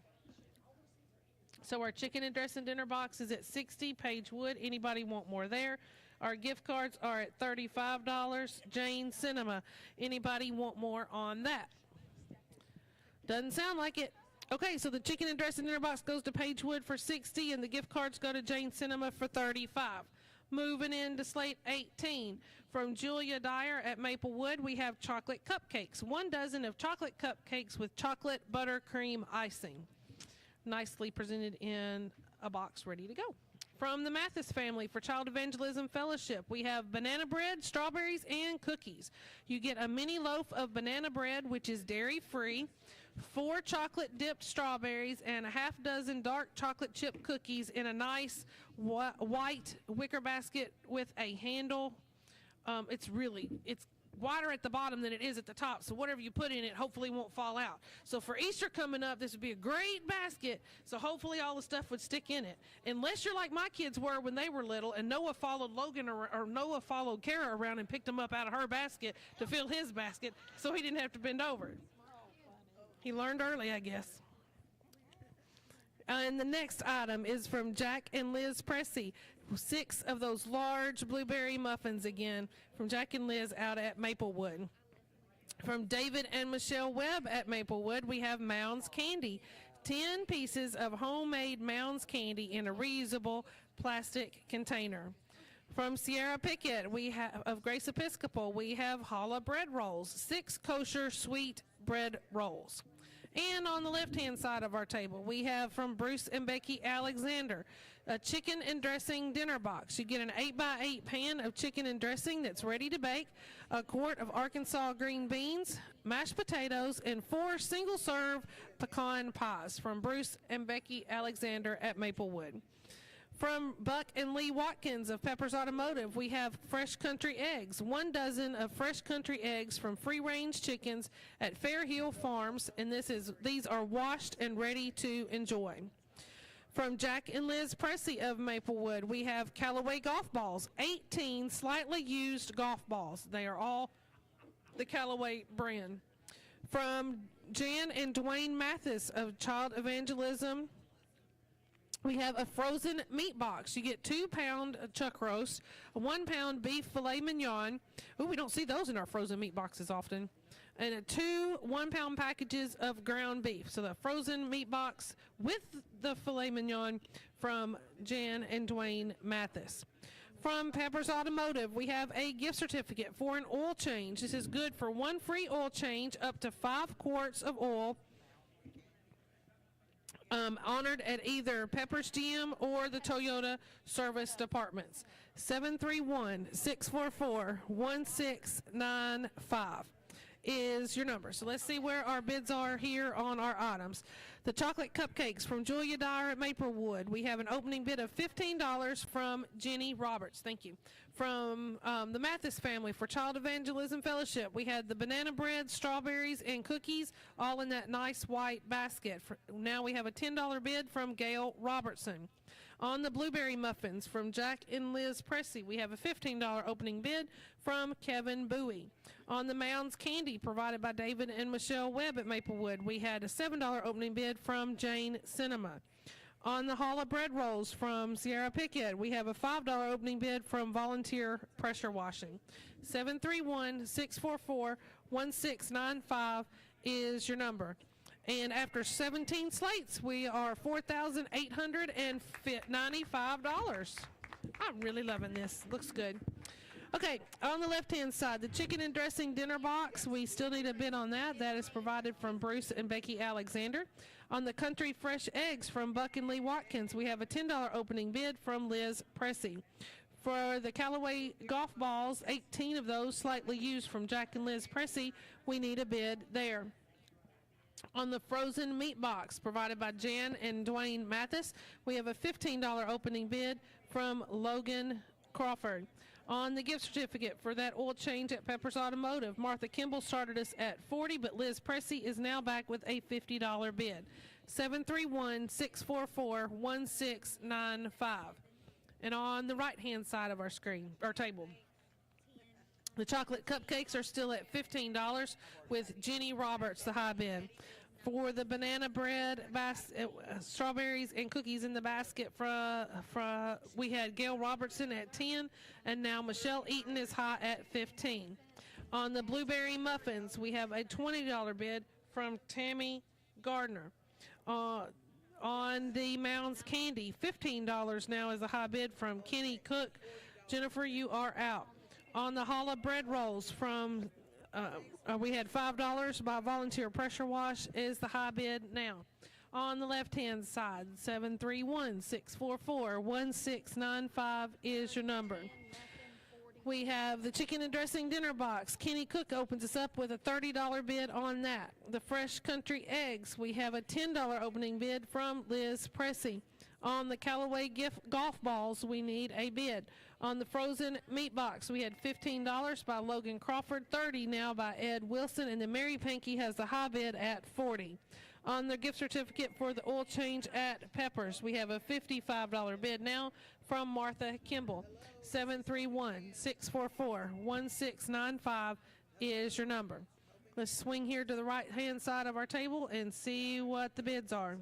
So our chicken and dressing dinner box is at $60, Paige Wood. Anybody want more there? Our gift cards are at $35, Jane Cinema. Anybody want more on that? Doesn't sound like it. Okay, so the chicken and dressing dinner box goes to Paige Wood for $60, and the gift cards go to Jane Cinema for $35. Moving into slate 18. From Julia Dyer at Maplewood, we have chocolate cupcakes. 1 dozen of chocolate cupcakes with chocolate buttercream icing. Nicely presented in a box ready to go. From the Mathis family for Child Evangelism Fellowship, we have banana bread, strawberries, and cookies. You get a mini loaf of banana bread, which is dairy-free, 4 chocolate-dipped strawberries, and a half dozen dark chocolate chip cookies in a nice white wicker basket with a handle. It's wider at the bottom than it is at the top, so whatever you put in it hopefully won't fall out. So for Easter coming up, this would be a great basket, so hopefully all the stuff would stick in it. Unless you're like my kids were when they were little, and Noah followed Logan or Noah followed Kara around and picked them up out of her basket to fill his basket, so he didn't have to bend over. He learned early, I guess. And the next item is from Jack and Liz Pressey. 6 of those large blueberry muffins again from Jack and Liz out at Maplewood. From David and Michelle Webb at Maplewood, we have Mounds Candy. 10 pieces of homemade Mounds Candy in a reusable plastic container. From Sierra Pickett, we have of Grace Episcopal, we have challah bread rolls, 6 kosher sweet bread rolls. And on the left-hand side of our table, we have from Bruce and Becky Alexander, a chicken and dressing dinner box. You get an 8x8 pan of chicken and dressing that's ready to bake, a quart of Arkansas green beans, mashed potatoes, and 4 single-serve pecan pies from Bruce and Becky Alexander at Maplewood. From Buck and Lee Watkins of Peppers Automotive, we have Fresh Country eggs. 1 dozen of Fresh Country eggs from free-range chickens at Fair Hill Farms, and these are washed and ready to enjoy. From Jack and Liz Pressey of Maplewood, we have Callaway golf balls, 18 slightly used golf balls. They are all the Callaway brand. From Jan and Dwayne Mathis of Child Evangelism, we have a frozen meat box. You get 2-pound chuck roast, a 1-pound beef filet mignon. Oh, we don't see those in our frozen meat boxes often. And 2 1-pound packages of ground beef. So the frozen meat box with the filet mignon from Jan and Dwayne Mathis. From Peppers Automotive, we have a gift certificate for an oil change. This is good for 1 free oil change up to 5 quarts of oil. Honored at either Peppers GM or the Toyota service departments. 731-644-1695 is your number. So let's see where our bids are here on our items. The chocolate cupcakes from Julia Dyer at Maplewood. We have an opening bid of $15 from Jenny Roberts. Thank you. From the Mathis family for Child Evangelism Fellowship, we had the banana bread, strawberries, and cookies, all in that nice white basket. Now we have a $10 bid from Gail Robertson. On the blueberry muffins from Jack and Liz Pressey, we have a $15 opening bid from Kevin Bowie. On the Mounds candy provided by David and Michelle Webb at Maplewood, we had a $7 opening bid from Jane Cinema. On the Hall of Bread Rolls from Sierra Pickett, we have a $5 opening bid from Volunteer Pressure Washing. 731-644-1695 is your number. And after 17 slates, we are $4,895. I'm really loving this. Looks good. Okay, on the left-hand side, the chicken and dressing dinner box, we still need a bid on that. That is provided from Bruce and Becky Alexander. On the country fresh eggs from Buck and Lee Watkins, we have a $10 opening bid from Liz Pressey. For the Callaway golf balls, 18 of those slightly used from Jack and Liz Pressey, we need a bid there. On the frozen meat box provided by Jan and Dwayne Mathis, we have a $15 opening bid from Logan Crawford. On the gift certificate for that oil change at Peppers Automotive, Martha Kimball started us at $40, but Liz Pressey is now back with a $50 bid. 731-644-1695. And on the right-hand side of our screen, our table, the chocolate cupcakes are still at $15 with Jenny Roberts, the high bid. For the banana bread, strawberries, and cookies in the basket, we had Gail Robertson at 10, and now Michelle Eaton is high at 15. On the blueberry muffins, we have a $20 bid from Tammy Gardner. On the Mounds candy, $15 now is a high bid from Kenny Cook. Jennifer, you are out. On the Hall of Bread Rolls from we had $5 by Volunteer Pressure Wash is the high bid now. On the left-hand side, 731-644-1695 is your number. We have the chicken and dressing dinner box. Kenny Cook opens us up with a $30 bid on that. The fresh country eggs, we have a $10 opening bid from Liz Pressey. On the Callaway golf balls, we need a bid. On the frozen meat box, we had $15 by Logan Crawford, $30 now by Ed Wilson, and the Mary Pinky has the high bid at $40. On the gift certificate for the oil change at Peppers, we have a $55 bid now from Martha Kimball. 731-644-1695 is your number. Let's swing here to the right-hand side of our table and see what the bids are.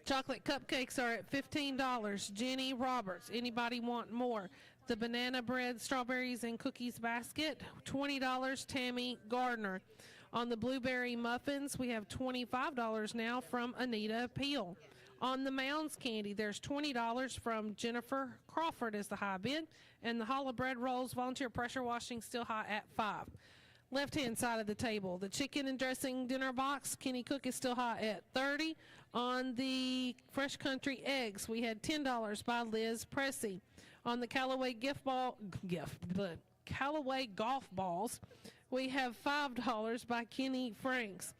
Chocolate cupcakes are at $15. Jenny Roberts. Anybody want more? The banana bread, strawberries, and cookies basket, $20. Tammy Gardner. On the blueberry muffins, we have $25 now from Anita Peel. On the Mounds candy, there's $20 from Jennifer Crawford is the high bid. And the Hall of Bread Rolls, Volunteer Pressure Washing, still high at $5. Left-hand side of the table, the chicken and dressing dinner box, Kenny Cook is still high at $30. On the Fresh Country eggs, we had $10 by Liz Pressey. On the Callaway Callaway golf balls, we have $5 by Kenny Franks.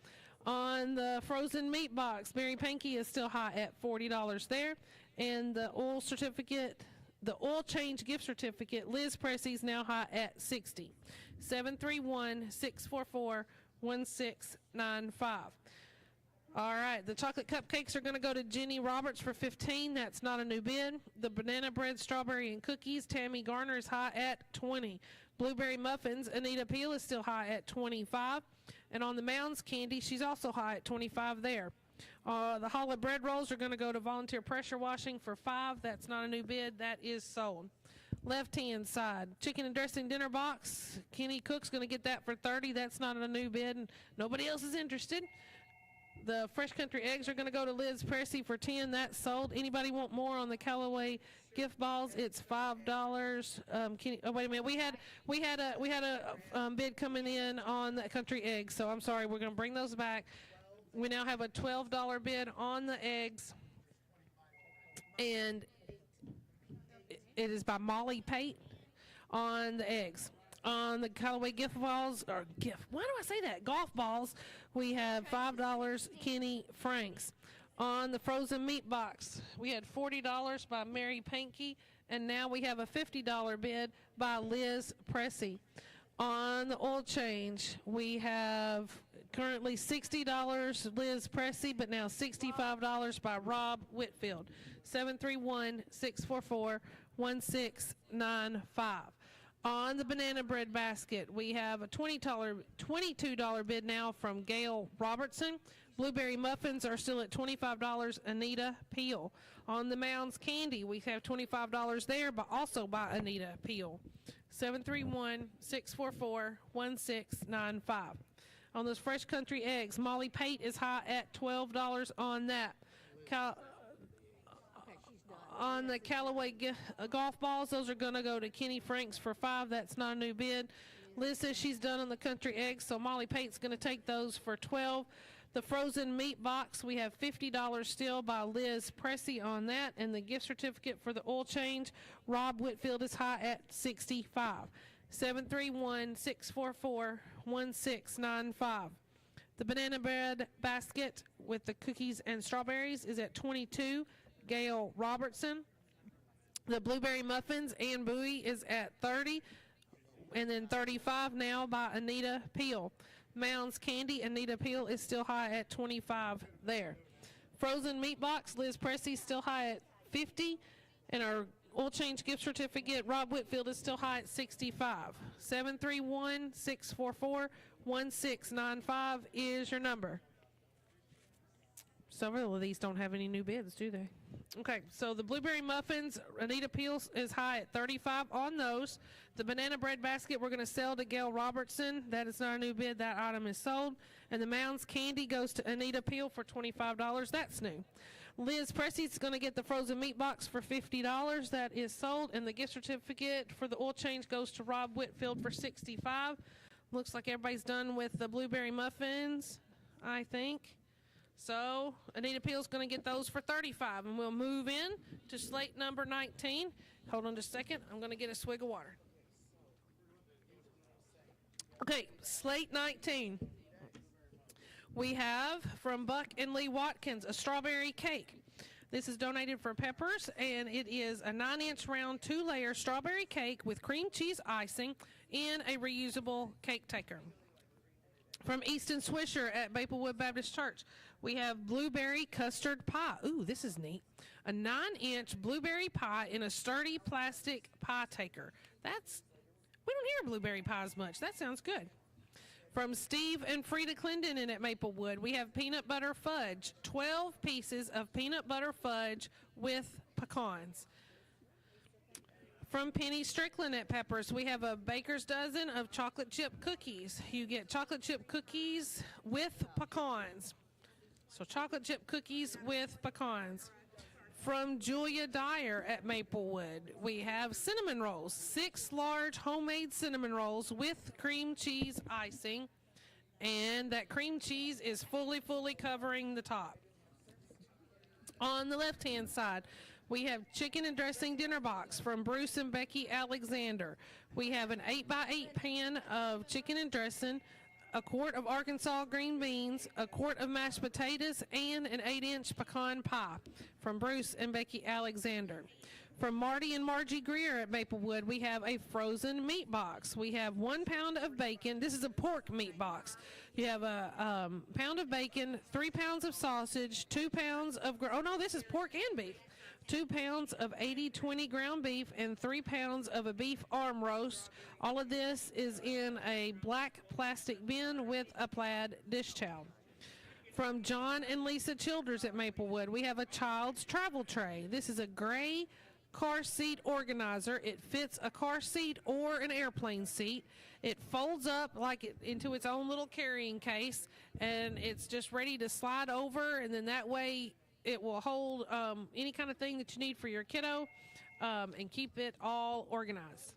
On the frozen meat box, Mary Pinky is still high at $40 there. And the oil certificate, the oil change gift certificate, Liz Pressey's now high at $60. 731-644-1695. All right, the chocolate cupcakes are going to go to Jenny Roberts for $15. That's not a new bid. The banana bread, strawberry, and cookies, Tammy Garner is high at $20. Blueberry muffins, Anita Peel is still high at $25. And on the Mounds candy, she's also high at 25 there. The Holla bread rolls are going to go to Volunteer Pressure Washing for $5. That's not a new bid. That is sold. Left-hand side, chicken and dressing dinner box. Kenny Cook's going to get that for $30. That's not a new bid, and nobody else is interested. The Fresh Country eggs are going to go to Liz Pressey for $10. That's sold. Anybody want more on the Callaway gift balls? It's $5. Oh, wait a minute. We had a bid coming in on the country eggs. So I'm sorry. We're going to bring those back. We now have a $12 bid on the eggs, and it is by Molly Pate on the eggs. On the Callaway gift balls, why do I say that? Golf balls, we have $5 Kenny Franks. On the frozen meat box, we had $40 by Mary Pankey, and now we have a $50 bid by Liz Pressey. On the oil change, we have currently $60 Liz Pressey, but now $65 by Rob Whitfield. 731-644-1695. On the banana bread basket, we have a $22 bid now from Gail Robertson. Blueberry muffins are still at $25, Anita Peel. On the Mounds candy, we have $25 there, but also by Anita Peel. 731-644-1695. On those Fresh Country eggs, Molly Pate is high at $12 on that. On the Callaway golf balls, those are going to go to Kenny Franks for $5. That's not a new bid. Liz says she's done on the country eggs, so Molly Pate's going to take those for $12. The frozen meat box, we have $50 still by Liz Pressey on that. And the gift certificate for the oil change, Rob Whitfield is high at $65. 731-644-1695. The banana bread basket with the cookies and strawberries is at $22. Gail Robertson. The blueberry muffins and Bowie is at $30, and then $35 now by Anita Peel. Mounds candy, Anita Peel is still high at $25 there. Frozen meat box, Liz Pressey still high at $50, and our oil change gift certificate, Rob Whitfield is still high at $65. 731-644-1695 is your number. Several of these don't have any new bids, do they? Okay, so the blueberry muffins, Anita Peel is high at $35 on those. The banana bread basket we're going to sell to Gail Robertson. That is not a new bid. That item is sold. And the Mounds candy goes to Anita Peel for $25. That's new. Liz Pressey's going to get the frozen meat box for $50. That is sold. And the gift certificate for the oil change goes to Rob Whitfield for $65. Looks like everybody's done with the blueberry muffins, I think. So Anita Peel's going to get those for $35, and we'll move in to slate number 19. Hold on just a second. I'm going to get a swig of water. Okay, slate 19. We have from Buck and Lee Watkins a strawberry cake. This is donated for Peppers, and it is a 9-inch round 2-layer strawberry cake with cream cheese icing and a reusable cake taker. From Easton Swisher at Maplewood Baptist Church, we have blueberry custard pie. Ooh, this is neat. A 9-inch blueberry pie in a sturdy plastic pie taker. We don't hear blueberry pies much. That sounds good. From Steve and Frida Clendenin at Maplewood, we have peanut butter fudge. 12 pieces of peanut butter fudge with pecans. From Penny Strickland at Peppers, we have a baker's dozen of chocolate chip cookies. You get chocolate chip cookies with pecans. So chocolate chip cookies with pecans. From Julia Dyer at Maplewood, we have cinnamon rolls. 6 large homemade cinnamon rolls with cream cheese icing. And that cream cheese is fully covering the top. On the left-hand side, we have chicken and dressing dinner box from Bruce and Becky Alexander. We have an 8x8 pan of chicken and dressing, a quart of Arkansas green beans, a quart of mashed potatoes, and an 8-inch pecan pie from Bruce and Becky Alexander. From Marty and Margie Greer at Maplewood, we have a frozen meat box. We have 1 pound of bacon. This is a pork meat box. You have a pound of bacon, 3 pounds of sausage, 2 pounds of, this is pork and beef. 2 pounds of 80/20 ground beef, and 3 pounds of a beef arm roast. All of this is in a black plastic bin with a plaid dish towel. From John and Lisa Childers at Maplewood, we have a child's travel tray. This is a gray car seat organizer. It fits a car seat or an airplane seat. It folds up into its own little carrying case, and it's just ready to slide over, and then that way it will hold any kind of thing that you need for your kiddo and keep it all organized.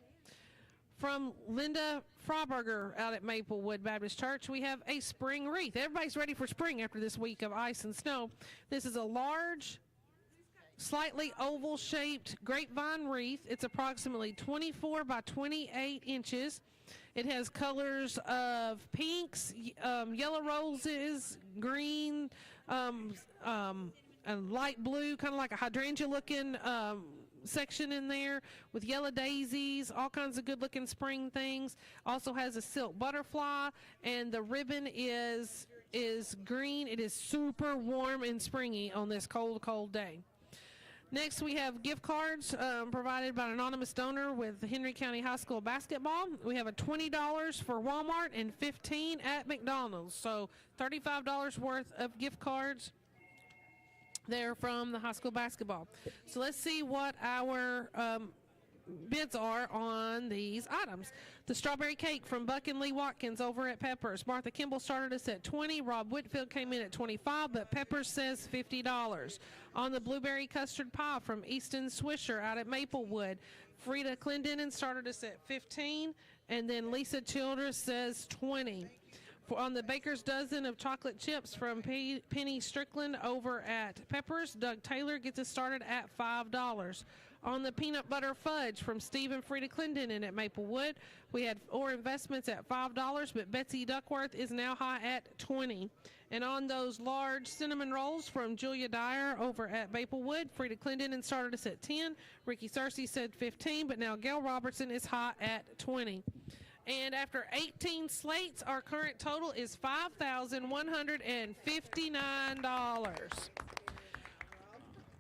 From Linda Frauberger out at Maplewood Baptist Church, we have a spring wreath. Everybody's ready for spring after this week of ice and snow. This is a large, slightly oval-shaped grapevine wreath. It's approximately 24 by 28 inches. It has colors of pinks, yellow roses, green, and light blue, kind of like a hydrangea-looking section in there with yellow daisies, all kinds of good-looking spring things. Also has a silk butterfly, and the ribbon is green. It is super warm and springy on this cold day. Next, we have gift cards provided by an anonymous donor with Henry County High School basketball. We have a $20 for Walmart and $15 at McDonald's, so $35 worth of gift cards there from the high school basketball. So let's see what our bids are on these items. The strawberry cake from Buck and Lee Watkins over at Peppers. Martha Kimball started us at $20. Rob Whitfield came in at $25, but Peppers says $50. On the blueberry custard pie from Easton Swisher out at Maplewood, Frida Clendenin started us at $15, and then Lisa Childress says $20. On the baker's dozen of chocolate chips from Penny Strickland over at Peppers, Doug Taylor gets us started at $5. On the peanut butter fudge from Steve and Frida Clendenin at Maplewood, we had Orr Investments at $5, but Betsy Duckworth is now high at $20. And on those large cinnamon rolls from Julia Dyer over at Maplewood, Frida Clendenin started us at $10. Ricky Searcy said $15, but now Gail Robertson is high at $20. And after 18 slates, our current total is $5,159.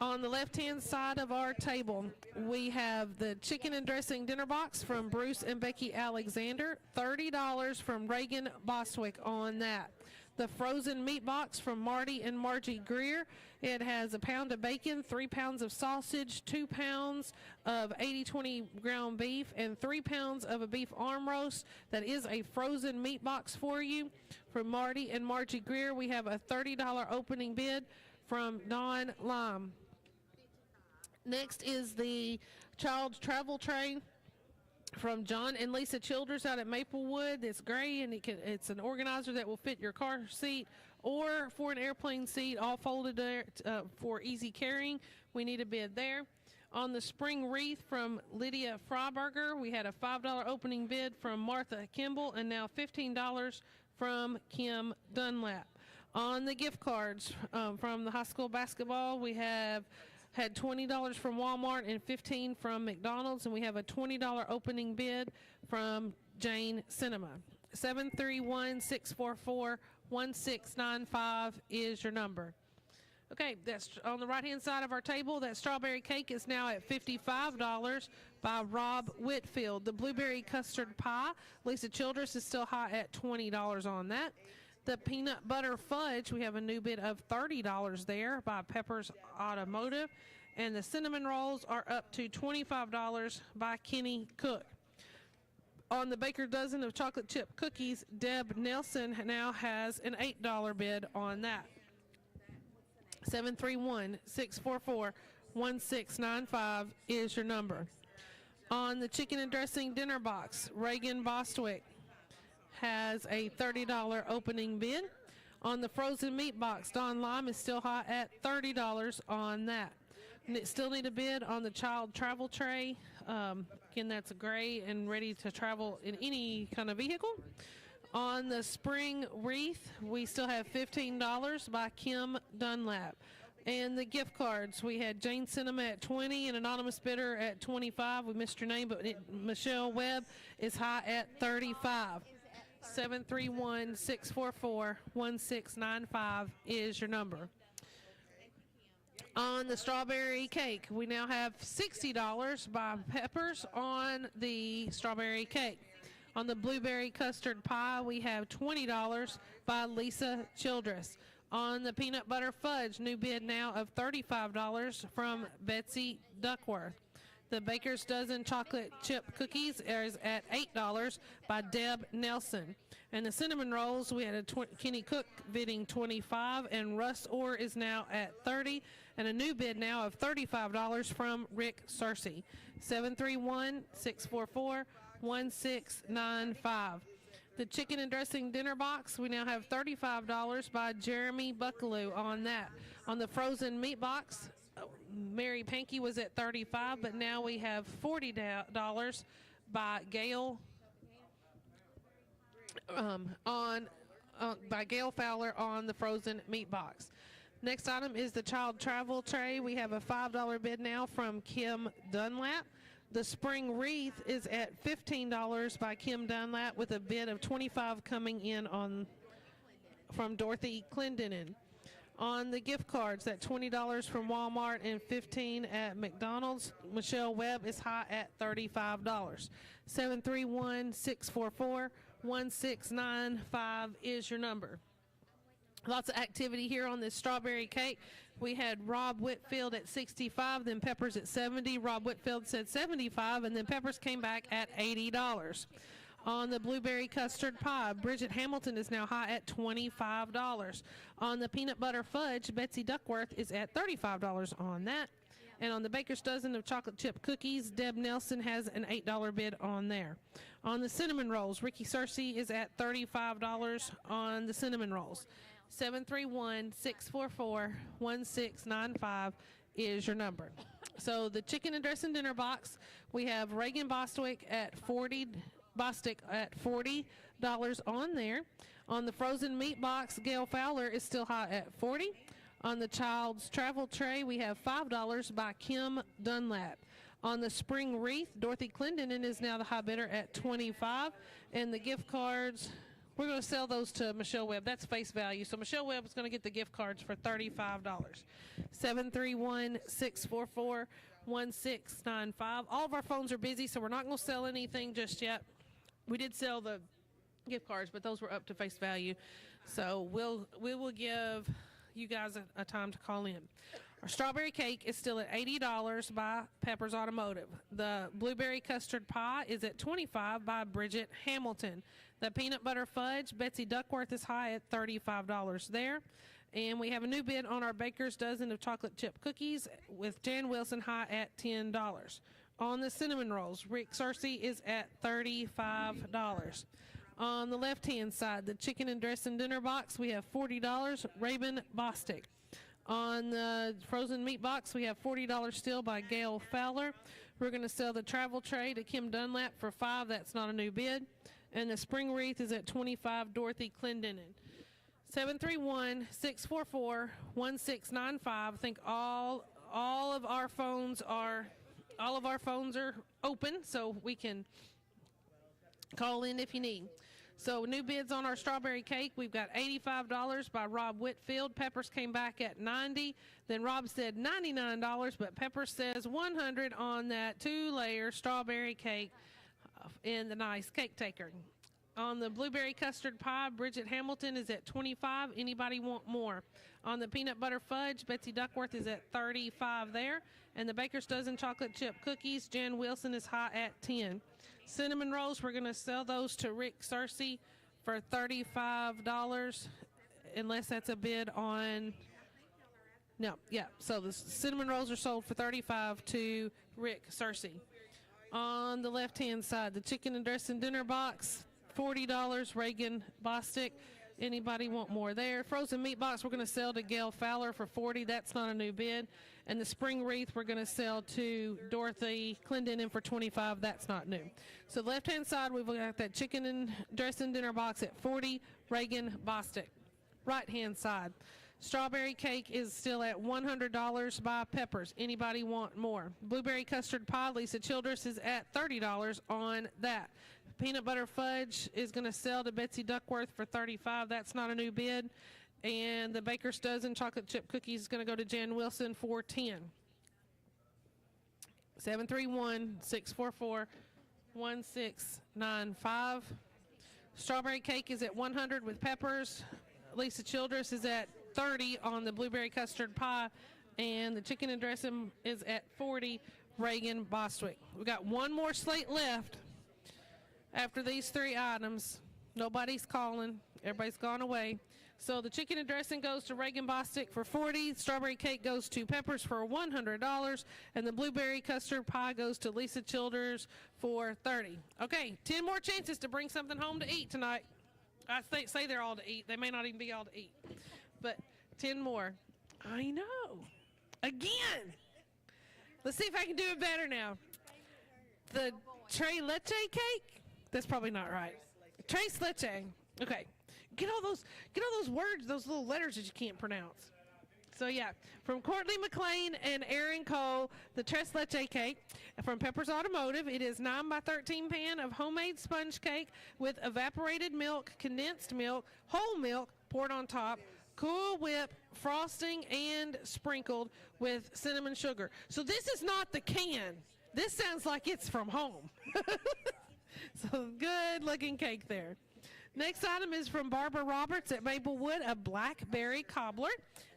On the left-hand side of our table, we have the chicken and dressing dinner box from Bruce and Becky Alexander, $30 from Reagan Bostwick on that. The frozen meat box from Marty and Margie Greer. It has a pound of bacon, 3 pounds of sausage, 2 pounds of 80/20 ground beef, and 3 pounds of a beef arm roast. That is a frozen meat box for you. From Marty and Margie Greer, we have a $30 opening bid from Don Lime. Next is the child's travel tray from John and Lisa Childers out at Maplewood. It's gray, and it's an organizer that will fit your car seat or for an airplane seat, all folded there for easy carrying. We need a bid there. On the spring wreath from Lydia Freiberger, we had a $5 opening bid from Martha Kimball, and now $15 from Kim Dunlap. On the gift cards from the high school basketball, we had $20 from Walmart and $15 from McDonald's, and we have a $20 opening bid from Jane Cinema. 731-644-1695 is your number. Okay, that's on the right-hand side of our table. That strawberry cake is now at $55 by Rob Whitfield. The blueberry custard pie, Lisa Childress is still high at $20 on that. The peanut butter fudge, we have a new bid of $30 there by Peppers Automotive. And the cinnamon rolls are up to $25 by Kenny Cook. On the baker dozen of chocolate chip cookies, Deb Nelson now has an $8 bid on that. 731-644-1695 is your number. On the chicken and dressing dinner box, Reagan Bostwick has a $30 opening bid. On the frozen meat box, Don Lime is still high at $30 on that. And still need a bid on the child travel tray. Again, that's a gray and ready to travel in any kind of vehicle. On the spring wreath, we still have $15 by Kim Dunlap. And the gift cards, we had Jane Cinema at $20, an anonymous bidder at $25. We missed your name, but Michelle Webb is high at $35. 731-644-1695 is your number. On the strawberry cake, we now have $60 by Peppers on the strawberry cake. On the blueberry custard pie, we have $20 by Lisa Childress. On the peanut butter fudge, new bid now of $35 from Betsy Duckworth. The Baker's Dozen chocolate chip cookies is at $8 by Deb Nelson. And the cinnamon rolls, we had a Kenny Cook bidding $25, and Russ Orr is now at $30, and a new bid now of $35 from Rick Searcy. 731-644-1695. The chicken and dressing dinner box, we now have $35 by Jeremy Buckaloo on that. On the frozen meat box, Mary Pankey was at $35, but now we have $40 by Gail by Gail Fowler on the frozen meat box. Next item is the child travel tray. We have a $5 bid now from Kim Dunlap. The spring wreath is at $15 by Kim Dunlap with a bid of $25 coming in from Dorothy Clendenin. On the gift cards, that $20 from Walmart and $15 at McDonald's. Michelle Webb is high at $35. 731-644-1695 is your number. Lots of activity here on this strawberry cake. We had Rob Whitfield at 65, then Peppers at 70. Rob Whitfield said 75, and then Peppers came back at $80. On the blueberry custard pie, Bridget Hamilton is now high at $25. On the peanut butter fudge, Betsy Duckworth is at $35 on that. And on the Baker's Dozen of chocolate chip cookies, Deb Nelson has an $8 bid on there. On the cinnamon rolls, Ricky Searcy is at $35 on the cinnamon rolls. 731-644-1695 is your number. So the chicken and dressing dinner box, we have Reagan Bostwick at $40 on there. On the frozen meat box, Gail Fowler is still high at $40. On the child's travel tray, we have $5 by Kim Dunlap. On the spring wreath, Dorothy Clendenin is now the high bidder at $25. And the gift cards, we're going to sell those to Michelle Webb. That's face value. So Michelle Webb is going to get the gift cards for $35. 731-644-1695. All of our phones are busy, so we're not going to sell anything just yet. We did sell the gift cards, but those were up to face value. So we will give you guys a time to call in. Our strawberry cake is still at $80 by Peppers Automotive. The blueberry custard pie is at $25 by Bridget Hamilton. The peanut butter fudge, Betsy Duckworth is high at $35 there. And we have a new bid on our Baker's Dozen of chocolate chip cookies with Jan Wilson high at $10. On the cinnamon rolls, Rick Searcy is at $35. On the left-hand side, the chicken and dressing dinner box, we have $40, Raven Bostic. On the frozen meat box, we have $40 still by Gail Fowler. We're going to sell the travel tray to Kim Dunlap for $5. That's not a new bid. And the spring wreath is at $25, Dorothy Clendenin. 731-644-1695. I think all of our phones are open, so we can call in if you need. So new bids on our strawberry cake. We've got $85 by Rob Whitfield. Peppers came back at $90. Then Rob said $99, but Peppers says $100 on that 2-layer strawberry cake in the nice cake taker. On the blueberry custard pie, Bridget Hamilton is at $25. Anybody want more? On the peanut butter fudge, Betsy Duckworth is at $35 there. And the Baker's Dozen chocolate chip cookies, Jan Wilson is high at $10. Cinnamon rolls, we're going to sell those to Rick Searcy for $35, unless that's a bid on. No, yeah. So the cinnamon rolls are sold for $35 to Rick Searcy. On the left-hand side, the chicken and dressing dinner box, $40, Reagan Bostic. Anybody want more there? Frozen meat box, we're going to sell to Gail Fowler for $40. That's not a new bid. And the spring wreath, we're going to sell to Dorothy Clendenin for $25. That's not new. So the left-hand side, we've got that chicken and dressing dinner box at $40, Reagan Bostic. Right-hand side, strawberry cake is still at $100 by Peppers. Anybody want more? Blueberry custard pie, Lisa Childress is at $30 on that. Peanut butter fudge is going to sell to Betsy Duckworth for $35. That's not a new bid. And the Baker's Dozen chocolate chip cookies is going to go to Jan Wilson for $10. 731-644-1695. Strawberry cake is at $100 with peppers. Lisa Childress is at $30 on the blueberry custard pie. And the chicken and dressing is at $40, Reagan Bostwick. We got one more slate left after these three items. Nobody's calling. Everybody's gone away. So the chicken and dressing goes to Reagan Bostwick for $40. Strawberry cake goes to Peppers for $100. And the blueberry custard pie goes to Lisa Childers for $30. Okay, 10 more chances to bring something home to eat tonight. I say they're all to eat. They may not even be all to eat. But 10 more. I know. Again. Let's see if I can do it better now. The tres leche cake? That's probably not right. Tres leche. Okay. Get all those words, those little letters that you can't pronounce. So yeah, from Courtney McLean and Aaron Cole, the tres leche cake. From Peppers Automotive, it is 9 by 13 pan of homemade sponge cake with evaporated milk, condensed milk, whole milk poured on top, Cool Whip, frosting, and sprinkled with cinnamon sugar. So this is not the can. This sounds like it's from home. So good looking cake there. Next item is from Barbara Roberts at Maplewood, a blackberry cobbler.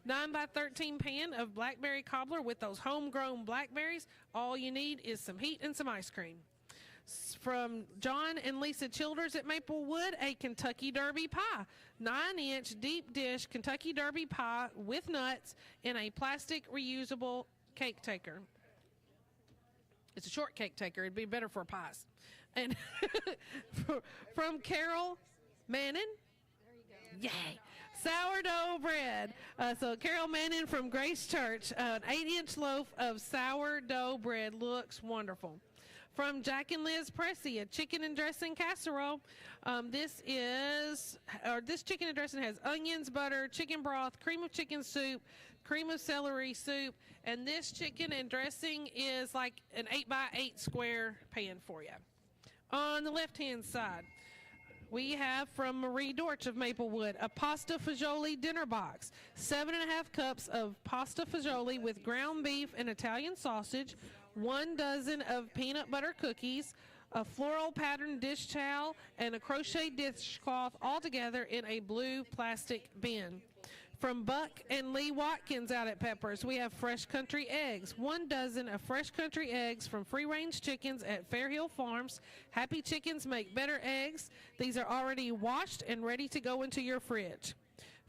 9 by 13 pan of blackberry cobbler with those homegrown blackberries. All you need is some heat and some ice cream. From John and Lisa Childers at Maplewood, a Kentucky Derby pie. 9-inch deep dish Kentucky Derby pie with nuts in a plastic reusable cake taker. It's a short cake taker. It'd be better for pies. And from Carol Mannon. There you go. Yay. Sourdough bread. So Carol Mannon from Grace Church, an 8-inch loaf of sourdough bread looks wonderful. From Jack and Liz Pressey, a chicken and dressing casserole. This chicken and dressing has onions, butter, chicken broth, cream of chicken soup, cream of celery soup, and this chicken and dressing is like an 8x8 square pan for you. On the left-hand side, we have from Marie Dortch of Maplewood, a pasta fagioli dinner box. 7.5 cups of pasta fagioli with ground beef and Italian sausage, 1 dozen of peanut butter cookies, a floral pattern dish towel, and a crochet dishcloth all together in a blue plastic bin. From Buck and Lee Watkins out at Peppers, we have fresh country eggs. 1 dozen of fresh country eggs from free-range chickens at Fairhill Farms. Happy chickens make better eggs. These are already washed and ready to go into your fridge.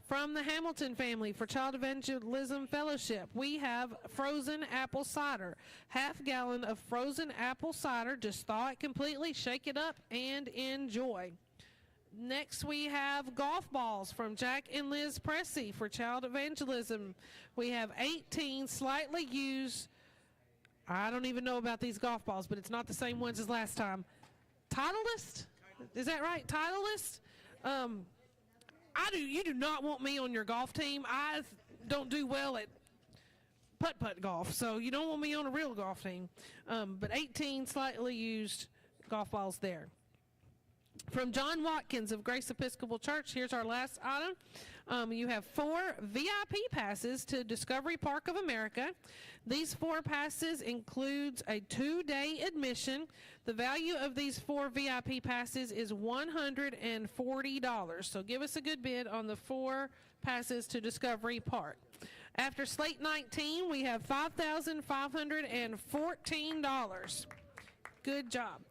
From the Hamilton family for Child Evangelism Fellowship, we have frozen apple cider. 1/2 gallon of frozen apple cider. Just thaw it completely, shake it up, and enjoy. Next, we have golf balls from Jack and Liz Pressey for Child Evangelism. We have 18 slightly used, I don't even know about these golf balls, but it's not the same ones as last time. Titleist? Is that right? Titleist? You do not want me on your golf team. I don't do well at putt-putt golf, so you don't want me on a real golf team. But 18 slightly used golf balls there. From John Watkins of Grace Episcopal Church, here's our last item. You have 4 VIP passes to Discovery Park of America. These 4 passes includes a 2-day admission. The value of these 4 VIP passes is $140. So give us a good bid on the 4 passes to Discovery Park. After slate 19, we have $5,514. Good job.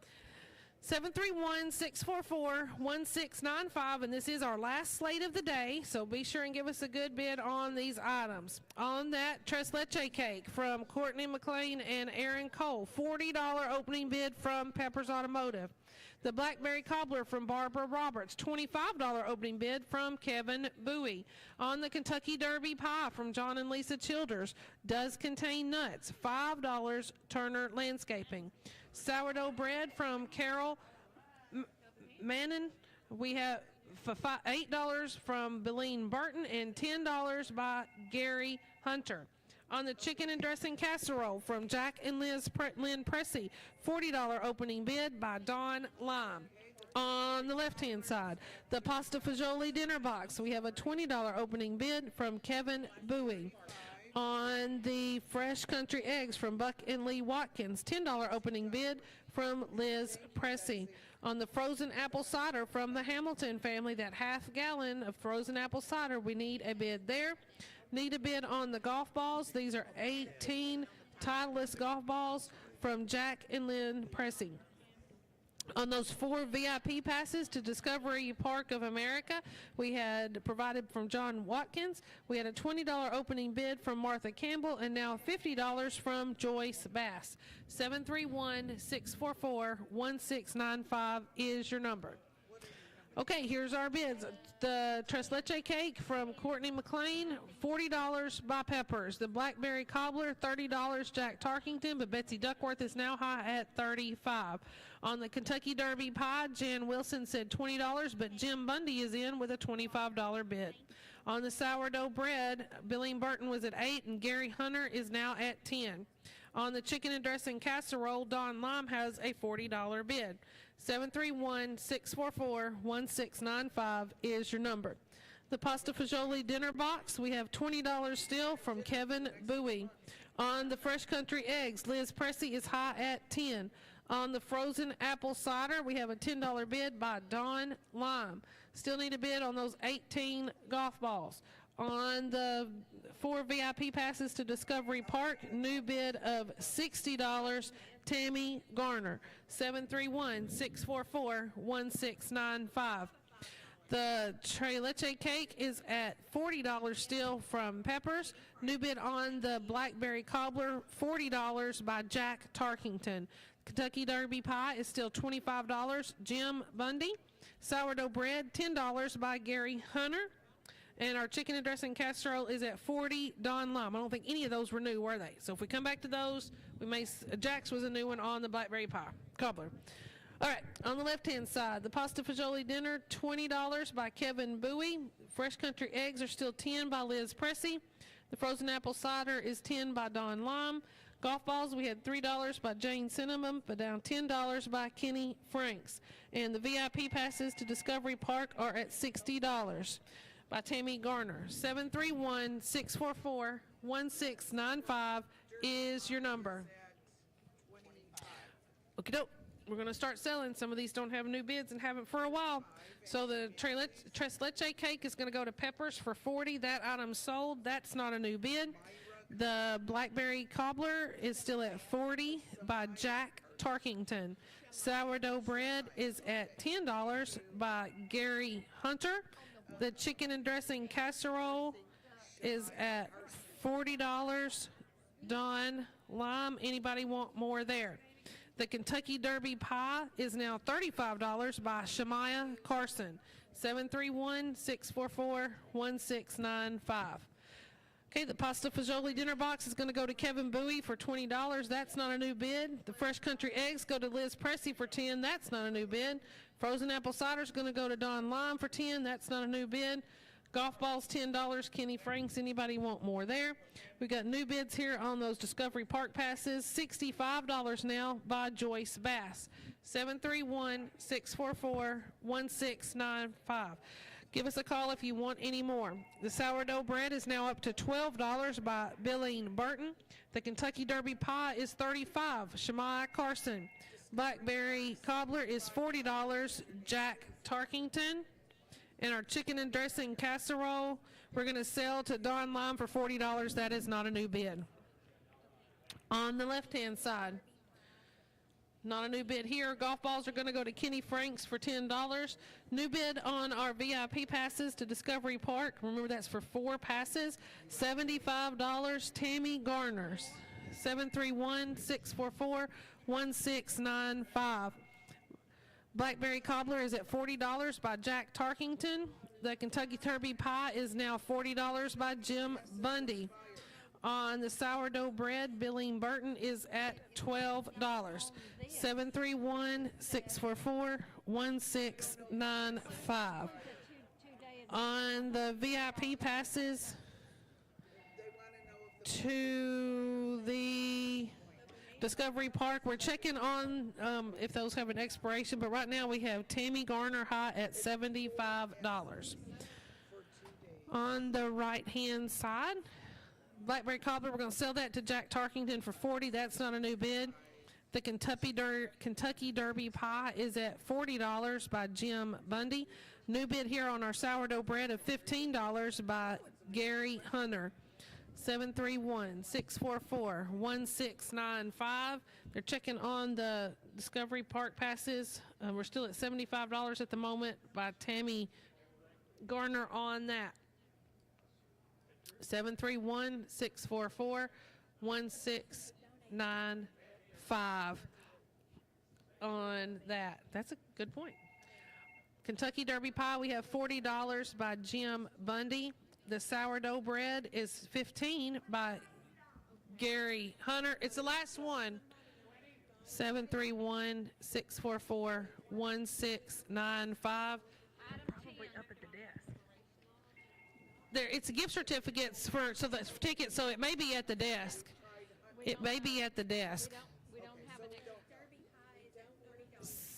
731-644-1695, and this is our last slate of the day, so be sure and give us a good bid on these items. On that tres leche cake from Courtney McLean and Aaron Cole, $40 opening bid from Peppers Automotive. The blackberry cobbler from Barbara Roberts, $25 opening bid from Kevin Bowie. On the Kentucky Derby pie from John and Lisa Childers, does contain nuts, $5 Turner Landscaping. Sourdough bread from Carol Mannon. We have $8 from Beline Burton and $10 by Gary Hunter. On the chicken and dressing casserole from Jack and Lynn Pressey, $40 opening bid by Dawn Lime. On the left-hand side, the pasta fagioli dinner box, we have a $20 opening bid from Kevin Bowie. On the fresh country eggs from Buck and Lee Watkins, $10 opening bid from Liz Pressey. On the frozen apple cider from the Hamilton family, that half gallon of frozen apple cider, we need a bid there. Need a bid on the golf balls. These are 18 Titleist golf balls from Jack and Lynn Pressey. On those 4 VIP passes to Discovery Park of America, we had provided from John Watkins. We had a $20 opening bid from Martha Campbell, and now $50 from Joyce Bass. 731-644-1695 is your number. Okay, here's our bids. The Tres Leche cake from Courtney McLean, $40 by Peppers. The blackberry cobbler, $30 Jack Tarkington, but Betsy Duckworth is now high at $35. On the Kentucky Derby pie, Jan Wilson said $20, but Jim Bundy is in with a $25 bid. On the sourdough bread, Billy Burton was at $8, and Gary Hunter is now at $10. On the chicken and dressing casserole, Don Lime has a $40 bid. 731-644-1695 is your number. The pasta fagioli dinner box, we have $20 still from Kevin Bowie. On the fresh country eggs, Liz Pressey is high at $10. On the frozen apple cider, we have a $10 bid by Don Lime. Still need a bid on those 18 golf balls. On the 4 VIP passes to Discovery Park, new bid of $60, Tammy Garner. 731-644-1695. The Tres Leche cake is at $40 still from Peppers. New bid on the blackberry cobbler, $40 by Jack Tarkington. Kentucky Derby pie is still $25, Jim Bundy. Sourdough bread, $10 by Gary Hunter. And our chicken and dressing casserole is at $40, Don Lime. I don't think any of those were new, were they? So if we come back to those, we may, Jack's was a new one on the blackberry pie cobbler. All right, on the left-hand side, the pasta fagioli dinner, $20 by Kevin Bowie. Fresh country eggs are still $10 by Liz Pressey. The frozen apple cider is $10 by Don Lime. Golf balls, we had $3 by Jane Cinnamon, but down $10 by Kenny Franks. And the VIP passes to Discovery Park are at $60 by Tammy Garner. 731-644-1695 is your number. Okie doke. We're going to start selling. Some of these don't have new bids and haven't for a while. So the Tres Leche cake is going to go to Peppers for $40. That item sold. That's not a new bid. The blackberry cobbler is still at $40 by Jack Tarkington. Sourdough bread is at $10 by Gary Hunter. The chicken and dressing casserole is at $40, Don Lime. Anybody want more there? The Kentucky Derby pie is now $35 by Shemaiah Carson. 731-644-1695. Okay, the pasta fagioli dinner box is going to go to Kevin Bowie for $20. That's not a new bid. The fresh country eggs go to Liz Pressey for $10. That's not a new bid. Frozen apple cider is going to go to Don Lime for $10. That's not a new bid. Golf balls, $10. Kenny Franks. Anybody want more there? We got new bids here on those Discovery Park passes. $65 now by Joyce Bass. 731-644-1695. Give us a call if you want any more. The sourdough bread is now up to $12 by Billy Burton. The Kentucky Derby pie is $35, Shemaiah Carson. Blackberry cobbler is $40, Jack Tarkington. And our chicken and dressing casserole, we're going to sell to Don Lime for $40. That is not a new bid. On the left-hand side, not a new bid here. Golf balls are going to go to Kenny Franks for $10. New bid on our VIP passes to Discovery Park. Remember, that's for 4 passes. $75, Tammy Garner. 731-644-1695. Blackberry cobbler is at $40 by Jack Tarkington. The Kentucky Derby pie is now $40 by Jim Bundy. On the sourdough bread, Billy Burton is at $12. 731-644-1695. On the VIP passes to the Discovery Park. We're checking on if those have an expiration, but right now we have Tammy Garner High at $75. On the right-hand side, Blackberry Cobbler, we're going to sell that to Jack Tarkington for $40. That's not a new bid. The Kentucky Derby Pie is at $40 by Jim Bundy. New bid here on our sourdough bread of $15 by Gary Hunter. 731-644-1695. They're checking on the Discovery Park passes. We're still at $75 at the moment by Tammy Garner on that. 731-644-1695 on that. That's a good point. Kentucky Derby Pie, we have $40 by Jim Bundy. The sourdough bread is $15 by Gary Hunter. It's the last one. 731-644-1695. Probably up at the desk. There, it's gift certificates for the tickets, so it may be at the desk. It may be at the desk.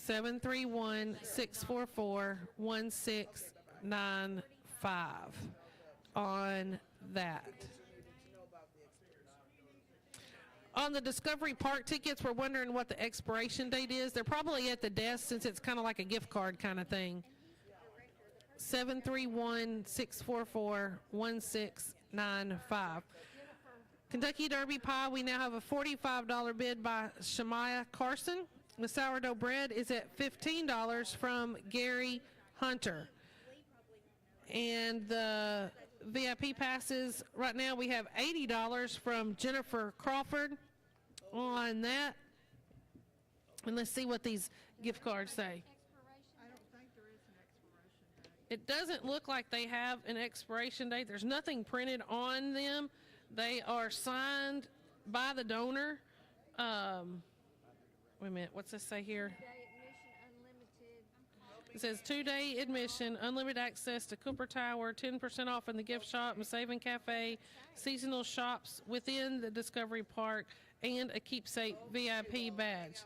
731-644-1695 on that. On the Discovery Park tickets, we're wondering what the expiration date is. They're probably at the desk since it's kind of like a gift card kind of thing. 731-644-1695. Kentucky Derby Pie, we now have a $45 bid by Shemaiah Carson. The sourdough bread is at $15 from Gary Hunter. And the VIP passes, right now we have $80 from Jennifer Crawford on that. And let's see what these gift cards say. It doesn't look like they have an expiration date. There's nothing printed on them. They are signed by the donor. Wait a minute, what's this say here? It says 2-day admission, unlimited access to Cooper Tower, 10% off in the gift shop and Saving Cafe, seasonal shops within the Discovery Park, and a keepsake VIP badge.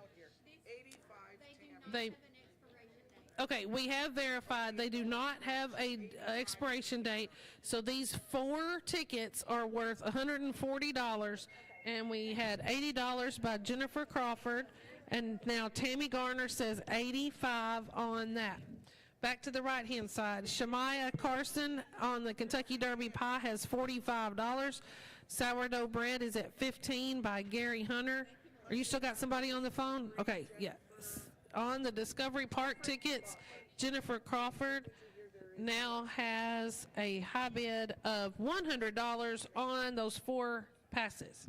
Okay, we have verified they do not have a expiration date, so these 4 tickets are worth $140, and we had $80 by Jennifer Crawford, and now Tammy Garner says $85 on that. Back to the right-hand side, Shemaiah Carson on the Kentucky Derby Pie has $45. Sourdough bread is at $15 by Gary Hunter. Are you still got somebody on the phone? Okay, yeah. On the Discovery Park tickets, Jennifer Crawford now has a high bid of $100 on those 4 passes.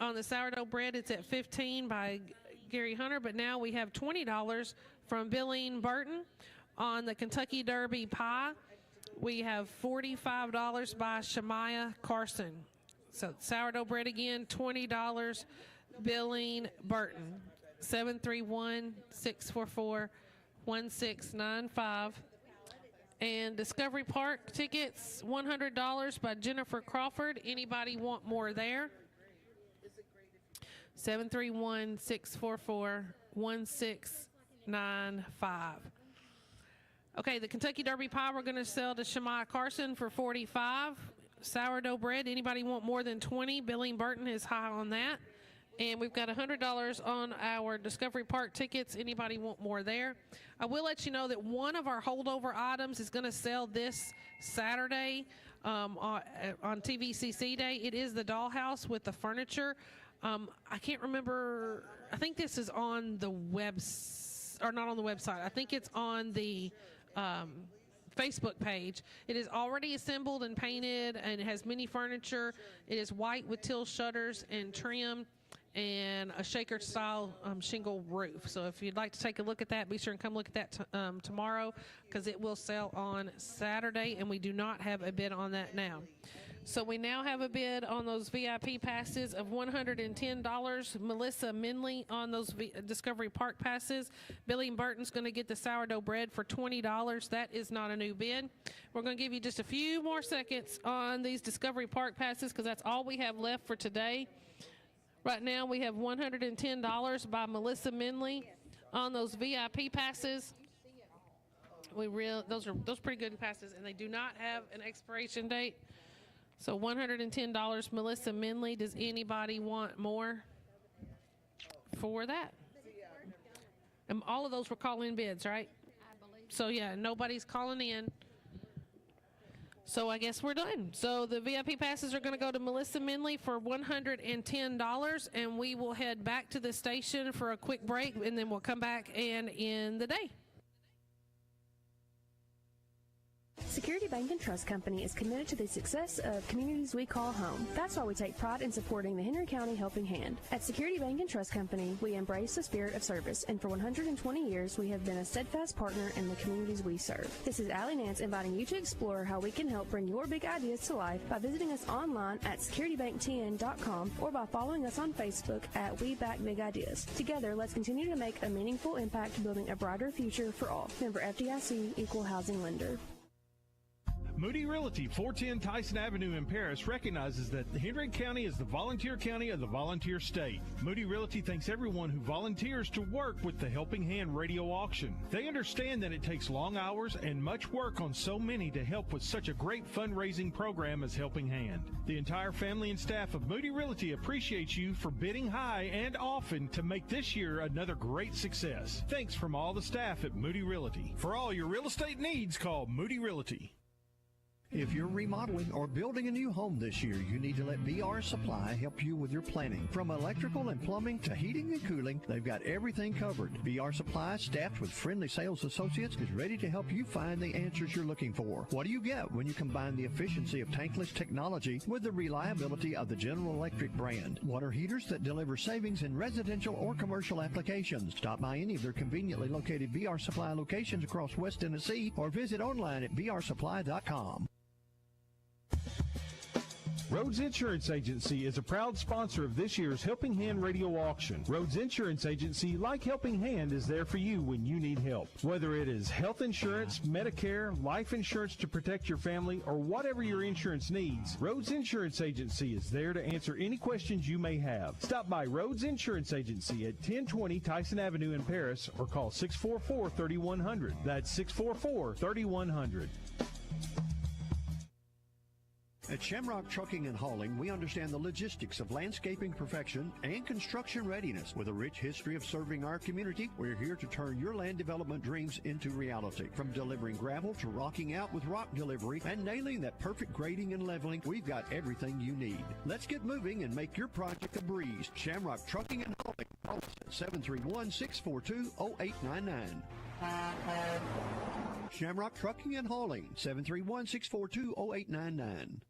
On the sourdough bread, it's at $15 by Gary Hunter, but now we have $20 from Billeen Burton. On the Kentucky Derby Pie, we have $45 by Shemaiah Carson. So sourdough bread again, $20, Billeen Burton. 731-644-1695. And Discovery Park tickets, $100 by Jennifer Crawford. Anybody want more there? 731-644-1695. Okay, the Kentucky Derby Pie we're going to sell to Shemaiah Carson for $45. Sourdough bread, anybody want more than $20? Billeen Burton is high on that. And we've got $100 on our Discovery Park tickets. Anybody want more there? I will let you know that one of our holdover items is going to sell this Saturday on TVCC Day. It is the dollhouse with the furniture. I can't remember. I think this is on the or not on the website. I think it's on the Facebook page. It is already assembled and painted and it has mini furniture. It is white with teal shutters and trim, and a shaker style shingle roof. So if you'd like to take a look at that, be sure and come look at that tomorrow, because it will sell on Saturday, and we do not have a bid on that now. So we now have a bid on those VIP passes of $110. Melissa Minley on those Discovery Park passes. Billeen Burton's going to get the sourdough bread for $20. That is not a new bid. We're going to give you just a few more seconds on these Discovery Park passes, because that's all we have left for today. Right now we have $110 by Melissa Minley on those VIP passes. Those are pretty good passes, and they do not have an expiration date. So $110, Melissa Minley. Does anybody want more for that? And all of those were call-in bids, right? I believe so. Yeah, nobody's calling in. So I guess we're done. So the VIP passes are going to go to Melissa Minley for $110, and we will head back to the station for a quick break, and then we'll come back and end the day. Security Bank and Trust Company is committed to the success of communities we call home. That's why we take pride in supporting the Henry County Helping Hand. At Security Bank and Trust Company, we embrace the spirit of service, and for 120 years, we have been a steadfast partner in the communities we serve. This is Allie Nance inviting you to explore how we can help bring your big ideas to life by visiting us online at securitybanktn.com or by following us on Facebook at We Back Big Ideas. Together, let's continue to make a meaningful impact building a brighter future for all. Member FDIC, Equal Housing Lender. Moody Realty, 410 Tyson Avenue in Paris, recognizes that Henry County is the volunteer county of the volunteer state. Moody Realty thanks everyone who volunteers to work with the Helping Hand radio auction. They understand that it takes long hours and much work on so many to help with such a great fundraising program as Helping Hand. The entire family and staff of Moody Realty appreciates you for bidding high and often to make this year another great success. Thanks from all the staff at Moody Realty. For all your real estate needs, call Moody Realty. If you're remodeling or building a new home this year, you need to let BR Supply help you with your planning. From electrical and plumbing to heating and cooling, they've got everything covered. BR Supply, staffed with friendly sales associates, is ready to help you find the answers you're looking for. What do you get when you combine the efficiency of tankless technology with the reliability of the General Electric brand? Water heaters that deliver savings in residential or commercial applications. Stop by any of their conveniently located BR Supply locations across West Tennessee or visit online at brsupply.com. Rhodes Insurance Agency is a proud sponsor of this year's Helping Hand radio auction. Rhodes Insurance Agency, like Helping Hand, is there for you when you need help. Whether it is health insurance, Medicare, life insurance to protect your family, or whatever your insurance needs, Rhodes Insurance Agency is there to answer any questions you may have. Stop by Rhodes Insurance Agency at 1020 Tyson Avenue in Paris or call 644-3100. That's 644-3100. At Shamrock Trucking and Hauling, we understand the logistics of landscaping perfection and construction readiness. With a rich history of serving our community, we're here to turn your land development dreams into reality. From delivering gravel to rocking out with rock delivery and nailing that perfect grading and leveling, we've got everything you need. Let's get moving and make your project a breeze. Shamrock Trucking and Hauling. Call us at 731-642-0899. Shamrock Trucking and Hauling, 731-642-0899.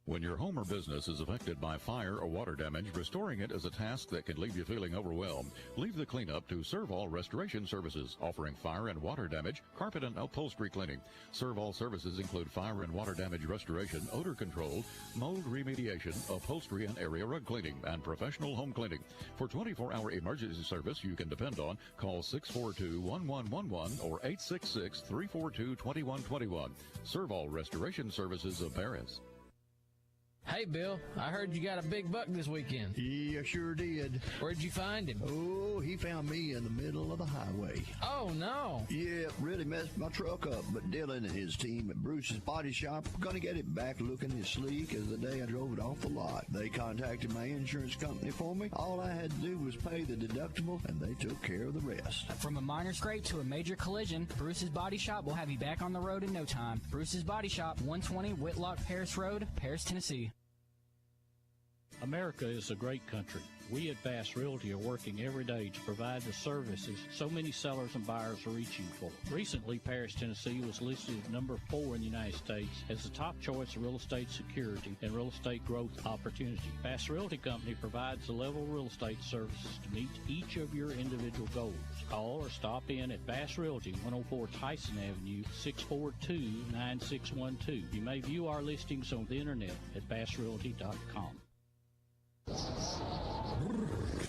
When your home or business is affected by fire or water damage, restoring it is a task that can leave you feeling overwhelmed. Leave the cleanup to Serve-All Restoration Services, offering fire and water damage, carpet and upholstery cleaning. Serve-All services include fire and water damage restoration, odor control, mold remediation, upholstery and area rug cleaning, and professional home cleaning. For 24-hour emergency service you can depend on, call 642-1111 or 866-342-2121. Serve-All Restoration Services of Paris. Hey, Bill, I heard you got a big buck this weekend. Yeah, sure did. Where'd you find him? Oh, he found me in the middle of the highway. Oh, no. Yeah, really messed my truck up, but Dylan and his team at Bruce's Body Shop are going to get it back looking as sleek as the day I drove it off the lot. They contacted my insurance company for me. All I had to do was pay the deductible, and they took care of the rest. From a minor scrape to a major collision, Bruce's Body Shop will have you back on the road in no time. Bruce's Body Shop, 120 Whitlock Paris Road, Paris, Tennessee. America is a great country. We at Bass Realty are working every day to provide the services so many sellers and buyers are reaching for. Recently, Paris, Tennessee was listed at number 4 in the United States as the top choice of real estate security and real estate growth opportunity. Bass Realty Company provides the level real estate services to meet each of your individual goals. Call or stop in at Bass Realty, 104 Tyson Avenue, 642-9612. You may view our listings on the internet at bassrealty.com.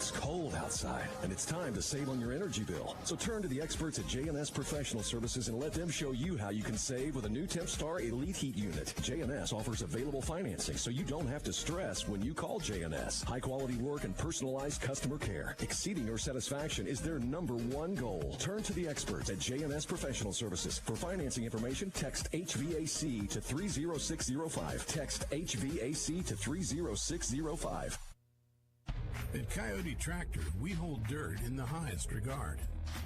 It's cold outside, and it's time to save on your energy bill. So turn to the experts at J&S Professional Services and let them show you how you can save with a new TempStar Elite Heat Unit. J&S offers available financing, so you don't have to stress when you call J&S. High-quality work and personalized customer care. Exceeding your satisfaction is their #1 goal. Turn to the experts at J&S Professional Services. For financing information, text HVAC to 30605. Text HVAC to 30605. At Coyote Tractor, we hold dirt in the highest regard.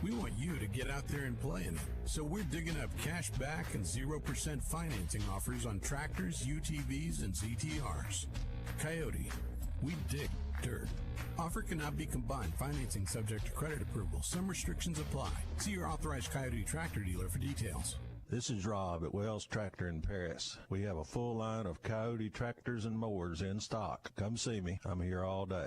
We want you to get out there and play in it. So we're digging up cash back and 0% financing offers on tractors, UTVs, and ZTRs. Coyote, we dig dirt. Offer cannot be combined. Financing subject to credit approval. Some restrictions apply. See your authorized Coyote Tractor dealer for details. This is Rob at Wells Tractor in Paris. We have a full line of Coyote tractors and mowers in stock. Come see me. I'm here all day.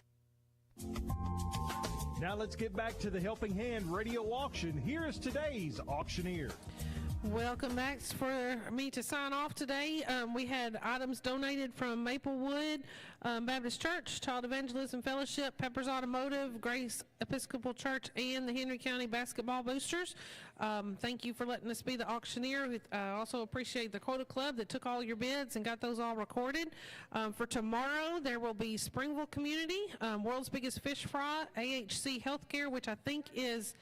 Now let's get back to the Helping Hand radio auction. Here is today's auctioneer. Welcome back. For me to sign off today, we had items donated from Maplewood Baptist Church, Child Evangelism Fellowship, Peppers Automotive, Grace Episcopal Church, and the Henry County Basketball Boosters. Thank you for letting us be the auctioneer. I also appreciate the Quota Club that took all your bids and got those all recorded. For tomorrow, there will be Springville Community, World's Biggest Fish Fry, AHC Healthcare, which I think is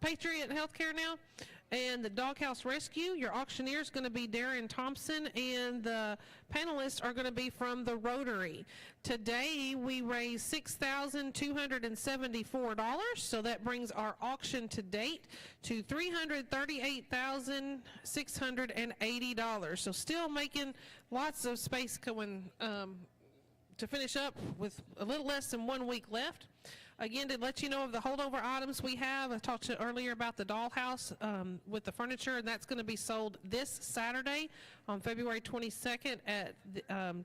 Patriot Healthcare now, and the Doghouse Rescue. Your auctioneer is going to be Darren Thompson, and the panelists are going to be from the Rotary. Today, we raised $6,274, so that brings our auction to date to $338,680. So still making lots of space going to finish up with a little less than 1 week left. Again, to let you know of the holdover items we have, I talked to you earlier about the dollhouse with the furniture, and that's going to be sold this Saturday on February 22nd at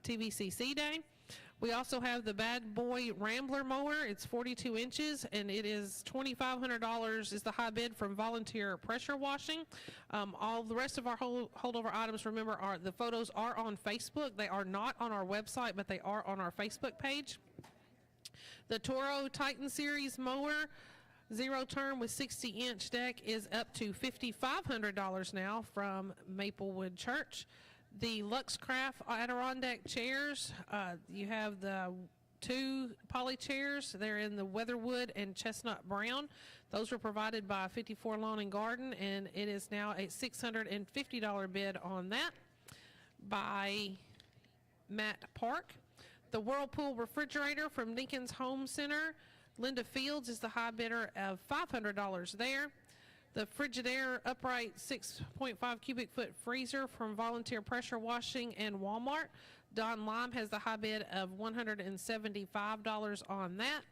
TVCC Day. We also have the Bad Boy Rambler mower. It's 42 inches, and it is $2,500 is the high bid from Volunteer Pressure Washing. All the rest of our holdover items, remember, the photos are on Facebook. They are not on our website, but they are on our Facebook page. The Toro Titan Series mower, 0-turn with 60-inch deck, is up to $5,500 now from Maplewood Church. The Luxcraft Adirondack chairs, you have the 2 poly chairs. They're in the Weatherwood and Chestnut Brown. Those were provided by 54 Lawn and Garden, and it is now a $650 bid on that by Matt Park. The Whirlpool refrigerator from Dinkins Home Center, Linda Fields is the high bidder of $500 there. The Frigidaire upright 6.5 cubic foot freezer from Volunteer Pressure Washing and Walmart, Don Lime has the high bid of $175 on that.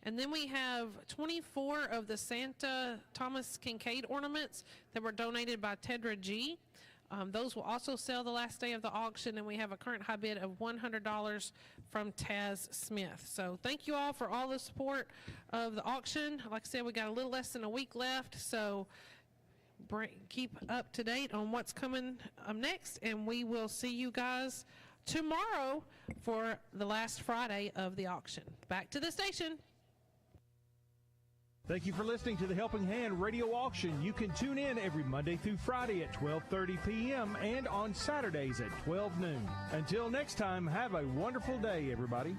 And then we have 24 of the Santa Thomas Kincaid ornaments that were donated by Tedra G. Those will also sell the last day of the auction, and we have a current high bid of $100 from Taz Smith. So thank you all for all the support of the auction. Like I said, we got a little less than a week left, so keep up to date on what's coming next, and we will see you guys tomorrow for the last Friday of the auction. Back to the station. Thank you for listening to the Helping Hand radio auction. You can tune in every Monday through Friday at 12:30 p.m. and on Saturdays at 12 noon. Until next time, have a wonderful day, everybody.